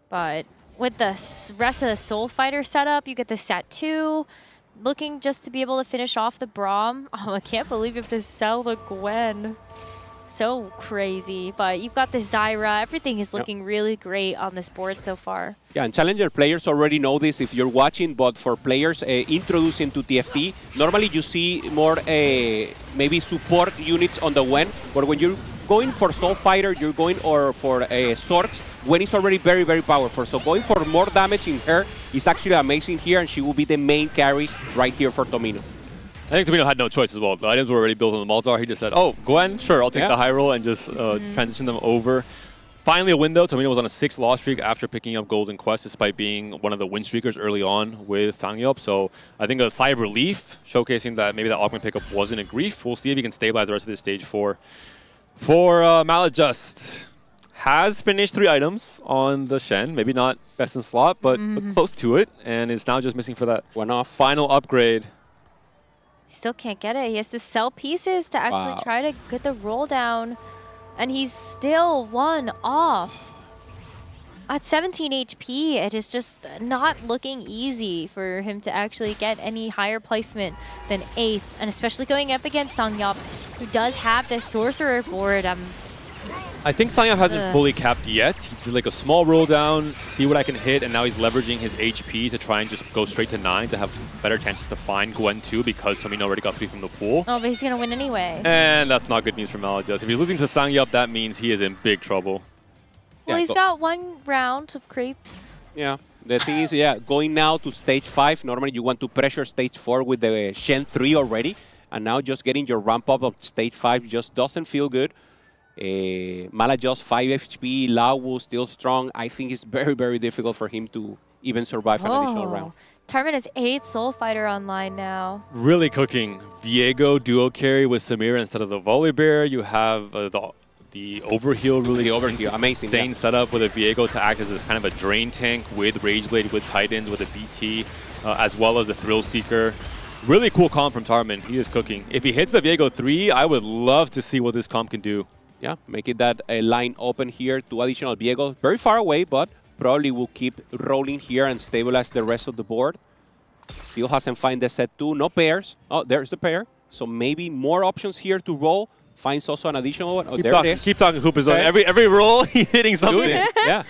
But with the rest of the Soul Fighter setup, you get the Sat 2, looking just to be able to finish off the Braum. Oh, I can't believe you have to sell the Gwen. So crazy. But you've got the Zaira. Everything is looking really great on this board so far. Yeah, and Challenger players already know this if you're watching, but for players introducing to TFT, normally you see more maybe support units on the Gwen, but when you're going for Soul Fighter, you're going for Swords, Gwen is already very powerful. So going for more damage in her is actually amazing here, and she will be the main carry right here for Tomino. I think Tomino had no choice as well. The items were already built on the Malzahar. He just said, oh, Gwen, sure, I'll take the high roll and just transition them over. Finally a win, though. Tomino was on a 6-loss streak after picking up Golden Quest, despite being one of the win streakers early on with Sangyup. So I think a sigh of relief, showcasing that maybe that augment pickup wasn't a grief. We'll see if he can stabilize the rest of this stage for Maladjust. Has finished 3 items on the Shen. Maybe not best in slot, but close to it. And is now just missing for that final upgrade. Still can't get it. He has to sell pieces to actually try to get the roll down. And he's still 1 off. At 17 HP, it is just not looking easy for him to actually get any higher placement than 8th. And especially going up against Sangyup, who does have the Sorcerer board. I think Sangyup hasn't fully capped yet. He did like a small roll down, see what I can hit, and now he's leveraging his HP to try and just go straight to 9 to have better chances to find Gwen 2 because Tomino already got 3 from the pool. Oh, but he's going to win anyway. And that's not good news for Maladjust. If he's losing to Sangyup, that means he is in big trouble. Well, he's got 1 round of creeps. Yeah. The thing is, going now to stage 5, normally you want to pressure stage 4 with the Shen 3 already, and now just getting your ramp up of stage 5 just doesn't feel good. Maladjust 5 HP, Lawu still strong. I think it's very, very difficult for him to even survive an additional round. Tarman has 8 Soul Fighter online now. Really cooking. Viego duo carry with Samira instead of the Volibear. You have the overheal, really amazing insane setup with a Viego to act as kind of a drain tank with Rageblade, with Titans, with a BT, as well as a Thrill Seeker. Really cool comp from Tarman. He is cooking. If he hits the Viego 3, I would love to see what this comp can do. Yeah, making that line open here, 2 additional Viego. Very far away, but probably will keep rolling here and stabilize the rest of the board. Still hasn't found the set 2. No pairs. Oh, there's the pair. So maybe more options here to roll. Finds also an additional one. Oh, there it is. Keep talking, Hoop is on every roll, he's hitting something. Yeah.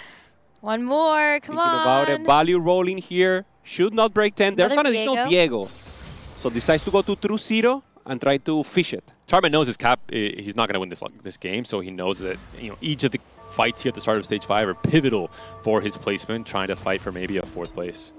1 more, come on. About a value rolling here. Should not break 10. There's an additional Viego. So decides to go to true 0 and try to fish it. Tarman knows his cap, he's not going to win this game, so he knows that each of the fights here at the start of stage 5 are pivotal for his placement, trying to fight for maybe a 4th place.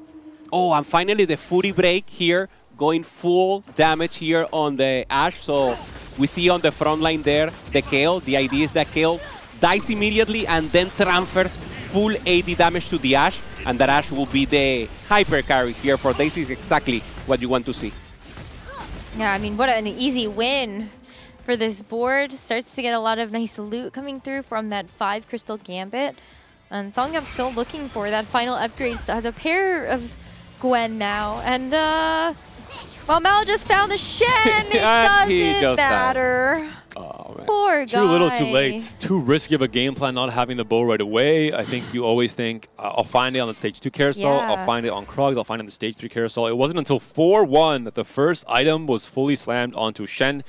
Oh, and finally the Fury break here, going full damage here on the Ashe. So we see on the front line there, the Kayle. The idea is that Kayle dies immediately and then transfers full AD damage to the Ashe, and that Ashe will be the hyper carry here for this is exactly what you want to see. Yeah, I mean, what an easy win for this board. Starts to get a lot of nice loot coming through from that 5 Crystal Gambit. And Sangyup still looking for that final upgrade. Still has a pair of Gwen now. And, well, Mal just found the Shen. It doesn't matter. Oh, man. Poor guy. Too little, too late. Too risky of a game plan not having the bow right away. I think you always think, I'll find it on the stage 2 carousel, I'll find it on Krugs, I'll find it on the stage 3 carousel. It wasn't until 4-1 that the first item was fully slammed onto Shen.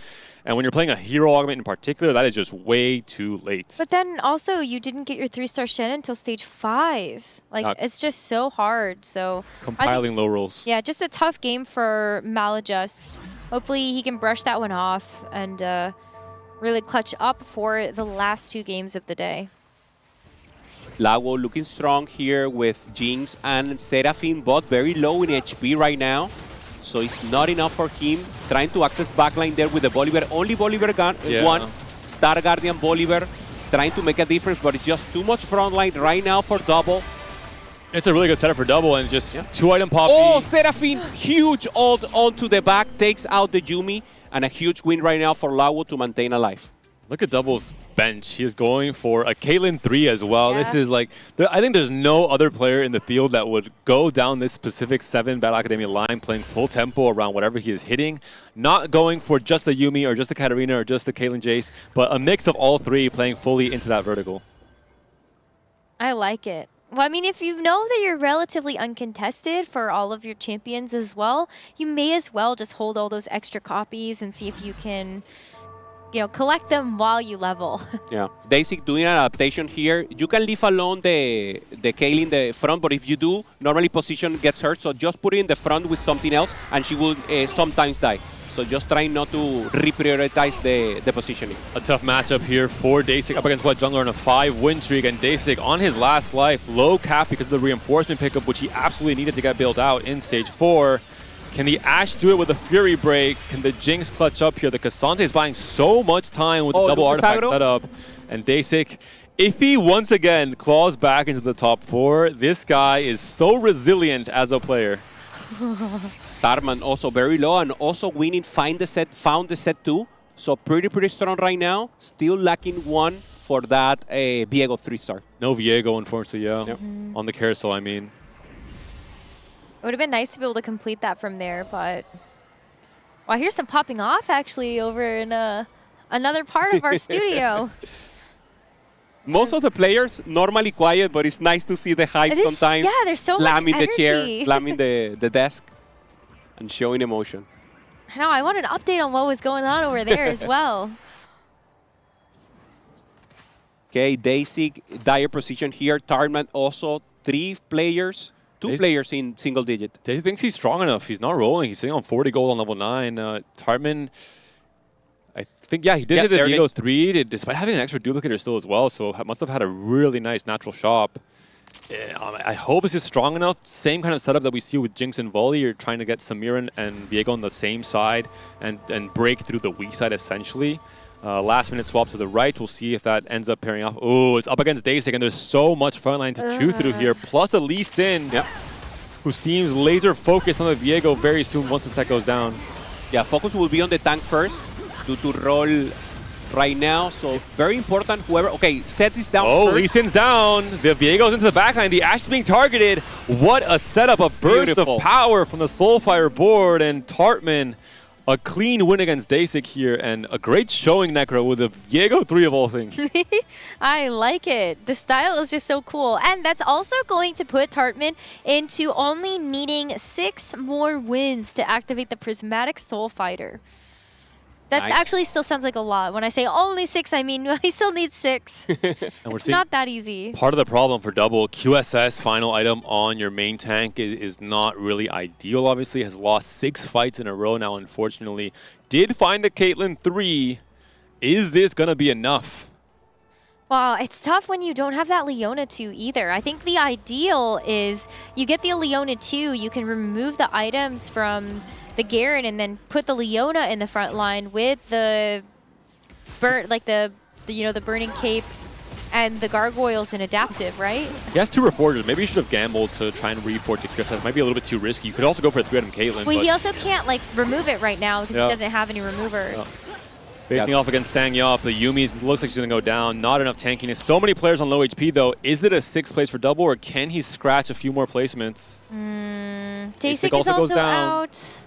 And when you're playing a hero augment in particular, that is just way too late. But then also, you didn't get your 3-star Shen until stage 5. Like, it's just so hard. So compiling low rolls. Yeah, just a tough game for Maladjust. Hopefully he can brush that one off and really clutch up for the last 2 games of the day. Lawo looking strong here with Jinx and Seraphine, both very low in HP right now. So it's not enough for him. Trying to access backline there with the Volibear. Only Volibear one. Star Guardian Volibear. Trying to make a difference, but it's just too much frontline right now for double. It's a really good setup for double, and just 2-item poppy. Oh, Seraphine! Huge ult onto the back. Takes out the Yuumi. And a huge win right now for Lawo to maintain alive. Look at Double's bench. He is going for a Caitlyn 3 as well. This is like, I think there's no other player in the field that would go down this specific 7 Battle Academia line playing full tempo around whatever he is hitting. Not going for just the Yuumi or just the Katarina or just the Caitlyn Jace, but a mix of all 3 playing fully into that vertical. I like it. Well, I mean, if you know that you're relatively uncontested for all of your champions as well, you may as well just hold all those extra copies and see if you can, collect them while you level. Yeah, Daisy doing an adaptation here. You can leave alone the Kayle in the front, but if you do, normally position gets hurt, so just put it in the front with something else, and she will sometimes die. So just trying not to reprioritize the positioning. A tough matchup here for Dasik up against Jungler on a 5-win streak, and Dasik on his last life, low cap because of the reinforcement pickup, which he absolutely needed to get built out in stage 4. Can the Ashe do it with a Fury break? Can the Jinx clutch up here? The Cassandra is buying so much time with the double artifact setup. And Dasik, if he once again claws back into the top 4, this guy is so resilient as a player. Tarman also very low and also winning, found the set 2. So pretty strong right now. Still lacking 1 for that Viego 3-star. No Viego, unfortunately, yeah. Yep. On the carousel, I mean. It would have been nice to be able to complete that from there, but... Well, I hear some popping off, actually, over in another part of our studio. Most of the players normally quiet, but it's nice to see the hype sometimes. Yeah, there's so slamming much the chair, energy. slamming the desk, and showing emotion. I know, I want an update on what was going on over there as well. Okay, Dasik, dire position here. Tarman also 3 players, 2 players in single digit. Dasik thinks he's strong enough. He's not rolling. He's sitting on 40 gold on level 9. Tarman, I think, yeah, he did hit the Viego 3 despite having an extra duplicator still as well, so must have had a really nice natural shop. I hope this is strong enough. Same kind of setup that we see with Jinx and Volley. You're trying to get Samira and Viego on the same side and break through the weak side, essentially. Last minute swap to the right. We'll see if that ends up pairing off. Oh, it's up against Dasik, and there's so much frontline to chew through here. Plus a Lee Sin, who seems laser focused on the Viego very soon once the set goes down. Yeah, focus will be on the tank first to roll right now. So very important. Whoever, okay, set is down. Oh, first. Lee Sin's down. The Viego's into the backline. The Ashe is being targeted. What a setup! A burst of power from the Soulfire board, and Tartman, a clean win against Dasik here, and a great showing, Necro, with a Viego 3 of all things. I like it. The style is just so cool. And that's also going to put Tartman into only needing 6 more wins to activate the Prismatic Soul Fighter. That actually still sounds like a lot. When I say only 6, I mean he still needs 6. And it's not that easy. Part of the problem for double, QSS final item on your main tank is not really ideal, obviously. Has lost 6 fights in a row now, unfortunately. Did find the Caitlyn 3. Is this going to be enough? Well, it's tough when you don't have that Leona 2 either. I think the ideal is you get the Leona 2, you can remove the items from the Garen and then put the Leona in the front line with the the burning cape and the gargoyles and adaptive, right? He has 2 Reforgers. Maybe you should have gambled to try and reforge to QSS. Might be a little bit too risky. You could also go for a 3-item Caitlyn. Well, he also can't remove it right now because he doesn't have any removers. Facing off against Sang Yup, the Yumi's looks like she's going to go down. Not enough tankiness. So many players on low HP, though. Is it a 6th place for double, or can he scratch a few more placements? Dasik is also out.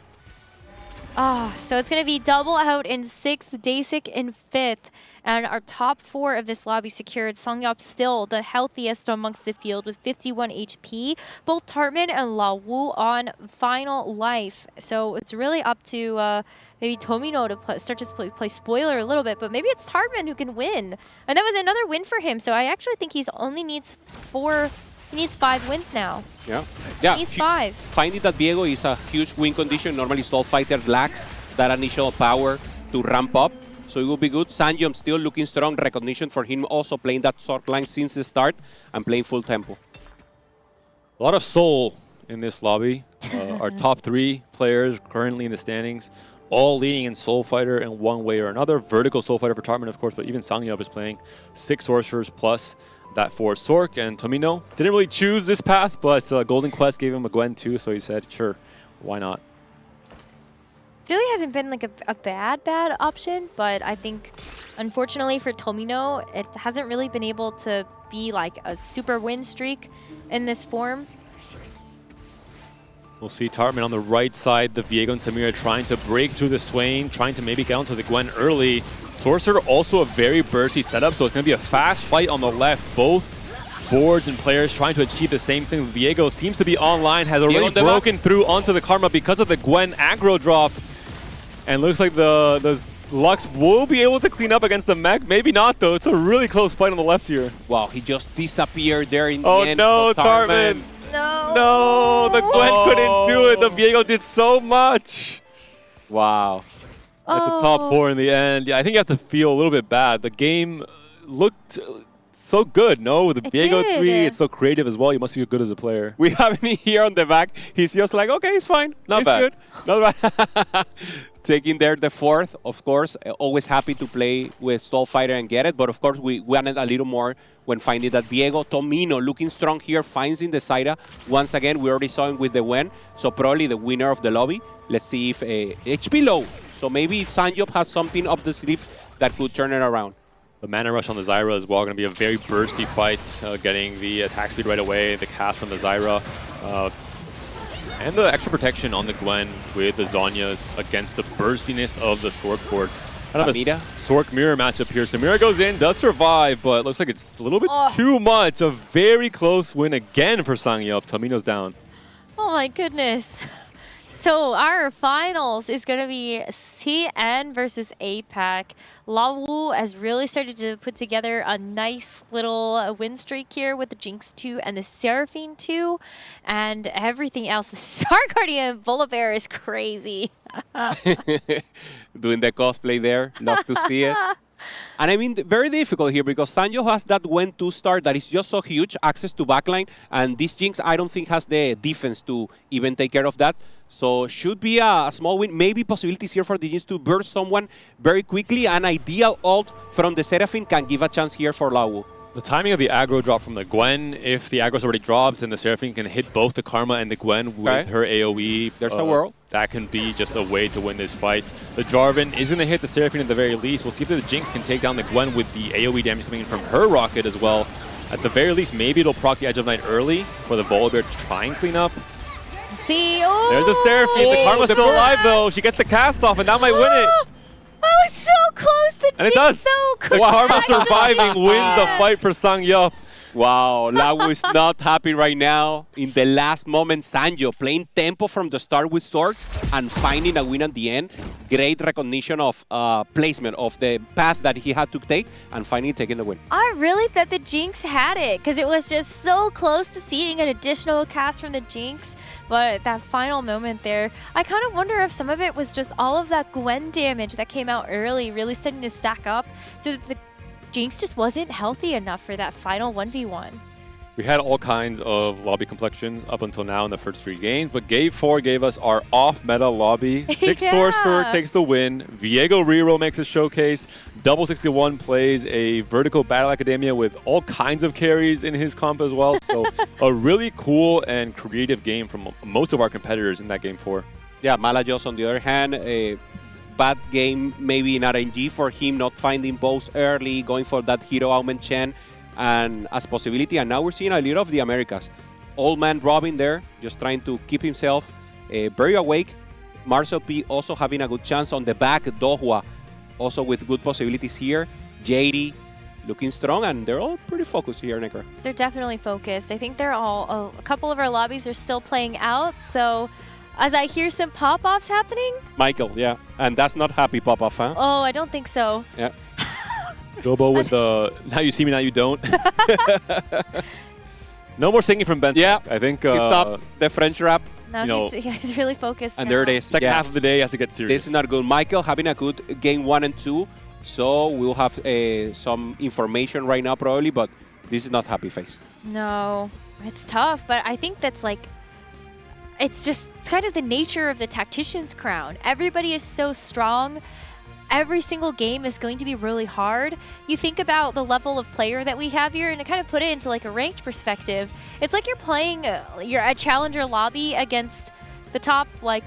Oh, so it's going to be double out in 6th, Dasik in 5th. And our top 4 of this lobby secured. Songyop still the healthiest amongst the field with 51 HP. Both Tartman and Lawu on final life. So it's really up to maybe Tomino to start to play spoiler a little bit. But maybe it's Tartman who can win. And that was another win for him. So I actually think he's only needs 4... He needs 5 wins now. Yeah. He needs 5. Finding that Viego is a huge win condition. Normally Soul Fighter lacks that initial power to ramp up. So it will be good. Sanjom still looking strong. Recognition for him also playing that short line since the start and playing full tempo. A lot of soul in this lobby. Our top 3 players currently in the standings, all leading in Soul Fighter in one way or another. Vertical Soul Fighter for Tartman, of course, but even Sangyup is playing 6 Sorcerers plus that for Sork. And Tomino didn't really choose this path, but Golden Quest gave him a Gwen too, so he said, sure, why not? Really hasn't been a bad option, but I think unfortunately for Tomino, it hasn't really been able to be like a super win streak in this form. We'll see Tartman on the right side, the Viego and Samira trying to break through the Swain, trying to maybe get onto the Gwen early. Sorcerer also a very bursty setup, so it's going to be a fast fight on the left. Both boards and players trying to achieve the same thing. Viego seems to be online, has already broken through onto the Karma because of the Gwen aggro drop. And looks like the Lux will be able to clean up against the mech. Maybe not, though. It's a really close fight on the left here. Wow, he just disappeared there in the end. Oh, no, Tartman. No, the Gwen couldn't do it. The Viego did so much. Wow. It's a top 4 in the end. Yeah, I think you have to feel a little bit bad. The game looked so good, no? With the Viego 3, it's so creative as well. You must feel good as a player. We have him here on the back. He's just like, okay, it's fine. Not bad. Good. Not bad. Taking there the 4th, of course. Always happy to play with Stall Fighter and get it. But of course, we wanted a little more when finding that Viego. Tomino looking strong here, finds in the Zaira. Once again, we already saw him with the Wen. So probably the winner of the lobby. Let's see if HP low. So maybe Sanjop has something up the sleeve that could turn it around. The mana rush on the Zaira as well, going to be a very bursty fight, getting the attack speed right away, the cast from the Zaira, and the extra protection on the Gwen with the Zhonya's against the burstiness of the Sork board. Kind of a Sork Mirror matchup here. Samira goes in, does survive, but it looks like it's a little bit too much. A very close win again for Sangyup. Tomino's down. Oh my goodness. So our finals is going to be CN versus APAC. Lawu has really started to put together a nice little win streak here with the Jinx 2 and the Seraphine 2. And everything else, the Star Guardian Volibear is crazy. Doing the cosplay there. Love to see it. And I mean, very difficult here because Sanjo has that Gwen 2-star that is just so huge, access to backline, and this Jinx I don't think has the defense to even take care of that. So should be a small win. Maybe possibilities here for the Jinx to burst someone very quickly. An ideal ult from the Seraphine can give a chance here for Lawu. The timing of the aggro drop from the Gwen, if the aggro's already dropped, then the Seraphine can hit both the Karma and the Gwen with her AoE. There's a world. That can be just a way to win this fight. The Jarvan is going to hit the Seraphine at the very least. We'll see if the Jinx can take down the Gwen with the AoE damage coming in from her rocket as well. At the very least, maybe it'll proc the Edge of Night early for the Volibear to try and clean up. See, there's the Seraphine. The Karma's still alive though. She gets the cast off and that might win it. Oh, it's so close. The And it Jinx, does. though, The could Karma actually surviving beat wins the that. fight for Sangyup. Wow, Lawu is not happy right now. In the last moment, Sanjo playing tempo from the start with Swords and finding a win at the end. Great recognition of placement of the path that he had to take and finally taking the win. I really thought the Jinx had it because it was just so close to seeing an additional cast from the Jinx. But that final moment there, I kind of wonder if some of it was just all of that Gwen damage that came out early really starting to stack up so that the Jinx just wasn't healthy enough for that final 1v1. We had all kinds of lobby complexions up until now in the first 3 games, but Game 4 gave us our off-meta lobby. Six Sorcerer takes the win. Viego Reroll makes a showcase. Double 61 plays a vertical Battle Academia with all kinds of carries in his comp as well. So a really cool and creative game from most of our competitors in that Game 4. Yeah, Malajos on the other hand, a bad game maybe in RNG for him, not finding bows early, going for that hero Aumen Chen and as possibility. And now we're seeing a little of the Americas. Old man Robin there, just trying to keep himself very awake. Marcel P also having a good chance on the back. Dohua also with good possibilities here. JD looking strong, and they're all pretty focused here, Necker. They're definitely focused. I think they're all, a couple of our lobbies are still playing out, so as I hear some pop-offs happening. Michael, yeah. And that's not happy pop-off, huh? Oh, I don't think so. Yeah. Gobo with the now you see me, now you don't. No more singing from Ben. Yeah. I think he stopped the French rap. No, he's really focused And now. there it is. Second half of the day has to get serious. This is not good. Michael having a good game 1 and 2. So we'll have some information right now probably, but this is not happy face. No, it's tough, but I think that's like, it's kind of the nature of the Tactician's crown. Everybody is so strong. Every single game is going to be really hard. You think about the level of player that we have here and to kind of put it into like a ranked perspective. It's like you're playing you're a challenger lobby against the top like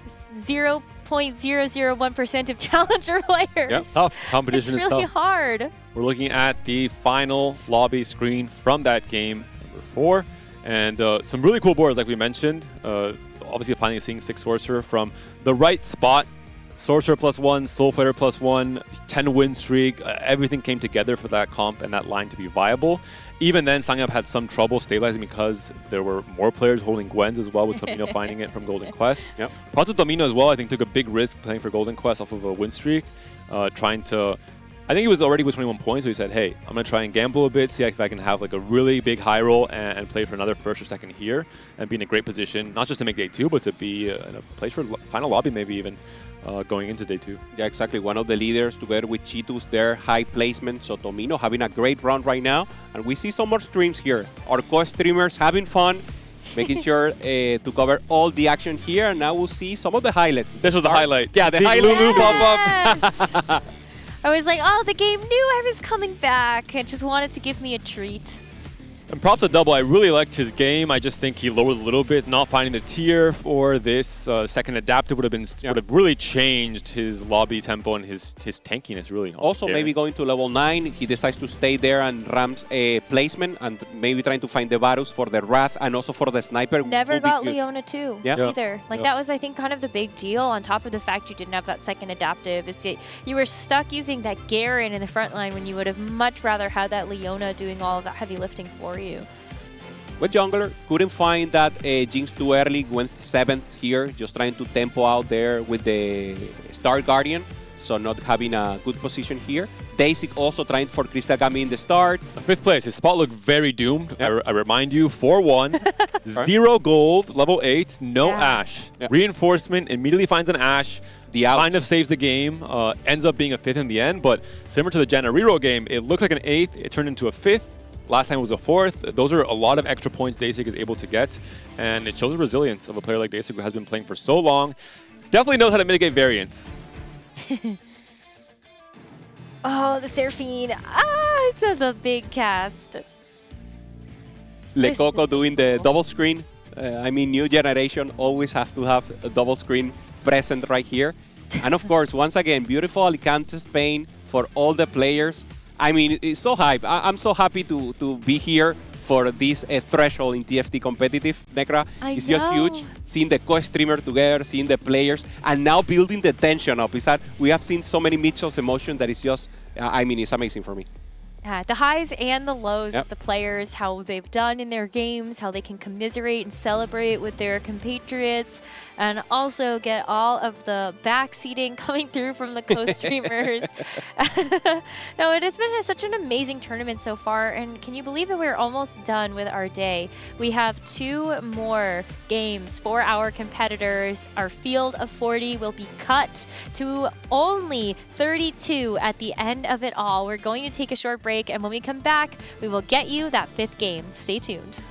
0.001% of challenger players. Yep. Tough. Competition it's is really tough. hard. We're looking at the final lobby screen from that game, number 4. And some really cool boards, like we mentioned. Obviously, finally seeing 6 Sorcerer from the right spot. Sorcerer +1, Soul Fighter +1, 10 win streak. Everything came together for that comp and that line to be viable. Even then, Sangyup had some trouble stabilizing because there were more players holding Gwens as well, with Tomino finding it from Golden Quest. Yep. Props to Tomino as well, I think took a big risk playing for Golden Quest off of a win streak, trying to I think he was already with 21 points, so he said, hey, I'm going to try and gamble a bit, see if I can have like a really big high roll and play for another first or second here and be in a great position, not just to make day 2, but to be in a place for final lobby maybe even going into day 2. Yeah, exactly. One of the leaders together with Cheetos, their high placement. So Tomino having a great run right now. And we see some more streams here. Our co-streamers having fun, making sure to cover all the action here. And now we'll see some of the highlights. This was the highlight. Yeah, the Big highlight. Lulu pop-up. I was like, oh, the game knew I was coming back and just wanted to give me a treat. And props to Double. I really liked his game. I just think he lowered a little bit. Not finding the tier for this second adaptive would have really changed his lobby tempo and his tankiness, really. Also, maybe going to level 9, he decides to stay there and ramp a placement and maybe trying to find the Varus for the Wrath and also for the Sniper. Never got Leona too, Yeah. either. Like that was, I think, kind of the big deal. On top of the fact you didn't have that second adaptive, is you were stuck using that Garen in the front line when you would have much rather had that Leona doing all of that heavy lifting for you. With Jungler, couldn't find that Jinx too early, went 7th here, just trying to tempo out there with the Star Guardian, so not having a good position here. Daisy also trying for Crystal Gambit in the start. 5th place, his spot looked very doomed. Yep. I remind you, 4-1, 0 gold, level 8, no Ashe. Yep. Reinforcement immediately finds an Ashe. Kind of saves the game, ends up being a 5th in the end, but similar to the Janna reroll game, it looked like an 8th, it turned into a 5th. Last time it was a 4th. Those are a lot of extra points Dasik is able to get, and it shows the resilience of a player like Dasik who has been playing for so long. Definitely knows how to mitigate variance. Oh, the Seraphine. Ah, it's a big cast. Le Coco doing the double screen. I mean, new generation always have to have a double screen present right here. And of course, once again, beautiful Alicante, Spain for all the players. I mean, it's so hype. I'm so happy to be here for this threshold in TFT competitive. Necra, it's just huge. Seeing the co-streamer together, seeing the players, and now building the tension up. Is that we have seen so many mixed emotion that is just, I mean, it's amazing for me. Yeah, the highs and the lows of the players, how they've done in their games, how they can commiserate and celebrate with their compatriots, and also get all of the backseating coming through from the co-streamers. No, it has been such an amazing tournament so far, and can you believe that we're almost done with our day? We have 2 more games for our competitors. Our field of 40 will be cut to only 32 at the end of it all. We're going to take a short break, and when we come back, we will get you that 5th game. Stay tuned.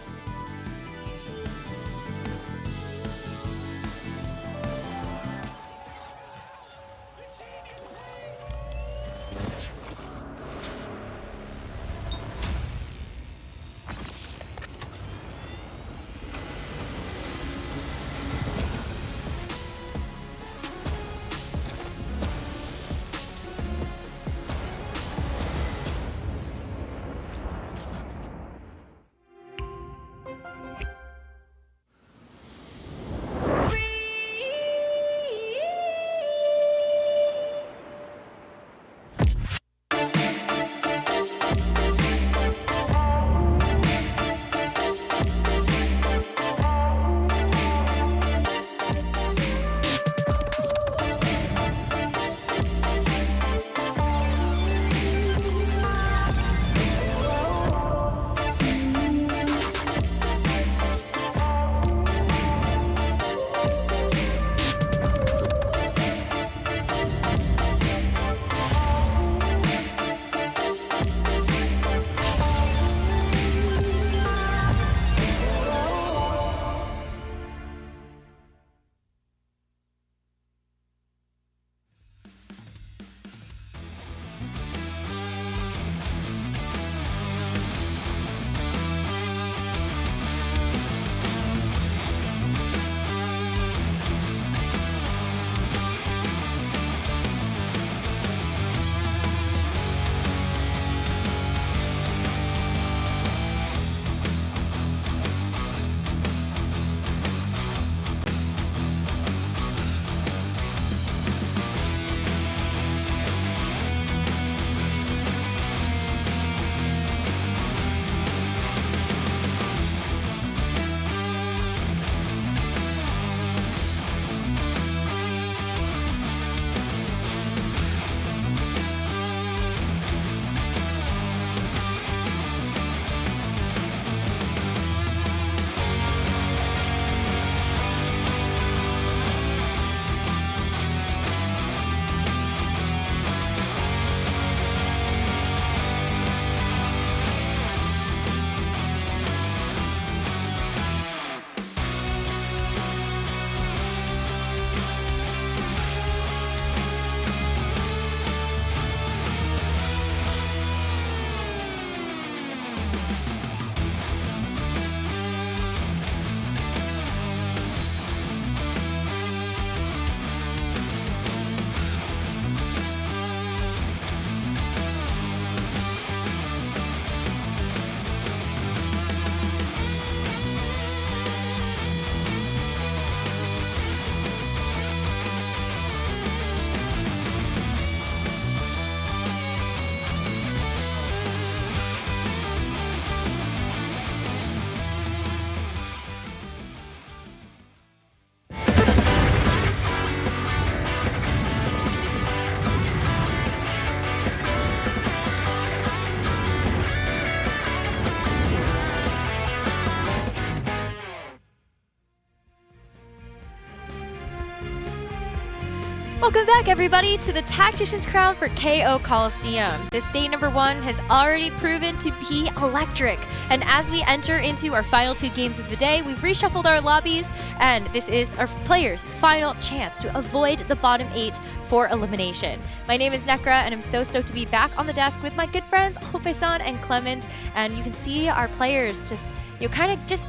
Welcome back, everybody, to the Tactician's Crown for KO Coliseum. This day number 1 has already proven to be electric. And as we enter into our final 2 games of the day, we've reshuffled our lobbies, and this is our players' final chance to avoid the bottom 8 for elimination. My name is Nekra, and I'm so stoked to be back on the desk with my good friends, Hope-san and Clement. And you can see our players just, kind of just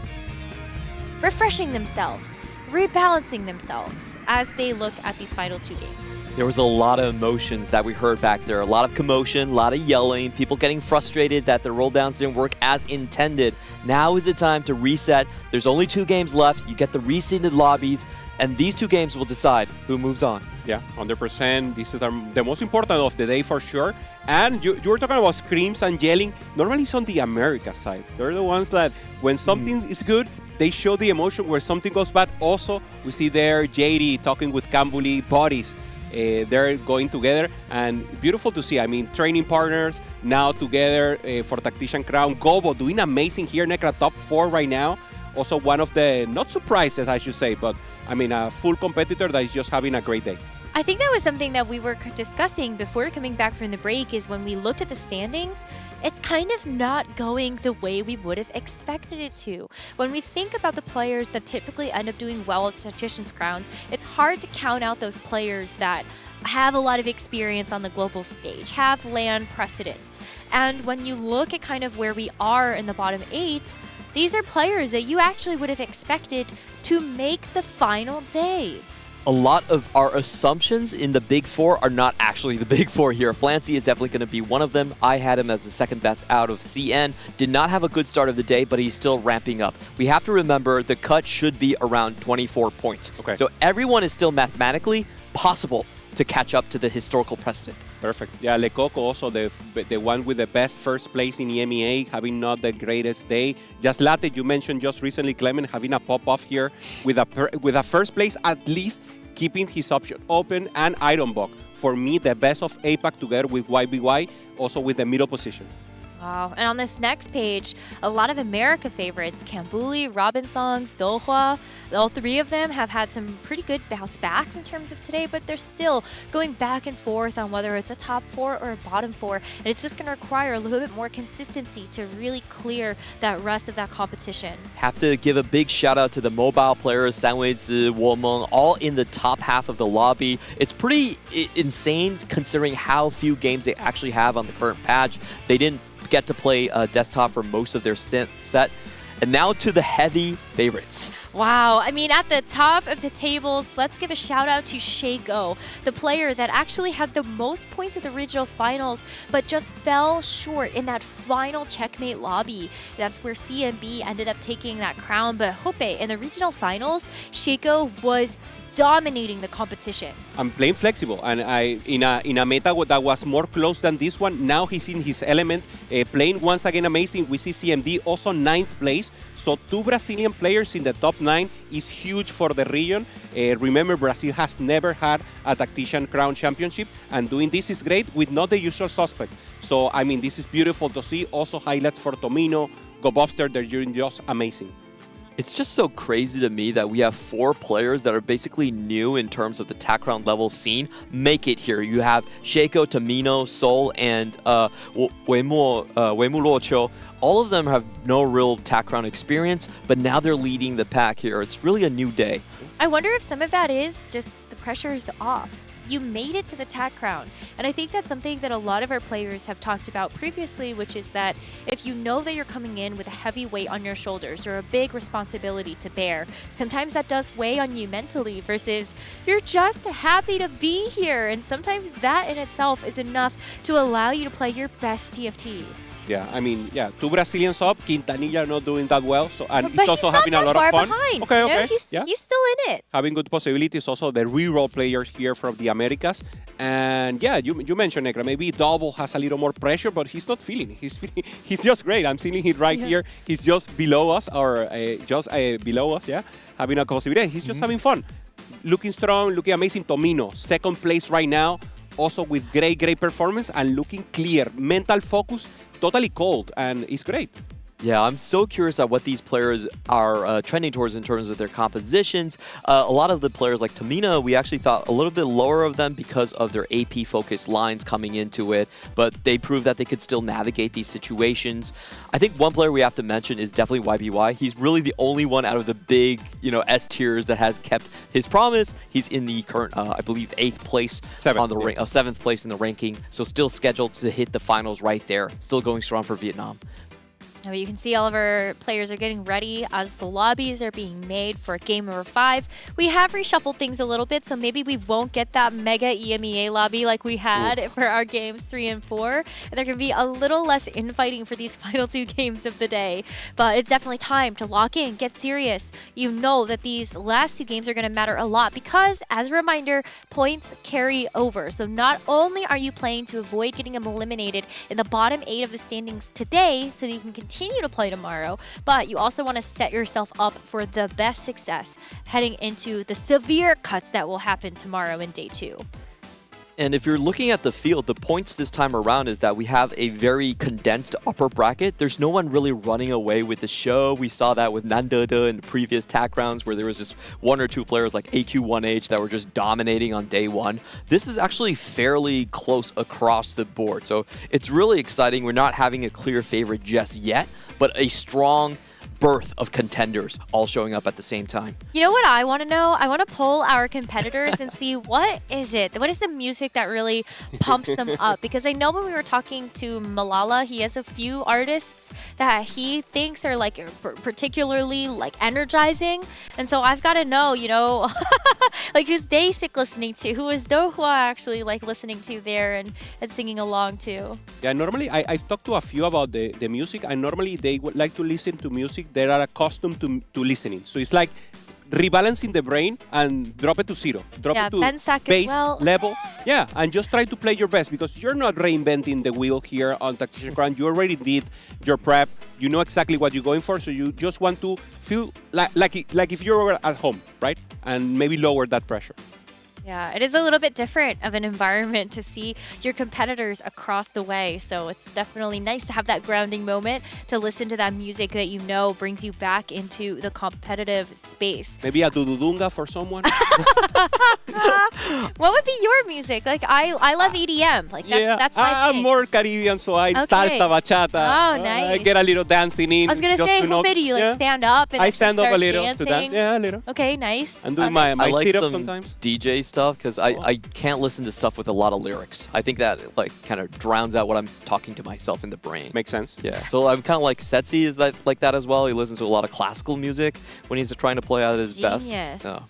refreshing themselves, rebalancing themselves as they look at these final 2 games. There was a lot of emotions that we heard back there. A lot of commotion, a lot of yelling, people getting frustrated that the roll downs didn't work as intended. Now is the time to reset. There's only 2 games left. You get the reseeded lobbies, and these 2 games will decide who moves on. Yeah, 100%. This is the most important of the day for sure. And you were talking about screams and yelling. Normally it's on the America side. They're the ones that when something is good, they show the emotion. Where something goes bad, also, we see there JD talking with Kambuli, bodies. They're going together, and beautiful to see. I mean, training partners now together for Tactician Crown. Gobo doing amazing here, Nekra top 4 right now. Also one of the, not surprises I should say, but I mean a full competitor that is just having a great day. I think that was something that we were discussing before coming back from the break, is when we looked at the standings, it's kind of not going the way we would have expected it to. When we think about the players that typically end up doing well at Tactician's Crowns, it's hard to count out those players that have a lot of experience on the global stage, have land precedent. And when you look at kind of where we are in the bottom 8, these are players that you actually would have expected to make the final day. A lot of our assumptions in the Big 4 are not actually the Big 4 here. Flancy is definitely going to be one of them. I had him as the second best out of CN. Did not have a good start of the day, but he's still ramping up. We have to remember the cut should be around 24 points. Okay. So everyone is still mathematically possible to catch up to the historical precedent. Perfect. Yeah, Lecoco also the one with the best first place in EMEA, having not the greatest day. Just Latte, you mentioned just recently, Clement having a pop-off here with a first place, at least keeping his option open, and Ironbuck. For me, the best of APAC together with YBY, also with the middle position. Wow. And on this next page, a lot of America favorites, Kambuli, Robinsongs, Dohwa, all 3 of them have had some pretty good bounce backs in terms of today, but they're still going back and forth on whether it's a top 4 or a bottom 4, and it's just going to require a little bit more consistency to really clear that rest of that competition. Have to give a big shout out to the mobile players, Sanwei-Zi, Womeng, all in the top half of the lobby. It's pretty insane considering how few games they actually have on the current patch. They didn't get to play desktop for most of their set. And now to the heavy favorites. Wow, I mean, at the top of the tables, let's give a shout out to Shaco, the player that actually had the most points at the regional finals, but just fell short in that final checkmate lobby. That's where CMB ended up taking that crown, but Hope, in the regional finals, Shaco was dominating the competition. I'm playing flexible, and in a meta that was more close than this one. Now he's in his element, playing once again amazing. We see CMD also 9th place, so 2 Brazilian players in the top 9 is huge for the region. Remember, Brazil has never had a Tactician Crown Championship, and doing this is great with not the usual suspect. So I mean, this is beautiful to see. Also highlights for Tomino, GoBobster, they're doing just amazing. It's just so crazy to me that we have 4 players that are basically new in terms of the TAC Crown level scene make it here. You have Shaco, Tomino, Sol, and Weimu Luoqiu. All of them have no real TAC Crown experience, but now they're leading the pack here. It's really a new day. I wonder if some of that is just the pressure is off. you made it to the TAC Crown. And I think that's something that a lot of our players have talked about previously, which is that if you know that you're coming in with a heavy weight on your shoulders or a big responsibility to bear, sometimes that does weigh on you mentally versus you're just happy to be here. And sometimes that in itself is enough to allow you to play your best TFT. Yeah, I mean, yeah, two Brazilians up, Quintanilla not doing that well, so and But he's also not having a that lot far of fun. behind, Okay, you know? okay, He's still in it. Having good possibilities. Also, the reroll players here from the Americas, and yeah, you mentioned Nekra. Maybe Double has a little more pressure, but he's not feeling it. He's just great. I'm seeing it right here. He's just below us, or just below us. Yeah, having a possibility. He's just having fun, looking strong, looking amazing. Tomino, second place right now, also with great performance and looking clear, mental focus. Totally cold, and it's great. Yeah, I'm so curious at what these players are trending towards in terms of their compositions. A lot of the players like Tamina, we actually thought a little bit lower of them because of their AP-focused lines coming into it, but they proved that they could still navigate these situations. I think one player we have to mention is definitely YBY. He's really the only one out of the big, S tiers that has kept his promise. He's in the current, I believe, 8th place on the 7th place in the ranking, so still scheduled to hit the finals right there. Still going strong for Vietnam. Now you can see all of our players are getting ready as the lobbies are being made for game number 5. We have reshuffled things a little bit, so maybe we won't get that mega EMEA lobby like we had for our games 3 and 4. And there can be a little less infighting for these final 2 games of the day. But it's definitely time to lock in, get serious. You know that these last 2 games are going to matter a lot because, as a reminder, points carry over. So not only are you playing to avoid getting eliminated in the bottom 8 of the standings today so that you can continue to play tomorrow, but you also want to set yourself up for the best success heading into the severe cuts that will happen tomorrow in day 2. And if you're looking at the field, the points this time around is that we have a very condensed upper bracket. There's no one really running away with the show. We saw that with Nandada in the previous TAC rounds where there was just 1 or 2 players like AQ1H that were just dominating on day 1. This is actually fairly close across the board. So it's really exciting. We're not having a clear favorite just yet, but a strong birth of contenders all showing up at the same time. You know what I want to know? I want to poll our competitors and see what is it? What is the music that really pumps them up? Because I know when we were talking to Malala, he has a few artists that he thinks are like particularly like energizing. And so I've got to know, like who's Daysik listening to? Who is Dohua actually like listening to there and singing along to? Yeah, normally I've talked to a few about the music, and normally they would like to listen to music they are accustomed to listening. So it's like rebalancing the brain and drop it to 0. Drop it to base level. Yeah, and just try to play your best because you're not reinventing the wheel here on Tactician Crown. You already did your prep. You know exactly what you're going for, so you just want to feel like if you were at home, right? And maybe lower that pressure. Yeah, it is a little bit different of an environment to see your competitors across the way. So it's definitely nice to have that grounding moment to listen to that music that you know brings you back into the competitive space. Maybe a dududunga for someone. What would be your music? Like I love EDM. Like that's my thing. I'm more Caribbean, so I salsa, bachata. Oh, nice. I get a little dancing in. I was gonna say, Hope, do you like stand up and I stand up a little dancing? to dance. Yeah, a little. Okay, nice. I'm doing my like sit up some sometimes. DJ stuff because I can't listen to stuff with a lot of lyrics. I think that like kind of drowns out what I'm talking to myself in the brain. Makes sense. Yeah. So I'm kind of like Setsi is that like that as well. He listens to a lot of classical music when he's trying to play at his best. Oh.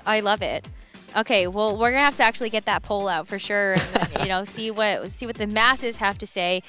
I love it. Okay, well, we're gonna have to actually get that poll out for sure, and then, see what the masses have to say.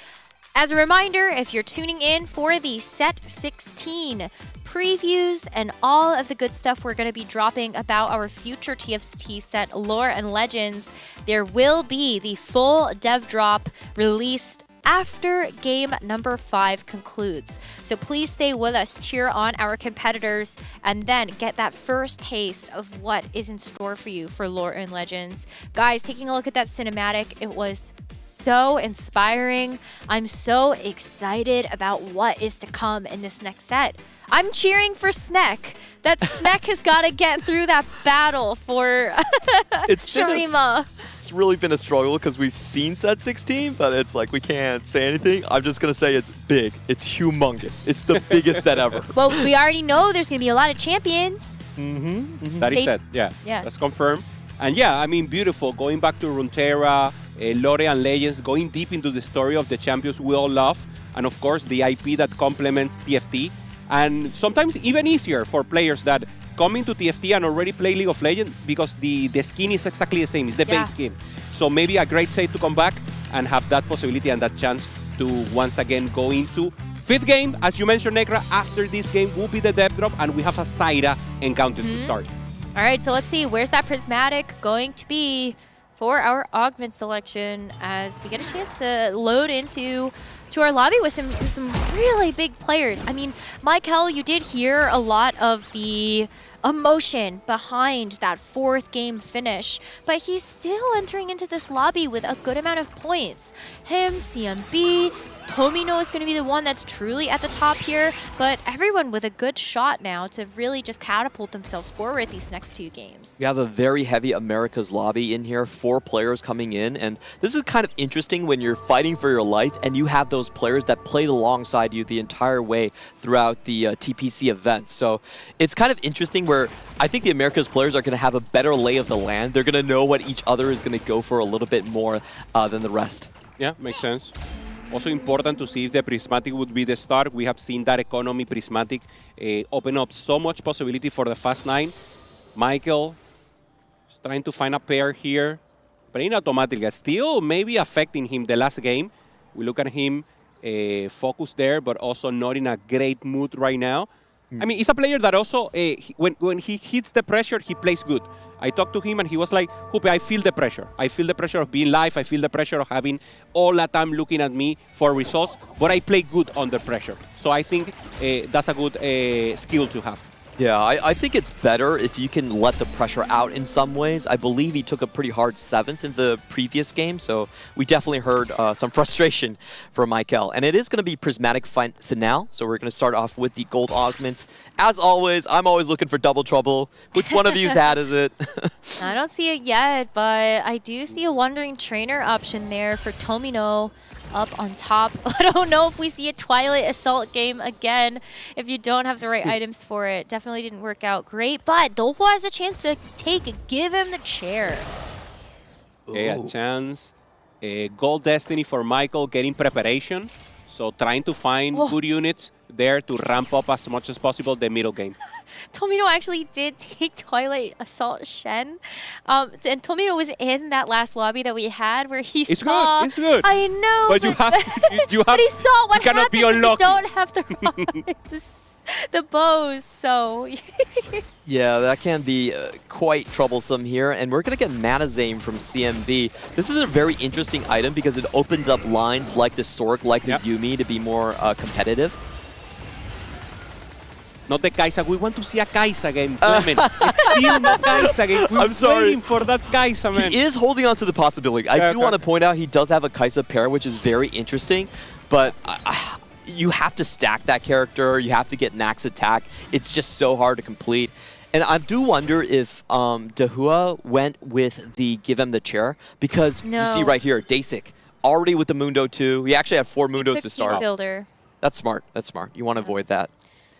As a reminder, if you're tuning in for the Set 16 previews and all of the good stuff we're going to be dropping about our future TFT set lore and legends, there will be the full dev drop released after game number 5 concludes. So please stay with us, cheer on our competitors, and then get that first taste of what is in store for you for lore and legends. Guys, taking a look at that cinematic, it was so inspiring. I'm so excited about what is to come in this next set. I'm cheering for Snek. That Snek has got to get through that battle for Shurima. It's really been a struggle because we've seen Set 16, but it's like we can't say anything. I'm just going to say it's big. It's humongous. It's the biggest set ever. Well, we already know there's going to be a lot of champions. That is said. Yeah. Yeah. Let's confirm. And yeah, I mean, beautiful. Going back to Runeterra, Lore and Legends, going deep into the story of the champions we all love. And of course, the IP that complements TFT. And sometimes even easier for players that come into TFT and already play League of Legends because the skin is exactly the same. It's the base skin. So maybe a great save to come back and have that possibility and that chance to once again go into 5th game. As you mentioned, Nekra, after this game will be the depth drop and we have a Zaira encounter to start. All right, so let's see. Where's that Prismatic going to be for our augment selection as we get a chance to load into our lobby with some really big players. I mean, Michael, you did hear a lot of the emotion behind that 4th game finish, but he's still entering into this lobby with a good amount of points. Him, CMB, Tomino is going to be the one that's truly at the top here, but everyone with a good shot now to really just catapult themselves forward these next 2 games. We have a very heavy America's lobby in here, 4 players coming in, and this is kind of interesting when you're fighting for your life and you have those players that played alongside you the entire way throughout the TPC event. So it's kind of interesting where I think the America's players are going to have a better lay of the land. They're going to know what each other is going to go for a little bit more than the rest. Yeah, makes sense. Also important to see if the Prismatic would be the start. We have seen that economy Prismatic open up so much possibility for the Fast 9. Michael is trying to find a pair here, playing automatically. Still maybe affecting him the last game. We look at him focused there, but also not in a great mood right now. I mean, he's a player that also, when he hits the pressure, he plays good. I talked to him and he was like, Jupe, I feel the pressure. I feel the pressure of being live. I feel the pressure of having all that time looking at me for results, but I play good under pressure. So I think that's a good skill to have. Yeah, I think it's better if you can let the pressure out in some ways. I believe he took a pretty hard 7th in the previous game, so we definitely heard some frustration from Michael. And it is going to be Prismatic Finale, so we're going to start off with the gold augments. As always, I'm always looking for double trouble. Which one of you's hat is it? I don't see it yet, but I do see a Wandering Trainer option there for Tomino up on top. I don't know if we see a Twilight Assault game again if you don't have the right items for it. Definitely didn't work out great, but Dohua has a chance to give him the chair. Okay, a chance. Gold Destiny for Michael getting preparation. So trying to find good units there to ramp up as much as possible the middle game. Tomino actually did take Twilight Assault Shen. And Tomino was in that last lobby that we had where he saw... It's good. I know. But you have to, but he saw what cannot happens be unlucky. if you don't have the bows, so... Yeah, that can be quite troublesome here. And we're going to get Mana Zame from CMB. This is a very interesting item because it opens up lines like the Sork, like the Yumi to be more competitive. Not the Kaisa. We want to see a Kaisa game. Still no Kaisa game. We're I'm sorry. waiting for that Kaisa, man. He is holding on to the possibility. I do want to point out he does have a Kaisa pair, which is very interesting. But you have to stack that character. You have to get max attack. It's just so hard to complete. And I do wonder if Dohua went with the give him the chair. Because you see right here, Dasik, already with the Mundo 2. He actually had 4 Mundos to start. Builder. That's smart. That's smart. You want to avoid that.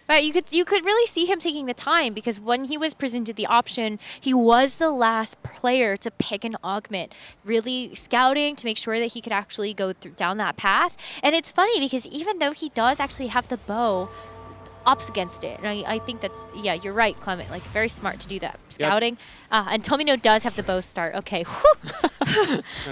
But you could really see him taking the time because when he was presented the option, he was the last player to pick an augment, really scouting to make sure that he could actually go down that path. And it's funny because even though he does actually have the bow, opts against it. And I think that's, yeah, you're right, Clement. Like, very smart to do that. Scouting. Yep. And Tomino does have the bow start. Okay.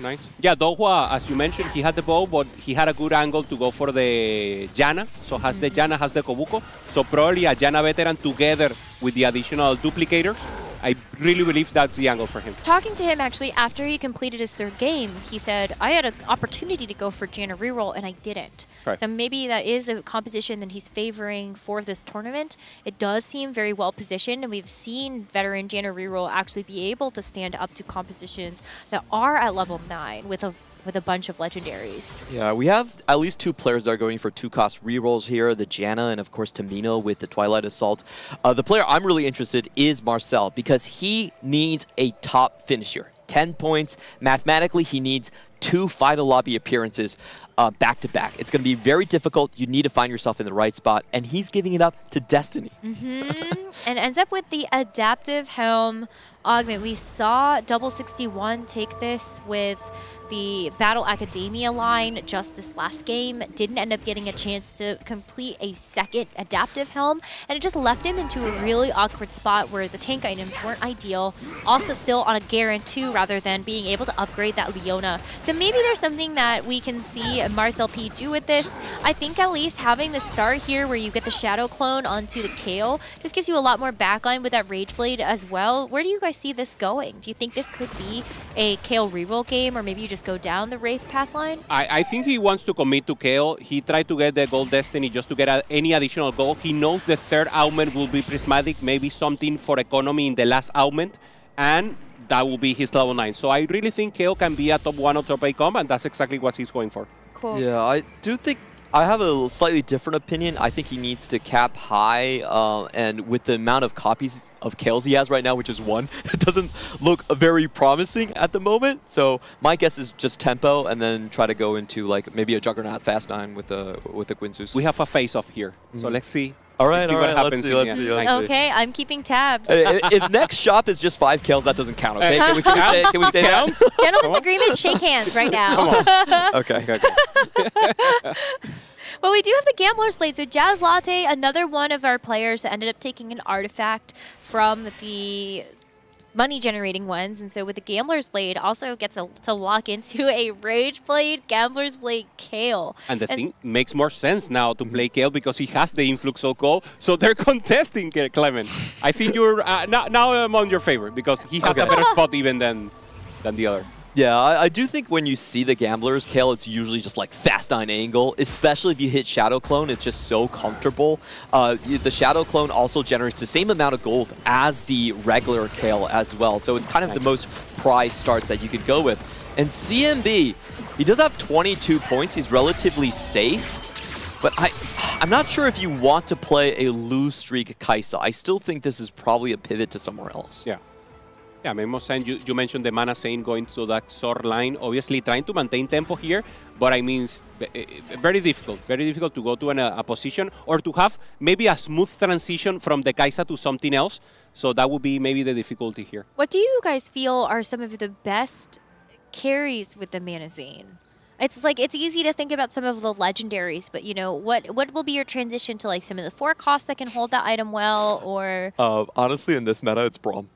Nice. Yeah, Dohua, as you mentioned, he had the bow, but he had a good angle to go for the Janna. So has the Janna, has the Kobuko. So probably a Janna veteran together with the additional duplicators. I really believe that's the angle for him. Talking to him actually after he completed his 3rd game, he said, I had an opportunity to go for Janna reroll and I didn't. Right. So maybe that is a composition that he's favoring for this tournament. It does seem very well positioned, and we've seen veteran Janna reroll actually be able to stand up to compositions that are at level 9 with a with a bunch of legendaries. Yeah, we have at least 2 players that are going for 2-cost rerolls here, the Janna and of course Tamino with the Twilight Assault. The player I'm really interested is Marcel because he needs a top finisher. 10 points. Mathematically, he needs 2 final lobby appearances back-to-back. It's going to be very difficult. You need to find yourself in the right spot, and he's giving it up to Destiny. And ends up with the Adaptive Helm Augment. We saw Double 61 take this with the Battle Academia line just this last game. Didn't end up getting a chance to complete a second Adaptive Helm, and it just left him into a really awkward spot where the tank items weren't ideal. Also still on a Garen 2 rather than being able to upgrade that Leona. So maybe there's something that we can see Marcel P do with this. I think at least having the start here where you get the Shadow Clone onto the Kayle just gives you a lot more backline with that Rage Blade as well. Where do you guys see this going? Do you think this could be a Kayle reroll game, or maybe you just go down the Wraith pathline? I think he wants to commit to Kayle. He tried to get the Gold Destiny just to get any additional gold. He knows the third augment will be prismatic, maybe something for economy in the last augment, and that will be his level 9. So I really think Kayle can be a top 1 or top 8 comp, and that's exactly what he's going for. Cool. Yeah, I do think I have a slightly different opinion. I think he needs to cap high, and with the amount of copies of Kales he has right now, which is 1, it doesn't look very promising at the moment. So my guess is just tempo, and then try to go into like maybe a Juggernaut Fast 9 with the Quinzus. We have a face-off here, so let's see. All right, let's see what happens. Let's see. Okay, I'm keeping tabs. If next shop is just 5 kills, that doesn't count, okay? Can we say that? Gentlemen's agreement, shake hands right now. Okay. Well, we do have the Gambler's Blade. So Jazz Latte, another one of our players that ended up taking an artifact from the money-generating ones. And so with the Gambler's Blade, also gets to lock into a Rage Blade, Gambler's Blade, Kayle. And the thing makes more sense now to play Kayle because he has the influx of gold. So they're contesting Clement. I think you're now I'm on your favor because he has a better spot even than the other. Yeah, I do think when you see the Gamblers, Kayle, it's usually just like Fast 9 angle, especially if you hit Shadow Clone. It's just so comfortable. The Shadow Clone also generates the same amount of gold as the regular Kayle as well. So it's kind of the most prized starts that you could go with. And CMB, he does have 22 points. He's relatively safe. But I'm not sure if you want to play a lose streak Kai'Sa. I still think this is probably a pivot to somewhere else. Yeah, makes more sense. You mentioned the Mana Saint going to that sword line, obviously trying to maintain tempo here, but I mean, very difficult to go to a position or to have maybe a smooth transition from the Kai'Sa to something else. So that would be maybe the difficulty here. What do you guys feel are some of the best carries with the Mana Saint? It's like, it's easy to think about some of the legendaries, but you know, what will be your transition to like some of the 4 costs that can hold that item well, or? Honestly, in this meta, it's Braum.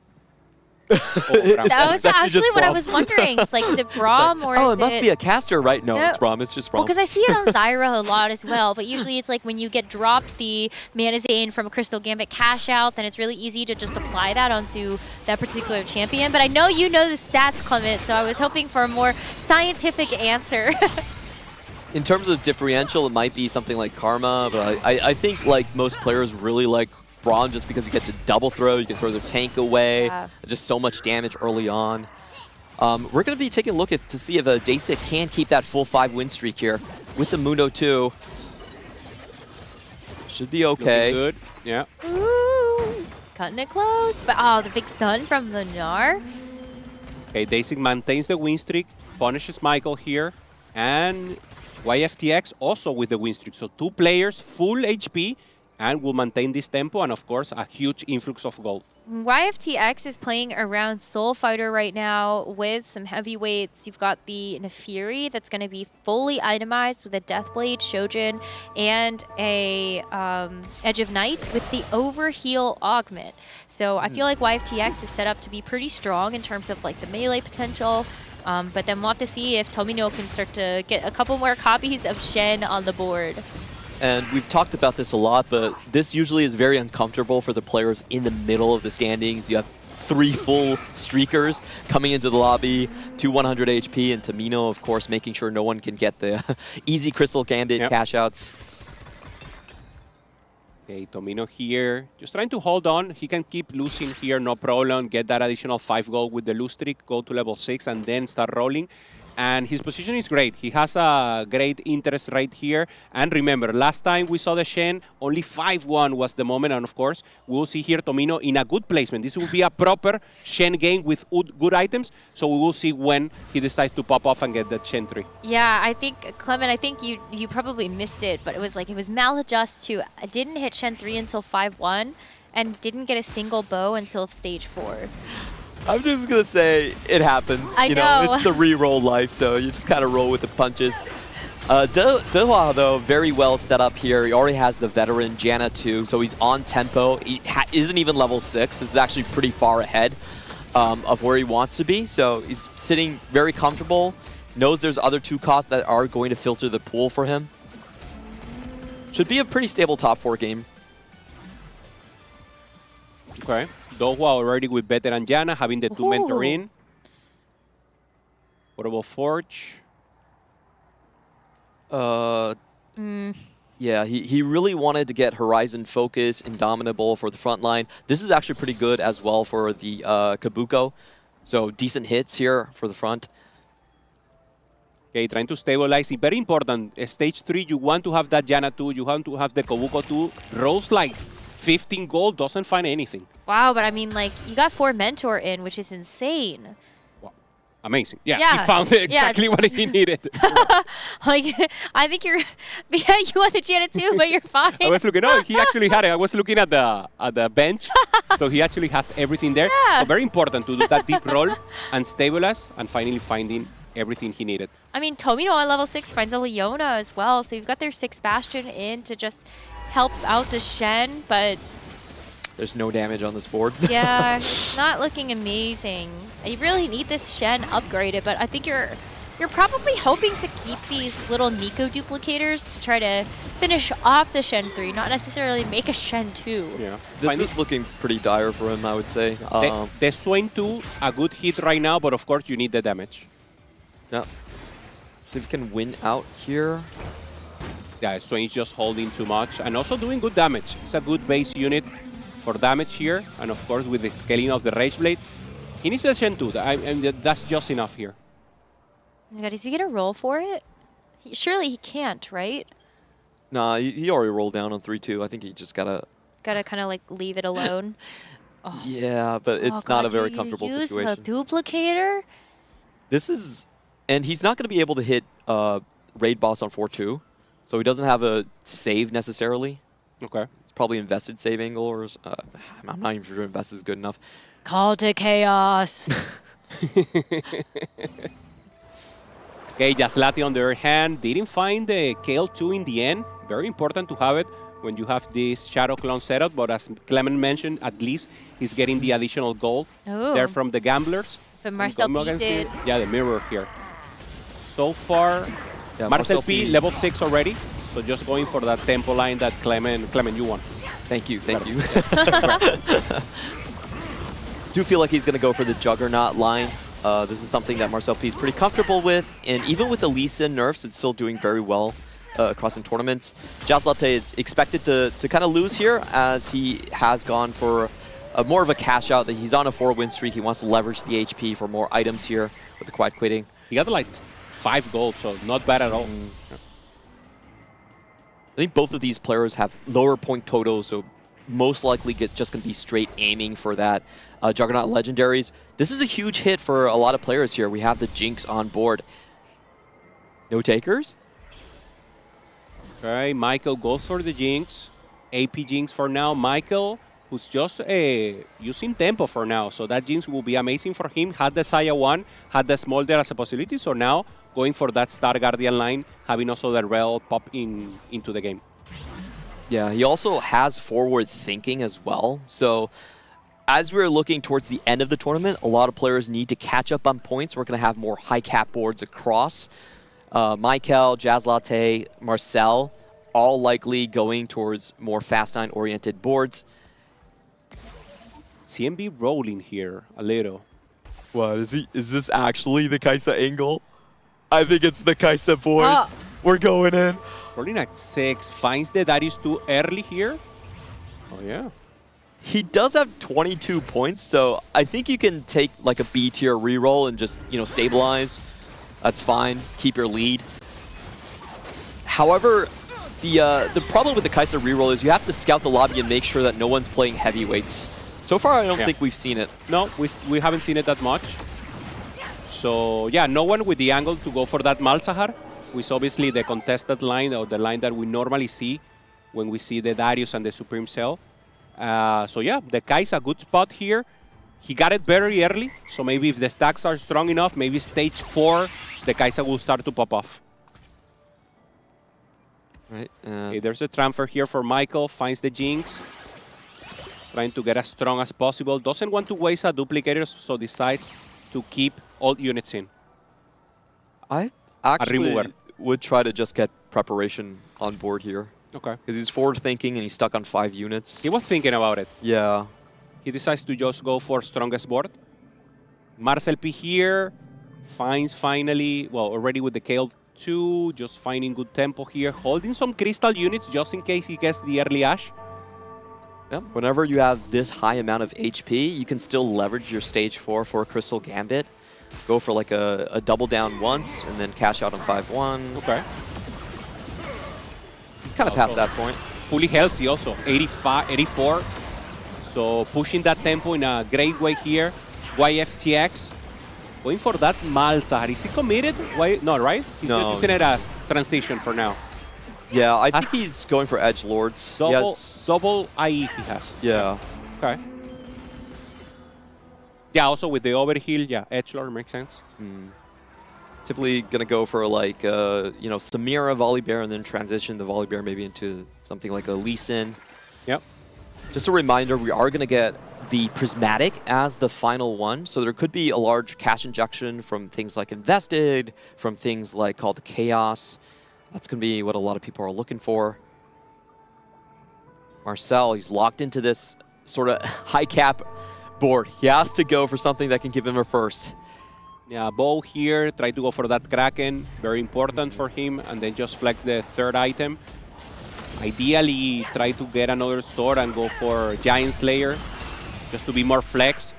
That was actually what I was wondering. It's like the Braum or it must be a caster, right? No, it's Braum. It's just Braum. Well, because I see it on Zyra a lot as well, but usually it's like when you get dropped the Mana Zane from a Crystal Gambit cash out, then it's really easy to just apply that onto that particular champion. But I know you know the stats, Clement, so I was hoping for a more scientific answer. In terms of differential, it might be something like Karma, but I think like most players really like Braum just because you get to double throw, you can throw the tank away, just so much damage early on. We're going to be taking a look to see if Daysick can keep that full 5 win streak here with the Mundo 2. Should be okay. Looking good, yeah. Ooh, cutting it close, but the big stun from the Gnar. Okay, Daysick maintains the win streak, punishes Michael here, and YFTX also with the win streak. So 2 players, full HP, and will maintain this tempo, and of course, a huge influx of gold. YFTX is playing around Soul Fighter right now with some heavyweights. You've got the Nefiri that's going to be fully itemized with a Deathblade, Shojin, and a Edge of Night with the Overheal Augment. So I feel like YFTX is set up to be pretty strong in terms of like the melee potential. But then we'll have to see if Tomino can start to get a couple more copies of Shen on the board. And we've talked about this a lot, but this usually is very uncomfortable for the players in the middle of the standings. You have 3 full streakers coming into the lobby, 2 100 HP, and Tomino, of course, making sure no one can get the easy Crystal Gambit cash outs. Okay, Tomino here, just trying to hold on. He can keep losing here, no problem. Get that additional 5 gold with the lose streak, go to level 6, and then start rolling. And his position is great. He has a great interest right here. And remember, last time we saw the Shen, only 5-1 was the moment. And of course, we'll see here Tomino in a good placement. This will be a proper Shen game with good items. So we will see when he decides to pop off and get that Shen 3. Yeah, I think, Clement, I think you probably missed it, but it was maladjust to, didn't hit Shen 3 until 5-1 and didn't get a single bow until stage 4. I'm just going to say it happens. I know. It's the re-roll life, so you just kind of roll with the punches. Dehua, though, very well set up here. He already has the veteran Janna too, so he's on tempo. He isn't even level 6. This is actually pretty far ahead of where he wants to be, so he's sitting very comfortable. Knows there's other 2 costs that are going to filter the pool for him. Should be a pretty stable top 4 game. Okay. Dehua already with veteran Janna, having the 2 mentor in. What about Forge? Yeah, he really wanted to get Horizon Focus, Indomitable for the front line. This is actually pretty good as well for the Kabuko. So decent hits here for the front. Okay, trying to stabilize it. Very important. Stage 3, you want to have that Janna 2, you want to have the Kabuko 2. Rolls like 15 gold, doesn't find anything. Wow, but I mean, like, you got 4 mentor in, which is insane. Wow. Amazing. Yeah, Yeah. he found exactly what he needed. Like, I think you're, yeah, you want the Janna too, but you're fine. I was looking, no, he actually had it. I was looking at the bench, so he actually has everything there. Yeah. So very important to do that deep roll and stabilize and finally finding everything he needed. I mean, Tomino on level 6 finds a Leona as well, so you've got their 6 Bastion in to just help out the Shen, but There's no damage on this board. yeah, it's not looking amazing. You really need this Shen upgraded, but I think you're probably hoping to keep these little Nico duplicators to try to finish off the Shen 3, not necessarily make a Shen 2. Yeah. This is looking pretty dire for him, I would say. The Swain 2, a good hit right now, but of course you need the damage. Yeah. See if we can win out here. Yeah, Swain's just holding too much and also doing good damage. It's a good base unit for damage here. And of course, with the scaling of the Rage Blade, he needs the Shen 2. And that's just enough here. Oh my God, is he gonna roll for it? Surely he can't, right? Nah, he already rolled down on 3-2. I think he just gotta Kind of like leave it alone. Oh. Yeah, but it's not a very comfortable situation. Use a duplicator? This is... And he's not going to be able to hit Raid Boss on 4-2. So he doesn't have a save necessarily. Okay. It's probably invested save angle, or I'm not even sure invest is good enough. Call to chaos. Okay, Jaslati on the other hand didn't find the KL2 in the end. Very important to have it when you have this Shadow Clone setup, but as Clement mentioned, at least he's getting the additional gold there from the Gamblers. But Marcel P did. Yeah, the mirror here. So far, yeah, Marcel P, level 6 already, so just going for that tempo line that Clement, you won. Thank you. Do feel like he's going to go for the Juggernaut line. This is something that Marcel P is pretty comfortable with, and even with the Lee Sin nerfs, it's still doing very well across in tournaments. Jaslate is expected to kind of lose here, as he has gone for more of a cash out. That he's on a 4-win streak. He wants to leverage the HP for more items here with the quiet quitting. He got like 5 gold, so not bad at all. I think both of these players have lower point totals, so most likely just going to be straight aiming for that Juggernaut Legendaries. This is a huge hit for a lot of players here. We have the Jinx on board. No takers? Okay, Michael goes for the Jinx. AP Jinx for now. Michael, who's just using tempo for now, so that Jinx will be amazing for him. Had the Saya 1, had the Smolder as a possibility, so now going for that Star Guardian line, having also the Rel pop into the game. Yeah, he also has forward thinking as well. So as we're looking towards the end of the tournament, a lot of players need to catch up on points. We're going to have more high cap boards across. Michael, Jaslate, Marcel, all likely going towards more Fast 9 oriented boards. CMB rolling here a little. What is he? Is this actually the Kaisa angle? I think it's the Kaisa boys. Oh. We're going in. Rolling at 6, finds the Darius too early here. Oh yeah. He does have 22 points, so I think you can take like a B tier reroll and just, stabilize. That's fine. Keep your lead. However, the problem with the Kai'Sa reroll is you have to scout the lobby and make sure that no one's playing heavyweights. So far, I don't think we've seen it. No, we haven't seen it that much. So yeah, no one with the angle to go for that Malzahar, which obviously the contested line or the line that we normally see when we see the Darius and the Supreme Cell. So yeah, the Kai's a good spot here. He got it very early, so maybe if the stacks are strong enough, maybe stage 4, the Kai'Sa will start to pop off. Right. Okay, there's a transfer here for Michael, finds the Jinx. Trying to get as strong as possible. Doesn't want to waste a duplicator, so decides to keep all units in. I actually would try to just get preparation on board here. Okay. Because he's forward thinking and he's stuck on 5 units. He was thinking about it. Yeah. He decides to just go for strongest board. Marcel P here finds finally, well, already with the KL2, just finding good tempo here, holding some crystal units just in case he gets the early Ash. Yeah. Whenever you have this high amount of HP, you can still leverage your stage 4 for a Crystal Gambit. Go for like a double down once and then cash out on 5-1. Okay. Kind of past that point. Fully healthy also, 85, 84. So pushing that tempo in a great way here. YFTX going for that Malzahar. Is he committed? Why? No, right? He's No. just using it as transition for now. Yeah, I think he's going for Edge Lords. Double IE he has. Yeah. Okay. Yeah, also with the overheal, yeah, Edgelord makes sense. Typically gonna go for like you know, Samira Volibear and then transition the Volibear maybe into something like a Lee Sin. Yep. Just a reminder, we are gonna get the Prismatic as the final one, so there could be a large cash injection from things like Invested, from things like called Chaos. That's gonna be what a lot of people are looking for. Marcel, he's locked into this sort of high cap board. He has to go for something that can give him a first. Yeah, Bow here, try to go for that Kraken, very important for him, and then just flex the third item. Ideally, try to get another sword and go for Giant Slayer, just to be more flex.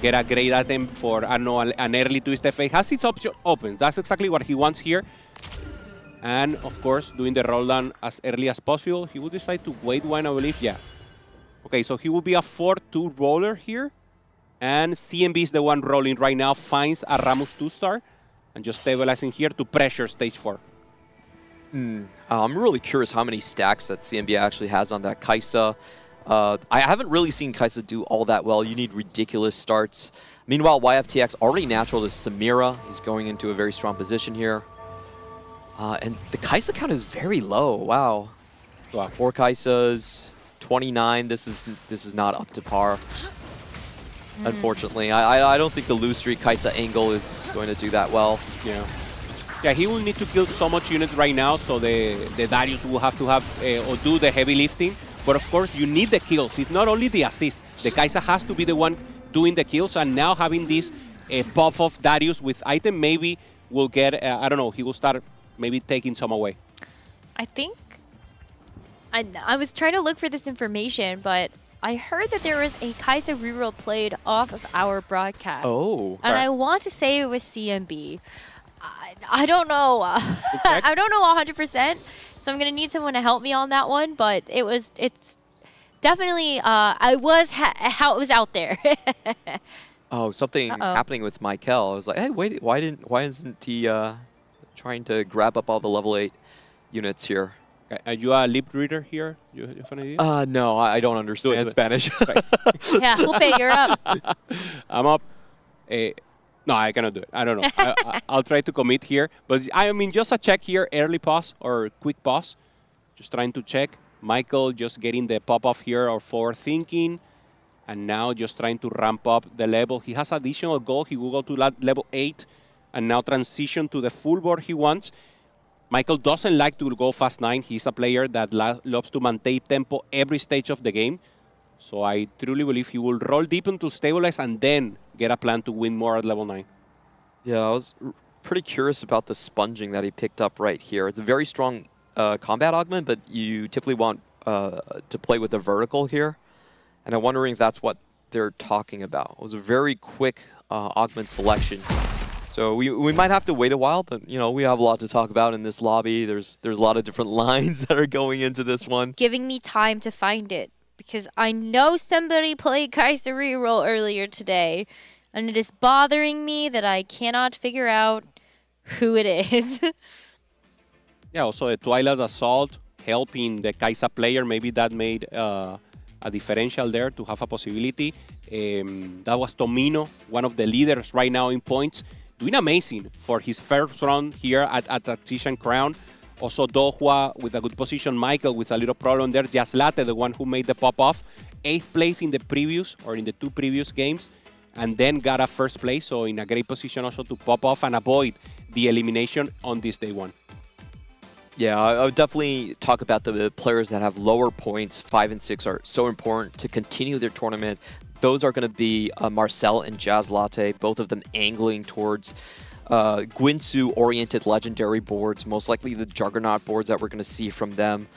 Get a great item for, I don't know, an early twist FA. Has its option open. That's exactly what he wants here. And, of course, doing the roll down as early as possible. He will decide to wait one, I believe. Yeah. Okay, so he will be a 4-2 roller here. And CMB is the one rolling right now. Finds a Rammus 2-star. And just stabilizing here to pressure stage 4. I'm really curious how many stacks that CMB actually has on that Kai'Sa. I haven't really seen Kai'Sa do all that well. You need ridiculous starts. Meanwhile, YFTX already natural to Samira. He's going into a very strong position here. And the Kai'Sa count is very low. Wow. 4 Kaisas, 29. This is not up to par. Unfortunately, I don't think the Lose Streak Kai'Sa angle is going to do that well. Yeah. Yeah, he will need to kill so much units right now, so the Darius will have to have or do the heavy lifting. But of course, you need the kills. It's not only the assist. The Kai'Sa has to be the one doing the kills, and now having this buff of Darius with item, maybe will get, I don't know, he will start maybe taking some away. I think I was trying to look for this information, but I heard that there was a Kai'Sa reroll played off of our broadcast. Oh. And I want to say it was CMB. I don't know. I don't know 100%. So I'm going to need someone to help me on that one, but it's definitely how it was out there. Oh, something happening with Michael. I was like, hey, wait, why isn't he trying to grab up all the level 8 units here? Are you a lip reader here? You have an idea? No, I don't understand Spanish. Yeah, Jupe, you're up. I'm up. No, I cannot do it. I don't know. I'll try to commit here. But I mean, just a check here, early pause or quick pause. Just trying to check. Michael just getting the pop-off here or forward thinking. And now just trying to ramp up the level. He has additional gold. He will go to level 8 and now transition to the full board he wants. Michael doesn't like to go fast 9. He's a player that loves to maintain tempo every stage of the game. So I truly believe he will roll deep into stabilize and then get a plan to win more at level 9. Yeah, I was pretty curious about the sponging that he picked up right here. It's a very strong combat augment, but you typically want to play with the vertical here. And I'm wondering if that's what they're talking about. It was a very quick augment selection. So we might have to wait a while, but we have a lot to talk about in this lobby. There's a lot of different lines that are going into this one. Giving me time to find it because I know somebody played Kaiser reroll earlier today, and it is bothering me that I cannot figure out who it is. Yeah, also the Twilight Assault helping the Kai'Sa player. Maybe that made a differential there to have a possibility. That was Tomino, one of the leaders right now in points, doing amazing for his first run here at Tactician Crown. Also Dohua with a good position. Michael with a little problem there. Just Latte, the one who made the pop-off. 8th place in the two previous games. And then got a first place, so in a great position also to pop off and avoid the elimination on this day one. Yeah, I would definitely talk about the players that have lower points. 5 and 6 are so important to continue their tournament. Those are going to be Marcel and Jazz Latte, both of them angling towards Guinsu-oriented legendary boards, most likely the Juggernaut boards that we're going to see from them.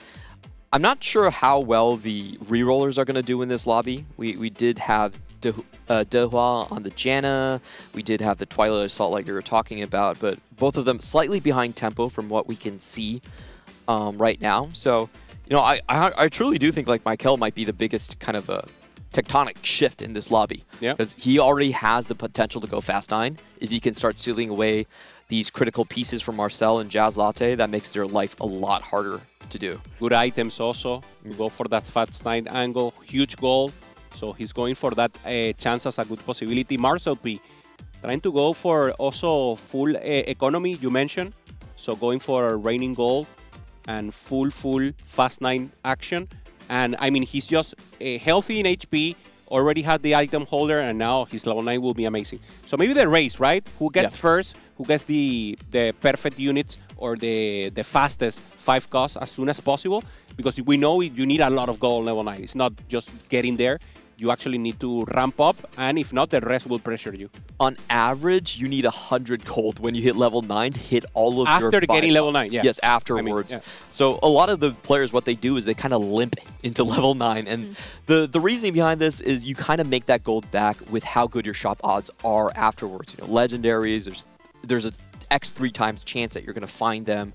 I'm not sure how well the rerollers are going to do in this lobby. We did have Dehua on the Janna. We did have the Twilight Assault like you were talking about, but both of them slightly behind tempo from what we can see right now. So, I truly do think like Michael might be the biggest kind of a tectonic shift in this lobby. Yeah. Because he already has the potential to go Fast 9. If he can start sealing away these critical pieces from Marcel and Jazz Latte, that makes their life a lot harder to do. Good items also. You go for that Fast 9 angle. Huge goal. So he's going for that chance as a good possibility. Marcel P trying to go for also full economy, you mentioned. So going for raining gold and full Fast 9 action. And I mean, he's just healthy in HP, already had the item holder, and now his level 9 will be amazing. So maybe the race, right? Who gets first, who gets the perfect units or the fastest 5 costs as soon as possible. Because we know you need a lot of gold level 9. It's not just getting there. You actually need to ramp up, and if not, the rest will pressure you. On average, you need 100 gold when you hit level 9 to hit all of after your getting level 9, yeah. Yes, afterwards. So a lot of the players, what they do is they kind of limp into level 9. And the reasoning behind this is you kind of make that gold back with how good your shop odds are afterwards. Legendaries, there's a X3 times chance that you're going to find them.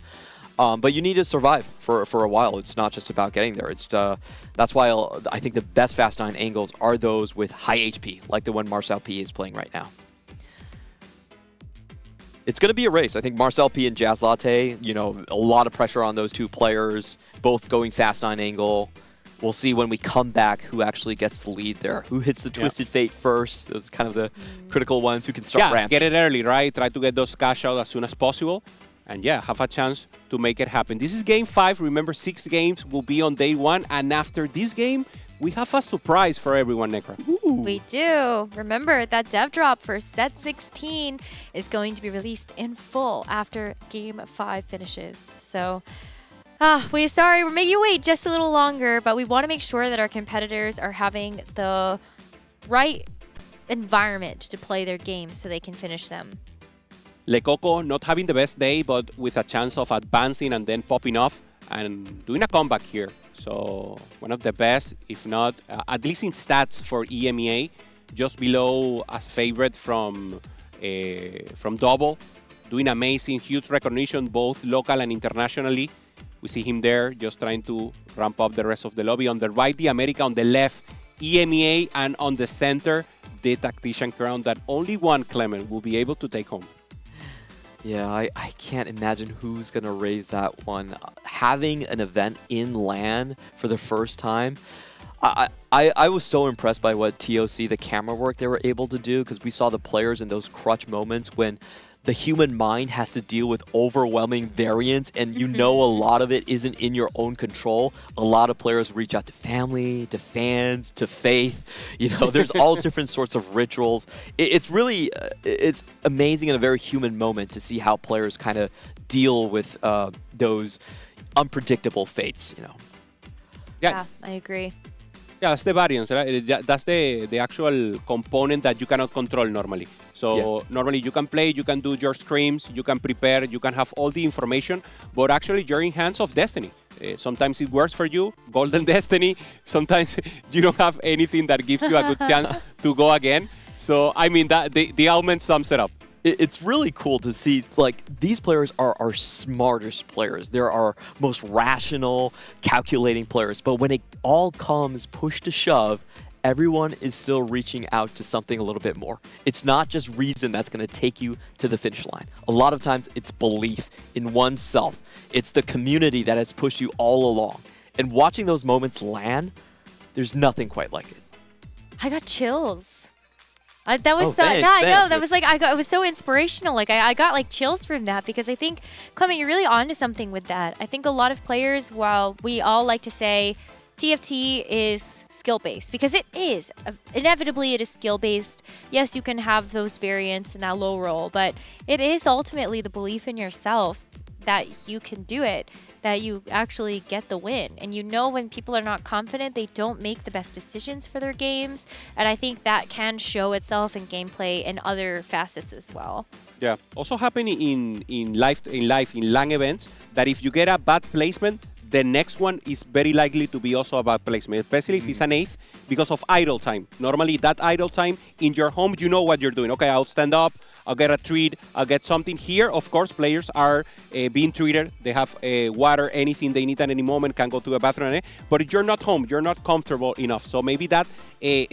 But you need to survive for a while. It's not just about getting there. It's that's why I think the best Fast 9 angles are those with high HP, like the one Marcel P is playing right now. It's going to be a race. I think Marcel P and Jazz Latte, a lot of pressure on those two players, both going Fast 9 angle. We'll see when we come back who actually gets the lead there. Who hits the Twisted Fate first? Those are kind of the critical ones who can start ramping. Get it early, right? Try to get those cash out as soon as possible. And have a chance to make it happen. This is game 5. Remember, 6 games will be on day 1. And after this game, we have a surprise for everyone, Necra. We do. Remember that dev drop for set 16 is going to be released in full after game 5 finishes. So, we're making you wait just a little longer, but we want to make sure that our competitors are having the right environment to play their games so they can finish them. Le Coco not having the best day, but with a chance of advancing and then popping off and doing a comeback here. So one of the best, if not, at least in stats for EMEA, just below as favorite from Double, doing amazing, huge recognition, both local and internationally. We see him there just trying to ramp up the rest of the lobby. On the right, the America, on the left, EMEA, and on the center, the Tactician crown that only one Clement will be able to take home. Yeah, I can't imagine who's going to raise that one. Having an event in LAN for the first time, I was so impressed by what TOC, the camera work they were able to do, because we saw the players in those crutch moments when the human mind has to deal with overwhelming variance, and a lot of it isn't in your own control. A lot of players reach out to family, to fans, to faith. There's all different sorts of rituals. It's really, it's amazing and a very human moment to see how players kind of deal with those unpredictable fates. Yeah, I agree. Yeah, that's the variance, right? That's the actual component that you cannot control normally. So normally you can play, you can do your screams, you can prepare, you can have all the information, but actually you're in hands of destiny. Sometimes it works for you, golden destiny. Sometimes you don't have anything that gives you a good chance to go again. So, I mean, that the element sums it up. it's really cool to see, like, these players are our smartest players. They're our most rational, calculating players. But when it all comes push to shove, everyone is still reaching out to something a little bit more. It's not just reason that's going to take you to the finish line. A lot of times it's belief in oneself. It's the community that has pushed you all along. And watching those moments land, there's nothing quite like it. I got chills. That was thanks, I know thanks. that was like it was so inspirational. Like I got like chills from that because I think, Clement, you're really onto something with that. I think a lot of players, while we all like to say TFT is skill-based, because it is. Inevitably, it is skill-based. Yes, you can have those variants in that low roll, but it is ultimately the belief in yourself that you can do it, that you actually get the win. And you know when people are not confident, they don't make the best decisions for their games. And I think that can show itself in gameplay and other facets as well. Yeah. Also happening in LAN events, that if you get a bad placement, the next one is very likely to be also a bad placement, especially if it's an 8th, because of idle time. Normally, that idle time in your home, you know what you're doing. Okay, I'll stand up, I'll get a treat, I'll get something. Here, of course, players are being treated. They have water, anything they need at any moment, can go to the bathroom. But you're not home, you're not comfortable enough. So maybe that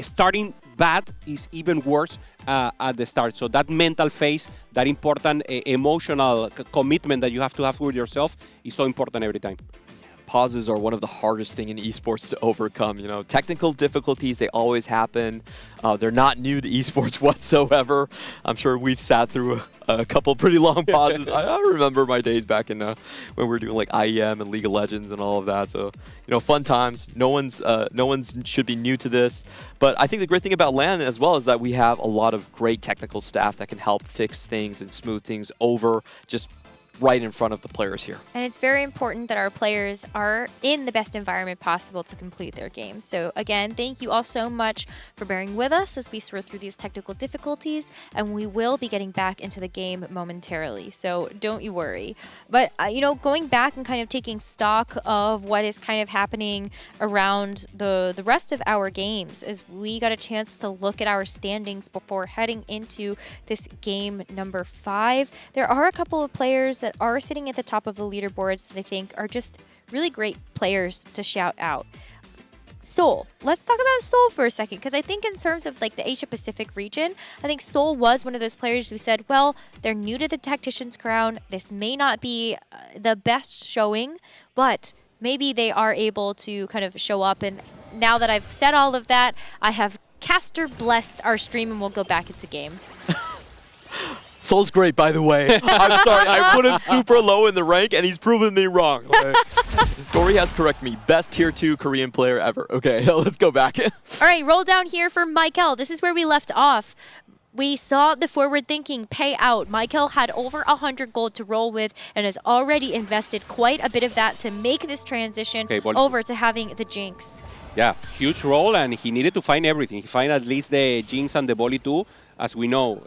starting bad is even worse at the start. So that mental phase, that important emotional commitment that you have to have with yourself is so important every time. Pauses are one of the hardest thing in esports to overcome. You know, technical difficulties, they always happen. They're not new to esports whatsoever. I'm sure we've sat through a couple pretty long pauses. I remember my days back in when we were doing like IEM and League of Legends and all of that. So, you know, fun times. No one's should be new to this. But I think the great thing about LAN as well is that we have a lot of great technical staff that can help fix things and smooth things over just right in front of the players here. And it's very important that our players are in the best environment possible to complete their games. So again, thank you all so much for bearing with us as we sort through these technical difficulties, and we will be getting back into the game momentarily, so don't you worry. But you know, going back and kind of taking stock of what is kind of happening around the rest of our games, as we got a chance to look at our standings before heading into this game number 5. There are a couple of players that are sitting at the top of the leaderboards that I think are just really great players to shout out. Seoul. Let's talk about Seoul for a second, because I think in terms of like the Asia Pacific region, I think Seoul was one of those players who said, well, they're new to the Tactician's crown. This may not be the best showing, but maybe they are able to kind of show up. And now that I've said all of that, I have caster blessed our stream and we'll go back into game. Soul's great, by the way. I'm sorry, I put him super low in the rank, and he's proven me wrong. Okay. Dory has corrected me. Best tier 2 Korean player ever. Okay, let's go back. All right, roll down here for Michael. This is where we left off. We saw the forward thinking pay out. Michael had over 100 gold to roll with and has already invested quite a bit of that to make this transition over to having the Jinx. Yeah, huge role, and he needed to find everything. He find at least the Jinx and the volley too. As we know,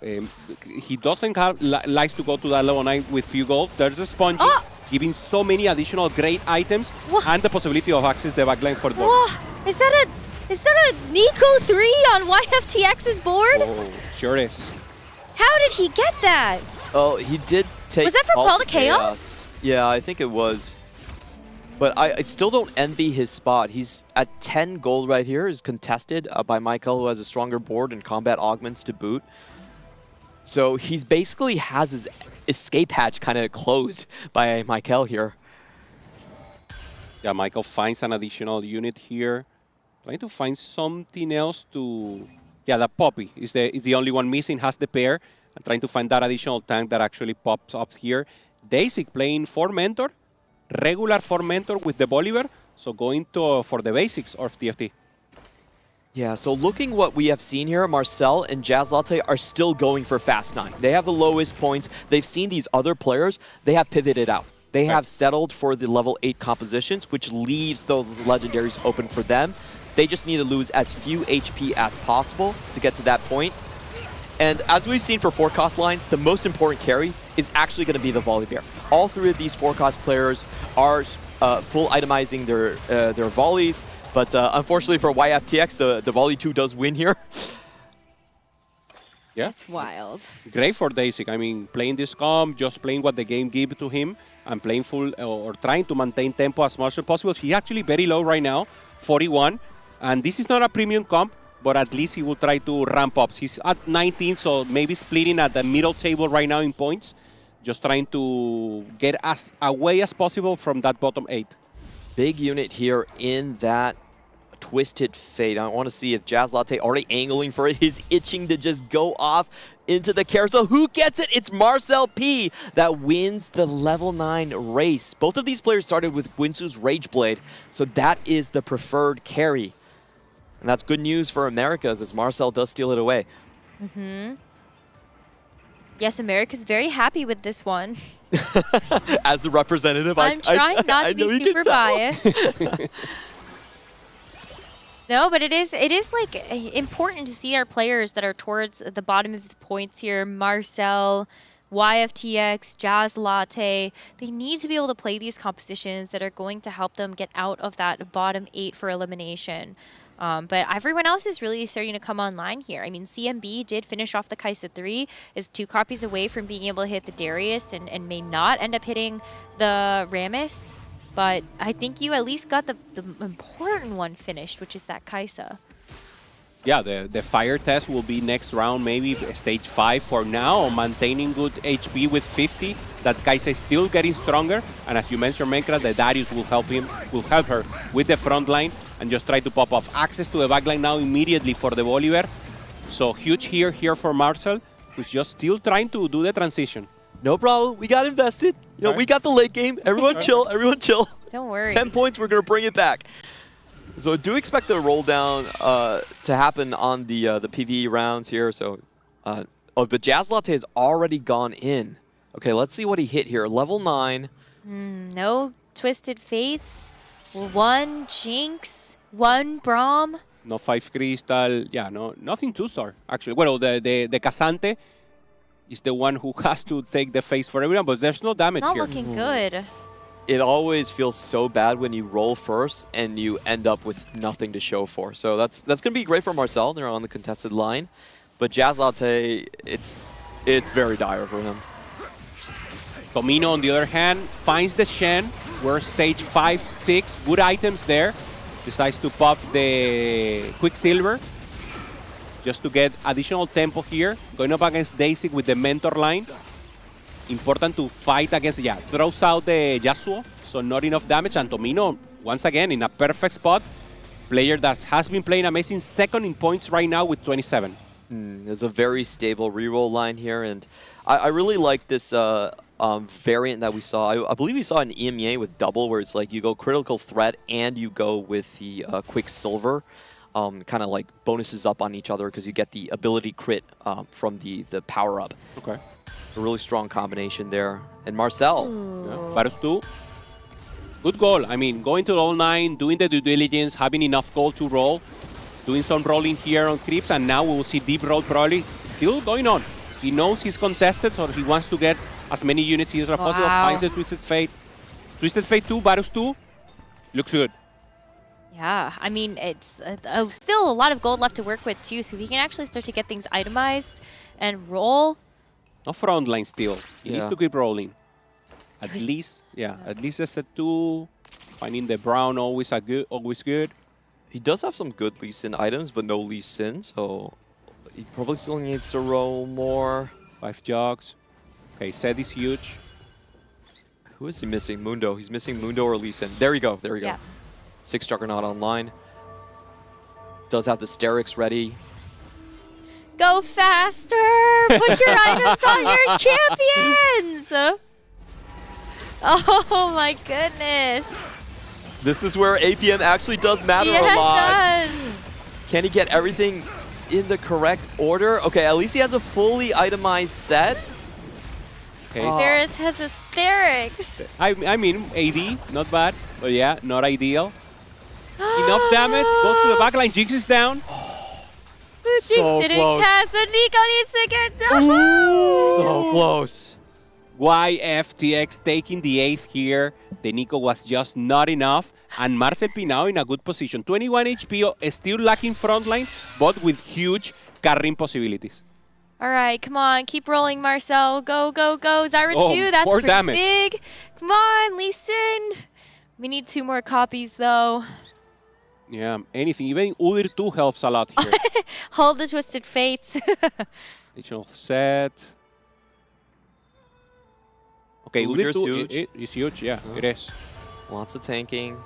he doesn't likes to go to that level 9 with few gold. There's a Spongy, giving so many additional great items and the possibility of access the backline for the ball. Is that a Nico 3 on YFTX's board? Oh, sure is. How did he get that? Oh, he did take. Was that for Call to Chaos? Yeah, I think it was. But I still don't envy his spot. He's at 10 gold right here, is contested by Michael, who has a stronger board and combat augments to boot. So he's basically has his escape hatch kind of closed by Michael here. Yeah, Michael finds an additional unit here. Trying to find something else to... Yeah, the Poppy is the only one missing, has the pair. And trying to find that additional tank that actually pops up here. Daisy playing for Mentor. Regular for Mentor with the Bolivar, so going for the basics of TFT. Yeah, so looking what we have seen here, Marcel and Jazz Latte are still going for Fast 9. They have the lowest points. They've seen these other players. They have pivoted out. They have settled for the level 8 compositions, which leaves those legendaries open for them. They just need to lose as few HP as possible to get to that point. And as we've seen for forecast lines, the most important carry is actually going to be the Volley Bear. All 3 of these forecast players are full itemizing their volleys, but unfortunately for YFTX, the Volley 2 does win here. Yeah. That's wild. Great for Daisy. I mean, playing this comp, just playing what the game gives to him, and playing full or trying to maintain tempo as much as possible. He's actually very low right now, 41. And this is not a premium comp, but at least he will try to ramp up. He's at 19, so maybe splitting at the middle table right now in points, just trying to get as away as possible from that bottom 8. Big unit here in that Twisted Fate. I want to see if Jazz Latte already angling for it. He's itching to just go off into the carousel. Who gets it? It's Marcel P that wins the level 9 race. Both of these players started with Winsu's Rage Blade, so that is the preferred carry. And that's good news for Americas as Marcel does steal it away. Yes, America's very happy with this one. As the representative, I'm trying not to be super biased. No, but it is like important to see our players that are towards the bottom of the points here. Marcel, YFTX, Jazz Latte. They need to be able to play these compositions that are going to help them get out of that bottom 8 for elimination. But everyone else is really starting to come online here. I mean, CMB did finish off the Kaisa 3, is 2 copies away from being able to hit the Darius and may not end up hitting the Rammus. But I think you at least got the important one finished, which is that Kaisa. Yeah, the fire test will be next round, maybe stage 5 for now, maintaining good HP with 50. That Kaisa is still getting stronger, and as you mentioned, Menkra, the Darius will help her with the front line and just try to pop off access to the backline now immediately for the Bolivar. So huge here for Marcel, who's just still trying to do the transition. No problem. We got invested. You know, we got the late game. Everyone chill. Everyone chill. Don't worry. 10 points. We're going to bring it back. So do expect the roll down to happen on the PvE rounds here. So, but Jazz Latte has already gone in. Okay, let's see what he hit here. Level 9. No Twisted Fates. 1 Jinx. 1 Braum. No 5 Crystal. Yeah, no, nothing 2-star, actually. Well, the Casante is the one who has to take the face for everyone, but there's no damage Not here. looking good. It always feels so bad when you roll first and you end up with nothing to show for. So that's going to be great for Marcel. They're on the contested line. But Jazz Latte, it's very dire for him. Tomino, on the other hand, finds the Shen. We're stage 5, 6. Good items there. Decides to pop the Quicksilver just to get additional tempo here. Going up against Daisy with the Mentor line. Important to fight against, throws out the Yasuo, so not enough damage. And Tomino, once again, in a perfect spot. Player that has been playing amazing, second in points right now with 27. There's a very stable reroll line here, and I really like this variant that we saw. I believe we saw an EMEA with double, where it's like you go critical threat and you go with the Quicksilver. Kind of like bonuses up on each other because you get the ability crit from the power-up. Okay. A really strong combination there. And Marcel. Varus 2. Good goal. I mean, going to all 9, doing the due diligence, having enough gold to roll, doing some rolling here on creeps, and now we will see deep roll probably still going on. He knows he's contested, so he wants to get as many units as possible. Finds the Twisted Fate. Twisted Fate 2, Varus 2. Looks good. Yeah, I mean, it's still a lot of gold left to work with, too, so we can actually start to get things itemized and roll. No front line still. He needs to keep rolling. At least a set 2. Finding the Brown always good. He does have some good Lee Sin items, but no Lee Sin, so he probably still needs to roll more. 5 jogs. Okay, set is huge. Who is he missing? Mundo. He's missing Mundo or Lee Sin. There we go. There we go. 6 Juggernaut online. Does have the Sterix ready. Go faster! Put your items on your champions! Oh my goodness. This is where APM actually does matter a lot. It does. Can he get everything in the correct order? Okay, at least he has a fully itemized set. Okay. Darius has a Sterix. I mean, AD, not bad. But yeah, not ideal. Enough damage. Goes to the backline. Jinx is down. Jinx didn't cast, so Nico needs to get down. So close. YFTX taking the 8th here. The Nico was just not enough. And Marcel P now in a good position. 21 HP, still lacking frontline, but with huge carrying possibilities. All right, come on, keep rolling, Marcel. Go, go, go. Zyra 2, that's 4 pretty damage. big. Come on, Lee Sin. We need 2 more copies, though. Yeah, anything. Even Udyr 2 helps a lot here. Hold the Twisted Fates. Additional set. Okay, Udyr Udyr's 2 huge. is huge. Yeah, it is. Lots of tanking.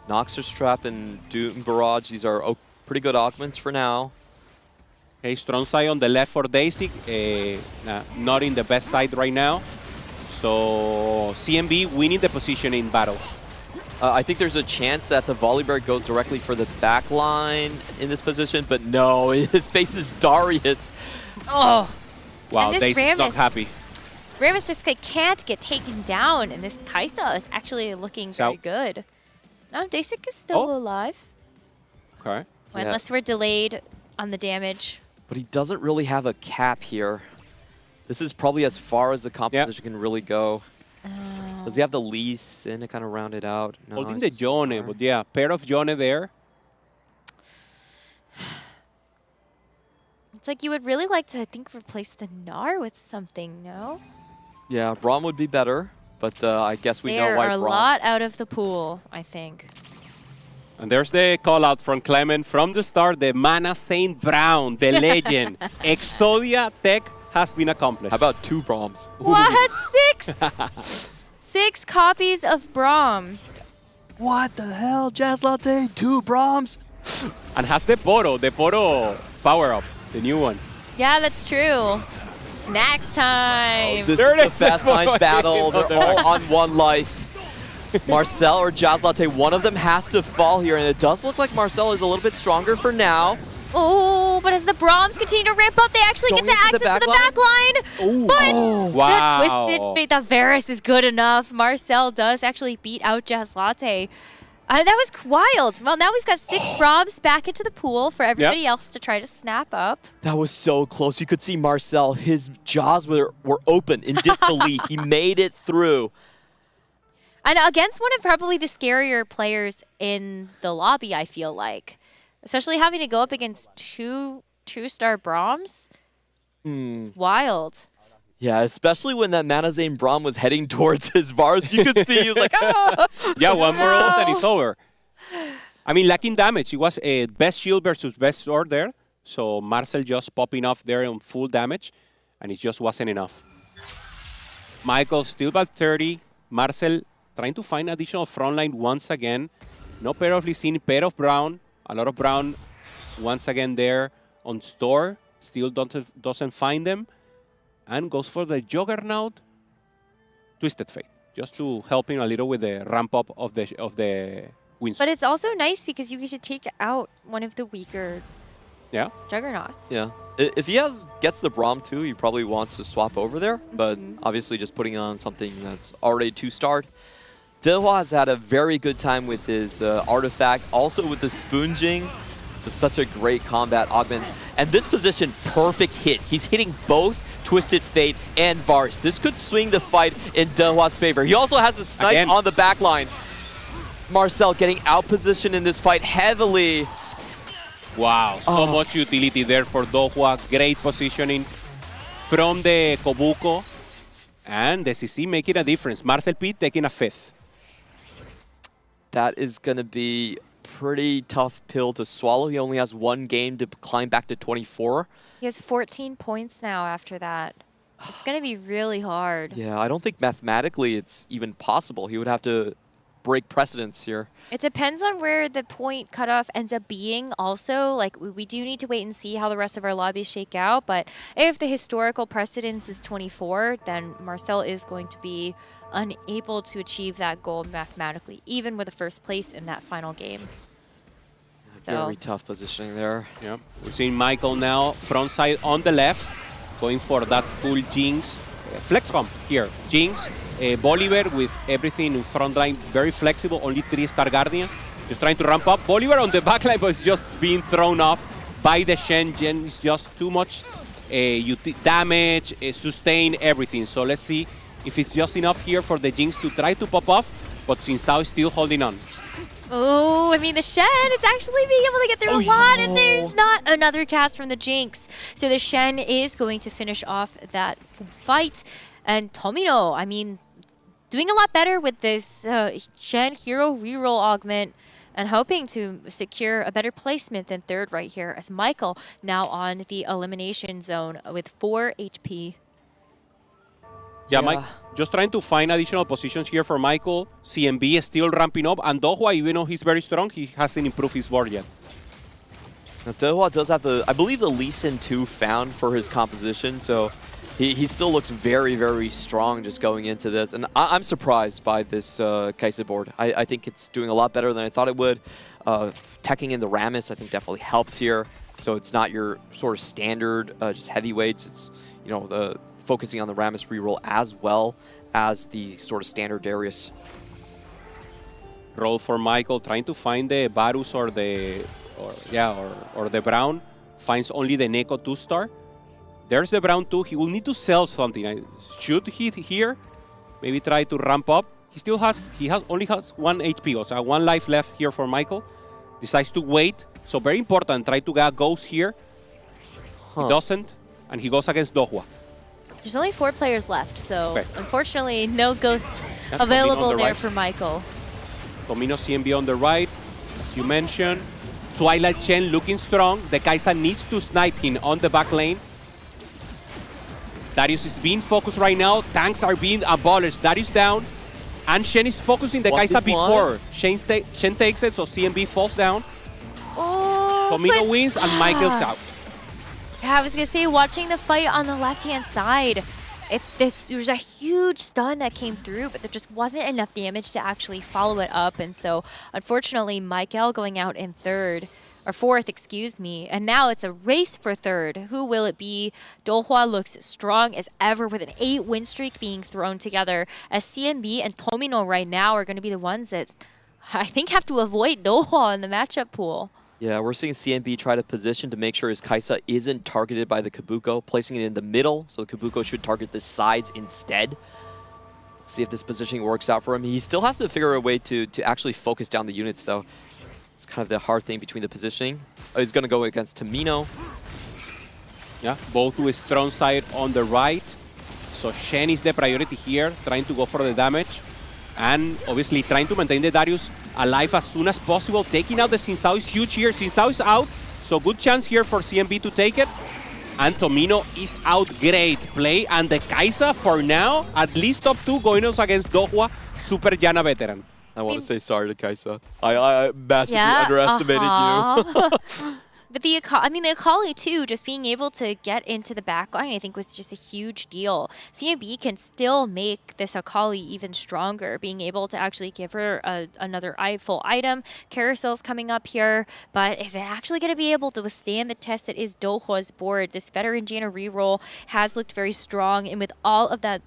Noxus Trap and Doom Barrage, these are pretty good augments for now. Okay, strong side on the left for Daisy. Not in the best side right now. So CMB winning the position in battle. I think there's a chance that the Volibear goes directly for the back line in this position, but no, it faces Darius. Oh. Wow, And this Daisy's not Rammus- happy. Rammus just can't get taken down, and this Kaisa is actually looking very good. No, Dasik is still alive. Okay. Well, unless we're delayed on the damage. But he doesn't really have a cap here. This is probably as far as the composition can really go. Does he have the Lee Sin to kind of round it out? No, Holding it's the just Yone, Gnar. but yeah, pair of Yone there. It's like you would really like to, I think, replace the Gnar with something, no? Yeah, Braum would be better, but I guess we know why They are a Braum. lot out of the pool, I think. And there's the call out from Clement from the start. The Mana Saint Brown, the legend. Exodia tech has been accomplished. How about 2 Braums? What? 6? 6 copies of Braum. What the hell? Jazz Latte, 2 Braums? And has the Poro power up, the new one. Yeah, that's true. Next time. This is the Fast Line battle. They're all on 1 life. Marcel or Jazz Latte, one of them has to fall here, and it does look like Marcel is a little bit stronger for now. Oh, but as the Braums continue to ramp up, they actually get to access the back line. But Wow. the Twisted Fate of Varus is good enough. Marcel does actually beat out Jazz Latte. That was wild. Well, now we've got 6 Braums back into the pool for everybody else to try to snap up. That was so close. You could see Marcel, his jaws were open in disbelief. He made it through. And against one of probably the scarier players in the lobby, I feel like. Especially having to go up against 2 2-star Braums. It's wild. Yeah, especially when that Manazane Braum was heading towards his bars. You could see he was like, ah! Yeah, one more ult and it's over. I mean, lacking damage. It was a best shield versus best sword there. So Marcel just popping off there on full damage, and it just wasn't enough. Michael still about 30. Marcel trying to find additional frontline once again. No pair of Lee Sin, pair of Brown. A lot of Brown once again there on store. Still doesn't find them. And goes for the Juggernaut. Twisted Fate. Just to help him a little with the ramp up of the wins. But it's also nice because you get to take out one of the weaker Juggernauts. Yeah. If he gets the Braum too, he probably wants to swap over there. But obviously just putting on something that's already 2-starred. Dehua has had a very good time with his artifact. Also with the Spoonging. Just such a great combat augment. And this position, perfect hit. He's hitting both Twisted Fate and Varus. This could swing the fight in Dehua's favor. He also has a snipe on the back line. Marcel getting out-positioned in this fight heavily. Wow, so much utility there for Dohua. Great positioning from the Kobuko. And the CC making a difference. Marcel P taking a 5th. That is going to be pretty tough pill to swallow. He only has 1 game to climb back to 24. He has 14 points now after that. It's going to be really hard. Yeah, I don't think mathematically it's even possible. He would have to break precedence here. It depends on where the point cutoff ends up being also. Like, we do need to wait and see how the rest of our lobbies shake out. But if the historical precedence is 24, then Marcel is going to be unable to achieve that goal mathematically, even with a first place in that final game. Very tough positioning there. Yeah, we're seeing Michael now, front side on the left, going for that full Jinx. Flex comp here. Jinx, Bolivar with everything in front line, very flexible, only 3-star Guardian. Just trying to ramp up. Bolivar on the back line, but it's just being thrown off by the Shen. Gen is just too much damage, sustain, everything. So let's see if it's just enough here for the Jinx to try to pop off, but Xin Sao is still holding on. Oh, I mean, the Shen, it's actually being able to get through a lot, and there's not another cast from the Jinx. So the Shen is going to finish off that fight. And Tomino, I mean, doing a lot better with this Shen hero reroll augment and hoping to secure a better placement than third right here as Michael now on the elimination zone with 4 HP. Yeah, Mike, just trying to find additional positions here for Michael. CMB is still ramping up, and Dohwa, even though he's very strong, he hasn't improved his board yet. Now, Dohwa does have I believe the Lee Sin 2 found for his composition, so he still looks very, very strong just going into this. And I'm surprised by this Kai'Sa board. I think it's doing a lot better than I thought it would. Teching in the Rammus, I think, definitely helps here. So it's not your sort of standard just heavyweights. It's, you know, the focusing on the Rammus reroll as well as the sort of standard Darius. Roll for Michael, trying to find the Varus or the Brown. Finds only the Neko 2-star. There's the Brown 2. He will need to sell something. Should he here? Maybe try to ramp up. He only has 1 HP, so 1 life left here for Michael. Decides to wait. So very important. Try to get Ghost here. He doesn't, and he goes against Dohwa. There's only 4 players left, so unfortunately no Ghost available there for Michael. Tomino CMB on the right, as you mentioned. Twilight Chen looking strong. The Kai'Sa needs to snipe him on the back lane. Darius is being focused right now. Tanks are being abolished. Darius down. And Shen is focusing the Kai'Sa before. Shen takes it, so CMB falls down. Oh, Tomino wins, and Michael's out. Yeah, I was going to say, watching the fight on the left-hand side, there was a huge stun that came through, but there just wasn't enough damage to actually follow it up. And so, unfortunately, Michael going out in fourth, excuse me. And now it's a race for third. Who will it be? Dohwa looks strong as ever with an 8 win streak being thrown together, as CMB and Tomino right now are going to be the ones that I think have to avoid Dohwa in the matchup pool. Yeah, we're seeing CMB try to position to make sure his Kai'Sa isn't targeted by the Kabuko, placing it in the middle, so the Kabuko should target the sides instead. Let's see if this positioning works out for him. He still has to figure a way to actually focus down the units, though. It's kind of the hard thing between the positioning. Oh, he's going to go against Tomino. Yeah, both with strong side on the right. So Shen is the priority here, trying to go for the damage. And obviously trying to maintain the Darius alive as soon as possible. Taking out the Xin Zhao is huge here. Xin Zhao is out, so good chance here for CMB to take it. And Tomino is out. Great play. And the Kai'Sa, for now, at least top 2 going on against Dohwa, Super Yana veteran. I want to say sorry to Kai'Sa. I massively underestimated you. But the Akali too, just being able to get into the backline, I think was just a huge deal. CMB can still make this Akali even stronger, being able to actually give her another full item. Carousel's coming up here, but is it actually going to be able to withstand the test that is Dohwa's board? This veteran Jaina reroll has looked very strong, and with all of that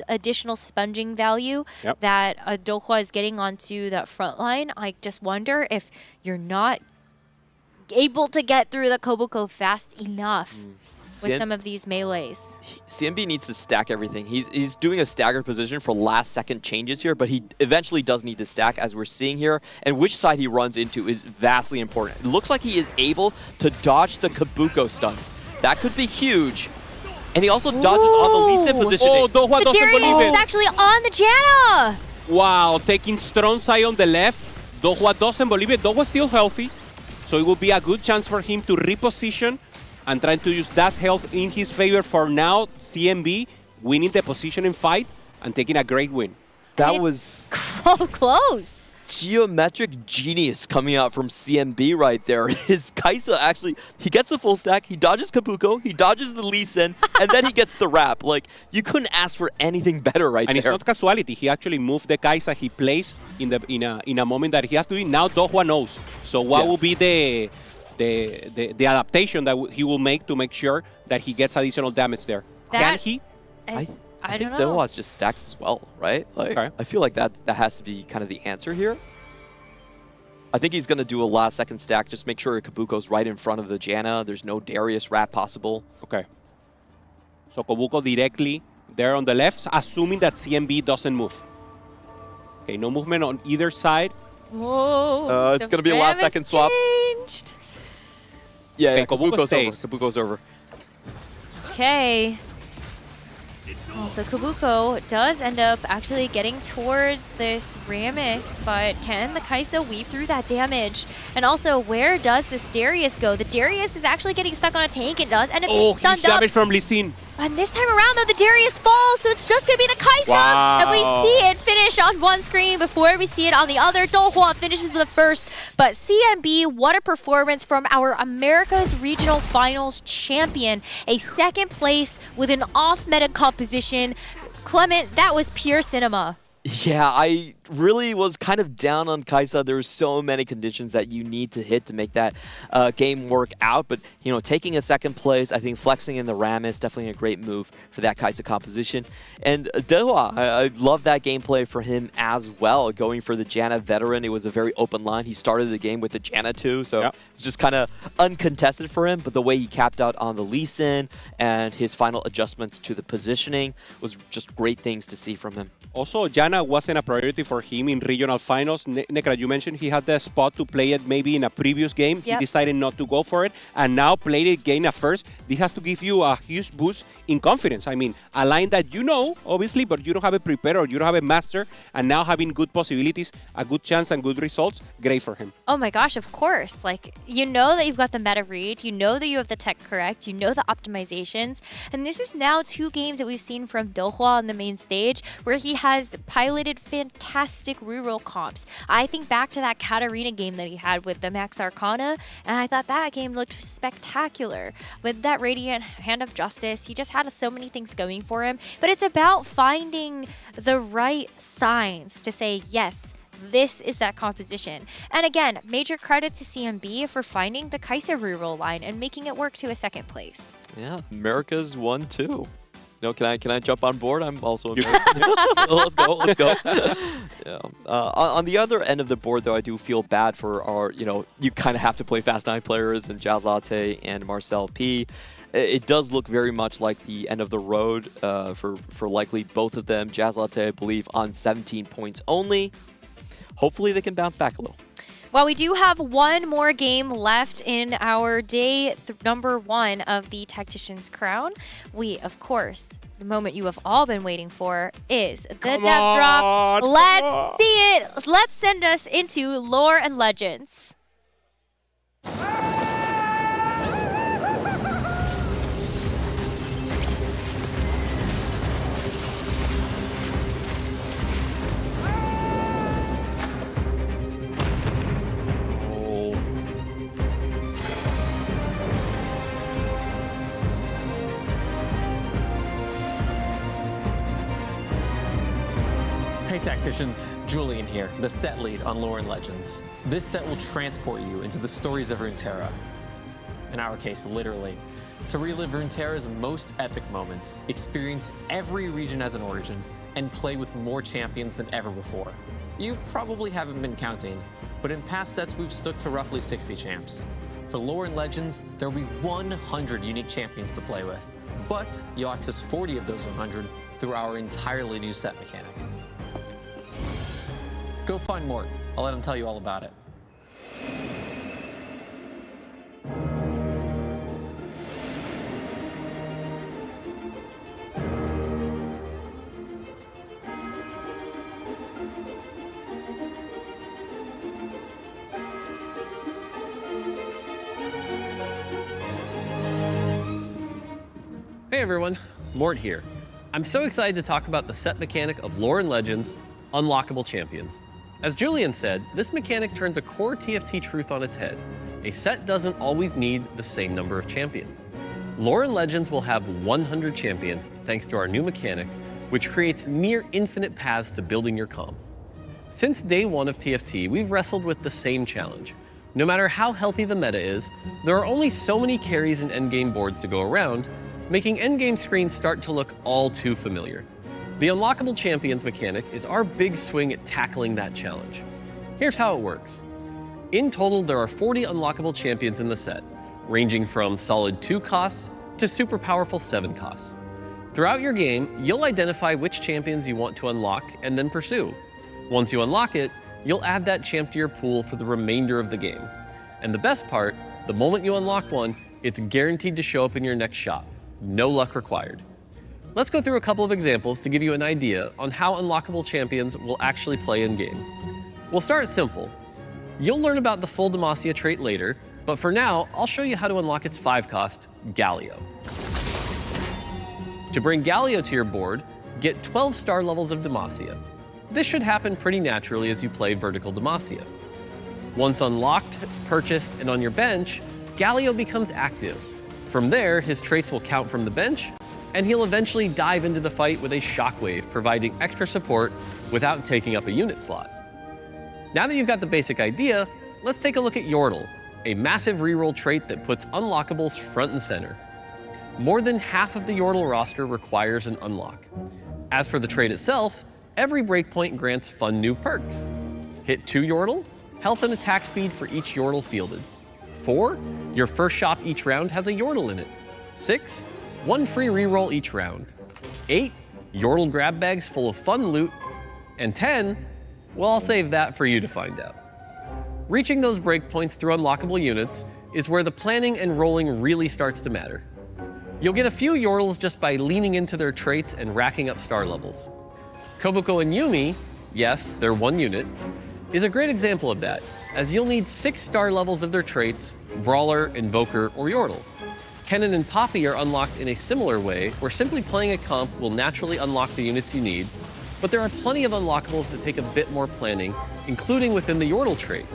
additional sponging value that Dohwa is getting onto that front line, I just wonder if you're not able to get through the Kabuko fast enough with some of these melees. CMB needs to stack everything. He's doing a staggered position for last-second changes here, but he eventually does need to stack, as we're seeing here. And which side he runs into is vastly important. It looks like he is able to dodge the Kabuko stuns. That could be huge. And he also dodges on the Lee Sin positioning. Oh, Dohwa doesn't believe it. It's actually on the Janna. Wow, taking strong side on the left. Dohwa doesn't believe it. Dohwa's still healthy. So it will be a good chance for him to reposition and trying to use that health in his favor. For now, CMB winning the positioning fight and taking a great win. That was so close. Geometric genius coming out from CMB right there. His Kai'Sa actually, he gets the full stack, he dodges Kabuko, he dodges the Lee Sin, and then he gets the wrap. Like, you couldn't ask for anything better right there. And it's not casualty. He actually moved the Kai'Sa he plays in a moment that he has to be. Now Dohwa knows. So what will be the adaptation that he will make to make sure that he gets additional damage there? Can he? I think Dohwa just stacks as well, right? Like, I feel like that has to be kind of the answer here. I think he's going to do a last-second stack, just make sure Kabuko's right in front of the Janna. There's no Darius wrap possible. Okay. So Kabuko directly there on the left, assuming that CMB doesn't move. Okay, no movement on either side. Whoa. It's going to be a last second swap. Changed. Yeah, Okay, Kabuko's over. stays. Kabuko's over. Okay. So Kabuko does end up actually getting towards this Rammus, but can the Kai'Sa weave through that damage? And also, where does this Darius go? The Darius is actually getting stuck on a tank. It does end up being stunned huge up. damage from Lee Sin. And this time around, though, the Darius falls, so it's just going to be the Kai'Sa. Wow. And we see it finish on one screen before we see it on the other. Dohwa finishes with the first. But CMB, what a performance from our America's Regional Finals champion. A second place with an off-meta composition. Clement, that was pure cinema. Yeah, I really was kind of down on Kai'Sa. There's so many conditions that you need to hit to make that game work out. But, you know, taking a second place, I think flexing in the Ram is definitely a great move for that Kai'Sa composition. And Dohwa, I love that gameplay for him as well. Going for the Janna veteran, it was a very open line. He started the game with the Janna too, so it's just kind of uncontested for him. But the way he capped out on the Lee Sin and his final adjustments to the positioning was just great things to see from him. Also, Janna wasn't a priority for him in regional finals. Nekra, you mentioned he had the spot to play it maybe in a previous game. He decided not to go for it, and now played it game at first. This has to give you a huge boost in confidence. I mean, a line that you know, obviously, but you don't have it prepared or you don't have it mastered, and now having good possibilities, a good chance and good results, great for him. Oh my gosh, of course. Like, you know that you've got the meta read, you know that you have the tech correct, you know the optimizations, and this is now 2 games that we've seen from Dohwa on the main stage where he has piloted fantastic reroll comps. I think back to that Katarina game that he had with the Max Arcana, and I thought that game looked spectacular. With that Radiant Hand of Justice, he just had so many things going for him, but it's about finding the right signs to say, yes, this is that composition. And again, major credit to CMB for finding the Kai'Sa reroll line and making it work to a second place. Yeah, America's won too. No, can I jump on board? I'm also American. Let's go. Yeah. On the other end of the board, though, I do feel bad for our, you kind of have to play Fast 9 players and Jazz Latte and Marcel P. It does look very much like the end of the road for likely both of them. Jazz Latte, I believe, on 17 points only. Hopefully they can bounce back a little. Well, we do have one more game left in our day number 1 of the Tactician's Crown. We, of course, the moment you have all been waiting for is the death drop. Let's see it. Let's send us into Lore and Legends. Hey Tacticians, Julian here, the set lead on Lore and Legends. This set will transport you into the stories of Runeterra. In our case, literally. To relive Runeterra's most epic moments, experience every region as an origin, and play with more champions than ever before. You probably haven't been counting, but in past sets we've stuck to roughly 60 champs. For Lore and Legends, there will be 100 unique champions to play with, but you'll access 40 of those 100 through our entirely new set mechanic. Go find Mort. I'll let him tell you all about it. Hey everyone, Mort here. I'm so excited to talk about the set mechanic of Lore and Legends, Unlockable Champions. As Julian said, this mechanic turns a core TFT truth on its head. A set doesn't always need the same number of champions. Lore and Legends will have 100 champions thanks to our new mechanic, which creates near infinite paths to building your comp. Since day 1 of TFT, we've wrestled with the same challenge. No matter how healthy the meta is, there are only so many carries and endgame boards to go around, making endgame screens start to look all too familiar. The Unlockable Champions mechanic is our big swing at tackling that challenge. Here's how it works. In total, there are 40 unlockable champions in the set, ranging from solid 2 costs to super powerful 7 costs. Throughout your game, you'll identify which champions you want to unlock and then pursue. Once you unlock it, you'll add that champ to your pool for the remainder of the game. And the best part, the moment you unlock one, it's guaranteed to show up in your next shot. No luck required. Let's go through a couple of examples to give you an idea on how unlockable champions will actually play in-game. We'll start simple. You'll learn about the full Demacia trait later, but for now, I'll show you how to unlock its 5-cost, Galio. To bring Galio to your board, get 12 star levels of Demacia. This should happen pretty naturally as you play vertical Demacia. Once unlocked, purchased, and on your bench, Galio becomes active. From there, his traits will count from the bench, and he'll eventually dive into the fight with a shockwave, providing extra support without taking up a unit slot. Now that you've got the basic idea, let's take a look at Yordle, a massive reroll trait that puts unlockables front and center. More than half of the Yordle roster requires an unlock. As for the trait itself, every breakpoint grants fun new perks. Hit 2 Yordle, health and attack speed for each Yordle fielded. 4, your first shop each round has a Yordle in it. 6, 1 free reroll each round. 8, Yordle grab bags full of fun loot. And 10, well, I'll save that for you to find out. Reaching those breakpoints through unlockable units is where the planning and rolling really starts to matter. You'll get a few Yordles just by leaning into their traits and racking up star levels. Kobuko and Yumi, yes, they're 1 unit, is a great example of that, as you'll need 6 star levels of their traits, Brawler, Invoker, or Yordle. Kennen and Poppy are unlocked in a similar way, where simply playing a comp will naturally unlock the units you need, but there are plenty of unlockables that take a bit more planning, including within the Yordle trait.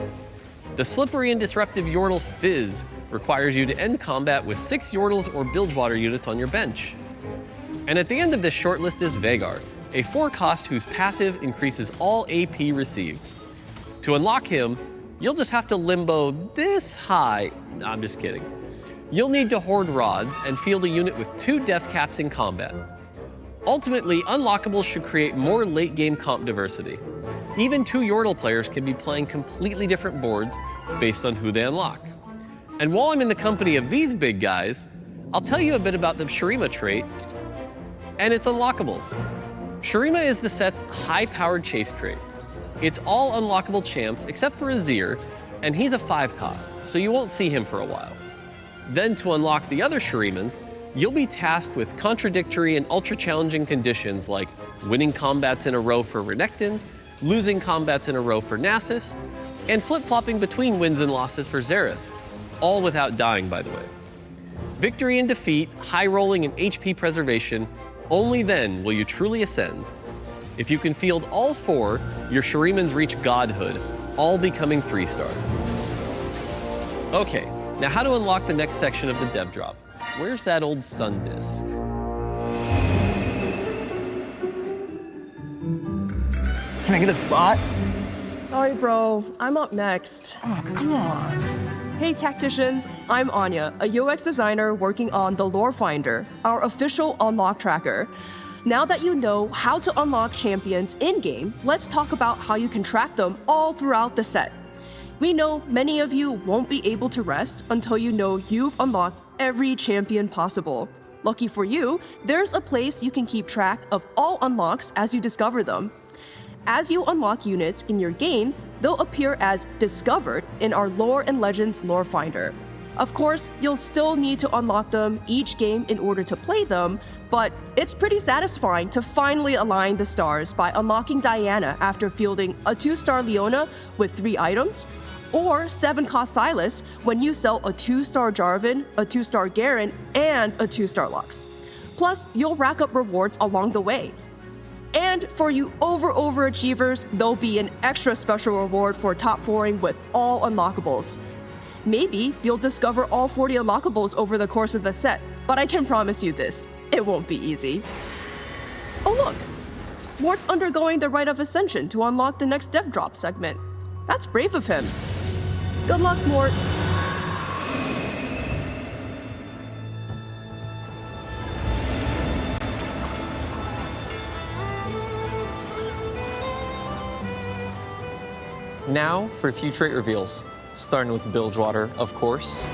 The slippery and disruptive Yordle Fizz requires you to end combat with 6 Yordles or Bilgewater units on your bench. And at the end of this short list is Veigar, a 4-cost whose passive increases all AP received. To unlock him, you'll just have to limbo this high. No, I'm just kidding. You'll need to hoard rods and field a unit with 2 death caps in combat. Ultimately, unlockables should create more late-game comp diversity. Even 2 Yordle players can be playing completely different boards based on who they unlock. And while I'm in the company of these big guys, I'll tell you a bit about the Shurima trait and its unlockables. Shurima is the set's high-powered chase trait. It's all unlockable champs except for Azir, and he's a 5-cost, so you won't see him for a while. Then to unlock the other Shurimans, you'll be tasked with contradictory and ultra-challenging conditions like winning combats in a row for Renekton, losing combats in a row for Nasus, and flip-flopping between wins and losses for Xerath, all without dying, by the way. Victory and defeat, high rolling, and HP preservation, only then will you truly ascend. If you can field all 4, your Shurimans reach godhood, all becoming 3-star. Okay, now how to unlock the next section of the dev drop. Where's that old sun disk? Can I get a spot? Sorry, bro. I'm up next. Oh, come on. Hey, Tacticians. I'm Anya, a UX designer working on the Lore Finder, our official unlock tracker. Now that you know how to unlock champions in-game, let's talk about how you can track them all throughout the set. We know many of you won't be able to rest until you know you've unlocked every champion possible. Lucky for you, there's a place you can keep track of all unlocks as you discover them. As you unlock units in your games, they'll appear as discovered in our Lore and Legends Lore Finder. Of course, you'll still need to unlock them each game in order to play them, but it's pretty satisfying to finally align the stars by unlocking Diana after fielding a 2-star Leona with 3 items, or 7-cost Sylas when you sell a 2-star Jarvan, a 2-star Garen, and a 2-star Lux. Plus, you'll rack up rewards along the way. And for you overachievers, there'll be an extra special reward for top 4ing with all unlockables. Maybe you'll discover all 40 unlockables over the course of the set, but I can promise you this, it won't be easy. Oh look, Mort's undergoing the Rite of Ascension to unlock the next dev drop segment. That's brave of him. Good luck, Mort. Now for a few trait reveals, starting with Bilgewater, of course.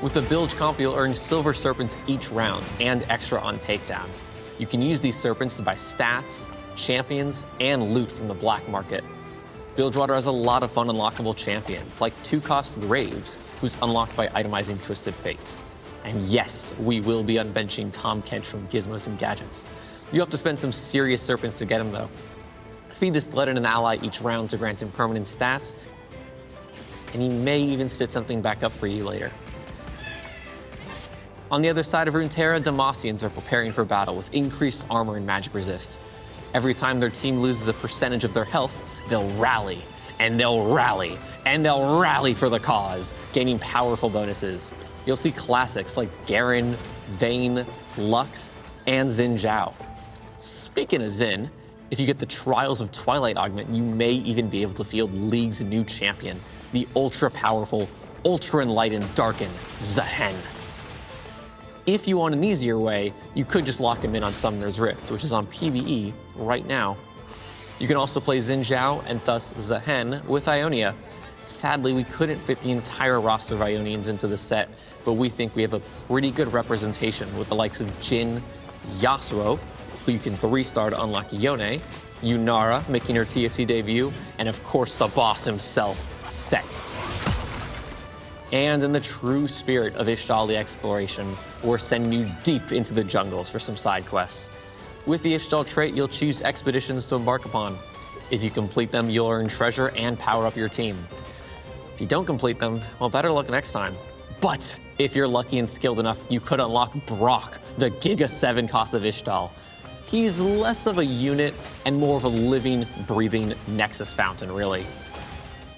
With the Bilge comp, you'll earn Silver Serpents each round and extra on takedown. You can use these Serpents to buy stats, champions, and loot from the black market. Bilgewater has a lot of fun unlockable champions, like 2-cost Graves, who's unlocked by itemizing Twisted Fate. And yes, we will be unbenching Tom Kench from Gizmos and Gadgets. You have to spend some serious serpents to get him, though. Feed this Glutton an ally each round to grant him permanent stats, and he may even spit something back up for you later. On the other side of Runeterra, Demacians are preparing for battle with increased armor and magic resist. Every time their team loses a percentage of their health, they'll rally, and they'll rally, and they'll rally for the cause, gaining powerful bonuses. You'll see classics like Garen, Vayne, Lux, and Xin Zhao. Speaking of Xin, if you get the Trials of Twilight augment, you may even be able to field League's new champion, the ultra-powerful, ultra-enlightened, darkened Zhen. If you want an easier way, you could just lock him in on Summoner's Rift, which is on PvE right now. You can also play Xin Zhao and thus Zhen with Ionia. Sadly, we couldn't fit the entire roster of Ionians into the set, but we think we have a pretty good representation with the likes of Jhin, Yasuo, who you can 3-star to unlock Yone, Yunara making her TFT debut, and of course the boss himself, Set. And in the true spirit of Ishtal the Exploration, we're sending you deep into the jungles for some side quests. With the Ishtal trait, you'll choose expeditions to embark upon. If you complete them, you'll earn treasure and power up your team. If you don't complete them, well, better luck next time. But if you're lucky and skilled enough, you could unlock Brock, the Giga 7 cost of Ishtal. He's less of a unit and more of a living, breathing Nexus fountain, really.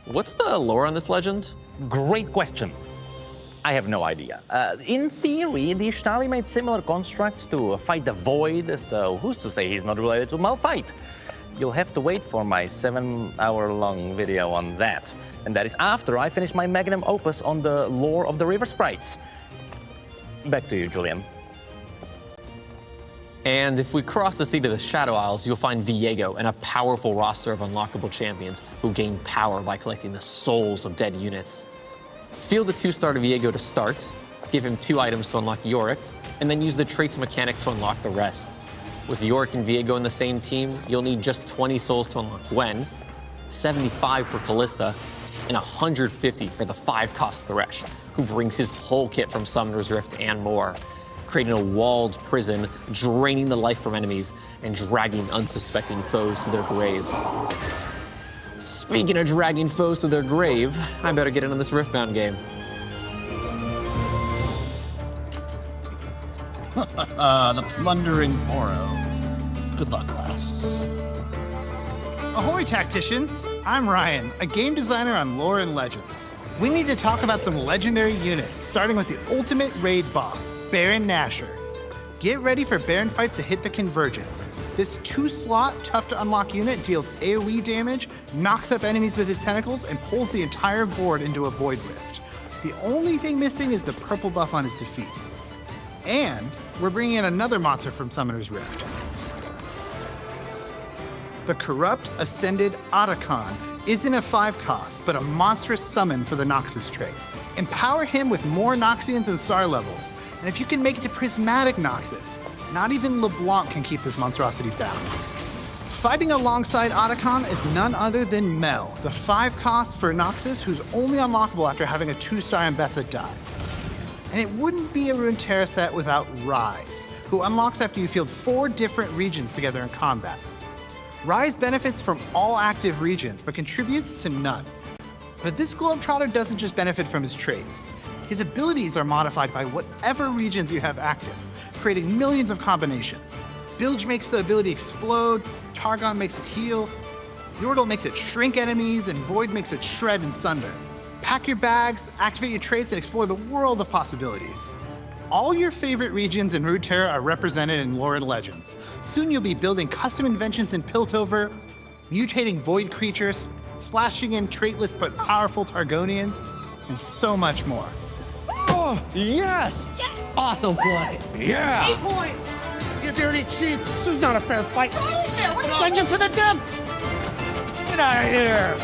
What's the lore on this legend? Great question. I have no idea. In theory, the Ishtali made similar constructs to fight the Void, so who's to say he's not related to Malphite? You'll have to wait for my 7-hour-long video on that. And that is after I finish my magnum opus on the lore of the River Sprites. Back to you, Julian. And if we cross the sea to the Shadow Isles, you'll find Viego and a powerful roster of unlockable champions who gain power by collecting the souls of dead units. Field the 2-star to Viego to start, give him 2 items to unlock Yorick, and then use the traits mechanic to unlock the rest. With Yorick and Viego in the same team, you'll need just 20 souls to unlock Gwen, 75 for Callista, and 150 for the 5-cost Thresh, who brings his whole kit from Summoner's Rift and more, creating a walled prison, draining the life from enemies, and dragging unsuspecting foes to their grave. Speaking of dragging foes to their grave, I better get into this Riftbound game. The plundering Oro. Good luck, lass. Ahoy, Tacticians! I'm Ryan, a game designer on Lore and Legends. We need to talk about some legendary units, starting with the ultimate raid boss, Baron Nashor. Get ready for Baron fights to hit the convergence. This 2-slot, tough-to-unlock unit deals AoE damage, knocks up enemies with his tentacles, and pulls the entire board into a Void Rift. The only thing missing is the purple buff on his defeat. And we're bringing in another monster from Summoner's Rift. The Corrupt Ascended Otacon isn't a 5-cost, but a monstrous summon for the Noxus trait. Empower him with more Noxians and star levels, and if you can make it to Prismatic Noxus, not even LeBlanc can keep this monstrosity bound. Fighting alongside Otacon is none other than Mel, the 5-cost for Noxus who's only unlockable after having a 2-star Ambessa die. And it wouldn't be a Runeterra set without Rise, who unlocks after you field 4 different regions together in combat. Rise benefits from all active regions, but contributes to none. But this Globetrotter doesn't just benefit from his traits. His abilities are modified by whatever regions you have active, creating millions of combinations. Bilge makes the ability explode, Targon makes it heal, Yordle makes it shrink enemies, and Void makes it shred and sunder. Pack your bags, activate your traits, and explore the world of possibilities. All your favorite regions in Runeterra are represented in Lore and Legends. Soon you'll be building custom inventions in Piltover, mutating Void creatures, splashing in traitless but powerful Targonians, and so much more. Oh, yes! Yes! Awesome play. Yeah! 8 points! You dirty cheats! Not a fair fight! Send him to the depths! Get out of here!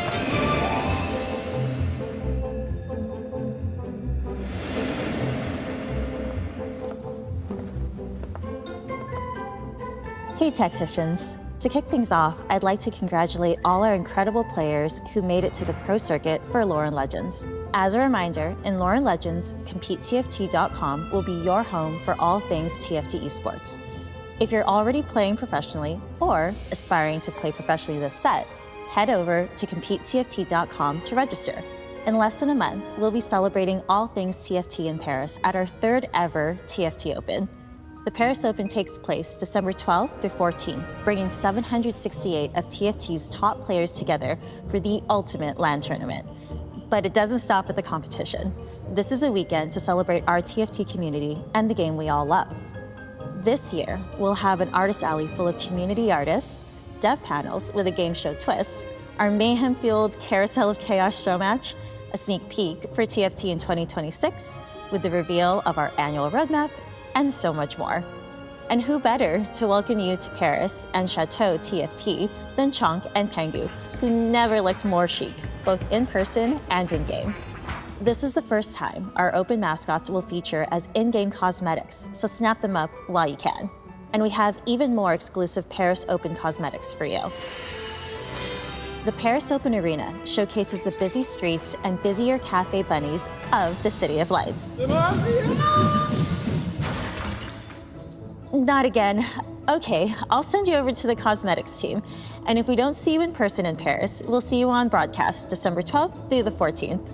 Hey Tacticians, To kick things off, I'd like to congratulate all our incredible players who made it to the pro circuit for Lauren Legends. As a reminder, in Lauren Legends, CompeteTFT.com will be your home for all things TFT esports. If you're already playing professionally or aspiring to play professionally this set, head over to CompeteTFT.com to register. In less than a month, we'll be celebrating all things TFT in Paris at our 3rd ever TFT Open. The Paris Open takes place December 12th through 14th, bringing 768 of TFT's top players together for the ultimate LAN tournament. But it doesn't stop at the competition. This is a weekend to celebrate our TFT community and the game we all love. This year, we'll have an artist alley full of community artists, dev panels with a game show twist, our mayhem-fueled Carousel of Chaos show match, a sneak peek for TFT in 2026 with the reveal of our annual roadmap, and so much more. And who better to welcome you to Paris and Chateau TFT than Chonk and Pengu, who never looked more chic, both in person and in-game. This is the first time our open mascots will feature as in-game cosmetics, so snap them up while you can. And we have even more exclusive Paris Open cosmetics for you. The Paris Open Arena showcases the busy streets and busier cafe bunnies of the City of Lights. Not again. Okay, I'll send you over to the cosmetics team. And if we don't see you in person in Paris, we'll see you on broadcast December 12th through the 14th.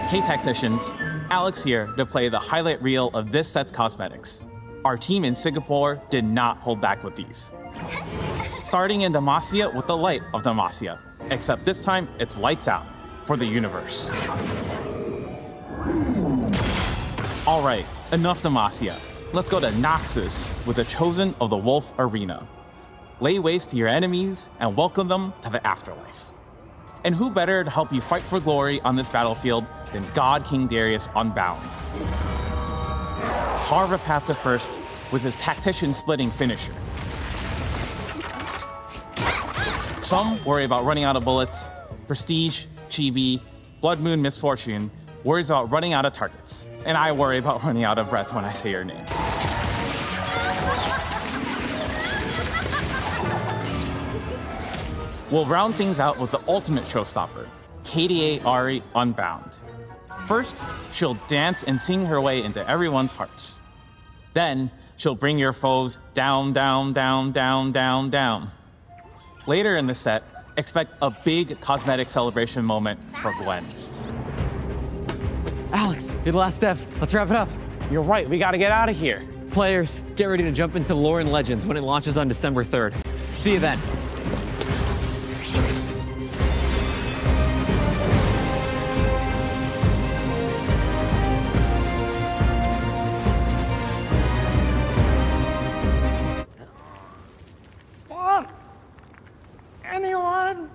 Hey Tacticians, Alex here to play the highlight reel of this set's cosmetics. Our team in Singapore did not hold back with these. Starting in Demacia with the light of Demacia, except this time it's lights out for the universe. All right, enough Demacia. Let's go to Noxus with the Chosen of the Wolf Arena. Lay waste to your enemies and welcome them to the afterlife. And who better to help you fight for glory on this battlefield than God King Darius Unbound. Carve a path to first with his Tactician splitting finisher. Some worry about running out of bullets. Prestige, Chibi, Blood Moon Misfortune worries about running out of targets. And I worry about running out of breath when I say your name. We'll round things out with the ultimate showstopper, KDA Ari Unbound. First, she'll dance and sing her way into everyone's hearts. Then, she'll bring your foes down, down, down, down, down, down. Later in the set, expect a big cosmetic celebration moment for Gwen. Alex, you're the last step. Let's wrap it up. You're right, we gotta get out of here. Players, get ready to jump into Lauren Legends when it launches on December 3rd. See you then. Anyone?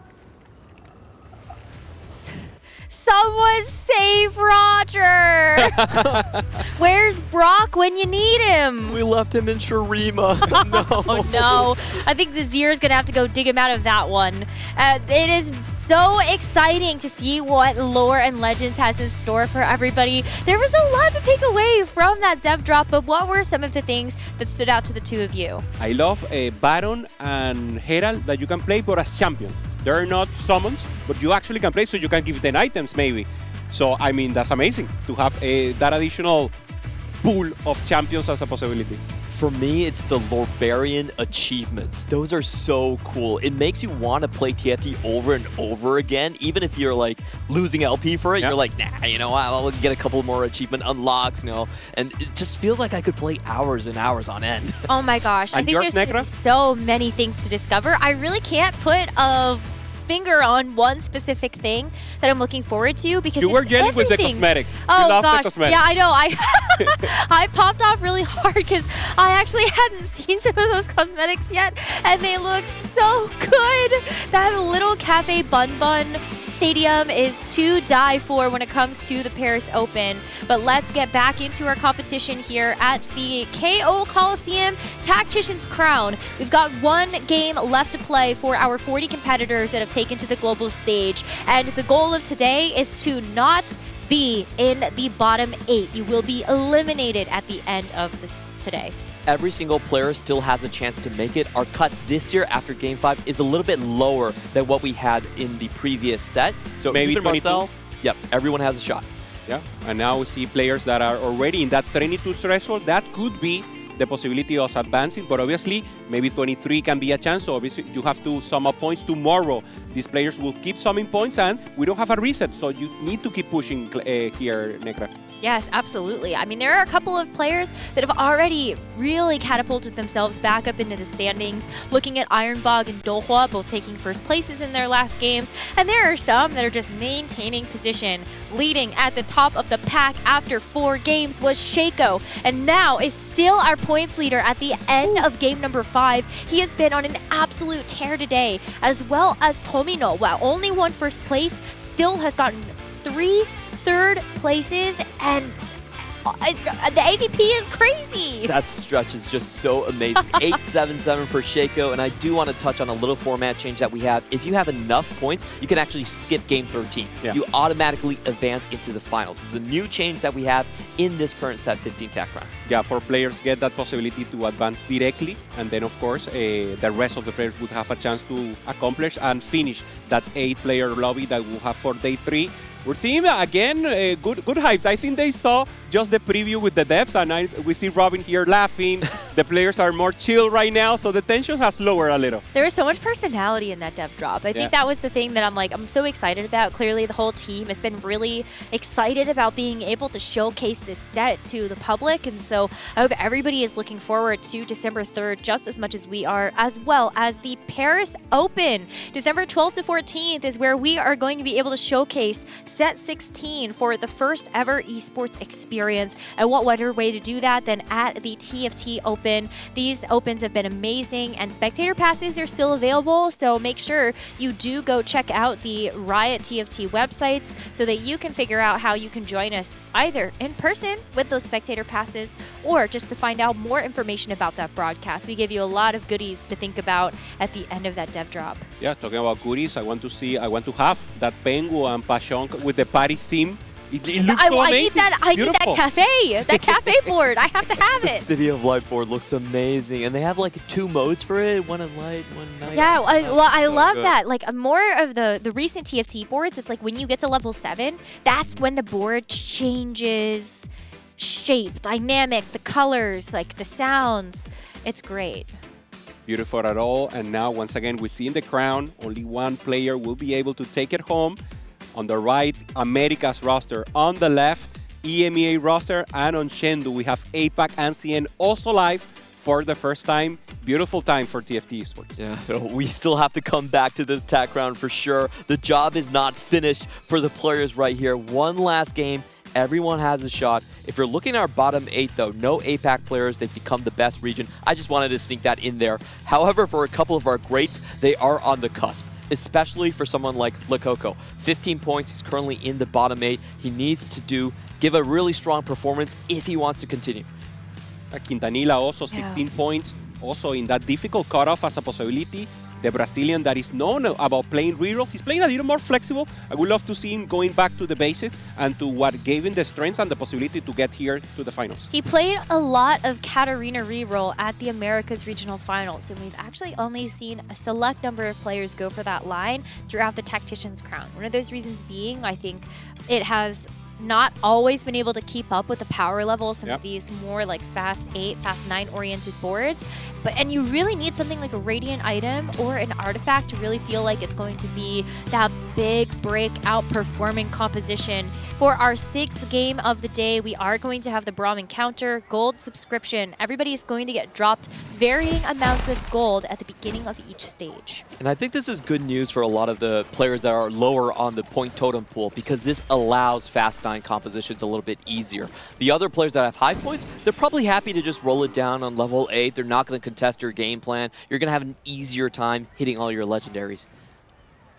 Someone save Roger! Where's Brock when you need him? We left him in Shurima. No. Oh no. I think the Zier's gonna have to go dig him out of that one. It is so exciting to see what Lore and Legends has in store for everybody. There was a lot to take away from that dev drop, but what were some of the things that stood out to the two of you? I love Baron and Herald that you can play, but as champion. They're not summons, but you actually can play, so you can give them items maybe. So, I mean, that's amazing to have that additional pool of champions as a possibility. For me, it's the Lorbarian achievements. Those are so cool. It makes you want to play TFT over and over again, even if you're like losing LP for it. Yep. You're like, nah, you know what? I'll get a couple more achievement unlocks, you know, and it just feels like I could play hours and hours on end. Oh my gosh, I think there's gonna be so many things to discover. I really can't put a finger on one specific thing that I'm looking forward to because you were jelly with the cosmetics. Oh you love gosh, the cosmetics. Yeah, I know. I popped off really hard because I actually hadn't seen some of those cosmetics yet, and they look so good. That little Cafe Bun Bun stadium is to die for when it comes to the Paris Open. But let's get back into our competition here at the KO Coliseum Tactician's Crown. We've got one game left to play for our 40 competitors that have taken to the global stage. And the goal of today is to not be in the bottom 8. You will be eliminated at the end of this today. Every single player still has a chance to make it. Our cut this year after Game 5 is a little bit lower than what we had in the previous set. So maybe even 22. Marcel, yep, everyone has a shot. Yeah, and now we see players that are already in that 22 threshold. That could be the possibility of advancing, but obviously maybe 23 can be a chance. So obviously you have to sum up points tomorrow. These players will keep summing points, and we don't have a reset, so you need to keep pushing here, Necra. Yes, absolutely. I mean, there are a couple of players that have already really catapulted themselves back up into the standings. Looking at Ironbog and Dohua, both taking first places in their last games. And there are some that are just maintaining position. Leading at the top of the pack after 4 games was Shaco. And now is still our points leader at the end of game number 5. He has been on an absolute tear today, as well as Tomino. While only won first place, still has gotten 3 third places, and the AVP is crazy. That stretch is just so amazing. 877 for Shaco, and I do want to touch on a little format change that we have. If you have enough points, you can actually skip game 13. Yeah. You automatically advance into the finals. This is a new change that we have in this current set 15 TAC round. Yeah, for players get that possibility to advance directly, and then of course the rest of the players would have a chance to accomplish and finish that 8-player lobby that we'll have for day 3. We're seeing, again, good hypes. I think they saw just the preview with the depths, and we see Robin here laughing. The players are more chill right now, so the tension has lowered a little. There is so much personality in that dev drop. I think that was the thing that I'm so excited about. Clearly, the whole team has been really excited about being able to showcase this set to the public, and so I hope everybody is looking forward to December 3rd just as much as we are, as well as the Paris Open. December 12th to 14th is where we are going to be able to showcase Set 16 for the first ever esports experience. And what better way to do that than at the TFT Open? These opens have been amazing, and spectator passes are still available, so make sure you do go check out the Riot TFT websites so that you can figure out how you can join us either in person with those spectator passes or just to find out more information about that broadcast. We give you a lot of goodies to think about at the end of that dev drop. Yeah, talking about goodies, I want to have that Pengu and Pashon with the party theme. It looks so amazing. I need that cafe board. I have to have The it. City of Light board looks amazing, and they have like 2 modes for it, one in light, one night. Yeah, I love good. that. Like more of the recent TFT boards, it's like when you get to level 7, that's when the board changes shape, dynamic, the colors, like the sounds. It's great. Beautiful at all. And now, once again, we see in the crown, only one player will be able to take it home. On the right, America's roster. On the left, EMEA roster. And on Chengdu, we have APAC and CN also live for the first time. Beautiful time for TFT Esports. Yeah, we still have to come back to this TAC round for sure. The job is not finished for the players right here. One last game. Everyone has a shot. If you're looking at our bottom 8, though, no APAC players. They've become the best region. I just wanted to sneak that in there. However, for a couple of our greats, they are on the cusp, especially for someone like Lekoko. 15 points. He's currently in the bottom 8. He needs to give a really strong performance if he wants to continue. Quintanilla also 16 points. Also in that difficult cutoff as a possibility. The Brazilian that is known about playing reroll. He's playing a little more flexible. I would love to see him going back to the basics and to what gave him the strength and the possibility to get here to the finals. He played a lot of Katarina reroll at the Americas Regional Finals, and we've actually only seen a select number of players go for that line throughout the Tactician's crown. One of those reasons being, I think it has not always been able to keep up with the power level of some of these more like fast 8, fast 9 oriented boards. And you really need something like a Radiant item or an artifact to really feel like it's going to be that big breakout performing composition. For our 6th game of the day, we are going to have the Braum Encounter Gold subscription. Everybody is going to get dropped varying amounts of gold at the beginning of each stage. And I think this is good news for a lot of the players that are lower on the point totem pool, because this allows fast 9 compositions a little bit easier. The other players that have high points, they're probably happy to just roll it down on level 8. They're not going to contest your game plan. You're going to have an easier time hitting all your legendaries.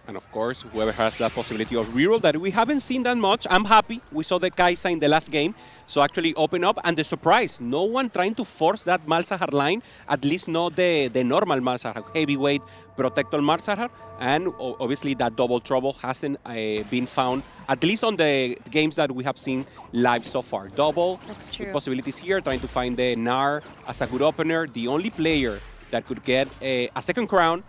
And of course, whoever has that possibility of reroll that we haven't seen that much. I'm happy. We saw the Kaisa in the last game. So actually open up. And the surprise, no one trying to force that Malzahar line, at least not the normal Malzahar, heavyweight Protector Malzahar. And obviously that double trouble hasn't been found, at least on the games that we have seen live so far. Double true. possibilities here, trying to find the Nar as a good opener. The only player that could get a second crown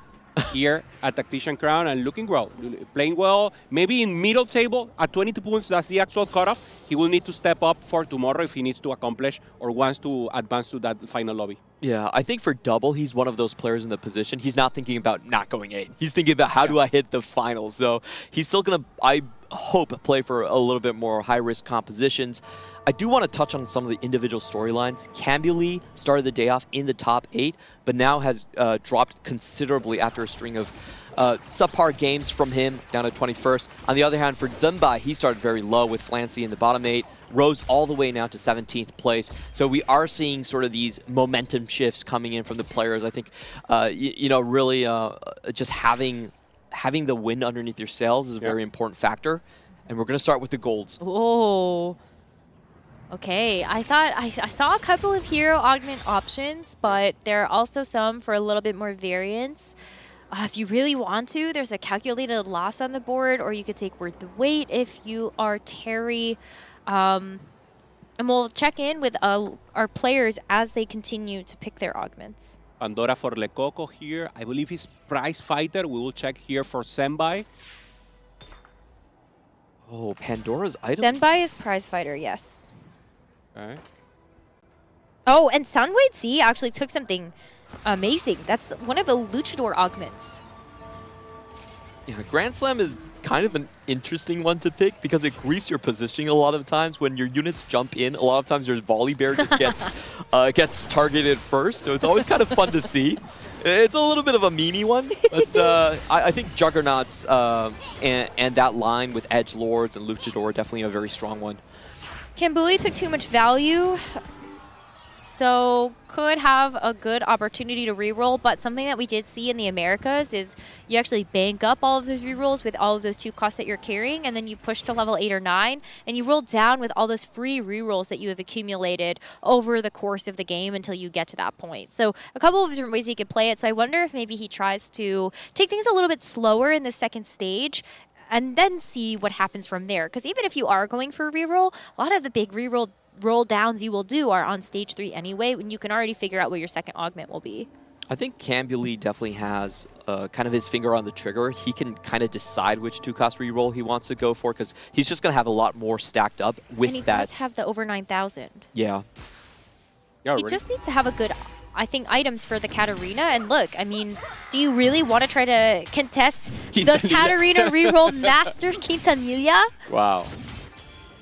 here at Tactician Crown and looking well, playing well, maybe in middle table at 22 points, that's the actual cutoff. He will need to step up for tomorrow if he needs to accomplish or wants to advance to that final lobby. Yeah, I think for double, he's one of those players in the position. He's not thinking about not going A. He's thinking about how do I hit the finals. So he's still going to, I hope, play for a little bit more high-risk compositions. I do want to touch on some of the individual storylines. Cambuly started the day off in the top 8, but now has dropped considerably after a string of subpar games from him, down to 21st. On the other hand, for Zumbai, he started very low with Flancy in the bottom 8, rose all the way now to 17th place. So we are seeing sort of these momentum shifts coming in from the players. I think, really just having the wind underneath your sails is a very important factor. And we're going to start with the golds. Oh. Okay, I thought I saw a couple of hero augment options, but there are also some for a little bit more variance. If you really want to, there's a calculated loss on the board, or you could take Worth the Wait if you are Terry. And we'll check in with our players as they continue to pick their augments. Pandora for Lecoco here. I believe he's prize fighter. We will check here for Senbai. Oh, Pandora's items. Senbai is prize fighter, yes. Okay. Oh, and Sunwade C actually took something amazing. That's one of the Luchador augments. Yeah, Grand Slam is kind of an interesting one to pick because it griefs your positioning a lot of times. When your units jump in, a lot of times your volley bear just gets targeted first, so it's always kind of fun to see. It's a little bit of a meanie one, but I think Juggernauts and that line with Edge Lords and Luchador are definitely a very strong one. Cambuly took too much value, so could have a good opportunity to reroll, but something that we did see in the Americas is you actually bank up all of those rerolls with all of those 2 costs that you're carrying, and then you push to level 8 or 9, and you roll down with all those free rerolls that you have accumulated over the course of the game until you get to that point. So a couple of different ways he could play it, so I wonder if maybe he tries to take things a little bit slower in the second stage and then see what happens from there. Because even if you are going for a reroll, a lot of the big roll downs you will do are on stage 3 anyway, when you can already figure out what your second augment will be. I think Cambuly definitely has kind of his finger on the trigger. He can kind of decide which 2-cost reroll he wants to go for because he's just going to have a lot more stacked up with that. And he does have the over 9,000. Yeah. He just needs to have a good, I think, items for the Katarina. And look, I mean, do you really want to try to contest the Katarina reroll Master Quintanilla? Wow.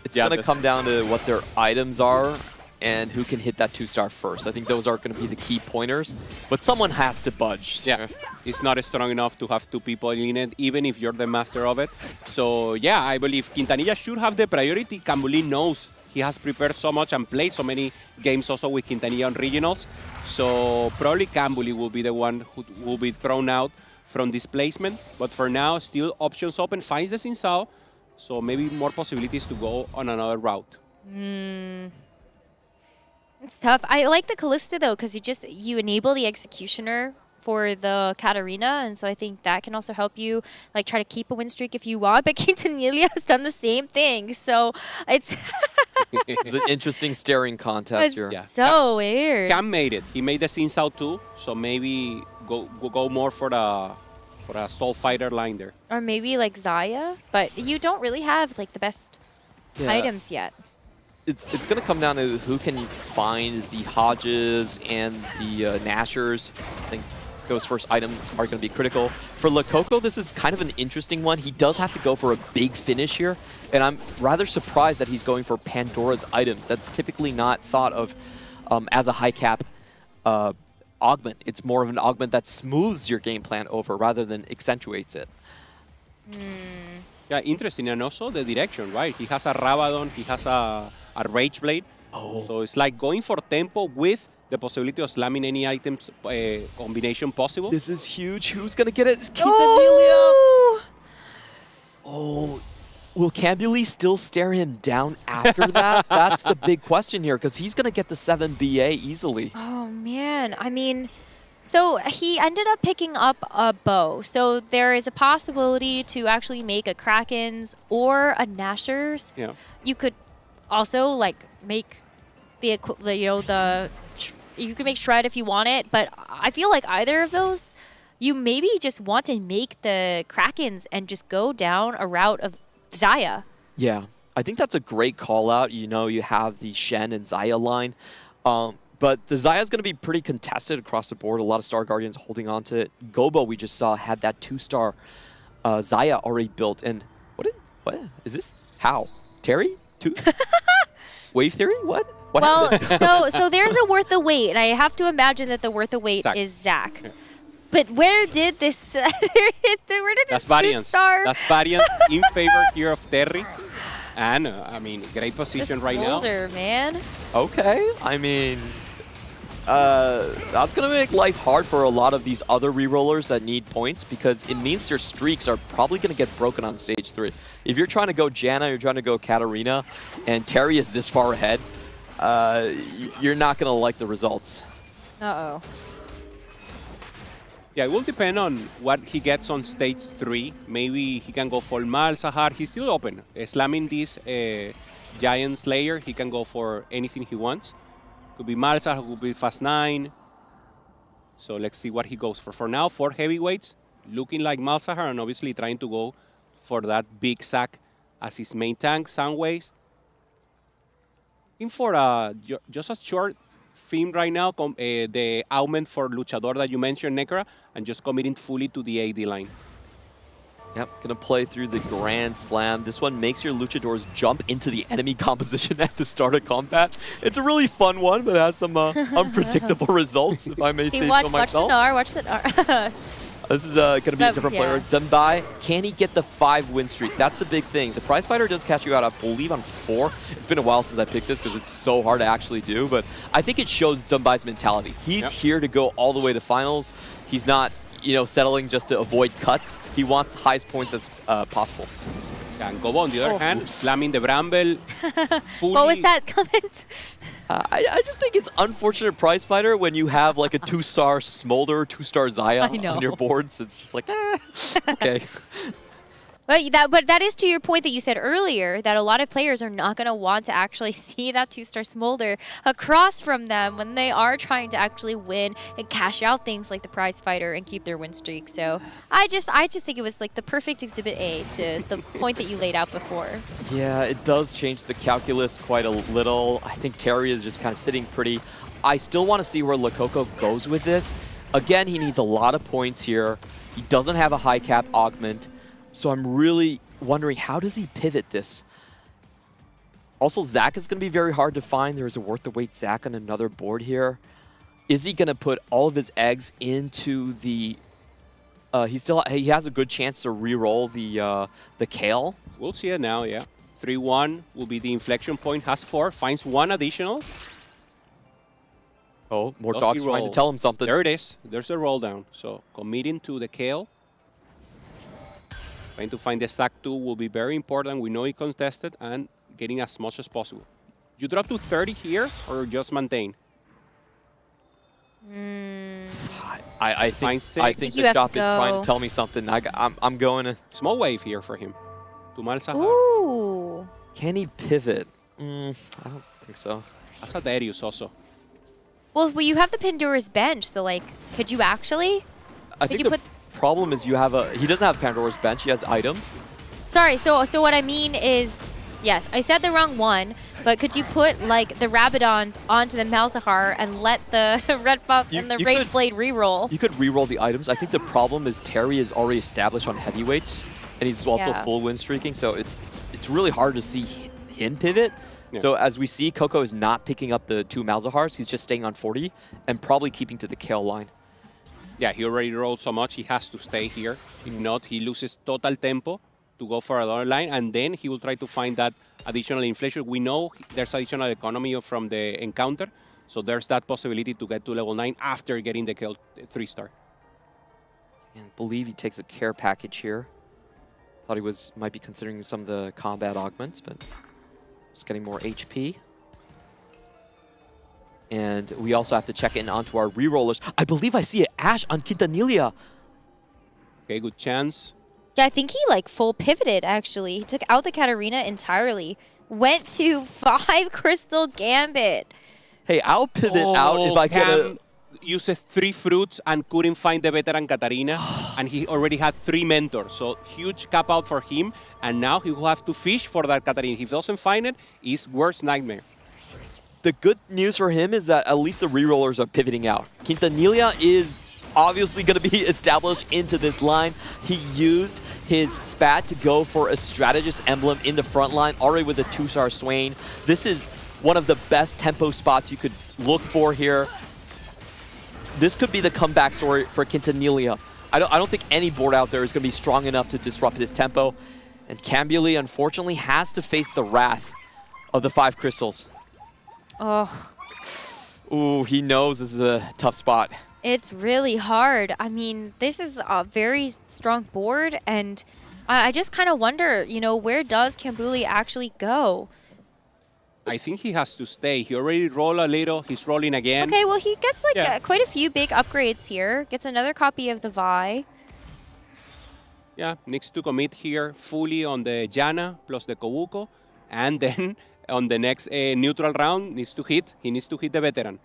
It's going to come down to what their items are and who can hit that 2-star first. I think those are going to be the key pointers. But someone has to budge. Yeah, it's not strong enough to have 2 people in it, even if you're the master of it. So, yeah, I believe Quintanilla should have the priority. Cambuly knows he has prepared so much and played so many games also with Quintanilla on regionals. So probably Cambuly will be the one who will be thrown out from this placement. But for now, still options open. Finds the Xin Zhao. So maybe more possibilities to go on another route. It's tough. I like the Callista though, because you enable the Executioner for the Katarina, and so I think that can also help you like try to keep a win streak if you want. But Quintanilla has done the same thing, so it's it's an interesting staring contest here. Yeah. So weird. Cam made it. He made the Xin Zhao too, so maybe go more for a Soul Fighter line there. Or maybe like Zaya, but you don't really have like the best items yet. It's going to come down to who can find the Hodges and the Nashers. I think those first items are going to be critical. For Lecoco, this is kind of an interesting one. He does have to go for a big finish here, and I'm rather surprised that he's going for Pandora's items. That's typically not thought of as a high cap augment. It's more of an augment that smooths your game plan over rather than accentuates it. Yeah, interesting. And also the direction, right? He has a Rabadon, he has a Rage Blade. So it's like going for tempo with the possibility of slamming any items combination possible. This is huge. Who's going to get it? It's Quintanilla. Oh, will Cambuli still stare him down after that? That's the big question here, because he's going to get the 7 BA easily. Oh, man. I mean, so he ended up picking up a bow. So there is a possibility to actually make a Kraken's or a Nashor's. Yeah. You could also, like, make you can make Shred if you want it, but I feel like either of those, you maybe just want to make the Krakens and just go down a route of Zaya. Yeah, I think that's a great call out. You know, you have the Shen and Zaya line, but the Zaya is going to be pretty contested across the board. A lot of Star Guardians holding on to it. Gobo, we just saw, had that 2-star Zaya already built. And what is this? How? Terry? Wave theory? What? Well, so there's a worth the wait, and I have to imagine that the worth the wait Zach. is Zach. Yeah. But where did this That's variance. star? That's variance in favor here of Terry. And, I mean, great position right now. Older, man. Okay, I mean, that's going to make life hard for a lot of these other rerollers that need points, because it means their streaks are probably going to get broken on stage 3. If you're trying to go Janna, you're trying to go Katarina, and Terry is this far ahead, you're not going to like the results. Uh-oh. Yeah, it will depend on what he gets on stage 3. Maybe he can go for Malzahar. He's still open. Slamming this Giant Slayer, he can go for anything he wants. Could be Malzahar, could be Fast 9. So let's see what he goes for. For now, 4 heavyweights, looking like Malzahar, and obviously trying to go for that big sack as his main tank, Soundwaves. In for just a short theme right now, the augment for Luchador that you mentioned, Necra, and just committing fully to the AD line. Yep, gonna play through the Grand Slam. This one makes your Luchadors jump into the enemy composition at the start of combat. It's a really fun one, but it has some unpredictable results, if I may say so myself. Watch the Nar. This is going to be a different player. Zumbai, can he get the 5 win streak? That's the big thing. The prize fighter does catch you out, I believe, on 4. It's been a while since I picked this because it's so hard to actually do, but I think it shows Zumbai's mentality. He's here to go all the way to finals. He's not, settling just to avoid cuts. He wants highest points as possible. And Gobo, on the other hand, slamming the Bramble. What was that comment? I just think it's unfortunate prize fighter when you have like a 2-star Smolder, 2-star Zaya on your boards. It's just like, okay. But that is to your point that you said earlier, that a lot of players are not going to want to actually see that 2-star Smolder across from them when they are trying to actually win and cash out things like the prize fighter and keep their win streak. So I just think it was like the perfect exhibit A to the point that you laid out before. Yeah, it does change the calculus quite a little. I think Terry is just kind of sitting pretty. I still want to see where Lakoko goes with this. Again, he needs a lot of points here. He doesn't have a high cap augment. So I'm really wondering, how does he pivot this? Also, Zach is going to be very hard to find. There's a worth the wait Zach on another board here. Is he going to put all of his eggs into the... he has a good chance to re-roll the Kale. We'll see it now, yeah. 3-1 will be the inflection point. Has 4, finds 1 additional. Oh, more dogs trying to tell him something. There it is. There's a roll down. So committing to the Kale. Trying to find the stack 2 will be very important. We know he contested, and getting as much as possible. You drop to 30 here, or just maintain? I think the shop is trying to tell me something. I'm going to... Small wave here for him. To Malzahar. Ooh. Can he pivot? I don't think so. That's a Darius also. Well, you have the Pandora's Bench, so like, could you actually? I think the problem is you have he doesn't have Pandora's Bench. He has item. Sorry. So what I mean is, yes, I said the wrong one. But could you put like the Rabadons onto the Malzahar and let the Red Buff and the Rage Blade reroll? You could reroll the items. I think the problem is Terry is already established on heavyweights, and he's also full win streaking. So it's really hard to see him pivot. Yeah. So as we see, Coco is not picking up the 2 Malzahars. He's just staying on 40 and probably keeping to the Kale line. Yeah, he already rolled so much, he has to stay here. If not, he loses total tempo to go for another line, and then he will try to find that additional inflation. We know there's additional economy from the encounter, so there's that possibility to get to level 9 after getting the kill 3-star. And I believe he takes a care package here. Thought he might be considering some of the combat augments, but just getting more HP. And we also have to check in onto our rerollers. I believe I see an Ash on Quintanilla. Okay, good chance. Yeah, I think he like full pivoted actually. He took out the Katarina entirely. Went to 5 Crystal Gambit. Hey, I'll pivot out if I get a... uses 3 fruits and couldn't find the veteran Katarina, and he already had 3 mentors, so huge cap out for him, and now he will have to fish for that Katarina. If he doesn't find it, it's worst nightmare. The good news for him is that at least the rerollers are pivoting out. Quintanilla is obviously going to be established into this line. He used his spat to go for a strategist emblem in the front line, already with a 2-star Swain. This is one of the best tempo spots you could look for here. This could be the comeback story for Quintanilla. I don't think any board out there is going to be strong enough to disrupt his tempo. And Cambuli, unfortunately, has to face the wrath of the 5 crystals. Oh. Ooh, he knows this is a tough spot. It's really hard. I mean, this is a very strong board, and I just kind of wonder, you know, where does Cambuli actually go? I think he has to stay. He already rolled a little. He's rolling again. Okay, well, he gets like quite a few big upgrades here. Gets another copy of the Vi. Yeah, needs to commit here fully on the Janna plus the Kobuko, and then on the next neutral round needs to hit. He needs to hit the veteran.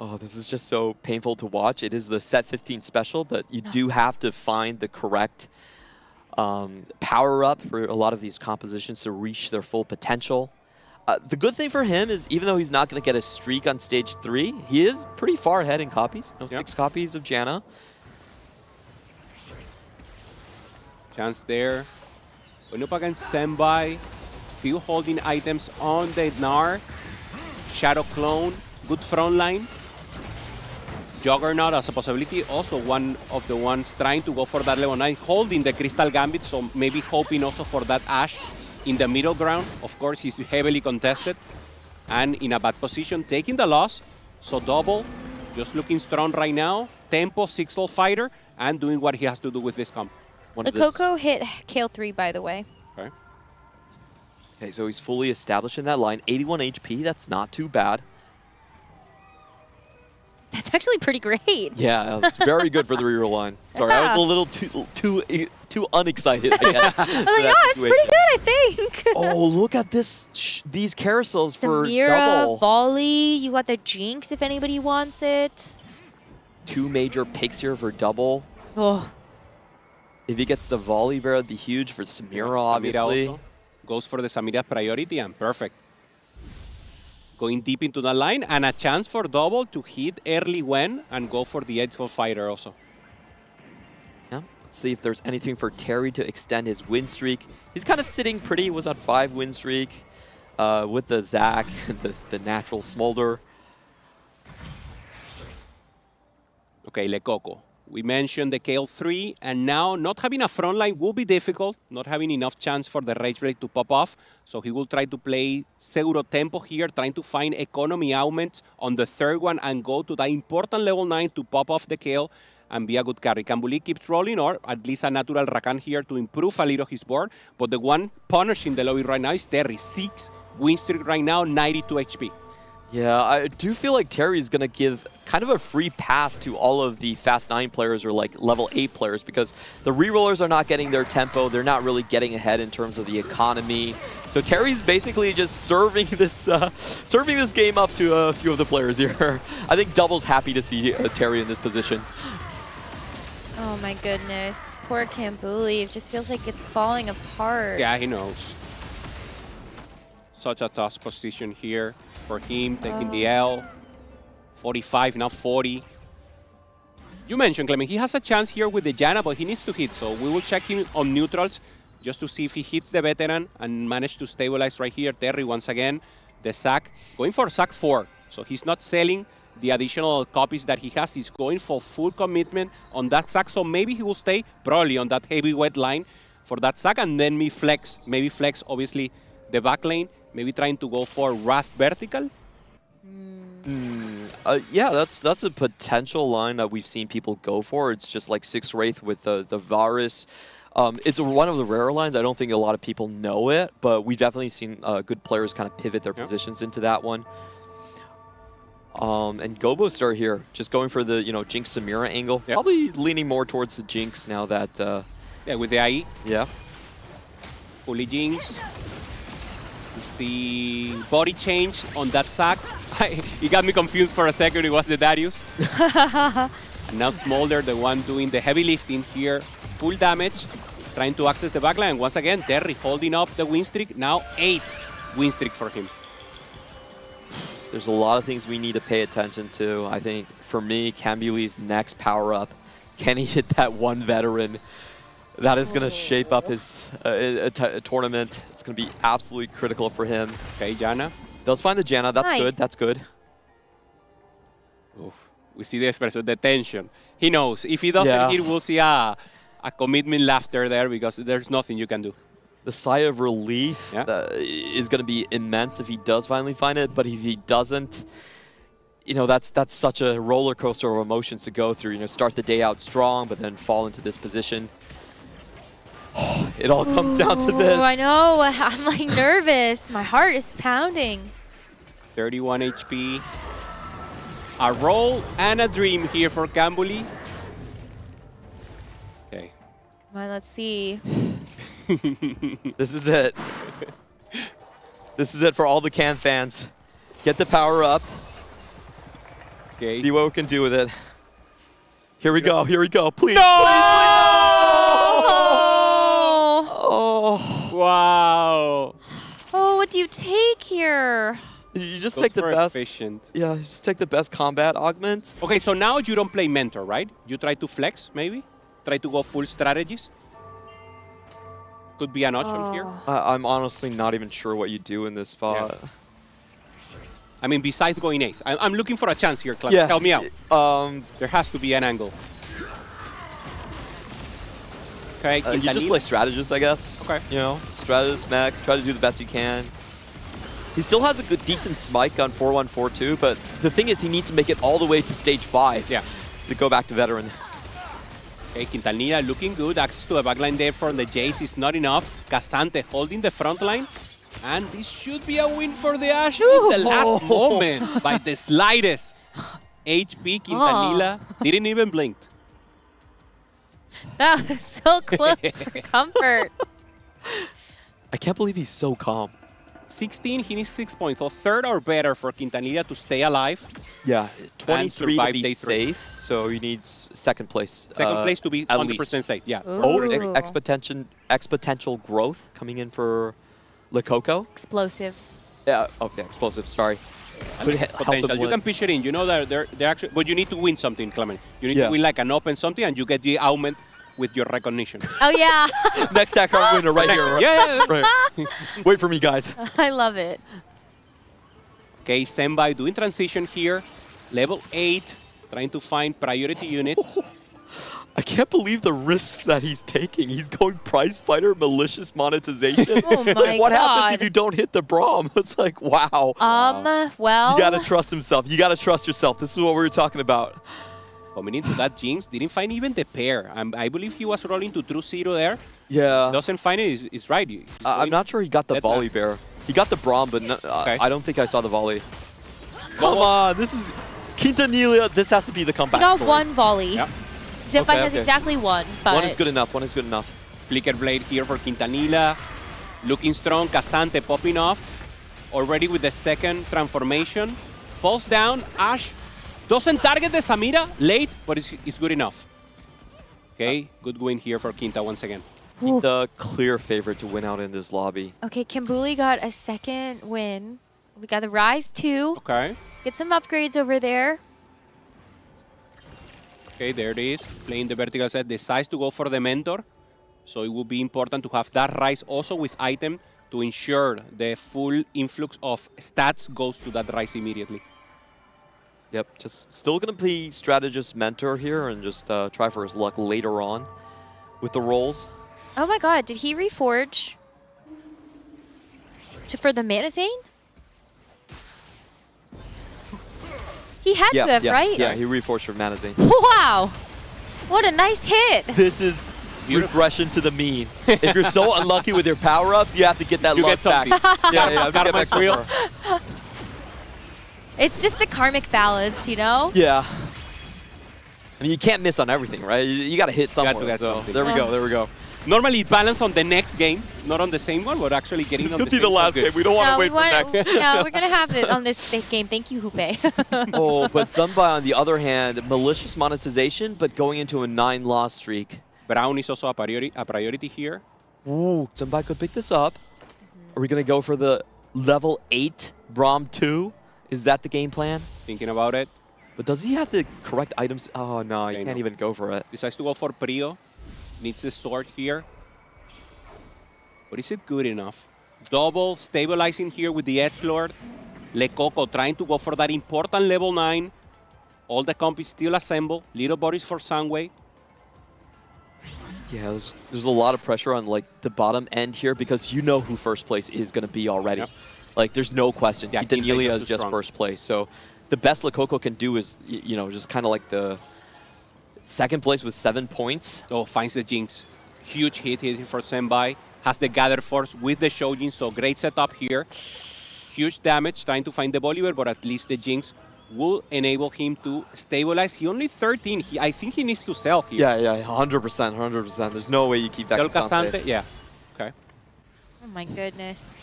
Oh, this is just so painful to watch. It is the set 15 special, but you do have to find the correct power up for a lot of these compositions to reach their full potential. The good thing for him is even though he's not going to get a streak on stage 3, he is pretty far ahead in copies. You know, 6 copies of Janna. Chance there. Going up against Senbai. Still holding items on the Gnar. Shadow Clone. Good front line. Juggernaut as a possibility. Also one of the ones trying to go for that level 9. Holding the Crystal Gambit. So maybe hoping also for that Ashe in the middle ground. Of course, he's heavily contested. And in a bad position. Taking the loss. So double. Just looking strong right now. Tempo, 6-level fighter. And doing what he has to do with this comp. The Coco hit Kale 3, by the way. Okay. Okay, so he's fully established in that line. 81 HP, that's not too bad. That's actually pretty great. Yeah, it's very good for the reroll line. Sorry, I was a little too unexcited, I guess. I was like, oh, it's pretty good, I think. Oh, look at this! These carousels for Samira, double. Volley, you got the Jinx if anybody wants it. 2 major picks here for double. Oh. If he gets the volley bear, it'd be huge for Samira, obviously. Samira also goes for the Samira priority and perfect. Going deep into the line and a chance for double to hit early when and go for the edge fighter also. Yeah, let's see if there's anything for Terry to extend his win streak. He's kind of sitting pretty. He was on 5 win streak with the Zac, the natural smolder. Okay, Le Coco. We mentioned the Kale 3, and now not having a front line will be difficult, not having enough chance for the Rage Break to pop off. So he will try to play Seguro Tempo here, trying to find economy augments on the 3rd one and go to the important level 9 to pop off the Kale and be a good carry. Cambuli keeps rolling, or at least a natural Rakan here to improve a little his board. But the one punishing the lobby right now is Terry. 6 win streak right now, 92 HP. Yeah, I do feel like Terry is going to give kind of a free pass to all of the Fast 9 players or like level 8 players because the rerollers are not getting their tempo. They're not really getting ahead in terms of the economy. So Terry's basically just serving this game up to a few of the players here. I think Double's happy to see Terry in this position. Oh my goodness. Poor Cambuli. It just feels like it's falling apart. Yeah, he knows. Such a tough position here for him, taking the L. 45, now 40. You mentioned, Clement, he has a chance here with the Janna, but he needs to hit. So we will check him on neutrals just to see if he hits the veteran and manage to stabilize right here. Terry once again, the Zac, going for Zac 4. So he's not selling the additional copies that he has. He's going for full commitment on that Zac. So maybe he will stay probably on that heavyweight line for that Zac and then maybe flex obviously the back lane. Maybe trying to go for Wrath Vertical. Yeah, that's a potential line that we've seen people go for. It's just like 6 Wraith with the Varus. It's one of the rarer lines. I don't think a lot of people know it, but we've definitely seen good players kind of pivot their positions into that one. And Gobo Star here, just going for the Jinx Samira angle. Yep. Probably leaning more towards the Jinx now that. Yeah, with the IE. Yeah. Fully Jinx. You see body change on that sack. He got me confused for a second. It was the Darius. And now Smolder, the one doing the heavy lifting here. Full damage, trying to access the backline. Once again, Terry holding up the win streak. Now 8 win streak for him. There's a lot of things we need to pay attention to. I think, for me, Cambuli's next power-up. Can he hit that one veteran? That is going to shape up his tournament. It's going to be absolutely critical for him. Okay, Janna. Does find the Janna. That's Nice. good. That's good. Oof. We see the expression, the tension. He knows. If he doesn't hit, we'll see a commitment laughter there because there's nothing you can do. The sigh of relief is going to be immense if he does finally find it, but if he doesn't, that's such a roller coaster of emotions to go through. Start the day out strong, but then fall into this position. It all comes down to this. I know. I'm like nervous. My heart is pounding. 31 HP. A roll and a dream here for Cambuli. Okay. Come on, let's see. This is it. This is it for all the Cam fans. Get the power up. Okay. See what we can do with it. Here we go. Here we go. Please. No! Oh. Wow. Oh, what do you take here? You just Goes take the for best. efficient. Yeah, you just take the best combat augment. Okay, so now you don't play mentor, right? You try to flex, maybe? Try to go full strategist? Could be an option here. I'm honestly not even sure what you do in this spot. Yeah. I mean, besides going 8th. I'm looking for a chance here, Clem. Yeah. Help me out. There has to be an angle. Okay, You just play strategist, I guess. Okay. Strategist, mech, try to do the best you can. He still has a good, decent smite on 4-1-4-2, but the thing is he needs to make it all the way to stage 5 to go back to veteran. Okay, Quintanilla looking good. Access to the backline there from the Jace is not enough. Casante holding the front line. And this should be a win for the Ashe in the last moment by the slightest. HP Quintanilla didn't even blink. That was so close for comfort. I can't believe he's so calm. 16, he needs 6 points. So 3rd or better for Quintanilla to stay alive. Yeah, 23 to be day 3. safe, so he needs 2nd place. 2nd place to be at 100% least. safe, yeah. Exponential growth coming in for Lecoco. Explosive. Yeah, okay, explosive, sorry. Could help them Potential. You win. can pitch it in. You know that they're actually, but you need to win something, Clement. You need to win like an open something, and you get the augment with your recognition. Oh yeah. Next tag card winner right here. Yeah. Right. Wait for me, guys. I love it. Okay, Senbai doing transition here. Level 8, trying to find priority unit. I can't believe the risks that he's taking. He's going prize fighter, malicious monetization. Oh my Like, what happens God. if you don't hit the Braum? It's like, wow. Well. You gotta trust himself. You gotta trust yourself. This is what we were talking about. Coming into that Jinx, didn't find even the pair. I believe he was rolling to true 0 there. Yeah. Doesn't find it, is right. I'm not sure he got the Dead volley last. bear. He got the Braum, but no, I don't think I saw the volley. Come on, this is Quintanilla. This has to be the He comeback. got story. one volley. Yep. Senpai has exactly one. But One is good enough. One is good enough. Flicker Blade here for Quintanilla. Looking strong. Casante popping off. Already with the 2nd transformation. Falls down. Ashe doesn't target the Samira. Late, but it's good enough. Okay, good win here for Quinta once again. The clear favorite to win out in this lobby. Okay, Kimbuli got a 2nd win. We got the Rise 2. Okay. Get some upgrades over there. Okay, there it is. Playing the vertical set. Decides to go for the mentor. So it will be important to have that rise also with item to ensure the full influx of stats goes to that rise immediately. Yep, just still going to be strategist mentor here and just try for his luck later on with the rolls. Oh my God, did he reforge for the Manazane? He had to have, right? Yeah, he reforged for Manazane. Wow! What a nice hit! This is regression to the mean. If you're so unlucky with your power-ups, you have to get that luck back. Yeah, Gotta make real. It's just the karmic balance, you know? Yeah. I mean, you can't miss on everything, right? You got to hit somewhere. So there we go. There we go. Normally balance on the next game, not on the same one, but actually getting this on could the be the last game. We don't want to wait for next. No, we're going to have it on this game. Thank you, Hupe. Oh, but Zumbai, on the other hand, malicious monetization, but going into a 9-loss streak. Brown is also a priority here. Ooh, Zumbai could pick this up. Are we going to go for the level 8 Braum 2? Is that the game plan? Thinking about it. But does he have the correct items? Oh, no, he can't even go for it. Decides to go for Prio. Needs the sword here. But is it good enough? Double stabilizing here with the Edgelord. Lecoco trying to go for that important level 9. All the comp is still assembled. Little bodies for Sunway. Yeah, there's a lot of pressure on like the bottom end here because you know who first place is going to be already. Yep. Like, there's no question. Yeah, Danielia is just first place. So the best Lecoco can do is, you know, just kind of like the second place with 7 points. Oh, finds the Jinx. Huge hit for Senbai. Has the Gather Force with the Shojin, so great setup here. Huge damage trying to find the Bolivar, but at least the Jinx will enable him to stabilize. He only 13. I think he needs to sell here. Yeah, 100%, 100%. There's no way you keep that Cassante. Yeah, okay. Oh my goodness.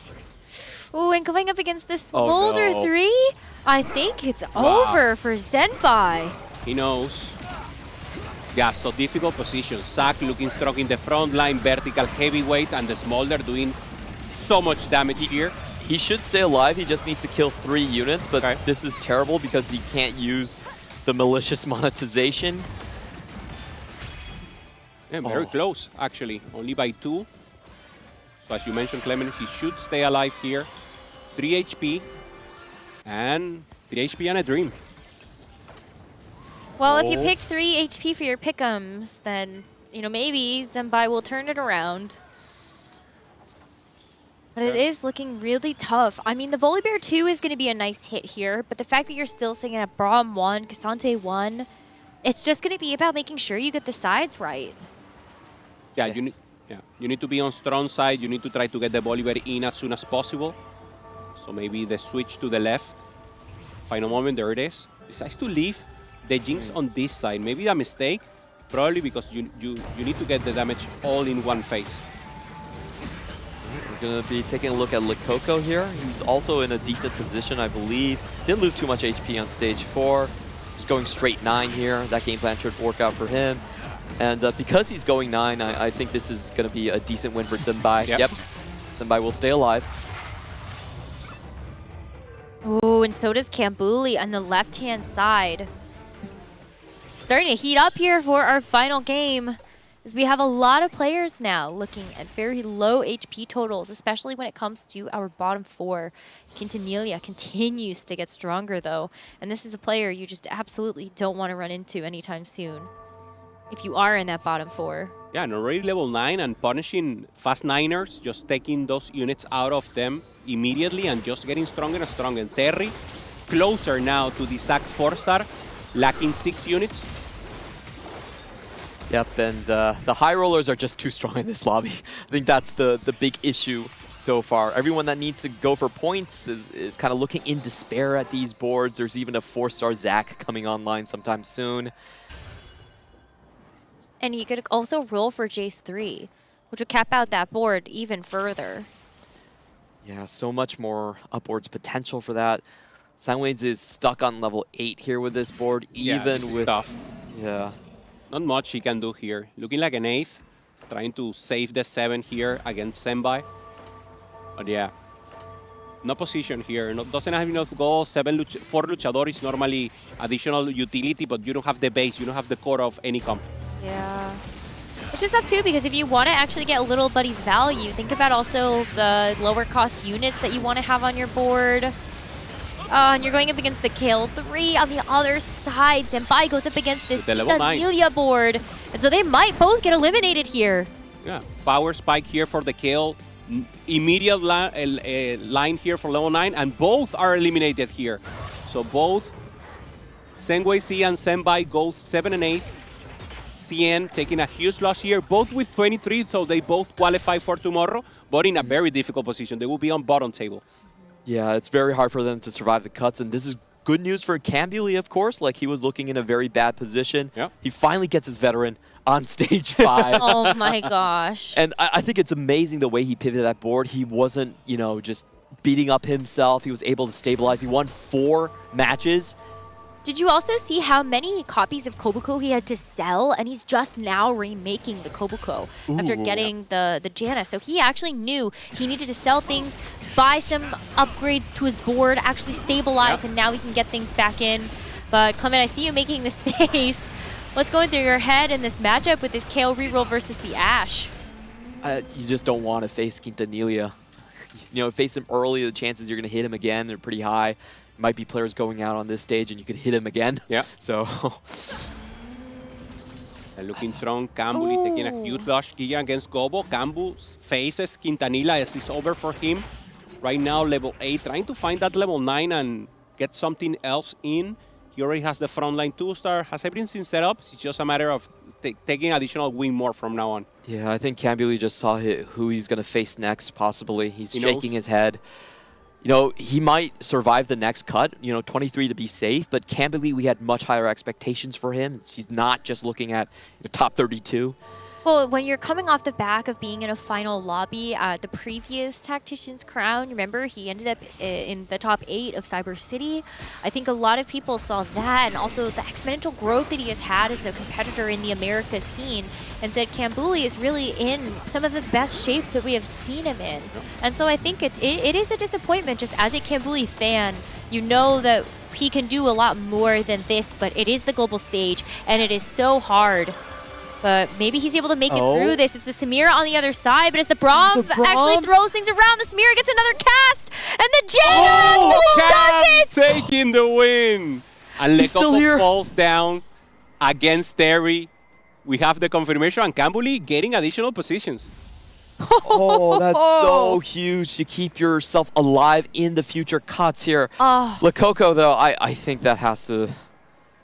Ooh, and going up against this Oh, Boulder no. 3, I think it's over for Senpai. He knows. Yeah, so difficult position. Zac looking strong in the front line, vertical heavyweight, and the Smolder doing so much damage here. He should stay alive. He just needs to kill 3 units, but this is terrible because he can't use the malicious monetization. Yeah, very close, actually. Only by 2. So as you mentioned, Clement, he should stay alive here. 3 HP. And 3 HP and a dream. Well, if you picked 3 HP for your pick'ems, then, you know, maybe Senpai will turn it around. But it is looking really tough. I mean, the Volibear 2 is going to be a nice hit here, but the fact that you're still sitting at Braum 1, Cassante 1, it's just going to be about making sure you get the sides right. Yeah, you need to be on strong side. You need to try to get the Bolivar in as soon as possible. So maybe the switch to the left. Final moment, there it is. Decides to leave the Jinx on this side. Maybe a mistake, probably because you need to get the damage all in one phase. We're going to be taking a look at Lecoco here. He's also in a decent position, I believe. Didn't lose too much HP on stage 4. He's going straight 9 here. That game plan should work out for him. And because he's going 9, I think this is going to be a decent win for Senpai. Yep. Senpai will stay alive. Ooh, and so does Kambuli on the left-hand side. Starting to heat up here for our final game, as we have a lot of players now looking at very low HP totals, especially when it comes to our bottom 4. Quintanilla continues to get stronger, though, and this is a player you just absolutely don't want to run into anytime soon if you are in that bottom 4. Yeah, and already level 9 and punishing fast 9ers, just taking those units out of them immediately and just getting stronger and stronger. And Terry closer now to the Zac 4-star, lacking 6 units. Yep, and the high rollers are just too strong in this lobby. I think that's the big issue so far. Everyone that needs to go for points is kind of looking in despair at these boards. There's even a 4-star Zac coming online sometime soon. And you could also roll for Jace 3, which would cap out that board even further. Yeah, so much more upwards potential for that. Soundwaves is stuck on level 8 here with this board, even with... Tough. Yeah. Not much he can do here. Looking like an 8th, trying to save the 7 here against Senpai. But yeah, no position here. Doesn't have enough gold. 4 luchador is normally additional utility, but you don't have the base. You don't have the core of any comp. Yeah. It's just tough too, because if you want to actually get Little Buddy's value, think about also the lower cost units that you want to have on your board. And you're going up against the Kale 3 on the other side. Senpai goes up against this Amelia board. And so they might both get eliminated here. Yeah, power spike here for the Kale. Immediate line here for level 9, and both are eliminated here. So both Senway C and Senbai go 7 and 8. CN taking a huge loss here, both with 23, so they both qualify for tomorrow, but in a very difficult position. They will be on bottom table. Yeah, it's very hard for them to survive the cuts, and this is good news for Cambuli, of course. Like, he was looking in a very bad position. Yep. He finally gets his veteran on stage 5. Oh my gosh. And I think it's amazing the way he pivoted that board. He wasn't, you know, just beating up himself. He was able to stabilize. He won 4 matches. Did you also see how many copies of Kobuko he had to sell? And he's just now remaking the Kobuko after getting the Janna. So he actually knew he needed to sell things, buy some upgrades to his board, actually stabilize, and now he can get things back in. But Clement, I see you making this face. What's going through your head in this matchup with this KO reroll versus the Ashe? You just don't want to face Quintanilla. You know, face him early, the chances you're going to hit him again, they're pretty high. Might be players going out on this stage and you could hit him again. Yeah. So. And looking strong, Cambuli taking a huge loss here against Gobo. Cambu faces Quintanilla as it's over for him. Right now, level 8, trying to find that level 9 and get something else in. He already has the frontline 2-star, has everything set up. It's just a matter of taking additional win more from now on. Yeah, I think Cambuli just saw who he's going to face next, possibly. He's shaking his head. You know, he might survive the next cut, you know, 23 to be safe, but Cambuli, we had much higher expectations for him. He's not just looking at the top 32. Well, when you're coming off the back of being in a final lobby at the previous Tactician's Crown, remember he ended up in the top 8 of Cyber City. I think a lot of people saw that, and also the exponential growth that he has had as a competitor in the America scene, and said Cambuli is really in some of the best shape that we have seen him in. And so I think it is a disappointment. Just as a Cambuli fan, you know that he can do a lot more than this, but it is the global stage, and it is so hard. But maybe he's able to make it through this. It's the Samira on the other side, but as the Braum actually throws things around, the Samira gets another cast, and the Janna actually does it! Taking the win! And Lecoco falls down against Terry. We have the confirmation, and Cambuli getting additional positions. Oh, that's so huge to keep yourself alive in the future cuts here. Lecoco, though, I think that has to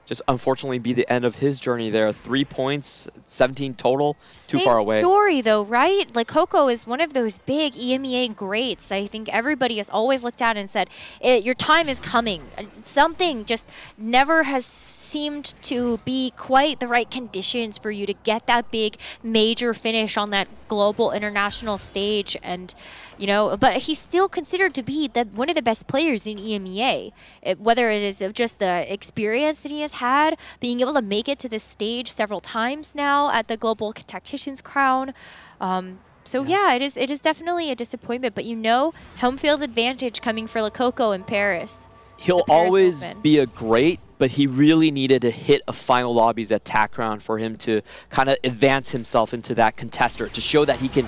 just unfortunately be the end of his journey there. 3 points, 17 total, too far away. Story though, right? Like Coco is one of those big EMEA greats that I think everybody has always looked at and said, your time is coming. Something just never has seemed to be quite the right conditions for you to get that big major finish on that global international stage. And you know, but he's still considered to be one of the best players in EMEA, whether it is just the experience that he has had, being able to make it to this stage several times now at the Global Tactician's Crown. So yeah, it is definitely a disappointment, but you know, home field advantage coming for Lecoco in Paris. He'll always be a great, but he really needed to hit a final lobbies at TAC Crown for him to kind of advance himself into that contester, to show that he can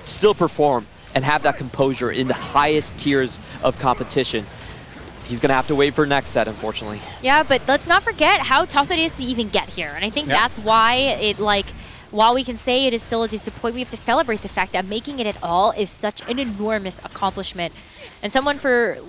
still perform and have that composure in the highest tiers of competition. He's going to have to wait for next set, unfortunately. Yeah, but let's not forget how tough it is to even get here. And I think that's why while we can say it is still a disappointment, we have to celebrate the fact that making it at all is such an enormous accomplishment. And someone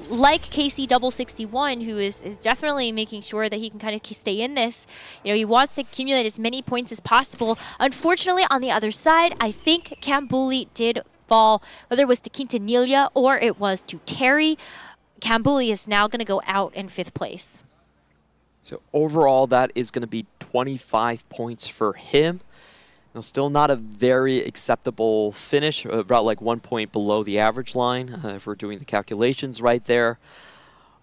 like KC61, who is definitely making sure that he can kind of stay in this, you know, he wants to accumulate as many points as possible. Unfortunately, on the other side, I think Cambuli did fall, whether it was to Quintanilla or it was to Terry. Cambuli is now going to go out in 5th place. So overall, that is going to be 25 points for him. You know, still not a very acceptable finish, about like 1 point below the average line, if we're doing the calculations right there.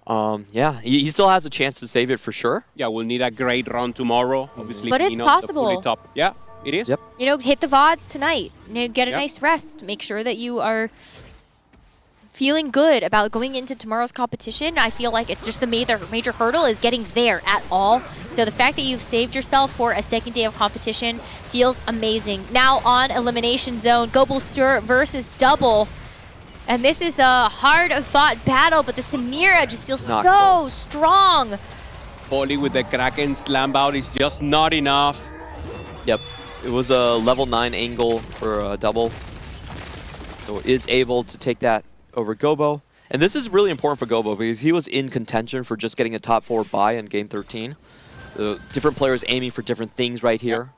Yeah, he still has a chance to save it for sure. Yeah, we'll need a great run tomorrow. Obviously, but it's possible. Top. Yeah, it is. Yep. You know, hit the VODs tonight. You know, get a nice rest. Make sure that you are feeling good about going into tomorrow's competition. I feel like it's just the major hurdle is getting there at all. So the fact that you've saved yourself for a second day of competition feels amazing. Now on Elimination Zone, Gobel Stewart versus Double. And this is a hard-fought battle, but the Samira just feels so strong. Polly with the Kraken slam out is just not enough. Yep, it was a level 9 angle for Double. So is able to take that over Gobo. And this is really important for Gobo because he was in contention for just getting a top 4 bye in game 13. different players aiming for different things right here.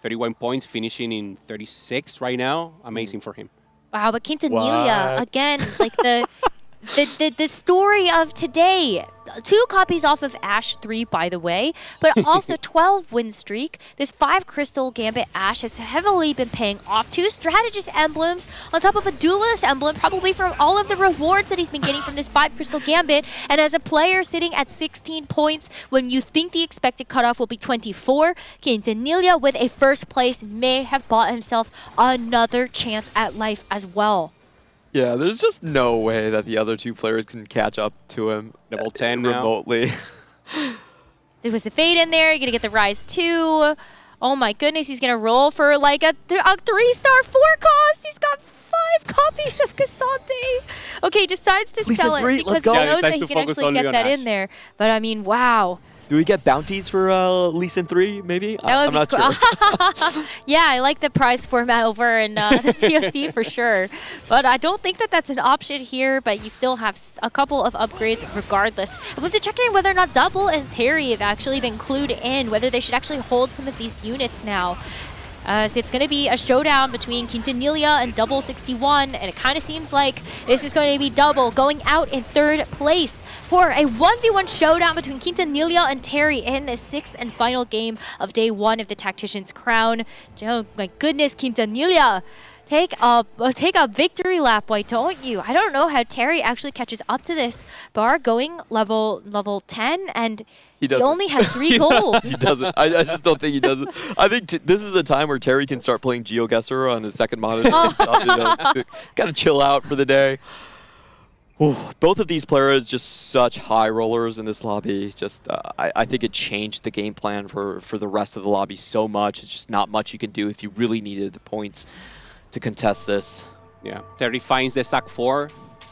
31 points, finishing in 36 right now. Amazing for him. Wow, but Quintanilla, again, like the story of today. 2 copies off of Ash 3, by the way, but also 12 win streak. This 5 Crystal Gambit Ash has heavily been paying off. 2 Strategist emblems on top of a Duelist emblem, probably from all of the rewards that he's been getting from this 5 Crystal Gambit. And as a player sitting at 16 points, when you think the expected cutoff will be 24, Quintanilla with a first place may have bought himself another chance at life as well. Yeah, there's just no way that the other 2 players can catch up to him. Level 10 remotely. There was a fade in there. You're going to get the Rise 2. Oh my goodness, he's going to roll for like a 3-star 4 cost. He's got 5 copies of Cassante. Okay, decides to sell it because he knows that he can actually get that in there. But I mean, wow. Do we get bounties for Lee Sin 3, maybe? That would I'm be not sure. Yeah, I like the prize format over in the TFT for sure. But I don't think that that's an option here, but you still have a couple of upgrades regardless. I want to check in whether or not Double and Terry have actually been clued in, whether they should actually hold some of these units now. So it's going to be a showdown between Quintanilla and Double 61, and it kind of seems like this is going to be Double going out in 3rd place for a 1v1 showdown between Quintanilla and Terry in the 6th and final game of day 1 of the Tactician's Crown. Oh my goodness, Quintanilla, take a victory lap, why don't you? I don't know how Terry actually catches up to this. Bar going level 10, and he only has 3 gold. He doesn't. I just don't think he does it. I think this is the time where Terry can start playing GeoGuessr on his second monitor and stuff. You know, gotta chill out for the day. Ooh, both of these players just such high rollers in this lobby. Just I think it changed the game plan for the rest of the lobby so much. It's just not much you can do if you really needed the points to contest this. Yeah, Terry finds the stack 4,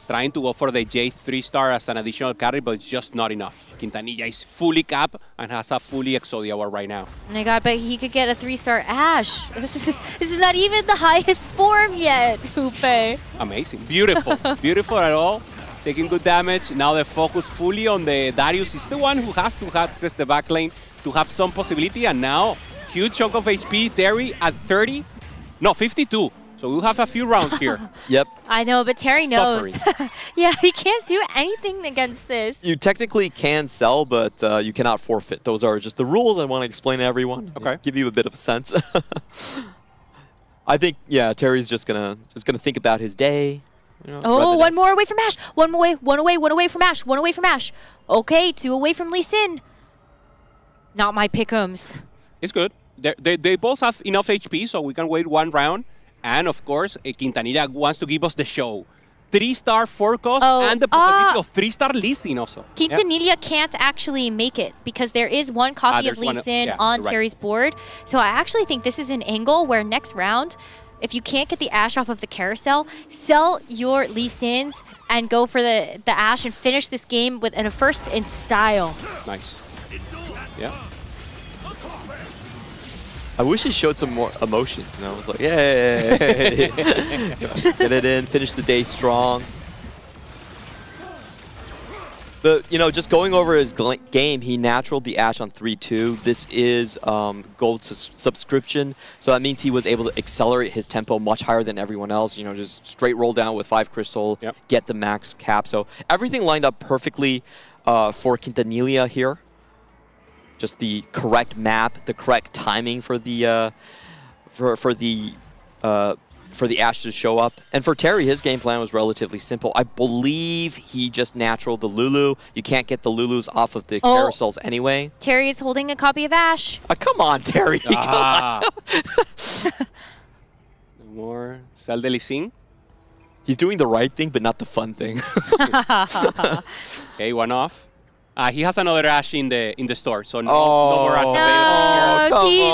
trying to go for the J 3-star as an additional carry, but it's just not enough. Quintanilla is fully capped and has a fully Exodia War right now. Oh my god, but he could get a 3-star Ash. This is not even the highest form yet, Hoope. Amazing. Beautiful. Beautiful at all. Taking good damage. Now the focus fully on the Darius. Is the one who has to access the back lane to have some possibility. And now, huge chunk of HP. Terry at 30. No, 52. So we'll have a few rounds here. Yep. I know, but Terry knows. Yeah, he can't do anything against this. You technically can sell, but you cannot forfeit. Those are just the rules I want to explain to everyone. Okay. Give you a bit of a sense. I think, yeah, Terry's just gonna think about his day. You know, oh, one more away from Ash. One away from Ash. One away from Ash. Okay, 2 away from Lee Sin. Not my pick'ems. It's good. They both have enough HP, so we can wait 1 round. And of course, Quintanilla wants to give us the show. 3-star 4 cost and the possibility of 3-star Lee Sin also. Quintanilla can't actually make it because there is 1 copy of Lee Sin on Terry's board. So I actually think this is an angle where next round, if you can't get the Ash off of the carousel, sell your Lee Sins and go for the Ash and finish this game with a first in style. Nice. Yeah. I wish he showed some more emotion. You know, it was like, yay! Get it in, finish the day strong. But, you know, just going over his game, he naturaled the Ash on 3-2. This is gold subscription, so that means he was able to accelerate his tempo much higher than everyone else. You know, just straight roll down with 5 crystal, get the max cap. So everything lined up perfectly for Quintanilla here. Just the correct map, the correct timing for the Ash to show up. And for Terry, his game plan was relatively simple. I believe he just naturaled the Lulu. You can't get the Lulus off of the carousels anyway. Terry is holding a copy of Ash. Come on, Terry. More sell the Lee Sin. He's doing the right thing, but not the fun thing. Okay, 1 off. He has another Ash in the store, so no more Ash available here.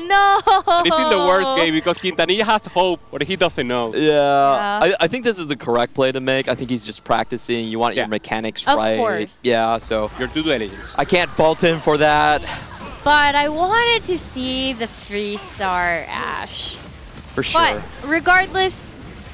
No! It's in the worst game because Quintanilla has hope, but he doesn't know. Yeah. I think this is the correct play to make. I think he's just practicing. You want your mechanics right. Of course. Yeah, so. Your due diligence. I can't fault him for that. But I wanted to see the 3-star Ash. For sure. But regardless,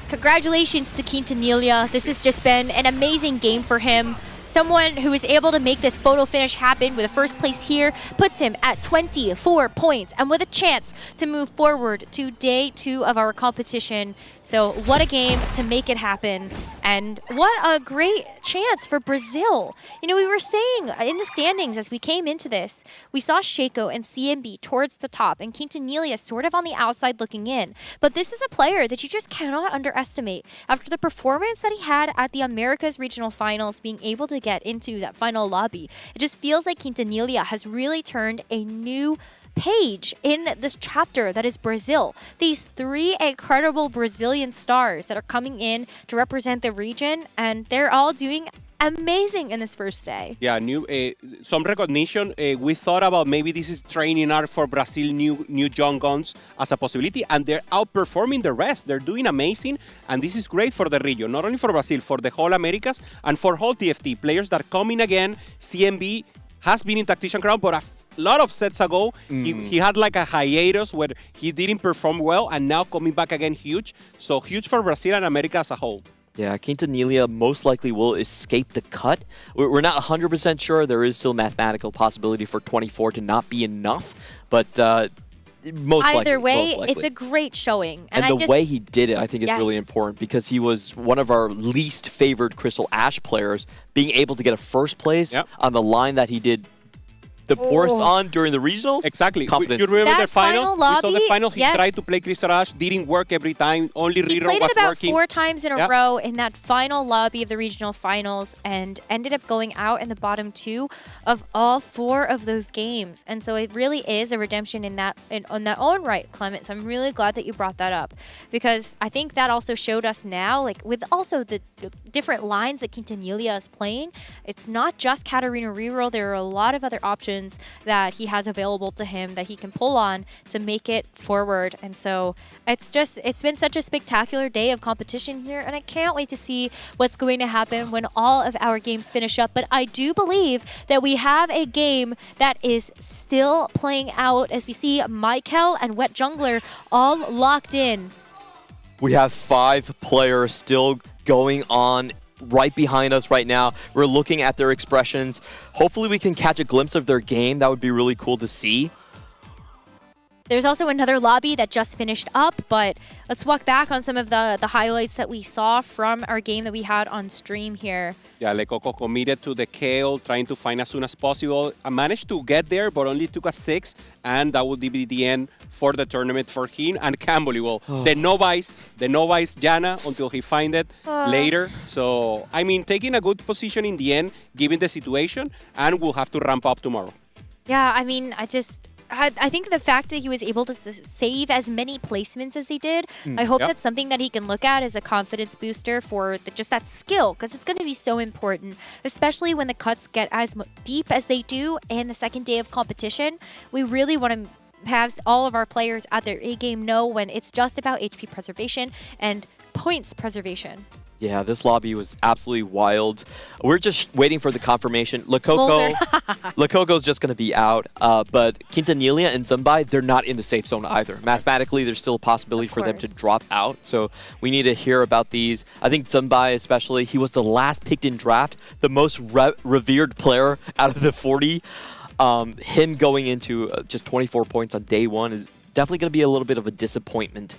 congratulations to Quintanilla. This has just been an amazing game for him. someone who is able to make this photo finish happen with a first place here puts him at 24 points and with a chance to move forward to day 2 of our competition. So what a game to make it happen, and what a great chance for Brazil. You know, we were saying in the standings as we came into this, we saw Shaco and CMB towards the top and Quintanilha sort of on the outside looking in. But this is a player that you just cannot underestimate. After the performance that he had at the Americas Regional Finals, being able to get into that final lobby, it just feels like Quintanilha has really turned a new page in this chapter that is Brazil. These 3 incredible Brazilian stars that are coming in to represent the region, and they're all doing amazing in this first day. Yeah, some recognition. We thought about maybe this is training art for Brazil new young guns as a possibility, and they're outperforming the rest. They're doing amazing, and this is great for the region, not only for Brazil, for the whole Americas, and for whole TFT. Players that are coming again. CMB has been in Tactician Crown, but a lot of sets ago, he had like a hiatus where he didn't perform well, and now coming back again, huge. So huge for Brazil and America as a whole. Yeah, Quintanilha most likely will escape the cut. We're not 100% sure. There is still mathematical possibility for 24 to not be enough, but most Either way, likely. it's a great showing. And the way he did it, I think, is really important, because he was one of our least favored Crystal Ash players, being able to get a first place on the line that he did the poorest on during the regionals. Exactly. Confidence. You remember the finals? Final We saw the lobby, final. He yes. tried to play Crystal Ash, didn't work every time. Only He reroll played was it about working. 4 times in a row in that final lobby of the regional finals and ended up going out in the bottom 2 of all 4 of those games. And so it really is a redemption in that own right, Clement. So I'm really glad that you brought that up, because I think that also showed us now, like with also the different lines that Quintanilha is playing, it's not just Katarina reroll. There are a lot of other options that he has available to him that he can pull on to make it forward. And so it's been such a spectacular day of competition here, and I can't wait to see what's going to happen when all of our games finish up. But I do believe that we have a game that is still playing out as we see Michael and Wet Jungler all locked in. We have 5 players still going on right behind us right now. We're looking at their expressions. Hopefully we can catch a glimpse of their game. That would be really cool to see. There's also another lobby that just finished up, but let's walk back on some of the highlights that we saw from our game that we had on stream here. Yeah, Lecoco committed to the KO, trying to find as soon as possible. I managed to get there, but only took a 6, and that would be the end for the tournament for him. And Camberley, well, the novice Jana until he find it later. So, I mean, taking a good position in the end, given the situation, and we'll have to ramp up tomorrow. Yeah, I mean, I think the fact that he was able to save as many placements as he did, I hope that's something that he can look at as a confidence booster for just that skill, because it's going to be so important, especially when the cuts get as deep as they do in the second day of competition. We really want to have all of our players at their A-game know when it's just about HP preservation and points preservation. Yeah, this lobby was absolutely wild. We're just waiting for the confirmation. Lecoco's just going to be out, but Quintanilha and Zumbai, they're not in the safe zone either. Mathematically, there's still a possibility for them to drop out, so we need to hear about these. I think Zumbai especially, he was the last picked in draft, the most revered player out of the 40. Him going into just 24 points on day 1 is definitely going to be a little bit of a disappointment.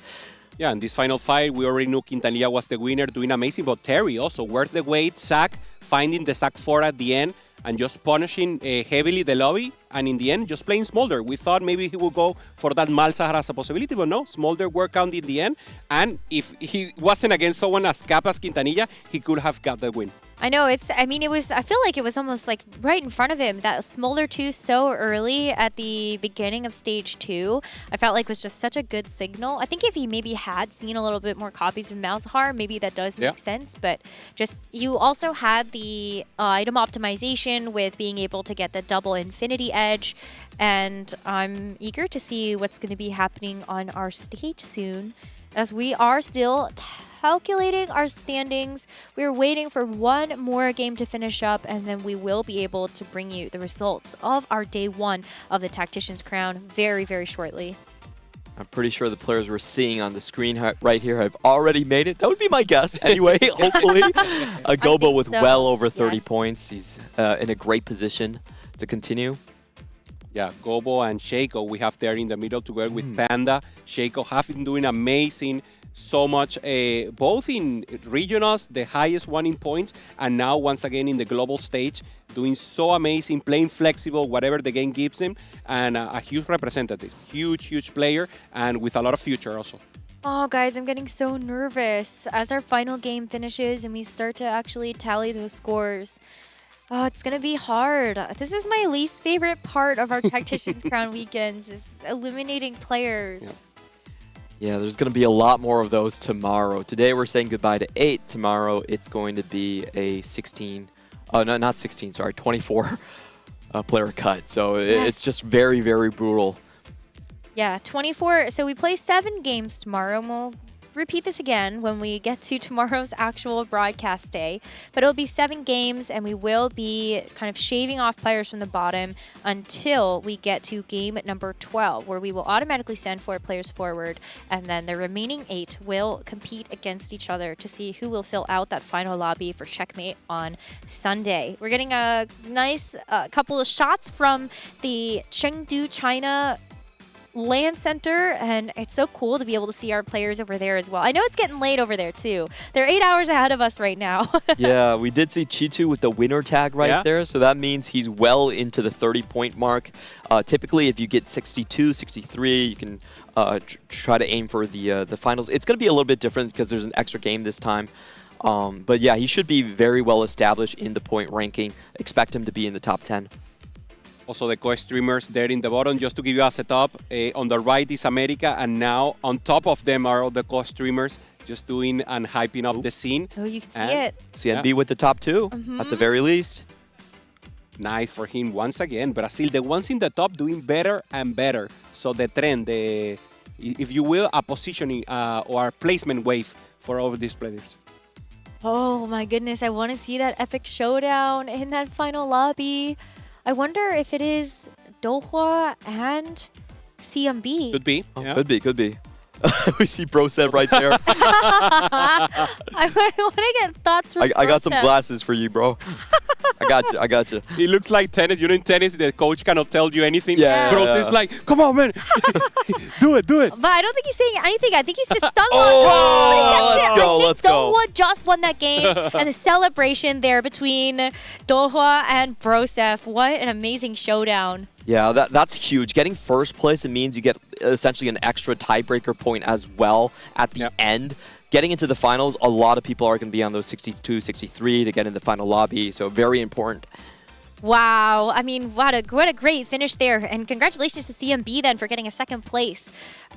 Yeah, in this final fight, we already knew Quintanilha was the winner, doing amazing, but Terry also worth the wait, Zac, finding the Zac 4 at the end, and just punishing heavily the lobby, and in the end, just playing Smolder. We thought maybe he would go for that Malzahar as a possibility, but no, Smolder worked out in the end, and if he wasn't against someone as cap as Quintanilha, he could have got the win. I know, I feel like it was almost like right in front of him. That Smolder 2 so early at the beginning of stage 2, I felt like was just such a good signal. I think if he maybe had seen a little bit more copies of Malzahar, maybe that does make sense. But just, you also had the item optimization with being able to get the double infinity edge. And I'm eager to see what's going to be happening on our stage soon, as we are still calculating our standings. We're waiting for one more game to finish up, and then we will be able to bring you the results of our day 1 of the Tactician's Crown very, very shortly. I'm pretty sure the players we're seeing on the screen right here have already made it. That would be my guess. Anyway, hopefully. Gobo with so. well over 30 Yes. points. He's in a great position to continue. Yeah, Gobo and Shaco we have there in the middle together with Panda. Shaco have been doing amazing, so much, both in regionals, the highest one in points, and now once again in the global stage, doing so amazing, playing flexible, whatever the game gives him, and a huge representative, huge player, and with a lot of future also. Oh, guys, I'm getting so nervous as our final game finishes and we start to actually tally those scores. Oh, it's going to be hard. This is my least favorite part of our Tacticians Crown weekends, is eliminating players. Yeah, there's going to be a lot more of those tomorrow. Today we're saying goodbye to 8. Tomorrow it's going to be a 16, no, not 16, sorry, 24 player cut. So it's just very brutal. Yeah, 24. So we play 7 games tomorrow, and we'll repeat this again when we get to tomorrow's actual broadcast day. But it'll be 7 games, and we will be kind of shaving off players from the bottom until we get to game number 12, where we will automatically send 4 players forward, and then the remaining 8 will compete against each other to see who will fill out that final lobby for Checkmate on Sunday. We're getting a nice couple of shots from the Chengdu, China LAN center, and it's so cool to be able to see our players over there as well. I know it's getting late over there too. They're 8 hours ahead of us right now. Yeah, we did see Chitu with the winner tag right there, so that means he's well into the 30-point mark. Typically, if you get 62, 63, you can try to aim for the finals. It's going to be a little bit different because there's an extra game this time. But yeah, he should be very well established in the point ranking. Expect him to be in the top 10. Also the co-streamers there in the bottom, just to give you a setup. On the right is America, and now on top of them are all the co-streamers just doing and hyping up the scene. Oh, you can see it. CNB with the top 2, at the very least. Nice for him once again. Brazil, the ones in the top doing better and better. So the trend, if you will, a positioning or a placement wave for all of these players. Oh my goodness, I want to see that epic showdown in that final lobby. I wonder if it is Dohwa and CMB. Could be. Could be. We see Brosev right there. I want to get thoughts from I got some Brosev. glasses for you, bro. I got you. It looks like tennis. You know, in tennis, the coach cannot tell you anything. Yeah. Bros is like, come on, man. do it. But I don't think he's saying anything. I think he's just stunned. Let's go. Dohwa just won that game. And the celebration there between Dohwa and Brosev. What an amazing showdown. Yeah, that's huge. Getting first place, it means you get essentially an extra tiebreaker point as well at the end. Getting into the finals, a lot of people are going to be on those 62, 63 to get in the final lobby, so very important. Wow. I mean, what a great finish there. And congratulations to CMB then for getting a second place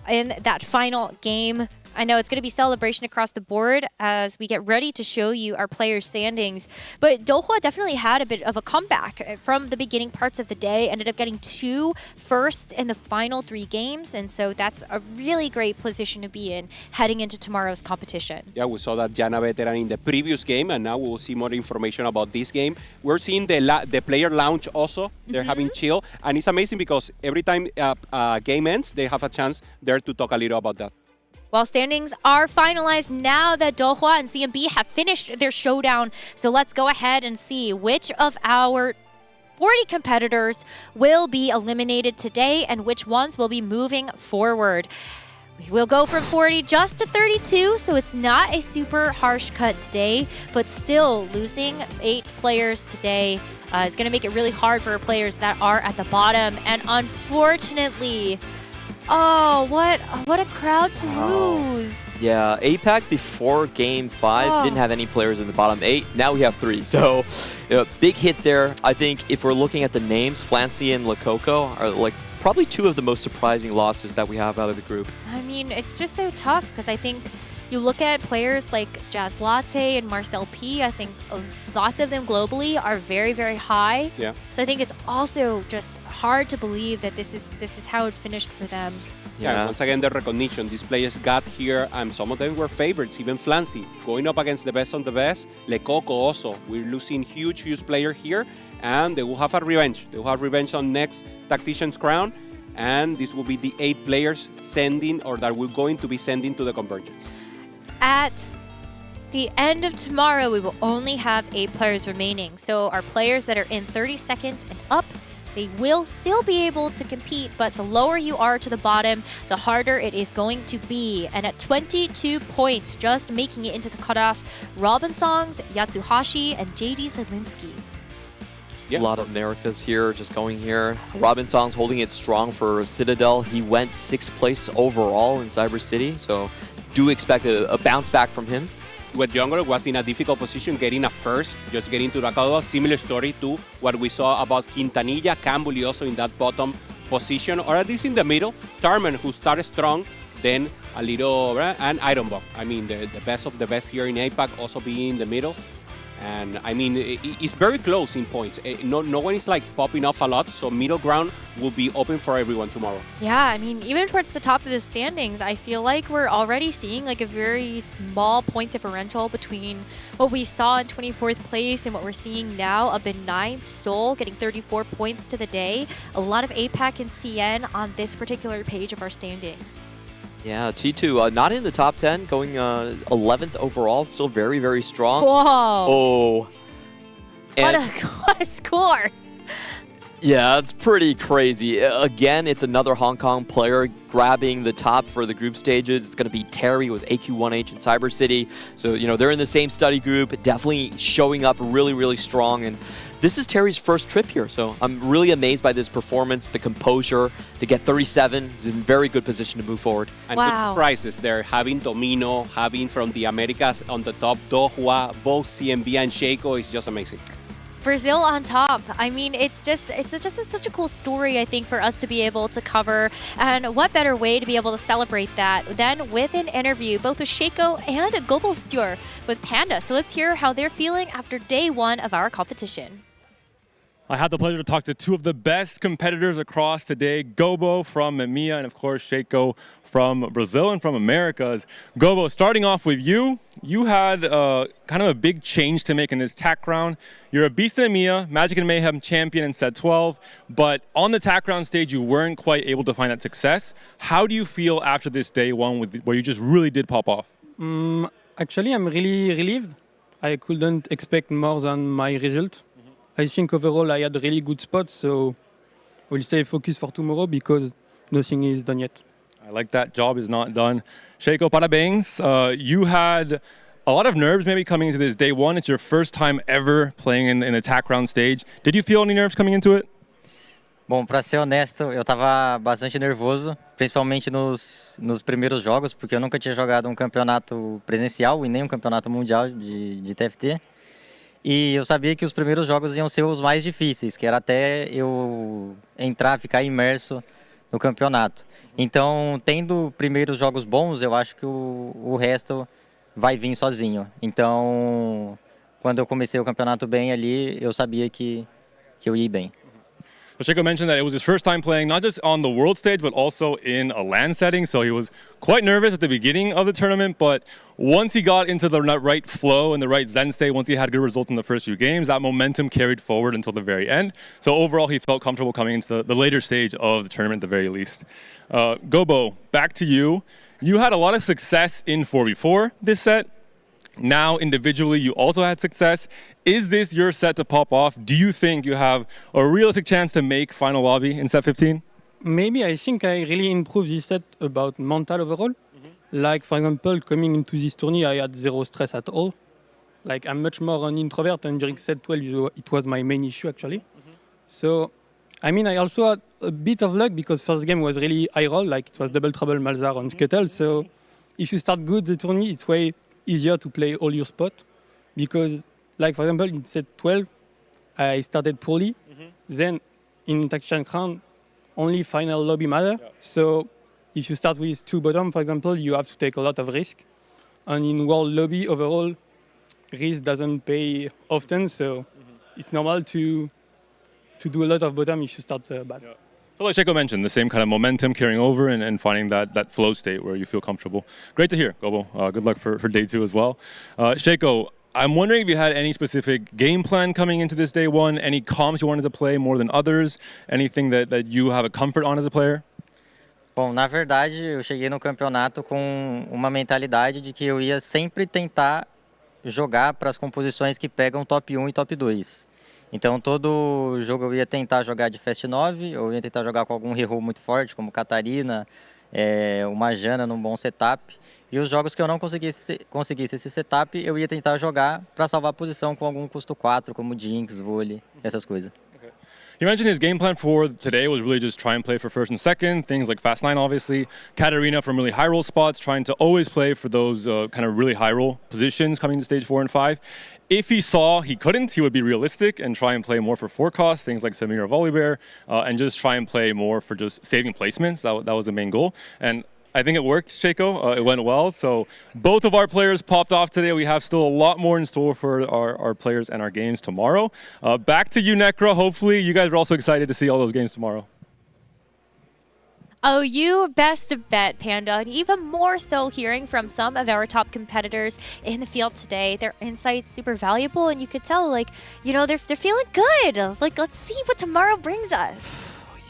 in that final game. I know it's going to be celebration across the board as we get ready to show you our players' standings. But Dohwa definitely had a bit of a comeback from the beginning parts of the day. Ended up getting 2 firsts in the final 3 games. And so that's a really great position to be in heading into tomorrow's competition. Yeah, we saw that Jana veteran in the previous game, and now we will see more information about this game. We're seeing the player lounge also. They're having chill. And it's amazing because every time game ends, they have a chance there to talk a little about that. Well, standings are finalized now that Dohwa and CMB have finished their showdown. So let's go ahead and see which of our 40 competitors will be eliminated today and which ones will be moving forward. We will go from 40 just to 32, so it's not a super harsh cut today, but still losing 8 players today is going to make it really hard for players that are at the bottom. And unfortunately, oh, what a crowd to lose. Yeah, APAC before Game 5 didn't have any players in the bottom 8. Now we have 3. So, big hit there. I think if we're looking at the names, Flancy and Lococo are like probably 2 of the most surprising losses that we have out of the group. I mean, it's just so tough because I think you look at players like Jazz Latte and Marcel P. I think lots of them globally are very high. Yeah. So I think it's also just hard to believe that this is how it finished for them. Yeah, once again, the recognition these players got here, and some of them were favorites, even Flancy, going up against the best on the best. Lecoco also, we're losing huge player here, and they will have a revenge. They will have revenge on next Tactician's Crown. and this will be the 8 players sending, or that we're going to be sending to the convergence. At the end of tomorrow, we will only have 8 players remaining. So our players that are in 32nd and up, they will still be able to compete, but the lower you are to the bottom, the harder it is going to be. And at 22 points, just making it into the cutoff, Robin Songs, Yatsuhashi, and JD Zelinsky. A lot of Americas here, just going here. Robin Song's holding it strong for Citadel. He went 6th place overall in Cyber City, so do expect a bounce back from him. With Jungle was in a difficult position, getting a first, just getting to the cutoff. Similar story to what we saw about Quintanilla, Cambuli also in that bottom position, or at least in the middle. Tarman, who started strong, then a little, and Ironbog. I mean, the best of the best here in APAC, also being in the middle. And I mean, it's very close in points. No one is like popping off a lot, so middle ground will be open for everyone tomorrow. Yeah, I mean, even towards the top of the standings, I feel like we're already seeing like a very small point differential between what we saw in 24th place and what we're seeing now up in 9th. Seoul getting 34 points to the day. A lot of APAC and CN on this particular page of our standings. Yeah, T2 not in the top 10, going 11th overall, still very, very strong. Whoa. Oh. What a score. Yeah, it's pretty crazy. Again, it's another Hong Kong player grabbing the top for the group stages. It's going to be Terry with AQ1H in Cyber City. So, you know, they're in the same study group, definitely showing up really, really strong. And this is Terry's first trip here, so I'm really amazed by this performance, the composure. To get 37, he's in very good position to move forward. And good surprises there, having Domino, having from the Americas on the top, Dohua, both CMB and Sheiko is just amazing. Brazil on top. I mean, it's just such a cool story, I think, for us to be able to cover. And what better way to be able to celebrate that than with an interview, both with Sheiko and Gobelstjor with Panda. So let's hear how they're feeling after day 1 of our competition. I had the pleasure to talk to 2 of the best competitors across today, Gobo from EMEA and, of course, Sheiko from Brazil and from Americas. Gobo, starting off with you, you had kind of a big change to make in this TAC round. You're a beast in EMEA, Magic and Mayhem champion in set 12, but on the TAC round stage, you weren't quite able to find that success. How do you feel after this day 1 where you just really did pop off? Actually, I'm really relieved. I couldn't expect more than my result. I think overall I had really good spots, so we'll stay focused for tomorrow because nothing is done yet. I like that. Job is not done. Sheiko, parabéns. You had a lot of nerves maybe coming into this day 1. It's your first time ever playing in a TAC round stage. Did you feel any nerves coming into it? Bom, para ser honesto, eu estava bastante nervoso, principalmente nos primeiros jogos, porque eu nunca tinha jogado um campeonato presencial e nem um campeonato mundial de TFT. E eu sabia que os primeiros jogos iam ser os mais difíceis, que era até eu entrar, ficar imerso no campeonato. Então, tendo primeiros jogos bons, eu acho que o resto vai vir sozinho. Então, quando eu comecei o campeonato bem ali, eu sabia que eu ia bem. Sheiko mentioned that it was his first time playing not just on the world stage, but also in a LAN setting. So he was quite nervous at the beginning of the tournament, but once he got into the right flow and the right zen state, once he had good results in the first few games, that momentum carried forward until the very end. So overall, he felt comfortable coming into the later stage of the tournament at the very least. Gobo, back to you. You had a lot of success in 4v4 this set. Now, individually, you also had success. Is this your set to pop off? Do you think you have a realistic chance to make final lobby in set 15? Maybe. I think I really improved this set about mental overall. Like, for example, coming into this tourney, I had zero stress at all. Like, I'm much more an introvert, and during set 12, it was my main issue, actually. So, I mean, I also had a bit of luck because first game was really high roll, like it was double trouble Malzar on Scuttle. So, if you start good the tourney, it's way easier to play all your spot because, like, for example, in set 12, I started poorly. Then, in Tactician Crown, only final lobby matter. So, if you start with 2 bottom, for example, you have to take a lot of risk. And in world lobby, overall, risk doesn't pay often. So, it's normal to do a lot of bottom if you start bad. So like Sheiko mentioned, the same kind of momentum carrying over and finding that flow state where you feel comfortable. Great to hear, Gobo. Good luck for day 2 as well. Sheiko, I'm wondering if you had any specific game plan coming into this day one, any comps you wanted to play more than others, anything that you have a comfort on as a player? Bom, na verdade, eu cheguei no campeonato com uma mentalidade de que eu ia sempre tentar jogar para as composições que pegam top 1 e top 2. Então, todo jogo eu ia tentar jogar de Fast 9, ou eu ia tentar jogar com algum reroll muito forte, como Catarina, uma Jana num bom setup. E os jogos que eu não conseguisse esse setup, eu ia tentar jogar para salvar a posição com algum custo 4, como Jinx, Vôlei, essas coisas. You mentioned his game plan for today was really just try and play for first and second, things like Fast 9 obviously, Katarina from really high roll spots, trying to always play for those kind of really high roll positions coming to stage 4 and 5. If he saw he couldn't, he would be realistic and try and play more for 4 costs, things like Samira Volibear, and just try and play more for just saving placements. That was the main goal. And I think it worked, Shaco. It went well. So both of our players popped off today. We have still a lot more in store for our players and our games tomorrow. Back to you, Necra. Hopefully you guys are also excited to see all those games tomorrow. Oh, you best bet, Panda. And even more so hearing from some of our top competitors in the field today. Their insights super valuable, and you could tell, like, you know, they're feeling good. Like, let's see what tomorrow brings us.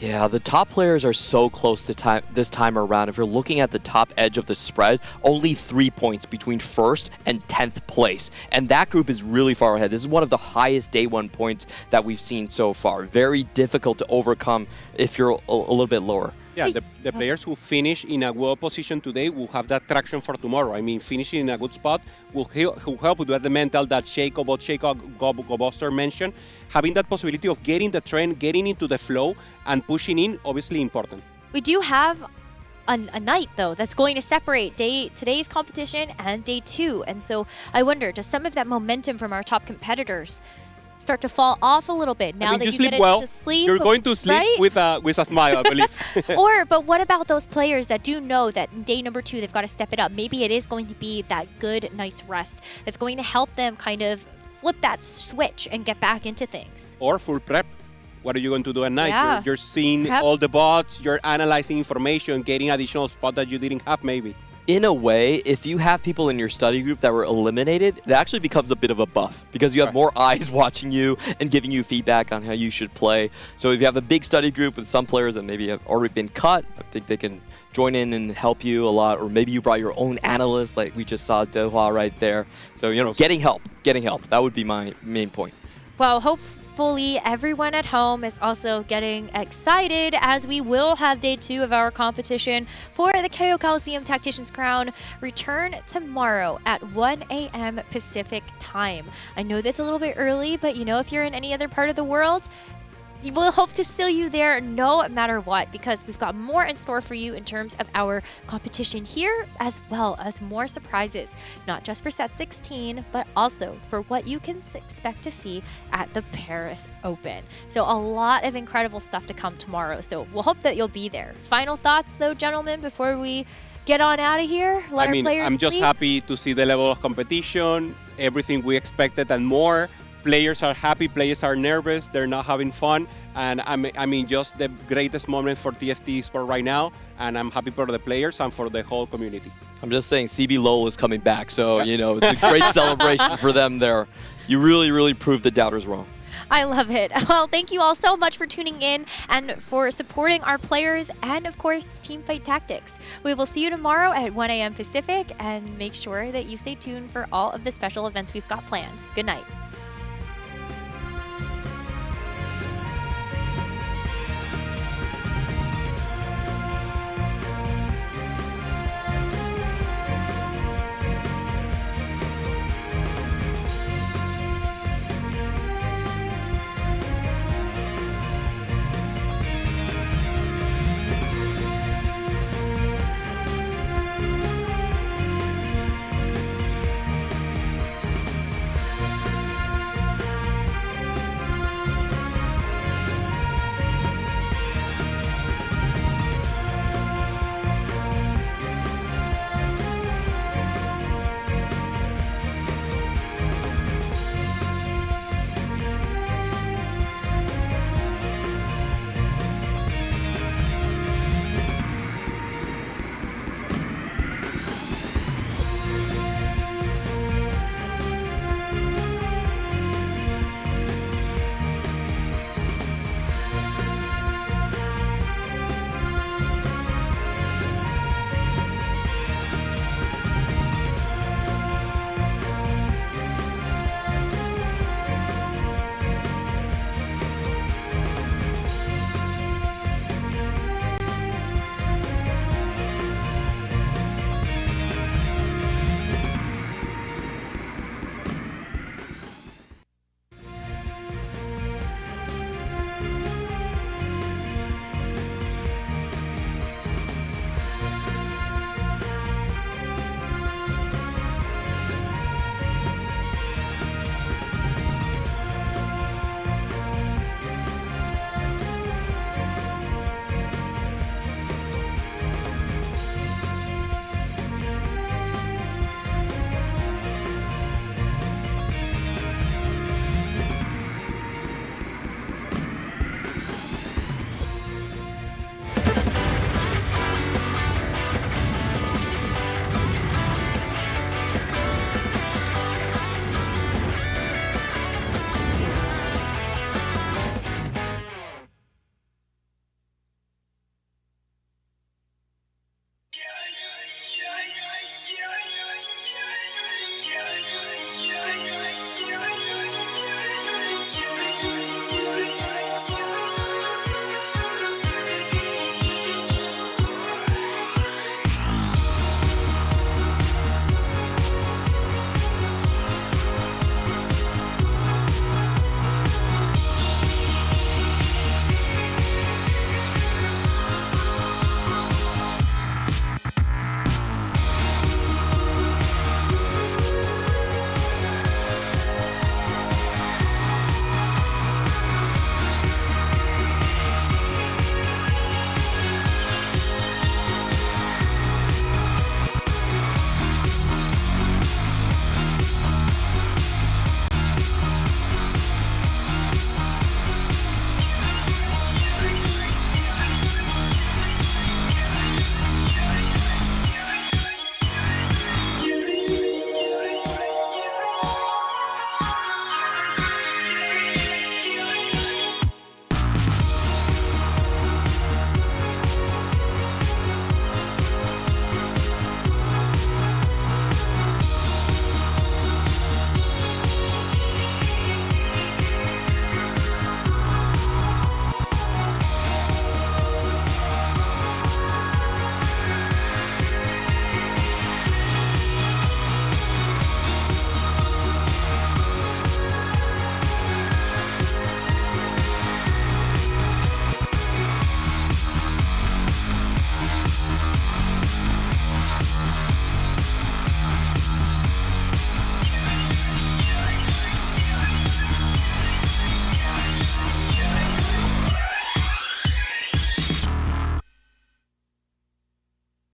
Yeah, the top players are so close to this time around. If you're looking at the top edge of the spread, only 3 points between first and 10th place. And that group is really far ahead. This is one of the highest day one points that we've seen so far. Very difficult to overcome if you're a little bit lower. Yeah, the players who finish in a well position today will have that traction for tomorrow. I mean, finishing in a good spot will help with the mental that both Shaco Gobuster mentioned. Having that possibility of getting the trend, getting into the flow, and pushing in, obviously important. We do have a night, though, that's going to separate today's competition and day 2. And so I wonder, does some of that momentum from our top competitors start to fall off a little bit now that you get into sleep? You're going to sleep, right? with a smile, I believe. But what about those players that do know that in day number 2 they've got to step it up? Maybe it is going to be that good night's rest that's going to help them kind of flip that switch and get back into things. Or full prep. What are you going to do at night? Yeah. You're seeing all the bots, you're analyzing information, getting additional spot that you didn't have maybe. In a way, if you have people in your study group that were eliminated, that actually becomes a bit of a buff because you have more eyes watching you and giving you feedback on how you should play. So if you have a big study group with some players that maybe have already been cut, I think they can join in and help you a lot. Or maybe you brought your own analyst, like we just saw Dehua right there. So, you know, getting help. That would be my main point. Well, hopefully everyone at home is also getting excited as we will have day 2 of our competition for the KO Coliseum Tactician's Crown return tomorrow at 1 a.m. Pacific time. I know that's a little bit early, but you know, if you're in any other part of the world, we'll hope to see you there no matter what, because we've got more in store for you in terms of our competition here, as well as more surprises, not just for set 16, but also for what you can expect to see at the Paris Open. So a lot of incredible stuff to come tomorrow. So we'll hope that you'll be there. Final thoughts though, gentlemen, before we get on out of here? I'm just happy to see the level of competition, everything we expected and more. Players are happy, players are nervous, they're not having fun, and I mean, just the greatest moment for TFT Sport right now, and I'm happy for the players and for the whole community. I'm just saying CB Lowell is coming back, so, you know, it's a great celebration for them there. You really, really proved the doubters wrong. I love it. Well, thank you all so much for tuning in and for supporting our players and, of course, Teamfight Tactics. We will see you tomorrow at 1 a.m. Pacific, and make sure that you stay tuned for all of the special events we've got planned. Good night.